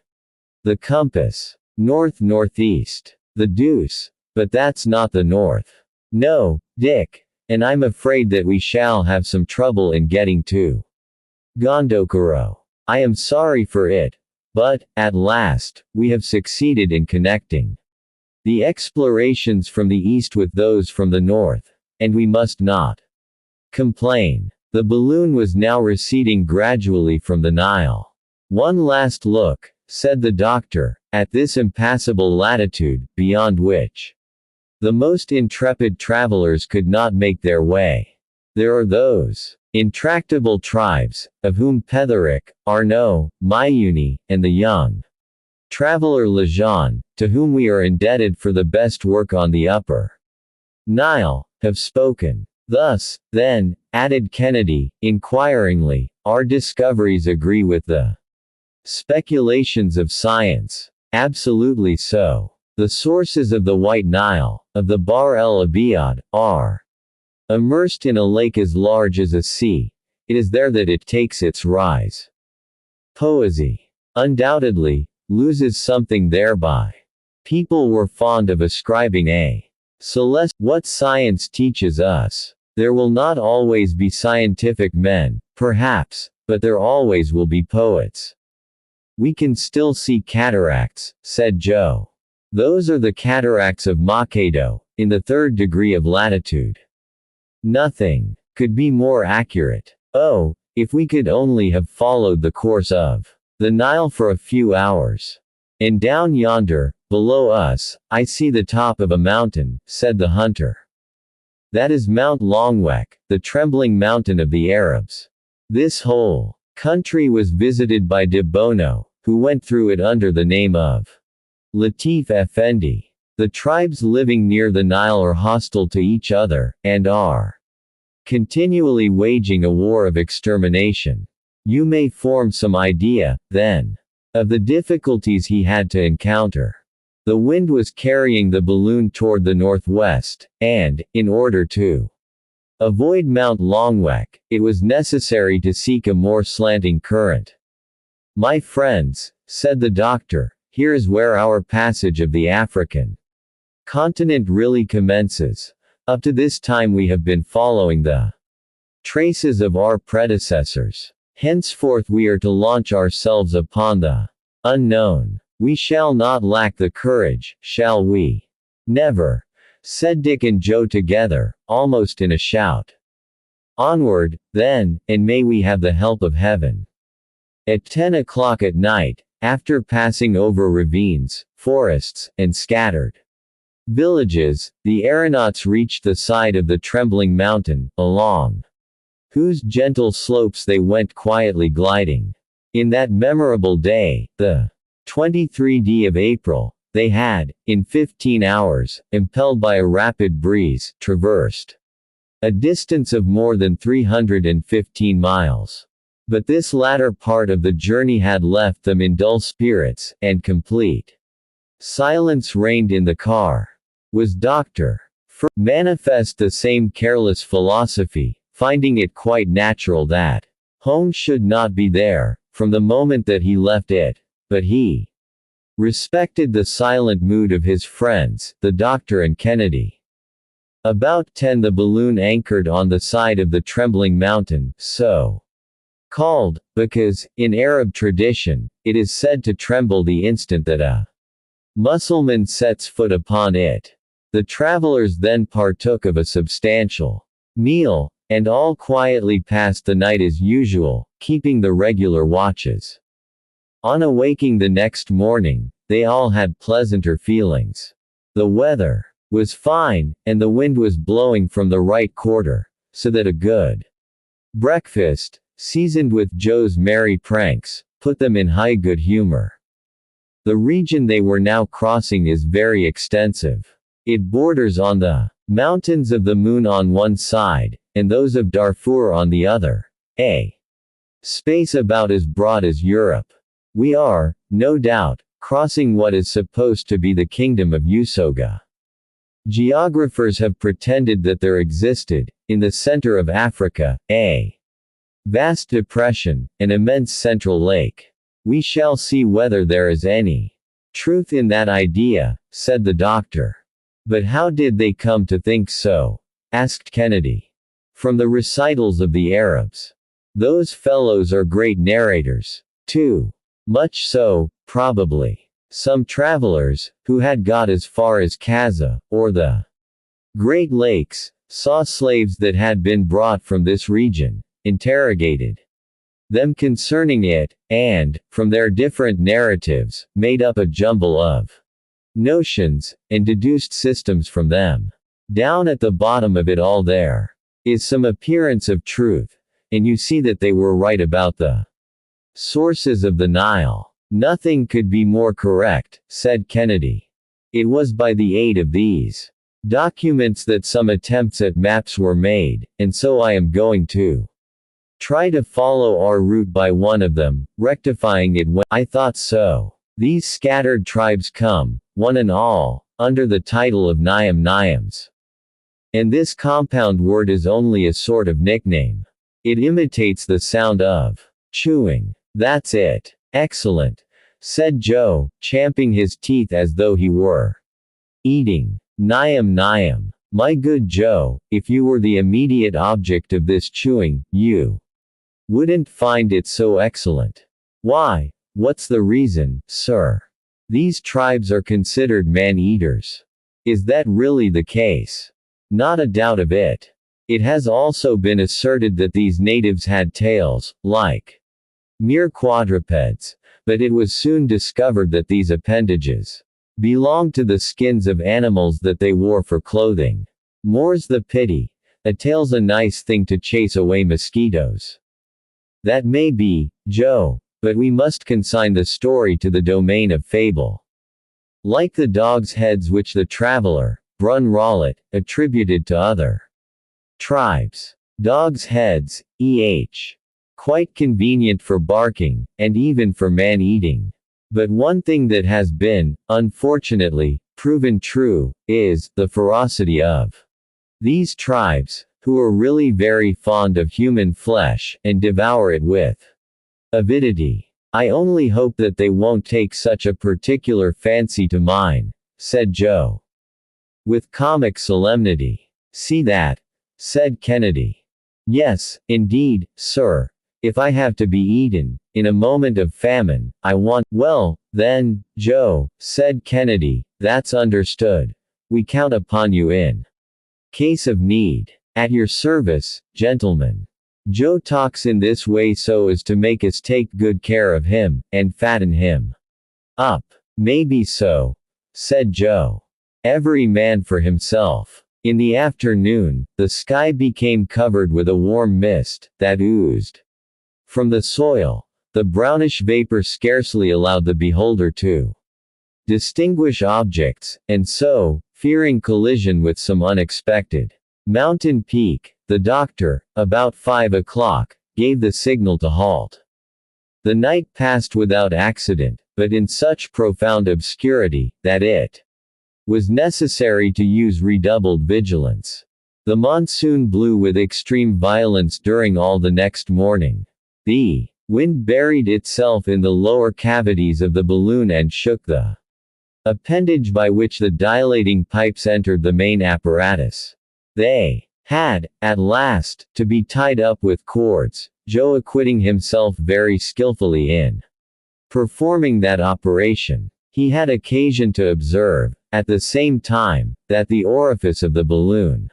the compass. "North-northeast." "The deuce! But that's not the north." "No, Dick. And I'm afraid that we shall have some trouble in getting to Gondokoro. I am sorry for it. But, at last, we have succeeded in connecting the explorations from the east with those from the north. And we must not complain." The balloon was now receding gradually from the Nile. "One last look," said the doctor, "at this impassable latitude, beyond which the most intrepid travelers could not make their way. There are those Intractable tribes, of whom Petherick, Arnaud, Mayuni, and the young traveler Lejean, to whom we are indebted for the best work on the upper Nile, have spoken. Thus, then, added Kennedy, inquiringly, our discoveries agree with the speculations of science. Absolutely so. The sources of the White Nile, of the Bahr el Abiad, are immersed in a lake as large as a sea. It is there that it takes its rise. Poesy, undoubtedly, loses something thereby. People were fond of ascribing a celestial what science teaches us. There will not always be scientific men, perhaps, but there always will be poets. We can still see cataracts, said Joe. Those are the cataracts of Makedo, in the 3rd degree of latitude. Nothing could be more accurate. Oh, if we could only have followed the course of the Nile for a few hours. And down yonder, below us, I see the top of a mountain, said the hunter. That is Mount Longwek, the trembling mountain of the Arabs. This whole country was visited by de Bono, who went through it under the name of Latif Effendi. The tribes living near the Nile are hostile to each other, and are continually waging a war of extermination. You may form some idea, then, of the difficulties he had to encounter. The wind was carrying the balloon toward the northwest, and, in order to avoid Mount Longwek, it was necessary to seek a more slanting current. My friends, said the doctor, here is where our passage of the African continent really commences. Up to this time we have been following the traces of our predecessors. Henceforth we are to launch ourselves upon the unknown. We shall not lack the courage, shall we? Never, said Dick and Joe together, almost in a shout. Onward, then, and may we have the help of heaven. At 10 o'clock at night, after passing over ravines, forests, and scattered villages, the aeronauts reached the side of the trembling mountain, along whose gentle slopes they went quietly gliding. In that memorable day, the 23rd of April, they had, in 15 hours, impelled by a rapid breeze, traversed a distance of more than 315 miles. But this latter part of the journey had left them in dull spirits, and complete silence reigned in the car. Was Dr. manifest the same careless philosophy, finding it quite natural that home should not be there, from the moment that he left it, but he respected the silent mood of his friends, the doctor and Kennedy. About 10 the balloon anchored on the side of the trembling mountain, so called, because, in Arab tradition, it is said to tremble the instant that a Mussulman sets foot upon it. The travelers then partook of a substantial meal, and all quietly passed the night as usual, keeping the regular watches. On awaking the next morning, they all had pleasanter feelings. The weather was fine, and the wind was blowing from the right quarter, so that a good breakfast, seasoned with Joe's merry pranks, put them in high good humor. The region they were now crossing is very extensive. It borders on the mountains of the Moon on one side, and those of Darfur on the other, a space about as broad as Europe. We are, no doubt, crossing what is supposed to be the kingdom of Usoga. Geographers have pretended that there existed, in the center of Africa, a vast depression, an immense central lake. We shall see whether there is any truth in that idea, said the doctor. But how did they come to think so? Asked Kennedy. From the recitals of the Arabs. Those fellows are great narrators, too. Much so, probably. Some travelers, who had got as far as Kaza, or the Great Lakes, saw slaves that had been brought from this region, interrogated them concerning it, and, from their different narratives, made up a jumble of notions, and deduced systems from them. Down at the bottom of it all there is some appearance of truth, and you see that they were right about the sources of the Nile. Nothing could be more correct, said Kennedy. It was by the aid of these documents that some attempts at maps were made, and so I am going to try to follow our route by one of them, rectifying it when I thought so. These scattered tribes come, one and all, under the title of Nyam-Nyams. And this compound word is only a sort of nickname. It imitates the sound of chewing. That's it. Excellent, said Joe, champing his teeth as though he were eating. Nyam-Nyam. My good Joe, if you were the immediate object of this chewing, you wouldn't find it so excellent. Why? What's the reason, sir? These tribes are considered man-eaters. Is that really the case? Not a doubt of it. It has also been asserted that these natives had tails, like mere quadrupeds, but it was soon discovered that these appendages belonged to the skins of animals that they wore for clothing. More's the pity. A tail's a nice thing to chase away mosquitoes. That may be, Joe, but we must consign the story to the domain of fable. Like the dog's heads which the traveler, Brun Rollet, attributed to other tribes. Dog's heads, quite convenient for barking, and even for man-eating. But one thing that has been, unfortunately, proven true, is the ferocity of these tribes, who are really very fond of human flesh, and devour it with avidity. I only hope that they won't take such a particular fancy to mine, said Joe, with comic solemnity. See that? Said Kennedy. Yes, indeed, sir. If I have to be eaten, in a moment of famine, I want— Well, then, Joe, said Kennedy, that's understood. We count upon you in case of need. At your service, gentlemen. Joe talks in this way so as to make us take good care of him, and fatten him up. Maybe so, said Joe. Every man for himself. In the afternoon, the sky became covered with a warm mist, that oozed from the soil. The brownish vapor scarcely allowed the beholder to distinguish objects, and so, fearing collision with some unexpected mountain peak, the doctor, about 5 o'clock, gave the signal to halt. The night passed without accident, but in such profound obscurity, that it was necessary to use redoubled vigilance. The monsoon blew with extreme violence during all the next morning. The wind buried itself in the lower cavities of the balloon and shook the appendage by which the dilating pipes entered the main apparatus. They had, at last, to be tied up with cords, Joe acquitting himself very skillfully in performing that operation. He had occasion to observe, at the same time, that the orifice of the balloon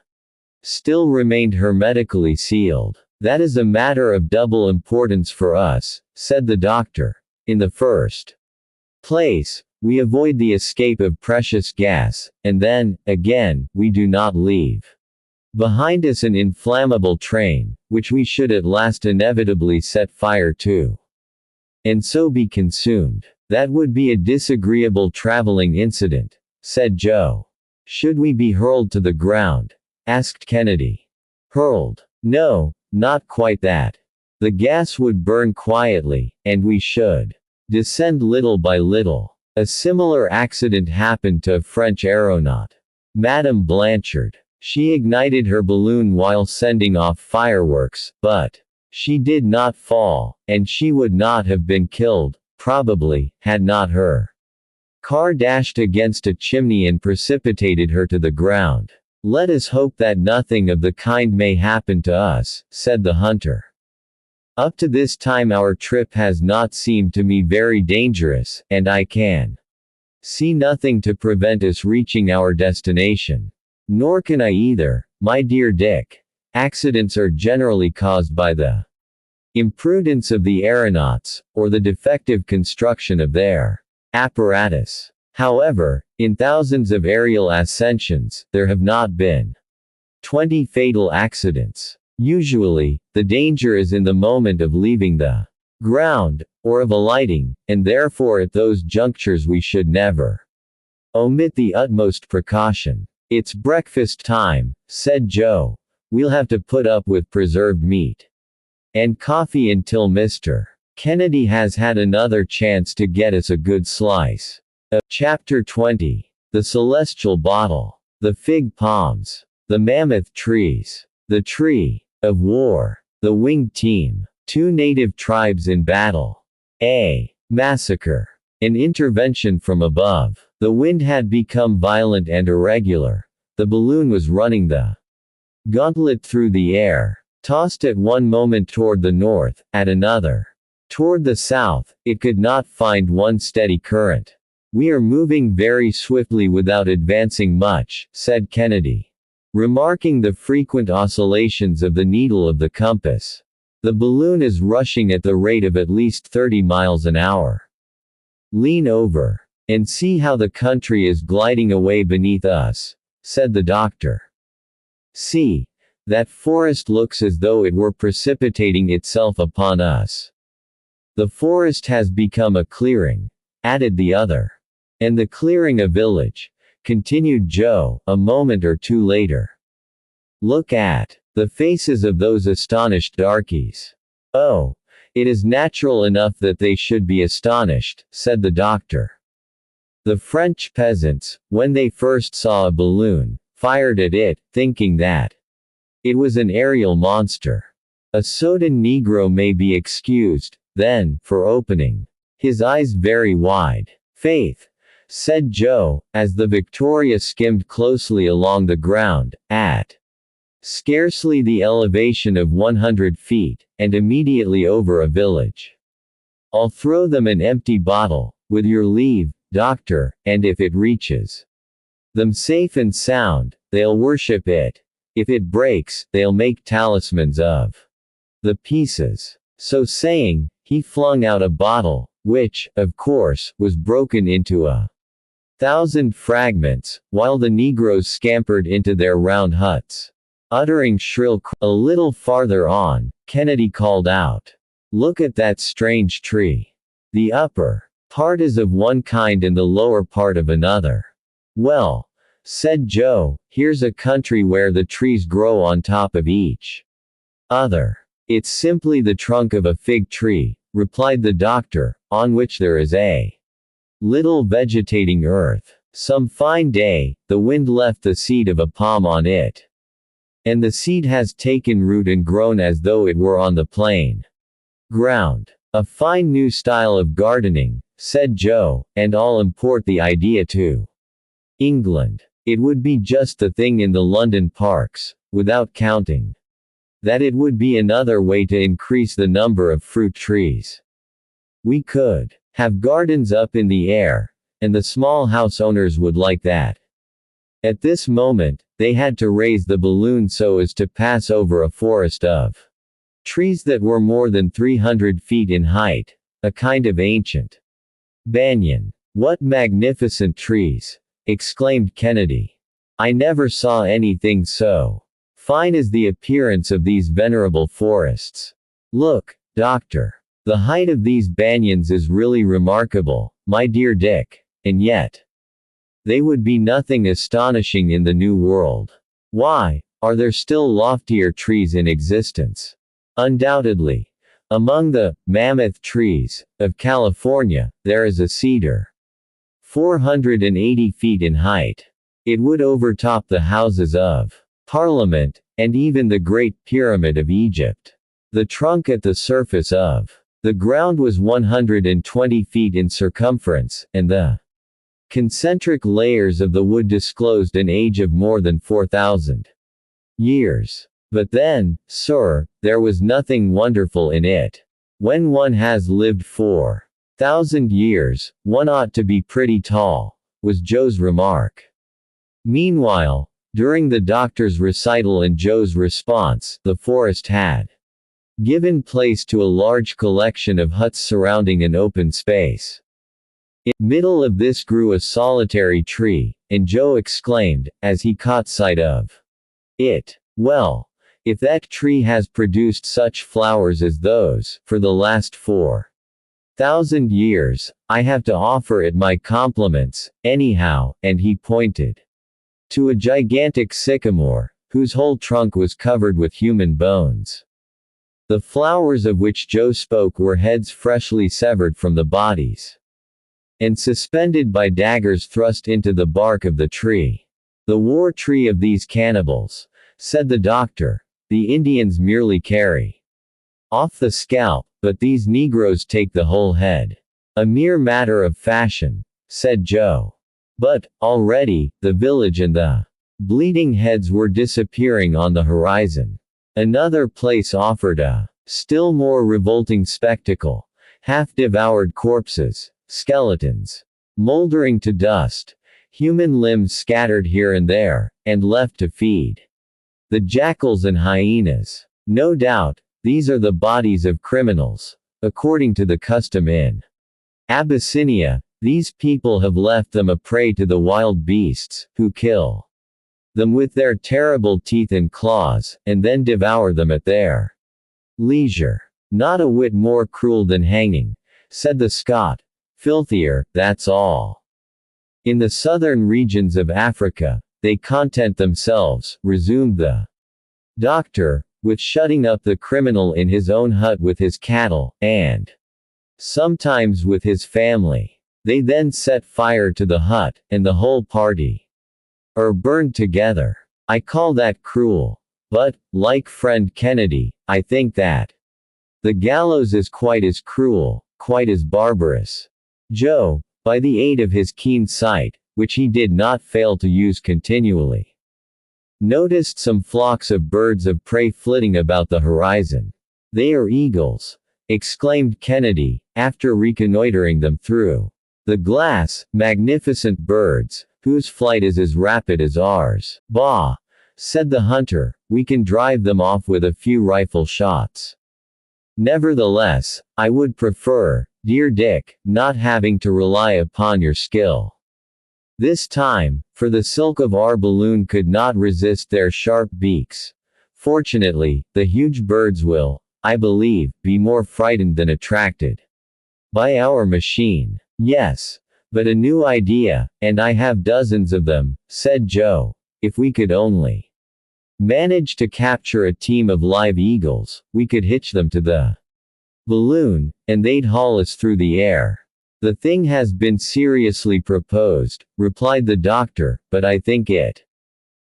still remained hermetically sealed. That is a matter of double importance for us, said the doctor. In the first place, we avoid the escape of precious gas, and then, again, we do not leave behind us an inflammable train, which we should at last inevitably set fire to, and so be consumed. That would be a disagreeable traveling incident, said Joe. Should we be hurled to the ground? Asked Kennedy. Hurled? No, not quite that. The gas would burn quietly, and we should descend little by little. A similar accident happened to a French aeronaut, Madame Blanchard. She ignited her balloon while sending off fireworks, but she did not fall, and she would not have been killed, probably, had not her car dashed against a chimney and precipitated her to the ground. Let us hope that nothing of the kind may happen to us, said the hunter. Up to this time our trip has not seemed to me very dangerous, and I can see nothing to prevent us reaching our destination. Nor can I either, my dear Dick. Accidents are generally caused by the imprudence of the aeronauts, or the defective construction of their apparatus. However, in thousands of aerial ascensions, there have not been 20 fatal accidents. Usually, the danger is in the moment of leaving the ground, or of alighting, and therefore at those junctures we should never omit the utmost precaution. It's breakfast time, said Joe. We'll have to put up with preserved meat and coffee until Mr. Kennedy has had another chance to get us a good slice. Chapter 20. The Celestial Bottle. The Fig Palms. The Mammoth Trees. The Tree of War. The Winged Team. Two native tribes in battle. A massacre. An intervention from above. The wind had become violent and irregular. The balloon was running the gauntlet through the air. Tossed at one moment toward the north, at another toward the south, it could not find one steady current. We are moving very swiftly without advancing much, said Kennedy, remarking the frequent oscillations of the needle of the compass. The balloon is rushing at the rate of at least 30 miles an hour. Lean over and see how the country is gliding away beneath us, said the doctor. See, that forest looks as though it were precipitating itself upon us. The forest has become a clearing, added the other. And the clearing a village, continued Joe, a moment or two later. Look at the faces of those astonished darkies. Oh, it is natural enough that they should be astonished, said the doctor. The French peasants, when they first saw a balloon, fired at it, thinking that it was an aerial monster. A Soudan Negro may be excused, then, for opening his eyes very wide. Faith, said Joe, as the Victoria skimmed closely along the ground, at scarcely the elevation of 100 feet, and immediately over a village. I'll throw them an empty bottle, with your leave, doctor, and if it reaches them safe and sound, they'll worship it. If it breaks, they'll make talismans of the pieces. So saying, he flung out a bottle, which, of course, was broken into 1,000 fragments, while the Negroes scampered into their round huts, uttering shrill cries. A little farther on, Kennedy called out, "Look at that strange tree. The upper part is of one kind and the lower part of another." "Well," said Joe, "here's a country where the trees grow on top of each other." "It's simply the trunk of a fig tree," replied the doctor, "on which there is a little vegetating earth. Some fine day, the wind left the seed of a palm on it. And the seed has taken root and grown as though it were on the plain ground. A fine new style of gardening," said Joe, "and I'll import the idea to England. It would be just the thing in the London parks, without counting that it would be another way to increase the number of fruit trees. We could have gardens up in the air, and the small house owners would like that." At this moment, they had to raise the balloon so as to pass over a forest of trees that were more than 300 feet in height, a kind of ancient banyan. "What magnificent trees!" exclaimed Kennedy. "I never saw anything so fine as the appearance of these venerable forests. Look, doctor. The height of these banyans is really remarkable, my dear Dick, and yet they would be nothing astonishing in the New World. Why, are there still loftier trees in existence?" "Undoubtedly. Among the mammoth trees of California, there is a cedar, 480 feet in height. It would overtop the Houses of Parliament, and even the Great Pyramid of Egypt. The trunk at the surface of the ground was 120 feet in circumference, and the concentric layers of the wood disclosed an age of more than 4,000 years. But then, sir, there was nothing wonderful in it. When one has lived 4,000 years, one ought to be pretty tall," was Joe's remark. Meanwhile, during the doctor's recital and Joe's response, the forest had given place to a large collection of huts surrounding an open space. In the middle of this grew a solitary tree, and Joe exclaimed, as he caught sight of it, "Well, If that tree has produced such flowers as those, for the last 4,000 years, I have to offer it my compliments, anyhow, and he pointed to a gigantic sycamore, whose whole trunk was covered with human bones. The flowers of which Joe spoke were heads freshly severed from the bodies, and suspended by daggers thrust into the bark of the tree. The war tree of these cannibals, said the doctor. The Indians merely carry off the scalp, but these Negroes take the whole head. A mere matter of fashion, said Joe. But, already, the village and the bleeding heads were disappearing on the horizon. Another place offered a still more revolting spectacle. Half-devoured corpses, skeletons, moldering to dust, human limbs scattered here and there, and left to feed the jackals and hyenas. No doubt, these are the bodies of criminals. According to the custom in Abyssinia, these people have left them a prey to the wild beasts, who kill them with their terrible teeth and claws, and then devour them at their leisure. Not a whit more cruel than hanging, said the Scot. Filthier, that's all. In the southern regions of Africa, they content themselves, resumed the doctor, with shutting up the criminal in his own hut with his cattle, and sometimes with his family. They then set fire to the hut, and the whole party are burned together. I call that cruel. But, like friend Kennedy, I think that the gallows is quite as cruel, quite as barbarous. Joe, by the aid of his keen sight, which he did not fail to use continually, noticed some flocks of birds of prey flitting about the horizon. They are eagles, exclaimed Kennedy, after reconnoitering them through the glass, magnificent birds, whose flight is as rapid as ours. Bah, said the hunter, we can drive them off with a few rifle shots. Nevertheless, I would prefer, dear Dick, not having to rely upon your skill this time, for the silk of our balloon could not resist their sharp beaks. Fortunately, the huge birds will, I believe, be more frightened than attracted by our machine. Yes, but a new idea, and I have dozens of them, said Joe. If we could only manage to capture a team of live eagles, we could hitch them to the balloon, and they'd haul us through the air. The thing has been seriously proposed, replied the doctor, but I think it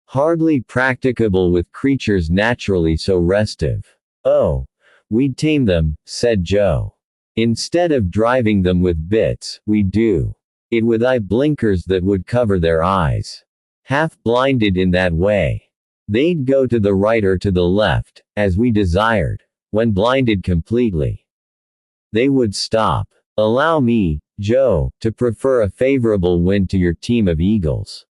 hardly practicable with creatures naturally so restive. Oh, we'd tame them, said Joe. Instead of driving them with bits, we'd do it with eye blinkers that would cover their eyes. Half blinded in that way, they'd go to the right or to the left, as we desired. When blinded completely, they would stop. Allow me, Joe, to prefer a favorable wind to your team of eagles.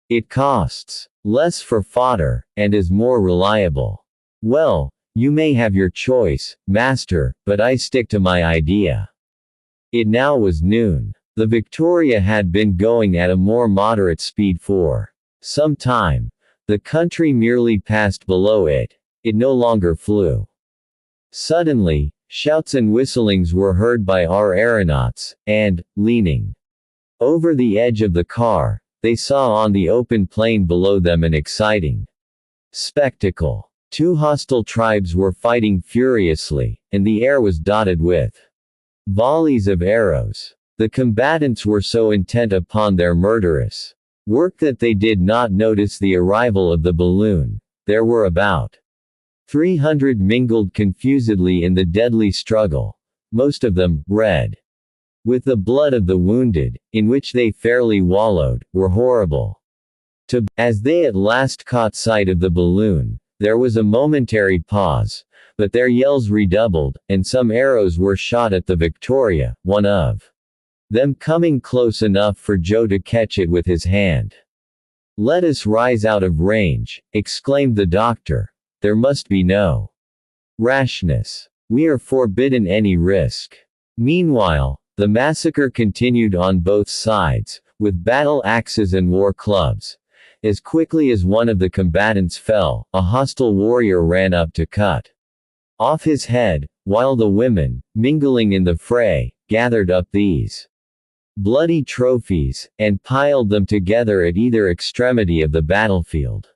It costs less for fodder, and is more reliable. Well, you may have your choice, master, but I stick to my idea. It now was noon. The Victoria had been going at a more moderate speed for some time. The country merely passed below it. It no longer flew. Suddenly, shouts and whistlings were heard by our aeronauts, and, leaning over the edge of the car, they saw on the open plain below them an exciting spectacle. Two hostile tribes were fighting furiously, and the air was dotted with volleys of arrows. The combatants were so intent upon their murderous work that they did not notice the arrival of the balloon. There were about 300 mingled confusedly in the deadly struggle, most of them, red with the blood of the wounded, in which they fairly wallowed, were horrible. As they at last caught sight of the balloon, there was a momentary pause, but their yells redoubled, and some arrows were shot at the Victoria, one of them coming close enough for Joe to catch it with his hand. Let us rise out of range, exclaimed the doctor. There must be no rashness. We are forbidden any risk. Meanwhile, the massacre continued on both sides, with battle axes and war clubs, As quickly as one of the combatants fell, a hostile warrior ran up to cut off his head, while the women, mingling in the fray, gathered up these bloody trophies, and piled them together at either extremity of the battlefield.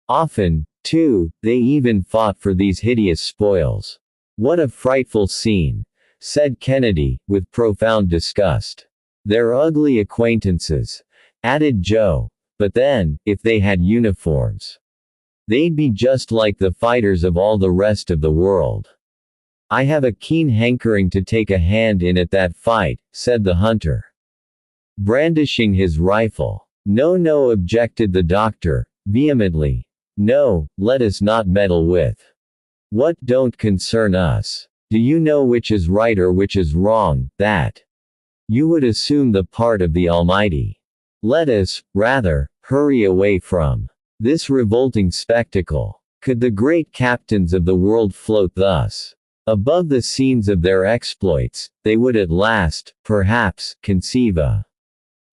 Often, too, they even fought for these hideous spoils. "What a frightful scene," said Kennedy, with profound disgust. "They're ugly acquaintances," added Joe, "but then, if they had uniforms, they'd be just like the fighters of all the rest of the world." "I have a keen hankering to take a hand in at that fight," said the hunter, brandishing his rifle. "No, no," objected the doctor, vehemently. "No, let us not meddle with what don't concern us. Do you know which is right or which is wrong, that you would assume the part of the Almighty? Let us, rather, hurry away from this revolting spectacle. Could the great captains of the world float thus above the scenes of their exploits, they would at last, perhaps, conceive a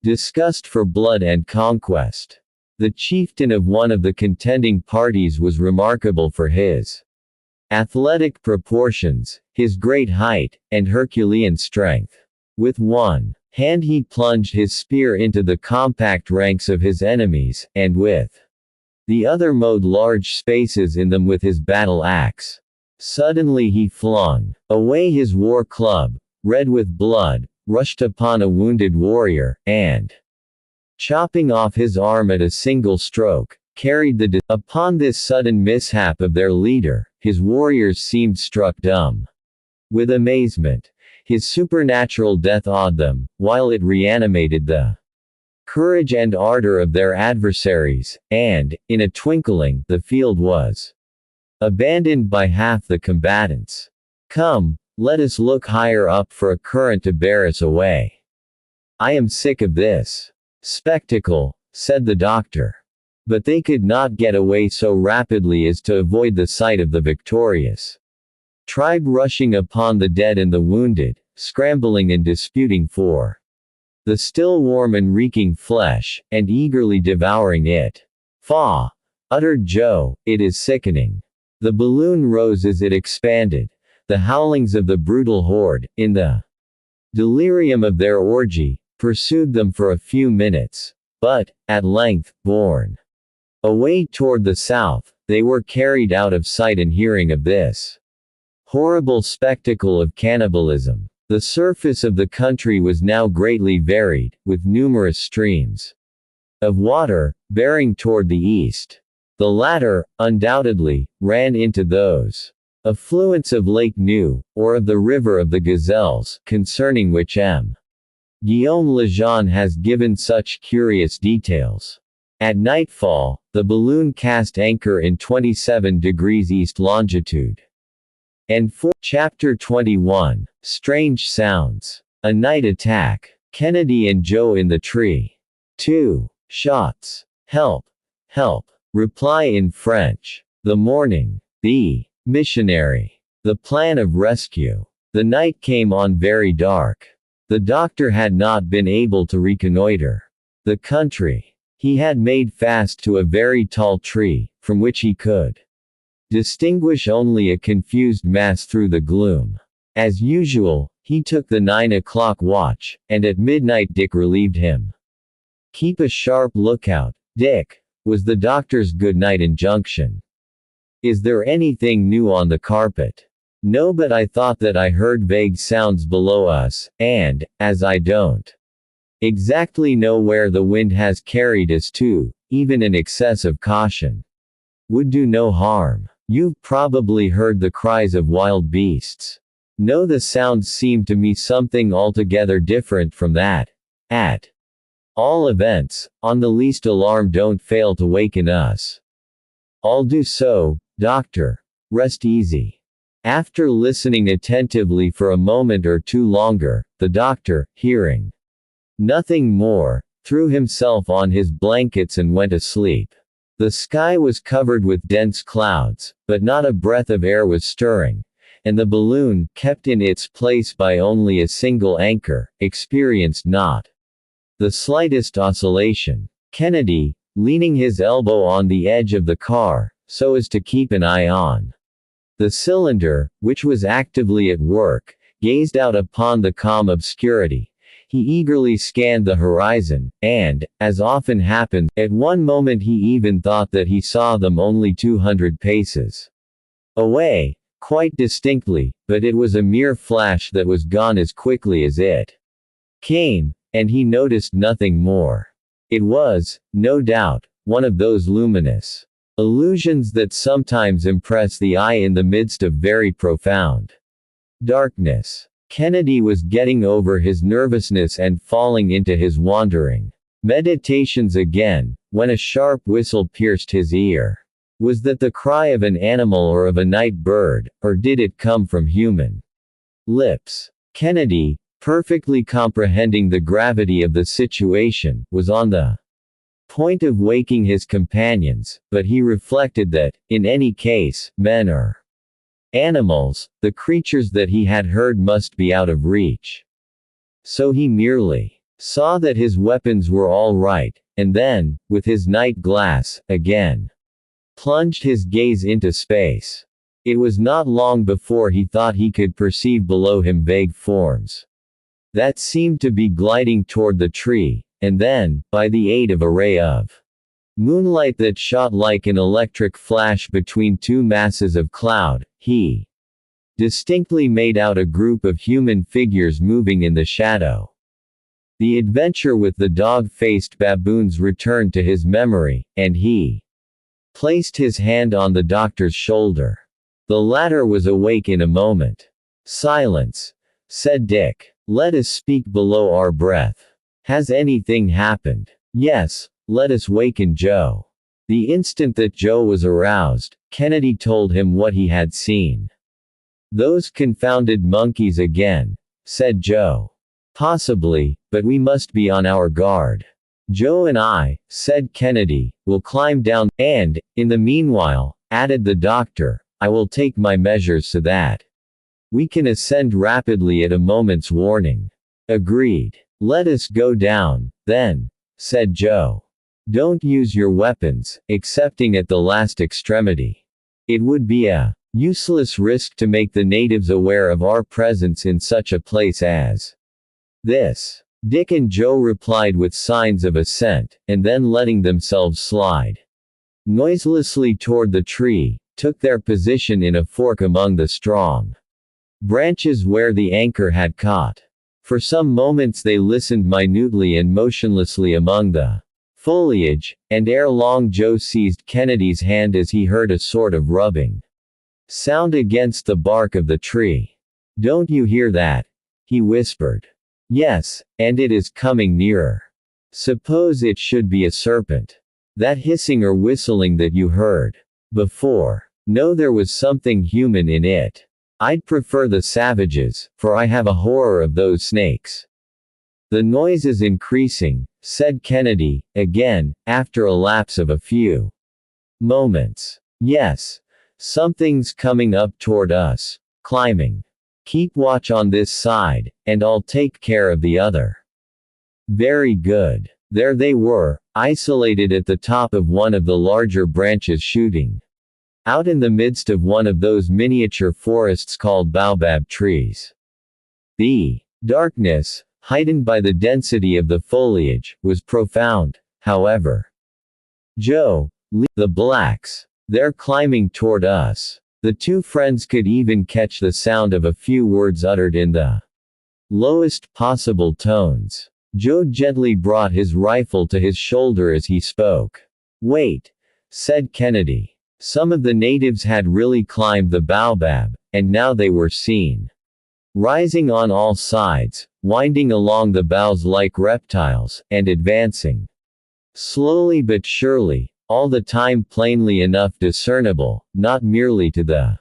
disgust for blood and conquest." The chieftain of one of the contending parties was remarkable for his athletic proportions, his great height, and Herculean strength. With one hand he plunged his spear into the compact ranks of his enemies, and with the other mowed large spaces in them with his battle axe. Suddenly he flung away his war club, red with blood, rushed upon a wounded warrior, and, chopping off his arm at a single stroke, carried the upon this sudden mishap of their leader, his warriors seemed struck dumb with amazement. His supernatural death awed them, while it reanimated the courage and ardor of their adversaries, and, in a twinkling, the field was abandoned by half the combatants. "Come, let us look higher up for a current to bear us away. I am sick of this spectacle," said the doctor. But they could not get away so rapidly as to avoid the sight of the victorious tribe rushing upon the dead and the wounded, scrambling and disputing for the still warm and reeking flesh, and eagerly devouring it. "Faugh!" uttered Joe, "it is sickening." The balloon rose as it expanded. The howlings of the brutal horde, in the delirium of their orgy, pursued them for a few minutes. But, at length, borne away toward the south, they were carried out of sight and hearing of this horrible spectacle of cannibalism. The surface of the country was now greatly varied, with numerous streams of water, bearing toward the east. The latter, undoubtedly, ran into those affluents of Lake Nu, or of the River of the Gazelles, concerning which M. Guillaume Lejeune has given such curious details. At nightfall, the balloon cast anchor in 27 degrees east longitude. And Chapter 21, Strange Sounds. A Night Attack. Kennedy and Joe in the tree. 2 shots. Help! Help! Reply in French. The morning. The missionary. The plan of rescue. The night came on very dark. The doctor had not been able to reconnoiter the country. He had made fast to a very tall tree, from which he could distinguish only a confused mass through the gloom. As usual, he took the 9 o'clock watch, and at midnight Dick relieved him. "Keep a sharp lookout, Dick," was the doctor's good-night injunction. "Is there anything new on the carpet?" "No, but I thought that I heard vague sounds below us, and, as I don't exactly know where the wind has carried us to, even an excess of caution would do no harm. You've probably heard the cries of wild beasts." "No, the sounds seem to me something altogether different from that. At all events, on the least alarm don't fail to waken us." "I'll do so, doctor. Rest easy." After listening attentively for a moment or two longer, the doctor, hearing nothing more, threw himself on his blankets and went asleep. The sky was covered with dense clouds, but not a breath of air was stirring, and the balloon, kept in its place by only a single anchor, experienced not the slightest oscillation. Kennedy, leaning his elbow on the edge of the car, so as to keep an eye on the cylinder, which was actively at work, gazed out upon the calm obscurity. He eagerly scanned the horizon, and, as often happened, at one moment he even thought that he saw them only 200 paces away, quite distinctly, but it was a mere flash that was gone as quickly as it came, and he noticed nothing more. It was, no doubt, one of those luminous illusions that sometimes impress the eye in the midst of very profound darkness. Kennedy was getting over his nervousness and falling into his wandering meditations again, when a sharp whistle pierced his ear. Was that the cry of an animal or of a night bird, or did it come from human lips? Kennedy, perfectly comprehending the gravity of the situation, was on the point of waking his companions, but he reflected that, in any case, men or animals, the creatures that he had heard must be out of reach. So he merely saw that his weapons were all right, and then, with his night glass, again plunged his gaze into space. It was not long before he thought he could perceive below him vague forms that seemed to be gliding toward the tree, and then, by the aid of a ray of moonlight that shot like an electric flash between two masses of cloud, he distinctly made out a group of human figures moving in the shadow. The adventure with the dog-faced baboons returned to his memory, and he placed his hand on the doctor's shoulder. The latter was awake in a moment. "Silence," said Dick. "Let us speak below our breath. Has anything happened?" "Yes, let us waken Joe." The instant that Joe was aroused, Kennedy told him what he had seen. "Those confounded monkeys again," said Joe. "Possibly, but we must be on our guard." "Joe and I," said Kennedy, "will climb down, and, in the meanwhile," added the doctor, "I will take my measures so that we can ascend rapidly at a moment's warning." "Agreed. Let us go down, then," said Joe. "Don't use your weapons, excepting at the last extremity. It would be a useless risk to make the natives aware of our presence in such a place as this." Dick and Joe replied with signs of assent, and then letting themselves slide noiselessly toward the tree, took their position in a fork among the strong branches where the anchor had caught. For some moments they listened minutely and motionlessly among the foliage, and ere long Joe seized Kennedy's hand as he heard a sort of rubbing sound against the bark of the tree. "Don't you hear that?" he whispered. "Yes, and it is coming nearer. Suppose it should be a serpent. That hissing or whistling that you heard before. No, there was something human in it. I'd prefer the savages, for I have a horror of those snakes." "The noise is increasing," said Kennedy, again, after a lapse of a few moments. "Yes. Something's coming up toward us. Climbing. Keep watch on this side, and I'll take care of the other." "Very good." There they were, isolated at the top of one of the larger branches, shooting out in the midst of one of those miniature forests called baobab trees. The darkness, heightened by the density of the foliage, was profound, however. "Joe, the blacks. They're climbing toward us." The two friends could even catch the sound of a few words uttered in the lowest possible tones. Joe gently brought his rifle to his shoulder as he spoke. "Wait," said Kennedy. Some of the natives had really climbed the baobab, and now they were seen rising on all sides, winding along the boughs like reptiles, and advancing slowly but surely, all the time plainly enough discernible, not merely to the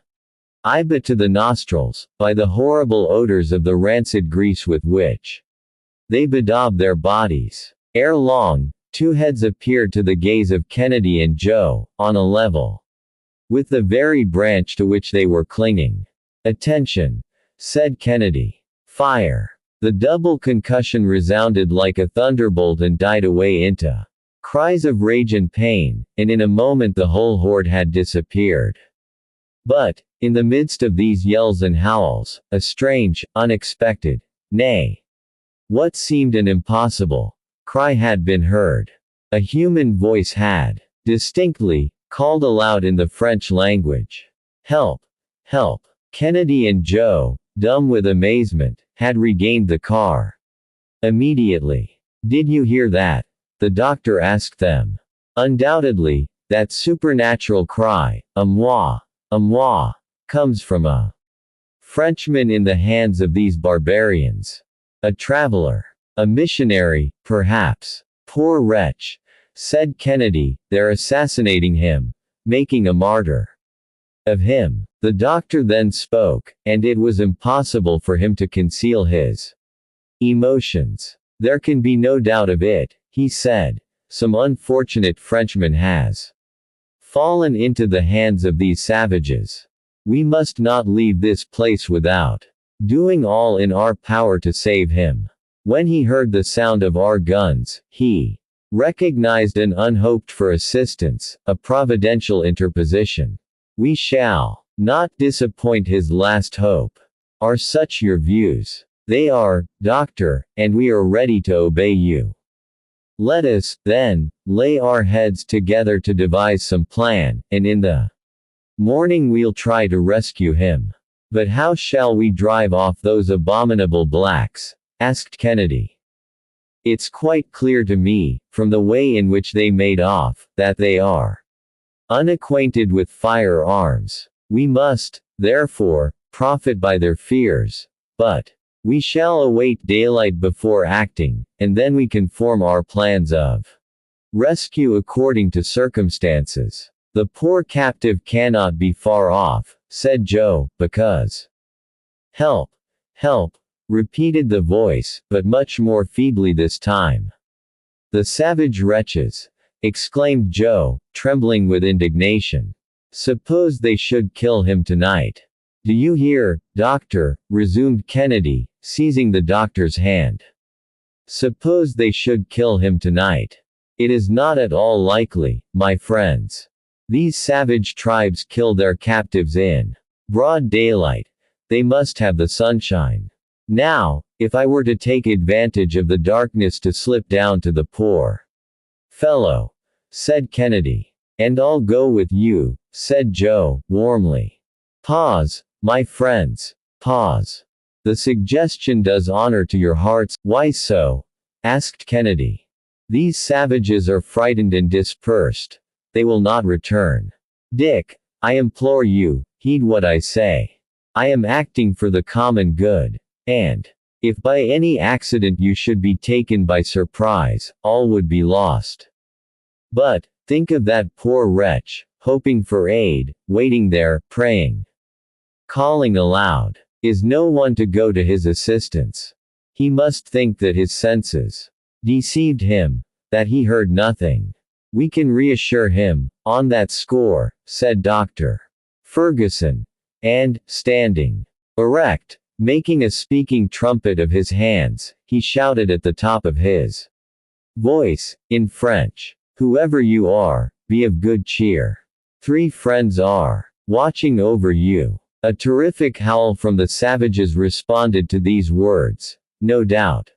eye but to the nostrils, by the horrible odors of the rancid grease with which they bedaubed their bodies. Ere long, two heads appeared to the gaze of Kennedy and Joe, on a level with the very branch to which they were clinging. "Attention," said Kennedy. "Fire." The double concussion resounded like a thunderbolt and died away into Cries of rage and pain, and in a moment the whole horde had disappeared. But, in the midst of these yells and howls, a strange, unexpected, nay, what seemed an impossible cry had been heard. A human voice had, distinctly, called aloud in the French language. Help! Help! Kennedy and Joe, dumb with amazement, had regained the car. Immediately. Did you hear that? The doctor asked them. Undoubtedly, that supernatural cry, à moi, comes from a Frenchman in the hands of these barbarians. A traveler. A missionary, perhaps. Poor wretch, said Kennedy, they're assassinating him, making a martyr of him. The doctor then spoke, and it was impossible for him to conceal his emotions. There can be no doubt of it, he said. Some unfortunate Frenchman has fallen into the hands of these savages. We must not leave this place without doing all in our power to save him. When he heard the sound of our guns, he recognized an unhoped for assistance, a providential interposition. We shall not disappoint his last hope. Are such your views? They are, doctor, and we are ready to obey you. Let us, then, lay our heads together to devise some plan, and in the morning we'll try to rescue him. But how shall we drive off those abominable blacks? Asked Kennedy. It's quite clear to me, from the way in which they made off, that they are unacquainted with firearms. We must, therefore, profit by their fears. But we shall await daylight before acting, and then we can form our plans of rescue according to circumstances. The poor captive cannot be far off, said Joe, because help, help, repeated the voice, but much more feebly this time. The savage wretches, exclaimed Joe, trembling with indignation. Suppose they should kill him tonight. Do you hear, doctor? Resumed Kennedy, seizing the doctor's hand. Suppose they should kill him tonight. It is not at all likely, my friends. These savage tribes kill their captives in broad daylight. They must have the sunshine. Now, if I were to take advantage of the darkness to slip down to the poor fellow, said Kennedy. And I'll go with you, said Joe, warmly. Pause, my friends, pause. The suggestion does honor to your hearts. Why so? Asked Kennedy. These savages are frightened and dispersed. They will not return. Dick, I implore you, heed what I say. I am acting for the common good. And if by any accident you should be taken by surprise, all would be lost. But think of that poor wretch, hoping for aid, waiting there, praying, calling aloud. Is no one to go to his assistance? He must think that his senses deceived him, that he heard nothing. We can reassure him, on that score, said Dr. Ferguson. And, standing erect, making a speaking trumpet of his hands, he shouted at the top of his voice, in French. Whoever you are, be of good cheer. 3 friends are watching over you. A terrific howl from the savages responded to these words, no doubt,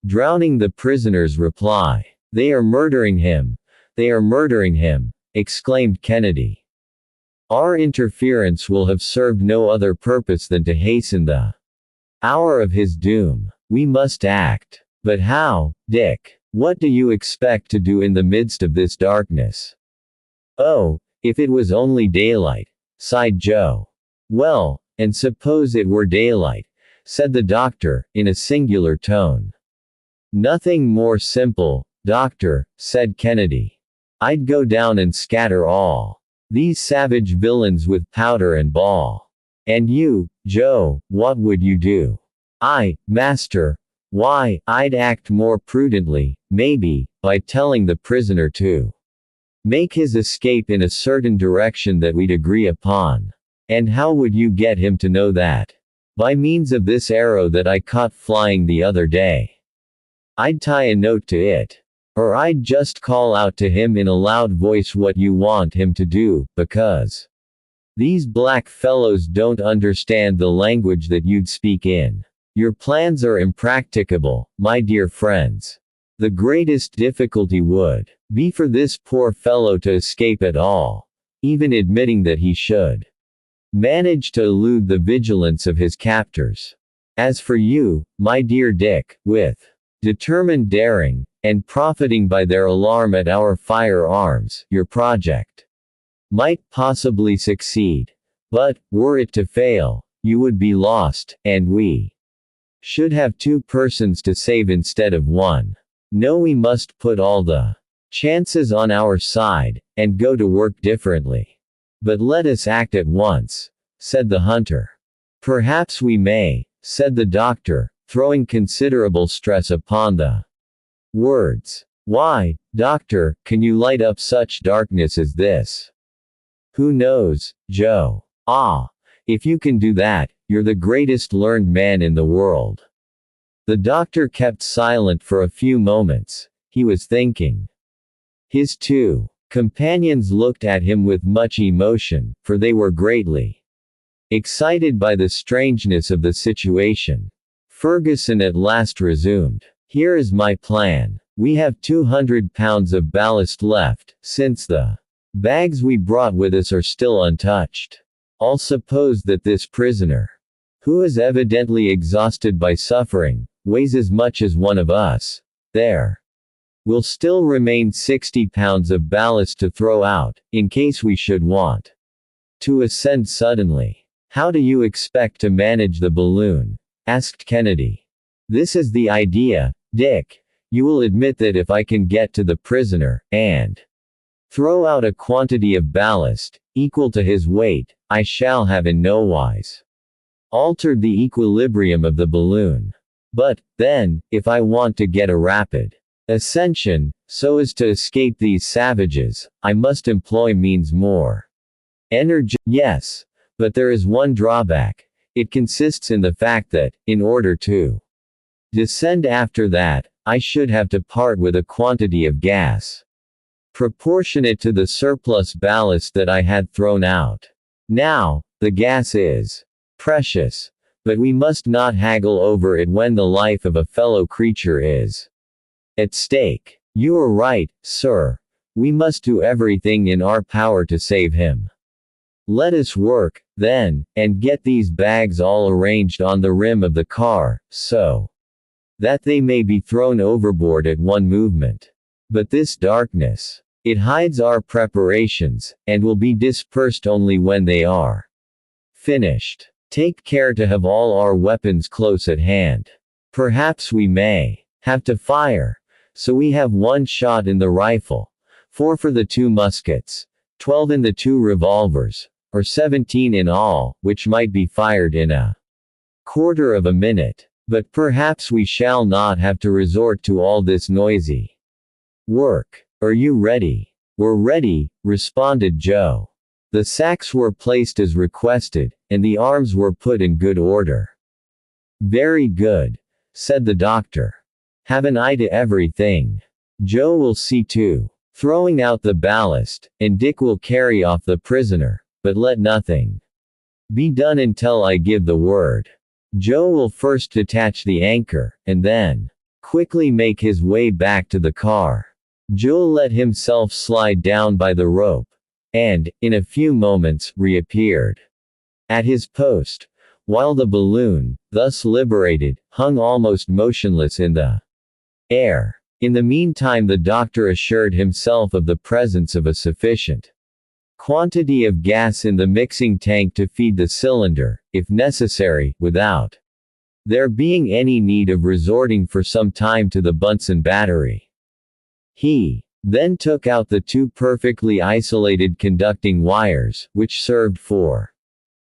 drowning the prisoner's reply. They are murdering him. They are murdering him, exclaimed Kennedy. Our interference will have served no other purpose than to hasten the hour of his doom. We must act. But how, Dick? What do you expect to do in the midst of this darkness? Oh, if it was only daylight, sighed Joe. Well, and suppose it were daylight, said the doctor, in a singular tone. Nothing more simple, doctor, said Kennedy. I'd go down and scatter all these savage villains with powder and ball. And you, Joe, what would you do? I, master, why, I'd act more prudently, maybe, by telling the prisoner to make his escape in a certain direction that we'd agree upon. And how would you get him to know that? By means of this arrow that I caught flying the other day. I'd tie a note to it. Or I'd just call out to him in a loud voice what you want him to do, because these black fellows don't understand the language that you'd speak in. Your plans are impracticable, my dear friends. The greatest difficulty would be for this poor fellow to escape at all, even admitting that he should manage to elude the vigilance of his captors. As for you, my dear Dick, with determined daring, and profiting by their alarm at our firearms, your project might possibly succeed. But, were it to fail, you would be lost, and we should have two persons to save instead of one. No, we must put all the chances on our side, and go to work differently. But let us act at once, said the hunter. Perhaps we may, said the doctor, throwing considerable stress upon the words. Why, doctor, can you light up such darkness as this? Who knows, Joe? Ah, if you can do that, you're the greatest learned man in the world. The doctor kept silent for a few moments. He was thinking. His two companions looked at him with much emotion, for they were greatly excited by the strangeness of the situation. Ferguson at last resumed. Here is my plan. We have 200 pounds of ballast left, since the bags we brought with us are still untouched. I'll suppose that this prisoner, who is evidently exhausted by suffering, weighs as much as one of us. There will still remain 60 pounds of ballast to throw out, in case we should want to ascend suddenly. How do you expect to manage the balloon? Asked Kennedy. This is the idea, Dick. You will admit that if I can get to the prisoner, and throw out a quantity of ballast, equal to his weight, I shall have in no wise altered the equilibrium of the balloon. But, then, if I want to get a rapid ascension, so as to escape these savages, I must employ means more energy. Yes, but there is one drawback. It consists in the fact that, in order to descend after that, I should have to part with a quantity of gas proportionate to the surplus ballast that I had thrown out. Now, the gas is precious, but we must not haggle over it when the life of a fellow creature is at stake. You are right, sir. We must do everything in our power to save him. Let us work, then, and get these bags all arranged on the rim of the car, so that they may be thrown overboard at one movement. But this darkness, it hides our preparations, and will be dispersed only when they are finished. Take care to have all our weapons close at hand. Perhaps we may have to fire, so we have 1 shot in the rifle, 4 for the 2 muskets, 12 in the 2 revolvers, or 17 in all, which might be fired in a quarter of a minute. But perhaps we shall not have to resort to all this noisy work. Are you ready? We're ready, responded Joe. The sacks were placed as requested, and the arms were put in good order. Very good, said the doctor. Have an eye to everything. Joe will see to throwing out the ballast, and Dick will carry off the prisoner, but let nothing be done until I give the word. Joe will first detach the anchor, and then quickly make his way back to the car. Joe let himself slide down by the rope, and, in a few moments, reappeared at his post, while the balloon, thus liberated, hung almost motionless in the air. In the meantime the doctor assured himself of the presence of a sufficient quantity of gas in the mixing tank to feed the cylinder, if necessary, without there being any need of resorting for some time to the Bunsen battery. He then took out the 2 perfectly isolated conducting wires, which served for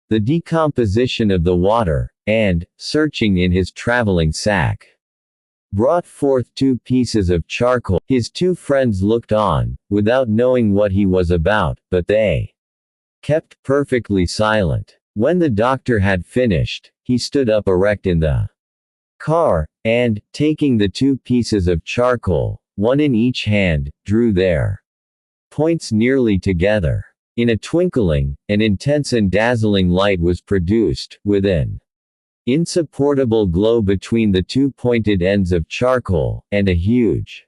the decomposition of the water, and, searching in his traveling sack, brought forth 2 pieces of charcoal. His 2 friends looked on, without knowing what he was about, but they kept perfectly silent. When the doctor had finished, he stood up erect in the car, and, taking the 2 pieces of charcoal, one in each hand, drew their points nearly together. In a twinkling, an intense and dazzling light was produced, with an insupportable glow between the two pointed ends of charcoal, and a huge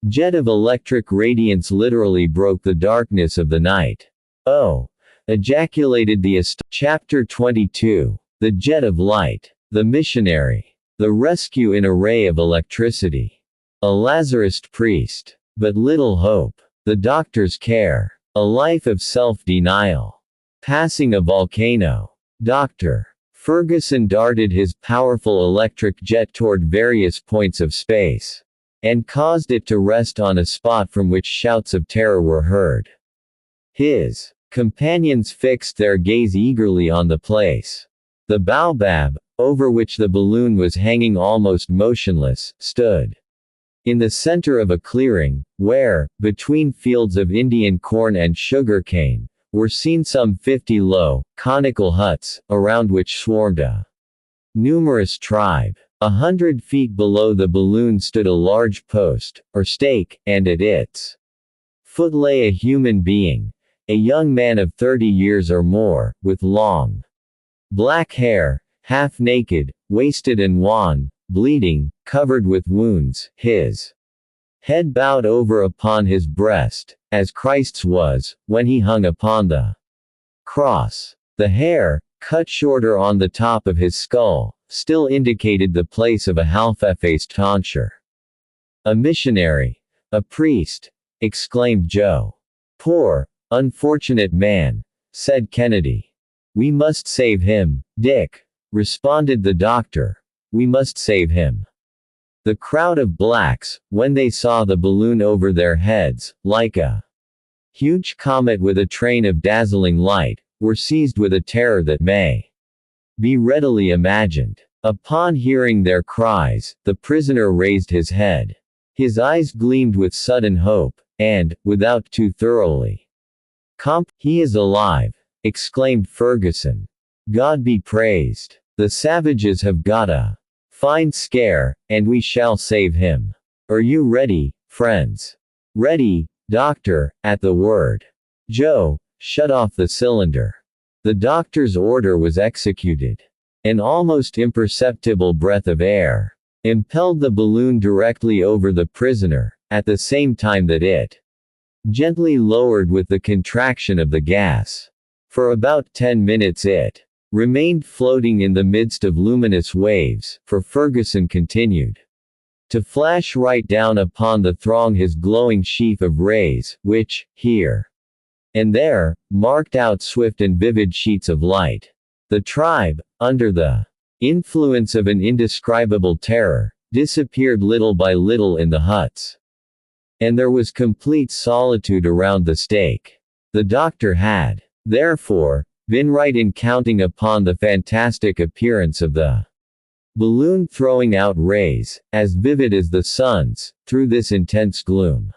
jet of electric radiance literally broke the darkness of the night. Oh! Ejaculated the Chapter 22. The Jet of Light. The Missionary. The Rescue in a Ray of Electricity. A Lazarist Priest. But little hope. The Doctor's Care. A Life of Self-Denial. Passing a Volcano. Dr. Ferguson darted his powerful electric jet toward various points of space, and caused it to rest on a spot from which shouts of terror were heard. His companions fixed their gaze eagerly on the place. The baobab, over which the balloon was hanging almost motionless, stood in the center of a clearing, where, between fields of Indian corn and sugarcane, were seen some 50 low, conical huts, around which swarmed a numerous tribe. 100 feet below the balloon stood a large post, or stake, and at its foot lay a human being, a young man of 30 years or more, with long black hair, half naked, wasted and wan, bleeding, covered with wounds, his head bowed over upon his breast, as Christ's was, when he hung upon the cross. The hair, cut shorter on the top of his skull, still indicated the place of a half-effaced tonsure. "A missionary. A priest," exclaimed Joe. "Poor, unfortunate man," said Kennedy. "We must save him, Dick," responded the doctor. "We must save him." The crowd of blacks, when they saw the balloon over their heads, like a huge comet with a train of dazzling light, were seized with a terror that may be readily imagined. Upon hearing their cries, the prisoner raised his head. His eyes gleamed with sudden hope, and, without too thoroughly "He is alive!" exclaimed Ferguson. "God be praised. The savages have got a fine scare, and we shall save him. Are you ready, friends?" "Ready, doctor," at the word. Joe shut off the cylinder. The doctor's order was executed. An almost imperceptible breath of air impelled the balloon directly over the prisoner, at the same time that it gently lowered with the contraction of the gas. For about 10 minutes it remained floating in the midst of luminous waves, for Ferguson continued to flash right down upon the throng his glowing sheaf of rays, which, here and there, marked out swift and vivid sheets of light. The tribe, under the influence of an indescribable terror, disappeared little by little in the huts. And there was complete solitude around the stake. The doctor had, therefore, been right in counting upon the fantastic appearance of the balloon throwing out rays, as vivid as the sun's, through this intense gloom.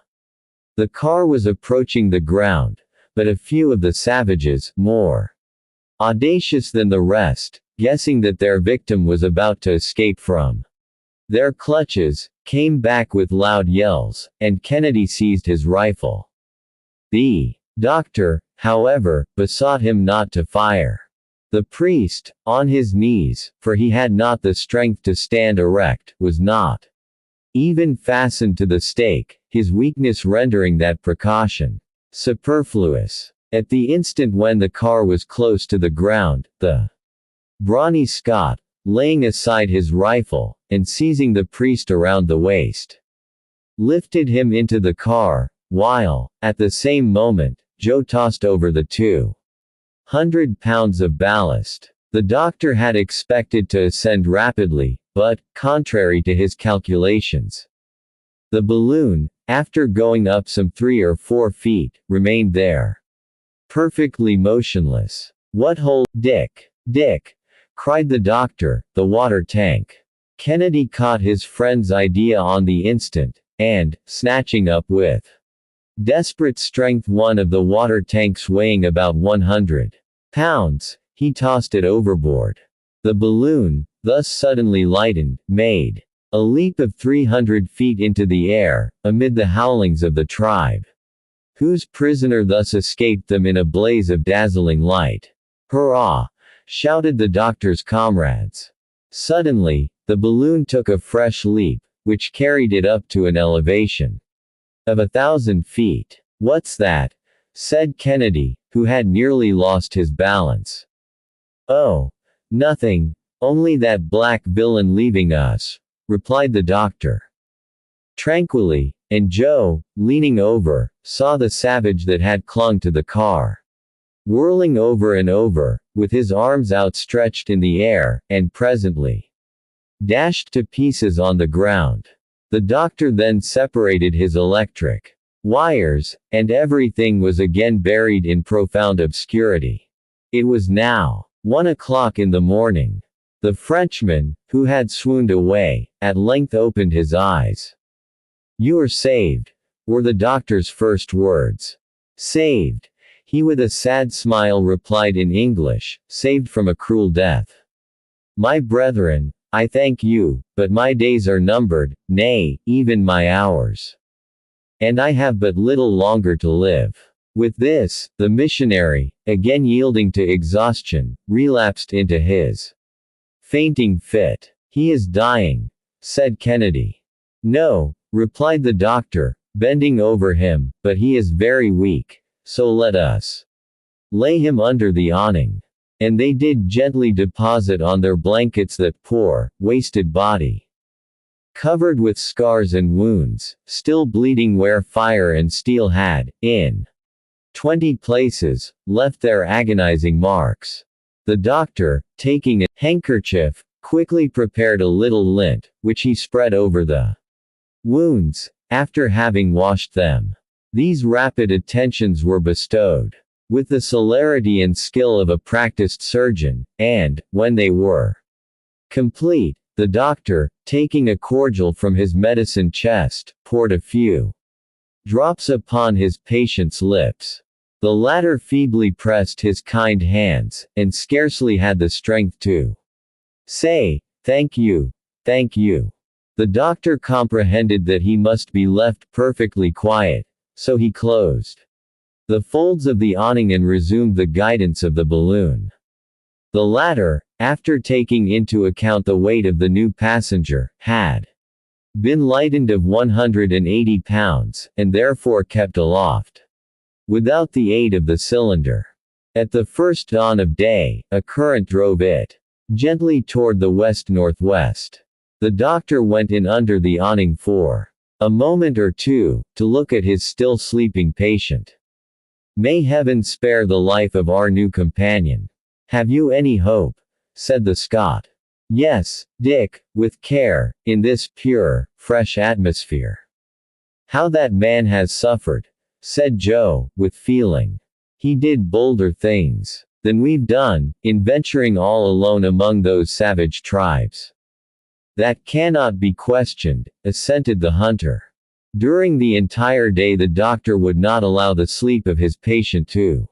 The car was approaching the ground, but a few of the savages, more audacious than the rest, guessing that their victim was about to escape from their clutches, came back with loud yells, and Kennedy seized his rifle. The doctor, however, besought him not to fire. The priest, on his knees, for he had not the strength to stand erect, was not even fastened to the stake, his weakness rendering that precaution superfluous. At the instant when the car was close to the ground, the brawny Scot, laying aside his rifle, and seizing the priest around the waist, lifted him into the car, while, at the same moment, Joe tossed over the 200 pounds of ballast. The doctor had expected to ascend rapidly, but, contrary to his calculations, the balloon, after going up some 3 or 4 feet, remained there, perfectly motionless. "What hole, Dick? Dick!" cried the doctor, "the water tank." Kennedy caught his friend's idea on the instant, and, snatching up with desperate strength one of the water tanks weighing about 100 pounds, he tossed it overboard. The balloon, thus suddenly lightened, made A leap of 300 feet into the air, amid the howlings of the tribe, whose prisoner thus escaped them in a blaze of dazzling light. "Hurrah!" shouted the doctor's comrades. Suddenly, the balloon took a fresh leap, which carried it up to an elevation of 1,000 feet. "What's that?" said Kennedy, who had nearly lost his balance. "Oh, nothing, only that black villain leaving us," replied the doctor tranquilly, and Joe, leaning over, saw the savage that had clung to the car whirling over and over, with his arms outstretched in the air, and presently dashed to pieces on the ground. The doctor then separated his electric wires, and everything was again buried in profound obscurity. It was now 1 o'clock in the morning. The Frenchman, who had swooned away, at length opened his eyes. "You are saved," were the doctor's first words. "Saved," he with a sad smile replied in English, "saved from a cruel death. My brethren, I thank you, but my days are numbered, nay, even my hours. And I have but little longer to live." With this, the missionary, again yielding to exhaustion, relapsed into his fainting fit. "He is dying," said Kennedy. "No," replied the doctor, bending over him, "but he is very weak, so let us lay him under the awning." And they did gently deposit on their blankets that poor, wasted body, covered with scars and wounds, still bleeding where fire and steel had, in 20 places, left their agonizing marks. The doctor, taking a handkerchief, quickly prepared a little lint, which he spread over the wounds, after having washed them. These rapid attentions were bestowed with the celerity and skill of a practiced surgeon, and, when they were complete, the doctor, taking a cordial from his medicine chest, poured a few drops upon his patient's lips. The latter feebly pressed his kind hands, and scarcely had the strength to say, "Thank you, thank you." The doctor comprehended that he must be left perfectly quiet, so he closed the folds of the awning and resumed the guidance of the balloon. The latter, after taking into account the weight of the new passenger, had been lightened of 180 pounds, and therefore kept aloft without the aid of the cylinder. At the first dawn of day, a current drove it gently toward the west-northwest. The doctor went in under the awning for a moment or two, to look at his still sleeping patient. "May heaven spare the life of our new companion. Have you any hope?" said the Scot. "Yes, Dick, with care, in this pure, fresh atmosphere." "How that man has suffered," said Joe, with feeling. "He did bolder things than we've done, in venturing all alone among those savage tribes." "That cannot be questioned," assented the hunter. During the entire day the doctor would not allow the sleep of his patient to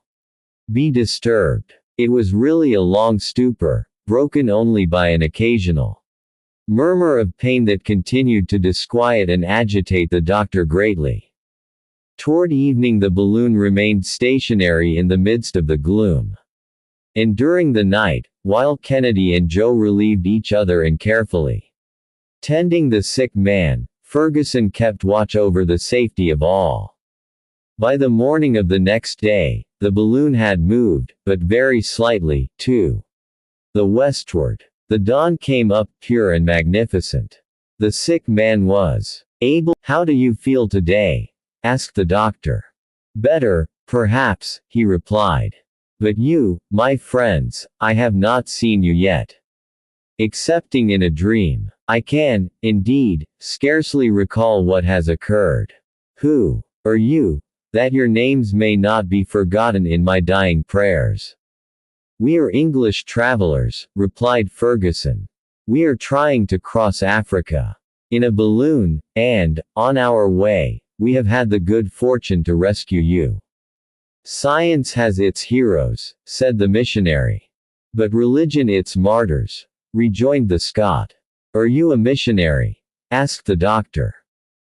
be disturbed. It was really a long stupor, broken only by an occasional murmur of pain that continued to disquiet and agitate the doctor greatly. Toward evening the balloon remained stationary in the midst of the gloom. And during the night, while Kennedy and Joe relieved each other and carefully tending the sick man, Ferguson kept watch over the safety of all. By the morning of the next day, the balloon had moved, but very slightly, to the westward. The dawn came up pure and magnificent. The sick man was able. "How do you feel today?" asked the doctor. "Better, perhaps," he replied. "But you, my friends, I have not seen you yet. Excepting in a dream. I can, indeed, scarcely recall what has occurred. Who are you, that your names may not be forgotten in my dying prayers?" "We are English travelers," replied Ferguson. "We are trying to cross Africa in a balloon, and, on our way, we have had the good fortune to rescue you." "Science has its heroes," said the missionary. "But religion its martyrs," rejoined the Scot. "Are you a missionary?" asked the doctor.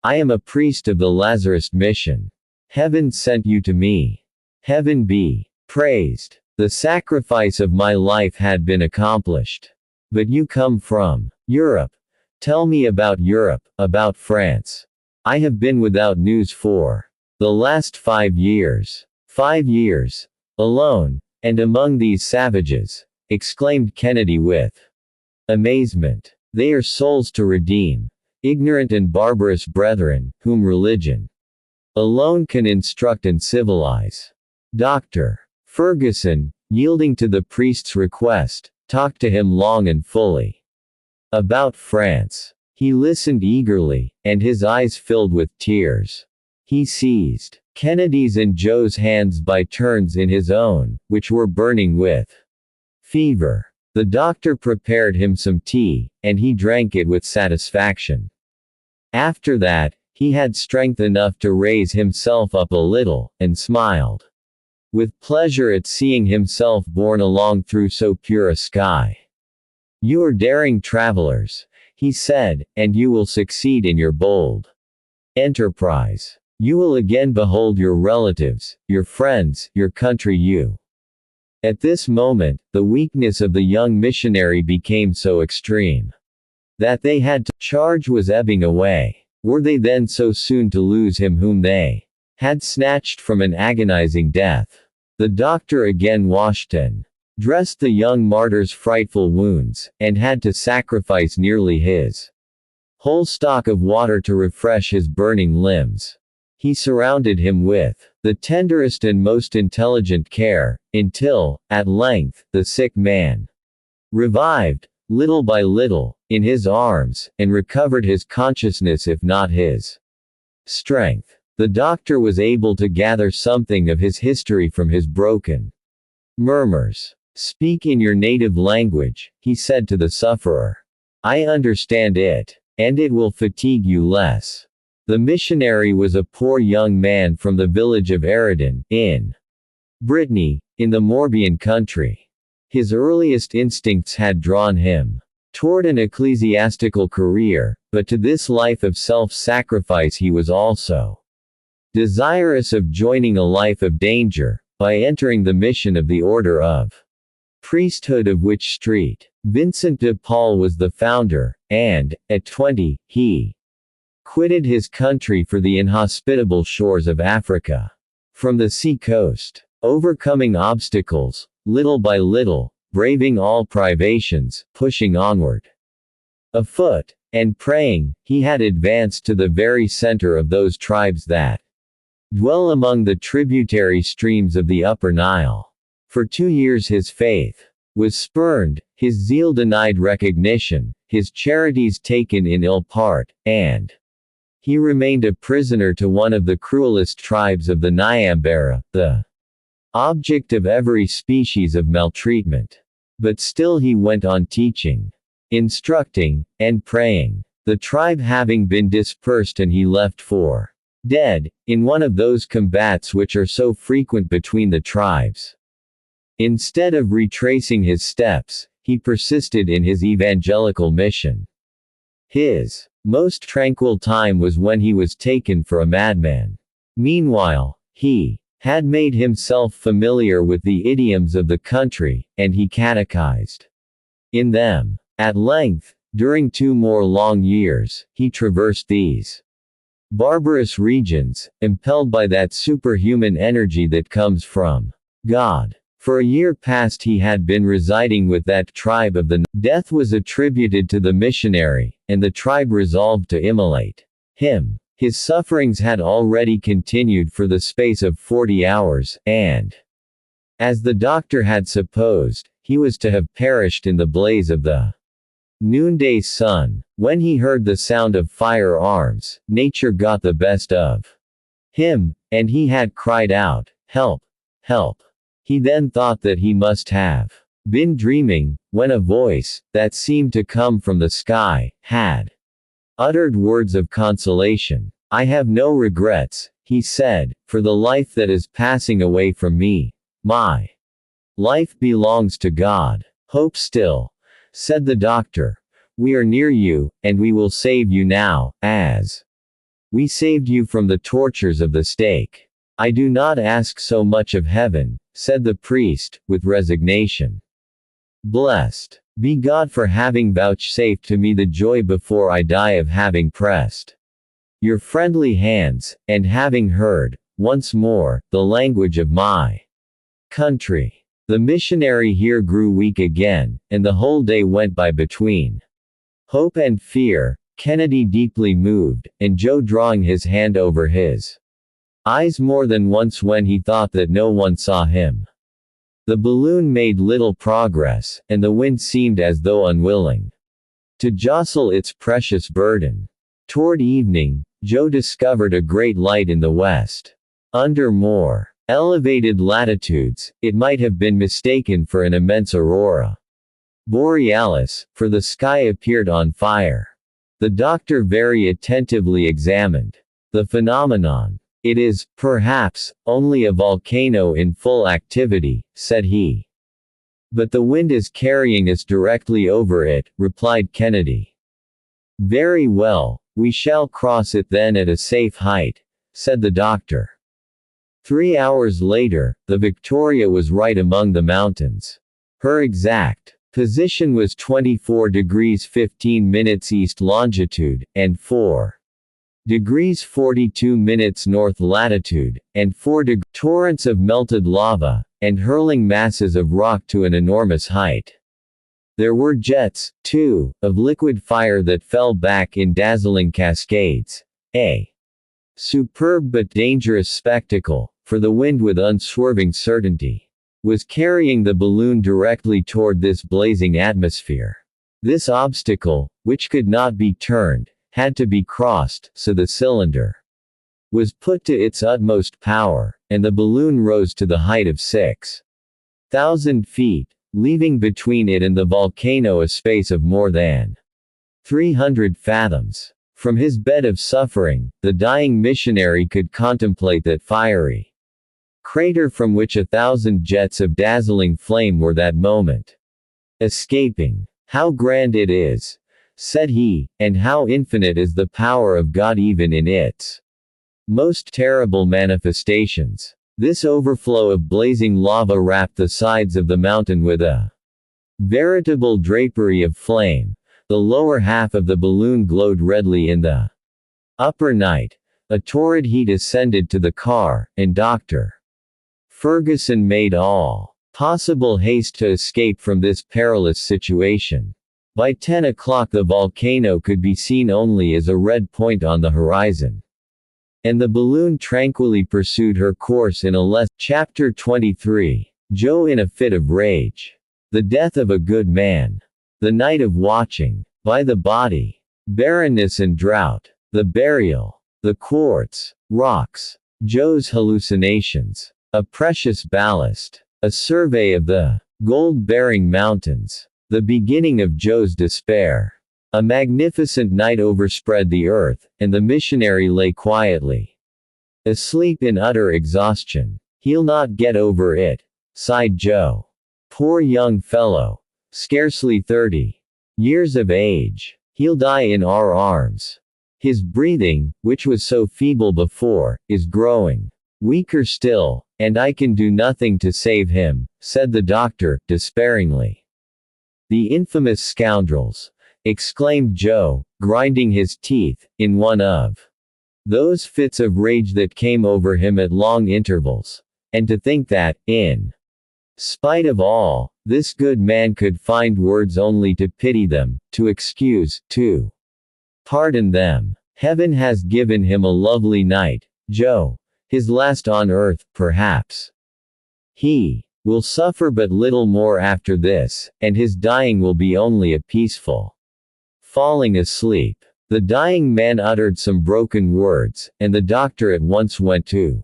I am a priest of the Lazarist mission. Heaven sent you to me. Heaven be praised. The sacrifice of my life had been accomplished. But you come from Europe. Tell me about Europe, about France. I have been without news for the last 5 years. 5 years. Alone, and among these savages, exclaimed Kennedy with amazement. They are souls to redeem. Ignorant and barbarous brethren, whom religion alone can instruct and civilize. Dr. Ferguson, yielding to the priest's request, talked to him long and fully about France. He listened eagerly, and his eyes filled with tears. He seized Kennedy's and Joe's hands by turns in his own, which were burning with fever. The doctor prepared him some tea, and he drank it with satisfaction. After that, he had strength enough to raise himself up a little, and smiled with pleasure at seeing himself borne along through so pure a sky. You are daring travelers, he said, and you will succeed in your bold enterprise. You will again behold your relatives, your friends, your country. At this moment, the weakness of the young missionary became so extreme that they had to charge was ebbing away. Were they then so soon to lose him whom they had snatched from an agonizing death? The doctor again washed and dressed the young martyr's frightful wounds, and had to sacrifice nearly his whole stock of water to refresh his burning limbs. He surrounded him with the tenderest and most intelligent care, until, at length, the sick man revived, little by little, in his arms, and recovered his consciousness if not his strength. The doctor was able to gather something of his history from his broken murmurs. Speak in your native language, he said to the sufferer. I understand it, and it will fatigue you less. The missionary was a poor young man from the village of Aridin, in Brittany, in the Morbihan country. His earliest instincts had drawn him toward an ecclesiastical career, but to this life of self-sacrifice he was also desirous of joining a life of danger, by entering the mission of the Order of Priesthood, of which St. Vincent de Paul was the founder, and, at 20, he quitted his country for the inhospitable shores of Africa. From the sea coast, overcoming obstacles, little by little, braving all privations, pushing onward, afoot, and praying, he had advanced to the very center of those tribes that dwell among the tributary streams of the Upper Nile. For 2 years his faith was spurned, his zeal denied recognition, his charities taken in ill part, and he remained a prisoner to one of the cruelest tribes of the Nyambara, the object of every species of maltreatment. But still he went on teaching, instructing, and praying. The tribe having been dispersed and he left for dead, in one of those combats which are so frequent between the tribes. Instead of retracing his steps, he persisted in his evangelical mission. His most tranquil time was when he was taken for a madman. Meanwhile, he had made himself familiar with the idioms of the country, and he catechized in them. At length, during 2 more long years, he traversed these barbarous regions, impelled by that superhuman energy that comes from God. For a year past he had been residing with that tribe of the death was attributed to the missionary, and the tribe resolved to immolate him. His sufferings had already continued for the space of 40 hours, and, as the doctor had supposed, he was to have perished in the blaze of the noonday sun. When he heard the sound of firearms, nature got the best of him, and he had cried out, "Help! Help!" He then thought that he must have been dreaming, when a voice, that seemed to come from the sky, had uttered words of consolation. I have no regrets, he said, for the life that is passing away from me. My life belongs to God. Hope still, said the doctor. We are near you, and we will save you now, as we saved you from the tortures of the stake. I do not ask so much of heaven, said the priest, with resignation. Blessed be God for having vouchsafed to me the joy before I die of having pressed your friendly hands, and having heard, once more, the language of my country. The missionary here grew weak again, and the whole day went by between hope and fear, Kennedy deeply moved, and Joe drawing his hand over his eyes more than once when he thought that no one saw him. The balloon made little progress, and the wind seemed as though unwilling to jostle its precious burden. Toward evening, Joe discovered a great light in the west. Under more elevated latitudes, it might have been mistaken for an immense aurora borealis, for the sky appeared on fire. The doctor very attentively examined the phenomenon. It is, perhaps, only a volcano in full activity, said he. But the wind is carrying us directly over it, replied Kennedy. Very well, we shall cross it then at a safe height, said the doctor. 3 hours later, the Victoria was right among the mountains. Her exact position was 24 degrees 15 minutes east longitude, and 4 degrees 42 minutes north latitude, and 4 torrents of melted lava, and hurling masses of rock to an enormous height. There were jets, too, of liquid fire that fell back in dazzling cascades. A superb but dangerous spectacle, for the wind with unswerving certainty was carrying the balloon directly toward this blazing atmosphere. This obstacle, which could not be turned, had to be crossed, so the cylinder was put to its utmost power, and the balloon rose to the height of 6,000 feet, leaving between it and the volcano a space of more than 300 fathoms. From his bed of suffering, the dying missionary could contemplate that fiery crater from which 1,000 jets of dazzling flame were that moment escaping. How grand it is, said he, and how infinite is the power of God even in its most terrible manifestations. This overflow of blazing lava wrapped the sides of the mountain with a veritable drapery of flame. The lower half of the balloon glowed redly in the upper night. A torrid heat ascended to the car, and Dr. Ferguson made all possible haste to escape from this perilous situation. By 10 o'clock the volcano could be seen only as a red point on the horizon. And the balloon tranquilly pursued her course in a less. Chapter 23. Joe in a fit of rage. The death of a good man. The night of watching. By the body. Barrenness and drought. The burial. The quartz. Rocks. Joe's hallucinations. A precious ballast. A survey of the gold-bearing mountains. The beginning of Joe's despair. A magnificent night overspread the earth, and the missionary lay quietly asleep in utter exhaustion. He'll not get over it, sighed Joe. Poor young fellow. Scarcely 30 years of age. He'll die in our arms. His breathing, which was so feeble before, is growing weaker still, and I can do nothing to save him, said the doctor, despairingly. The infamous scoundrels! Exclaimed Joe, grinding his teeth, in one of those fits of rage that came over him at long intervals. And to think that, in spite of all, this good man could find words only to pity them, to excuse, to pardon them. Heaven has given him a lovely night, Joe. His last on earth, perhaps. He will suffer but little more after this, and his dying will be only a peaceful falling asleep. The dying man uttered some broken words, and the doctor at once went to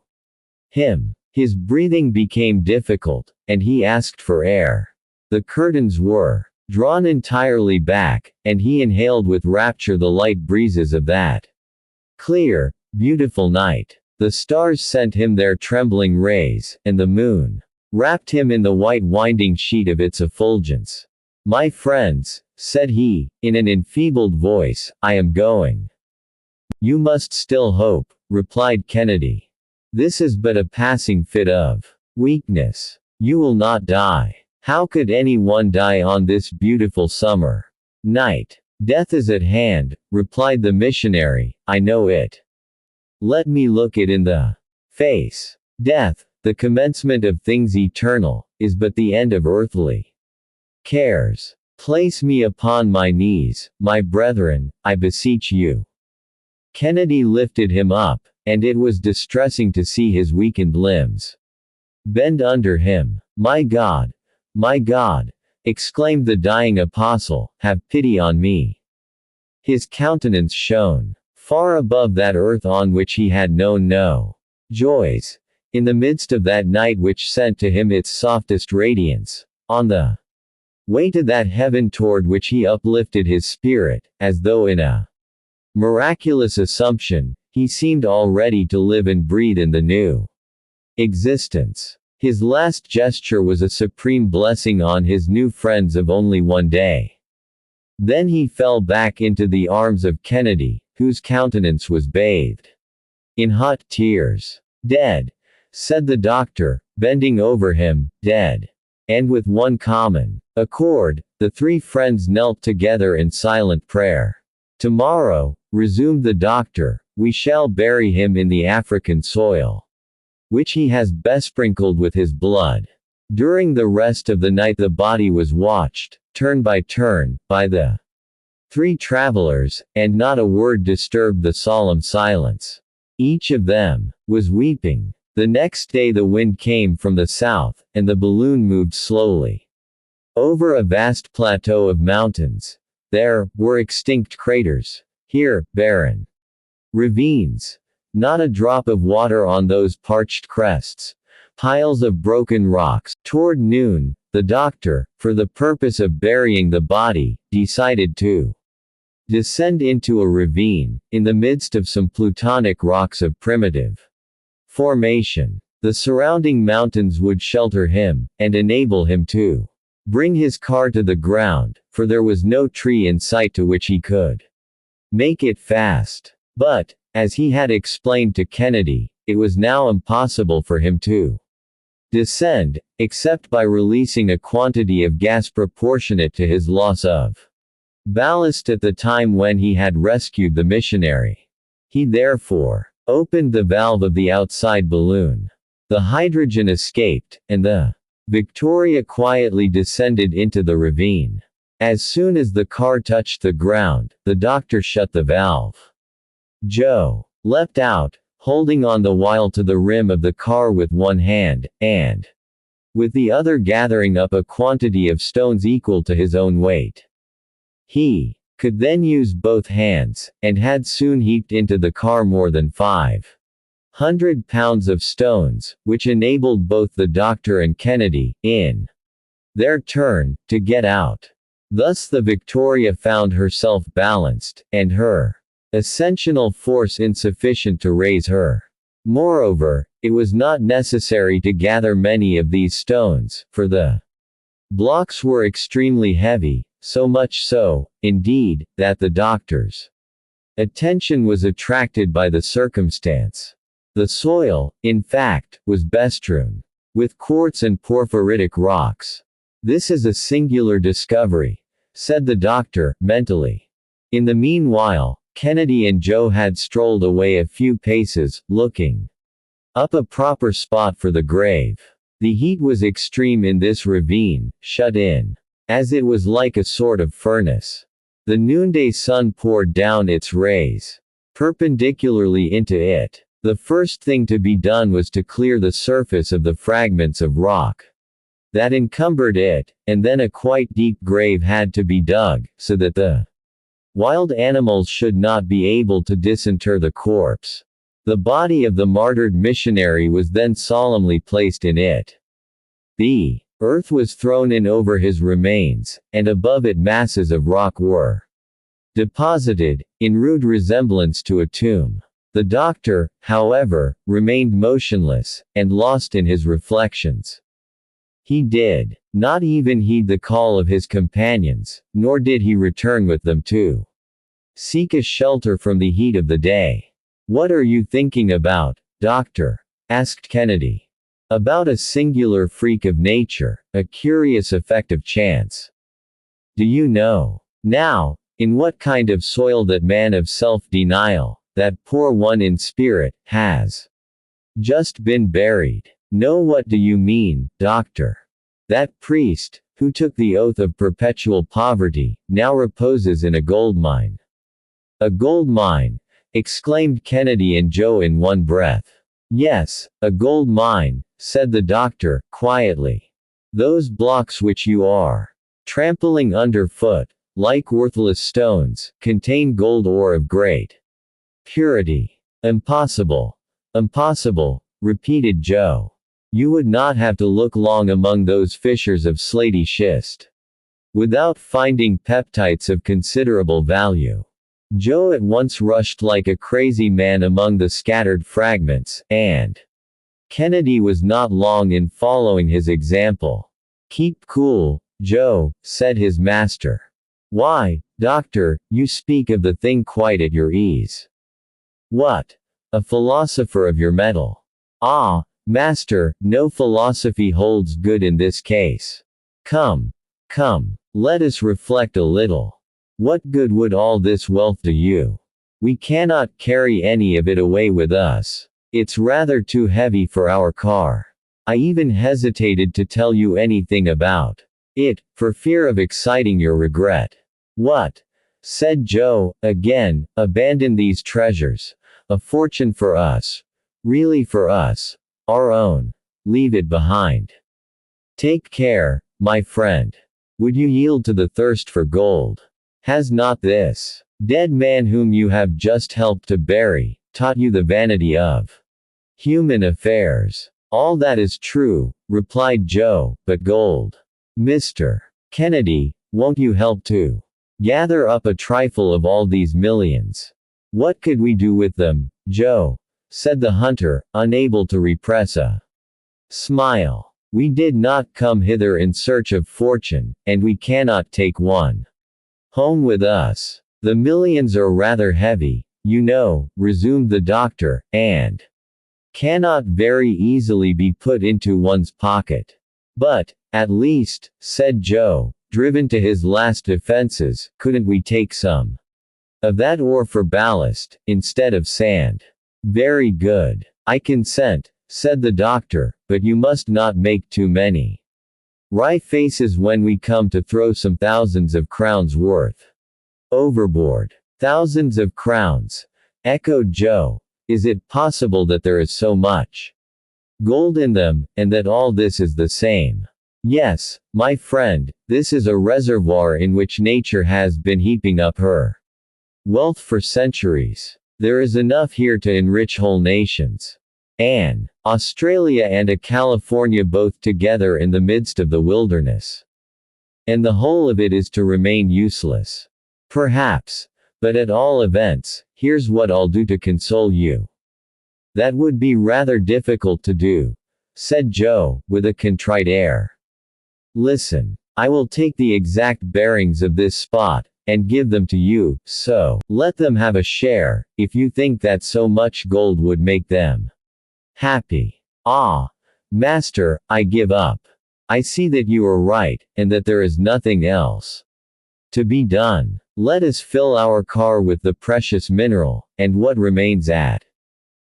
him. His breathing became difficult, and he asked for air. The curtains were drawn entirely back, and he inhaled with rapture the light breezes of that clear, beautiful night. The stars sent him their trembling rays, and the moon wrapped him in the white winding sheet of its effulgence. My friends, said he, in an enfeebled voice, I am going. You must still hope, replied Kennedy. This is but a passing fit of weakness. You will not die. How could anyone die on this beautiful summer night? Death is at hand, replied the missionary, I know it. Let me look it in the face. Death, the commencement of things eternal, is but the end of earthly cares. Place me upon my knees, my brethren, I beseech you. Kennedy lifted him up, and it was distressing to see his weakened limbs bend under him. My God, exclaimed the dying apostle, have pity on me. His countenance shone far above that earth on which he had known no joys, in the midst of that night which sent to him its softest radiance, on the way to that heaven toward which he uplifted his spirit, as though in a miraculous assumption, he seemed already to live and breathe in the new existence. His last gesture was a supreme blessing on his new friends of only one day. Then he fell back into the arms of Kennedy, whose countenance was bathed in hot tears. Dead, said the doctor, bending over him, dead. And with one common accord, the three friends knelt together in silent prayer. Tomorrow, resumed the doctor, we shall bury him in the African soil, which he has besprinkled with his blood. During the rest of the night the body was watched, turn, by the three travelers, and not a word disturbed the solemn silence. Each of them was weeping. The next day the wind came from the south, and the balloon moved slowly over a vast plateau of mountains. There were extinct craters. Here, barren ravines. Not a drop of water on those parched crests. Piles of broken rocks. Toward noon, the doctor, for the purpose of burying the body, decided to descend into a ravine, in the midst of some plutonic rocks of primitive formation. The surrounding mountains would shelter him, and enable him to bring his car to the ground, for there was no tree in sight to which he could make it fast. But, as he had explained to Kennedy, it was now impossible for him to descend, except by releasing a quantity of gas proportionate to his loss of ballast at the time when he had rescued the missionary. He therefore opened the valve of the outside balloon. The hydrogen escaped, and the Victoria quietly descended into the ravine. As soon as the car touched the ground, the doctor shut the valve. Joe leapt out, holding on the while to the rim of the car with one hand, and with the other gathering up a quantity of stones equal to his own weight. He could then use both hands, and had soon heaped into the car more than 500 pounds of stones, which enabled both the doctor and Kennedy, in their turn, to get out. Thus the Victoria found herself balanced, and her ascensional force insufficient to raise her. Moreover, it was not necessary to gather many of these stones, for the blocks were extremely heavy, so much so, indeed, that the doctor's attention was attracted by the circumstance. The soil, in fact, was bestrewn with quartz and porphyritic rocks. This is a singular discovery, said the doctor, mentally. In the meanwhile, Kennedy and Joe had strolled away a few paces, looking up a proper spot for the grave. The heat was extreme in this ravine, shut in, as it was like a sort of furnace. The noonday sun poured down its rays perpendicularly into it. The first thing to be done was to clear the surface of the fragments of rock that encumbered it, and then a quite deep grave had to be dug, so that the wild animals should not be able to disinter the corpse. The body of the martyred missionary was then solemnly placed in it. The earth was thrown in over his remains, and above it masses of rock were deposited, in rude resemblance to a tomb. The doctor, however, remained motionless, and lost in his reflections. He did not even heed the call of his companions, nor did he return with them to seek a shelter from the heat of the day. "What are you thinking about, Doctor?" asked Kennedy. "About a singular freak of nature, a curious effect of chance. Do you know, now, in what kind of soil that man of self-denial, that poor one in spirit, has just been buried?" "No, what do you mean, Doctor?" "That priest, who took the oath of perpetual poverty, now reposes in a gold mine." "A gold mine!" exclaimed Kennedy and Joe in one breath. "Yes, a gold mine," said the doctor, quietly. "Those blocks which you are trampling underfoot, like worthless stones, contain gold ore of great purity." "Impossible. Impossible," repeated Joe. "You would not have to look long among those fissures of slaty schist without finding peptites of considerable value." Joe at once rushed like a crazy man among the scattered fragments, and Kennedy was not long in following his example. "Keep cool, Joe," said his master. "Why, Doctor, you speak of the thing quite at your ease. What? A philosopher of your mettle?" "Ah, master, no philosophy holds good in this case. Come, come, let us reflect a little. What good would all this wealth do you? We cannot carry any of it away with us. It's rather too heavy for our car. I even hesitated to tell you anything about it, for fear of exciting your regret." "What?" said Joe, "again, abandon these treasures. A fortune for us. Really for us. Our own. Leave it behind. Take care, my friend. Would you yield to the thirst for gold? Has not this dead man whom you have just helped to bury taught you the vanity of human affairs?" "All that is true," replied Joe, "but gold. Mr. Kennedy, won't you help to gather up a trifle of all these millions?" "What could we do with them, Joe?" said the hunter, unable to repress a smile. "We did not come hither in search of fortune, and we cannot take one home with us. The millions are rather heavy, you know," resumed the doctor, "and cannot very easily be put into one's pocket." "But, at least," said Joe, driven to his last defenses, "couldn't we take some of that ore for ballast, instead of sand?" "Very good. I consent," said the doctor, "but you must not make too many wry faces when we come to throw some thousands of crowns worth overboard." "Thousands of crowns?" echoed Joe. "Is it possible that there is so much gold in them, and that all this is the same?" "Yes, my friend, this is a reservoir in which nature has been heaping up her wealth for centuries. There is enough here to enrich whole nations. An Australia and a California both together in the midst of the wilderness. And the whole of it is to remain useless. Perhaps. But at all events, here's what I'll do to console you." "That would be rather difficult to do," said Joe, with a contrite air. "Listen. I will take the exact bearings of this spot, and give them to you, so let them have a share, if you think that so much gold would make them happy." "Ah, master, I give up. I see that you are right, and that there is nothing else to be done. Let us fill our car with the precious mineral, and what remains at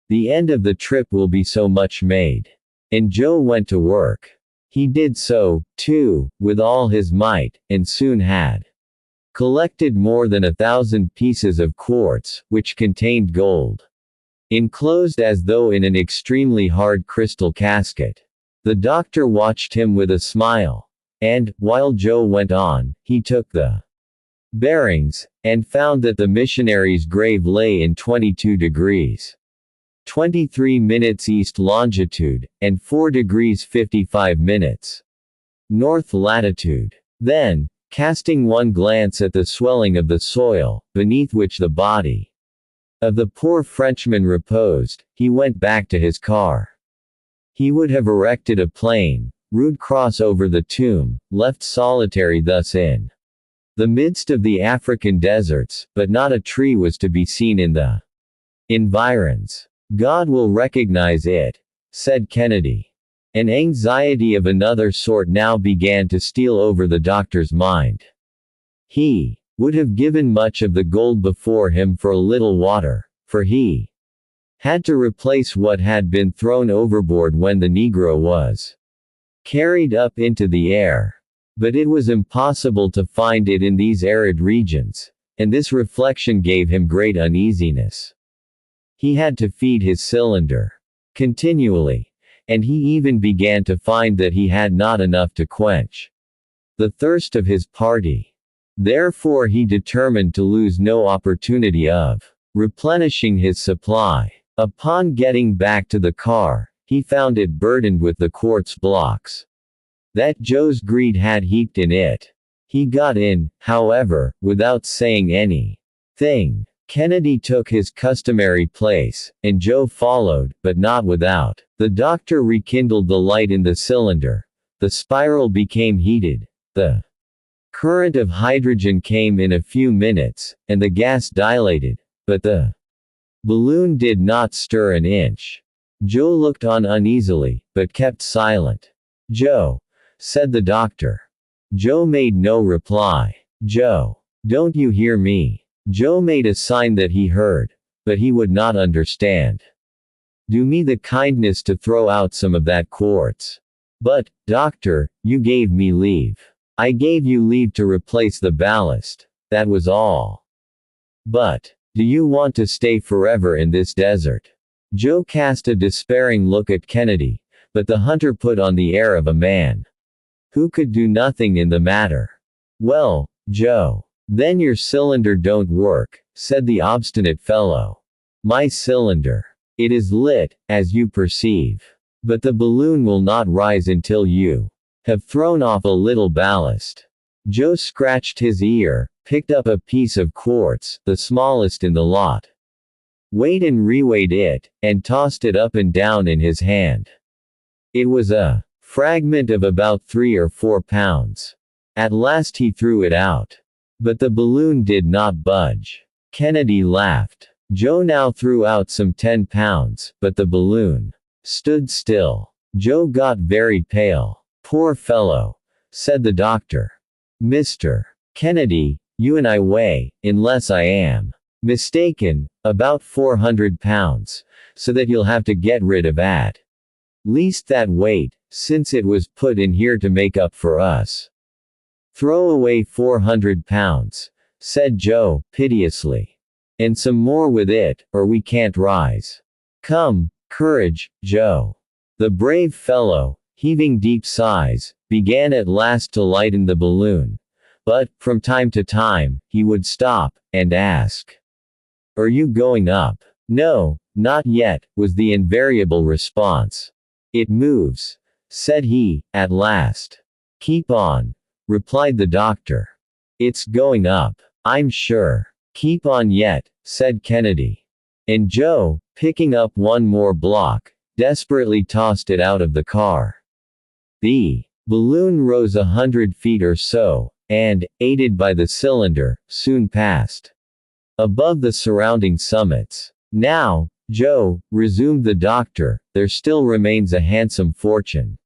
the end of the trip will be so much made." And Joe went to work. He did so, too, with all his might, and soon had collected more than 1,000 pieces of quartz, which contained gold, enclosed as though in an extremely hard crystal casket. The doctor watched him with a smile. And, while Joe went on, he took the bearings, and found that the missionary's grave lay in 22 degrees 23 minutes east longitude, and 4 degrees 55 minutes north latitude. Then, casting one glance at the swelling of the soil, beneath which the body of the poor Frenchman reposed, he went back to his car. He would have erected a plain, rude cross over the tomb, left solitary thus in the midst of the African deserts, but not a tree was to be seen in the environs. God will recognize it, said Kennedy. An anxiety of another sort now began to steal over the doctor's mind. He would have given much of the gold before him for a little water, for he had to replace what had been thrown overboard when the Negro was carried up into the air. But it was impossible to find it in these arid regions, and this reflection gave him great uneasiness. He had to feed his cylinder continually, and he even began to find that he had not enough to quench the thirst of his party. Therefore he determined to lose no opportunity of replenishing his supply. Upon getting back to the car, he found it burdened with the quartz blocks that Joe's greed had heaped in it. He got in, however, without saying anything. Kennedy took his customary place, and Joe followed, but not without. The doctor rekindled the light in the cylinder. The spiral became heated. The current of hydrogen came in a few minutes, and the gas dilated, but the balloon did not stir an inch. Joe looked on uneasily, but kept silent. "Joe," said the doctor. Joe made no reply. "Joe, don't you hear me?" Joe made a sign that he heard, but he would not understand. "Do me the kindness to throw out some of that quartz." "But, doctor, you gave me leave." "I gave you leave to replace the ballast. That was all." "But, do you want to stay forever in this desert?" Joe cast a despairing look at Kennedy, but the hunter put on the air of a man who could do nothing in the matter. "Well, Joe, then your cylinder don't work," said the obstinate fellow. "My cylinder. It is lit, as you perceive. But the balloon will not rise until you have thrown off a little ballast." Joe scratched his ear, picked up a piece of quartz, the smallest in the lot, weighed and reweighed it, and tossed it up and down in his hand. It was a fragment of about 3 or 4 pounds. At last he threw it out. But the balloon did not budge. Kennedy laughed. Joe now threw out some 10 pounds, but the balloon stood still. Joe got very pale. "Poor fellow," said the doctor. "Mr. Kennedy, you and I weigh, unless I am mistaken, about 400 pounds, so that you'll have to get rid of at least that weight, since it was put in here to make up for us." "Throw away 400 pounds, said Joe, piteously. "And some more with it, or we can't rise. Come, courage, Joe." The brave fellow, heaving deep sighs, began at last to lighten the balloon. But, from time to time, he would stop, and ask, "Are you going up?" "No, not yet," was the invariable response. "It moves," said he, at last. "Keep on," replied the doctor. "It's going up. I'm sure." "Keep on yet," said Kennedy. And Joe, picking up one more block, desperately tossed it out of the car. The balloon rose 100 feet or so, and, aided by the cylinder, soon passed above the surrounding summits. "Now, Joe," resumed the doctor, "there still remains a handsome fortune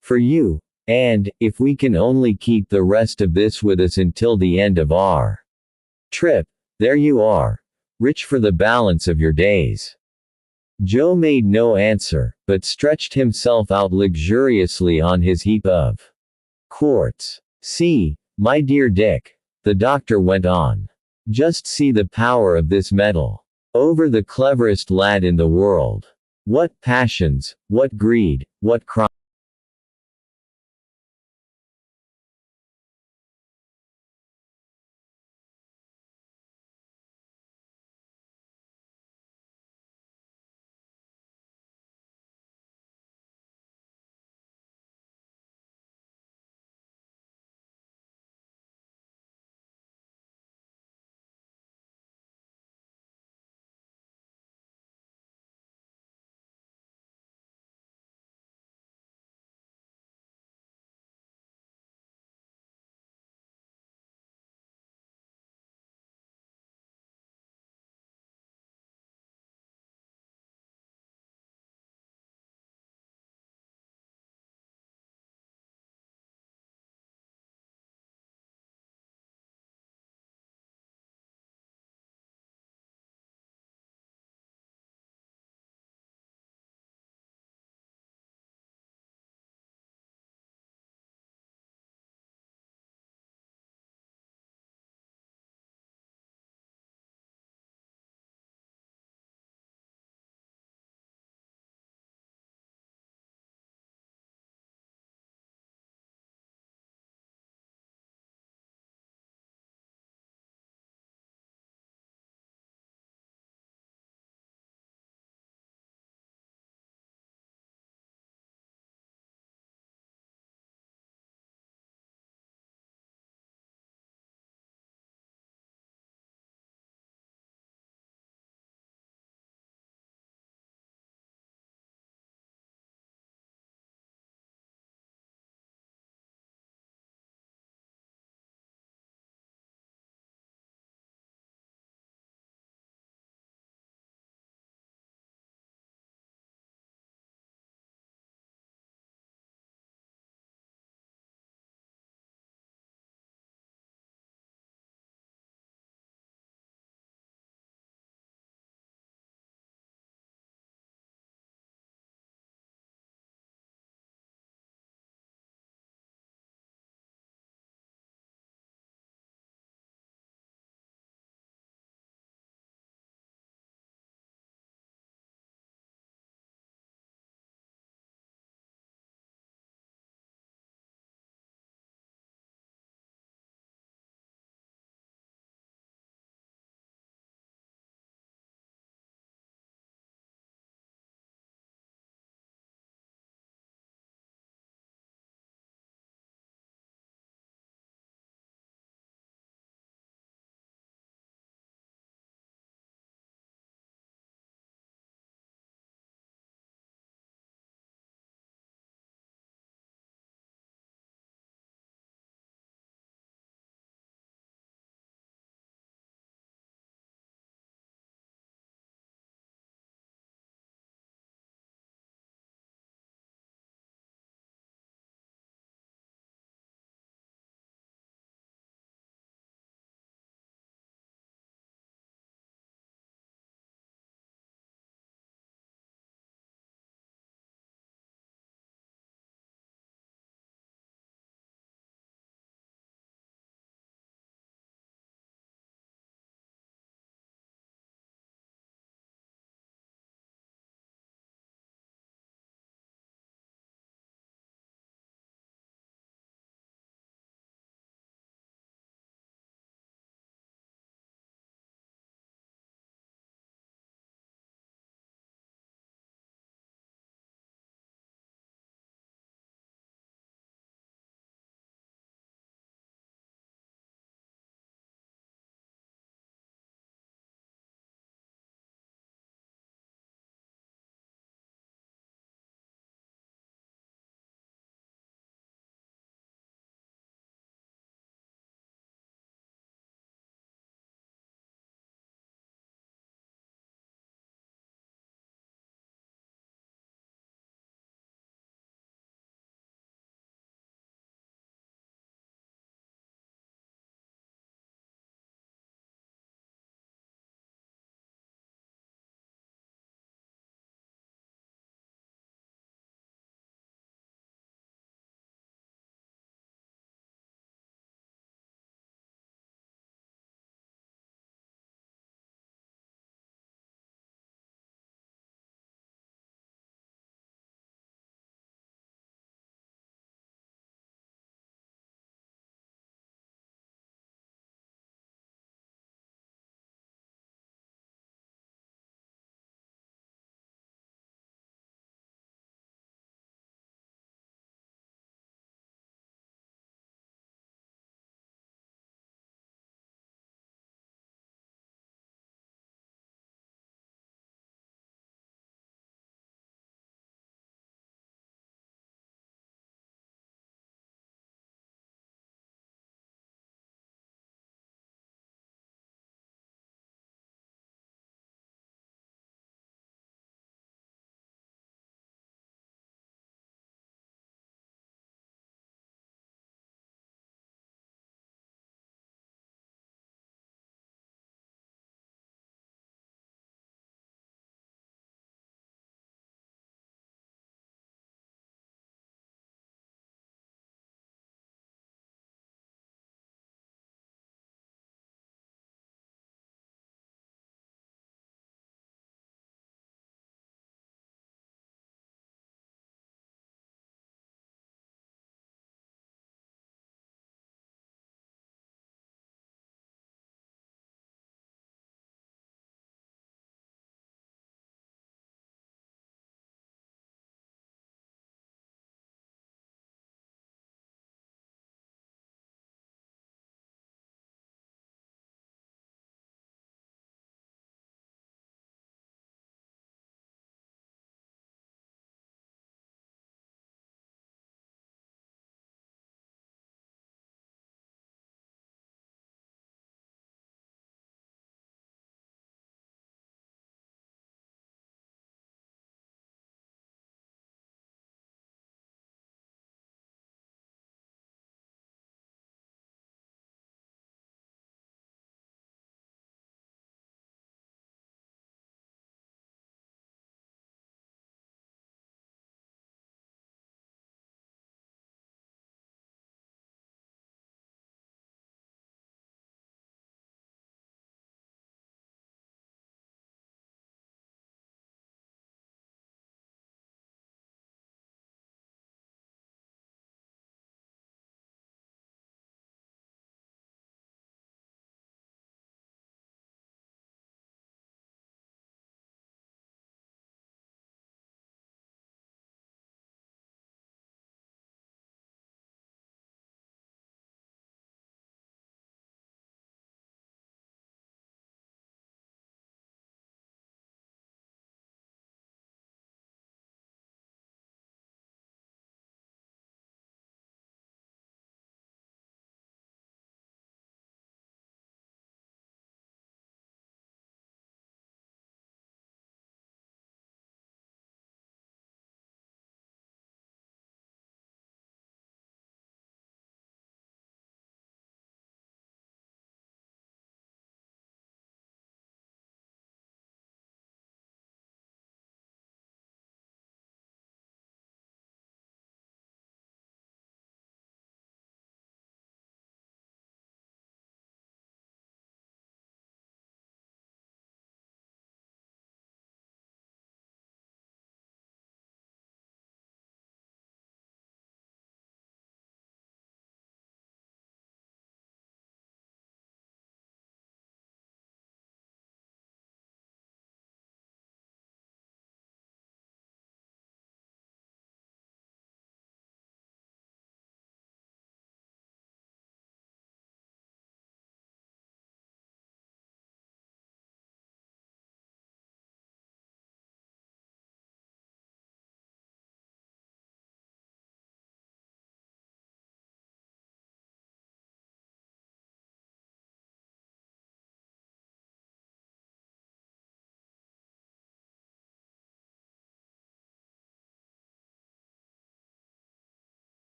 for you, and, if we can only keep the rest of this with us until the end of our trip, there you are, rich for the balance of your days." Joe made no answer, but stretched himself out luxuriously on his heap of quartz. "See, my dear Dick," the doctor went on. "Just see the power of this metal over the cleverest lad in the world. What passions, what greed, what crime.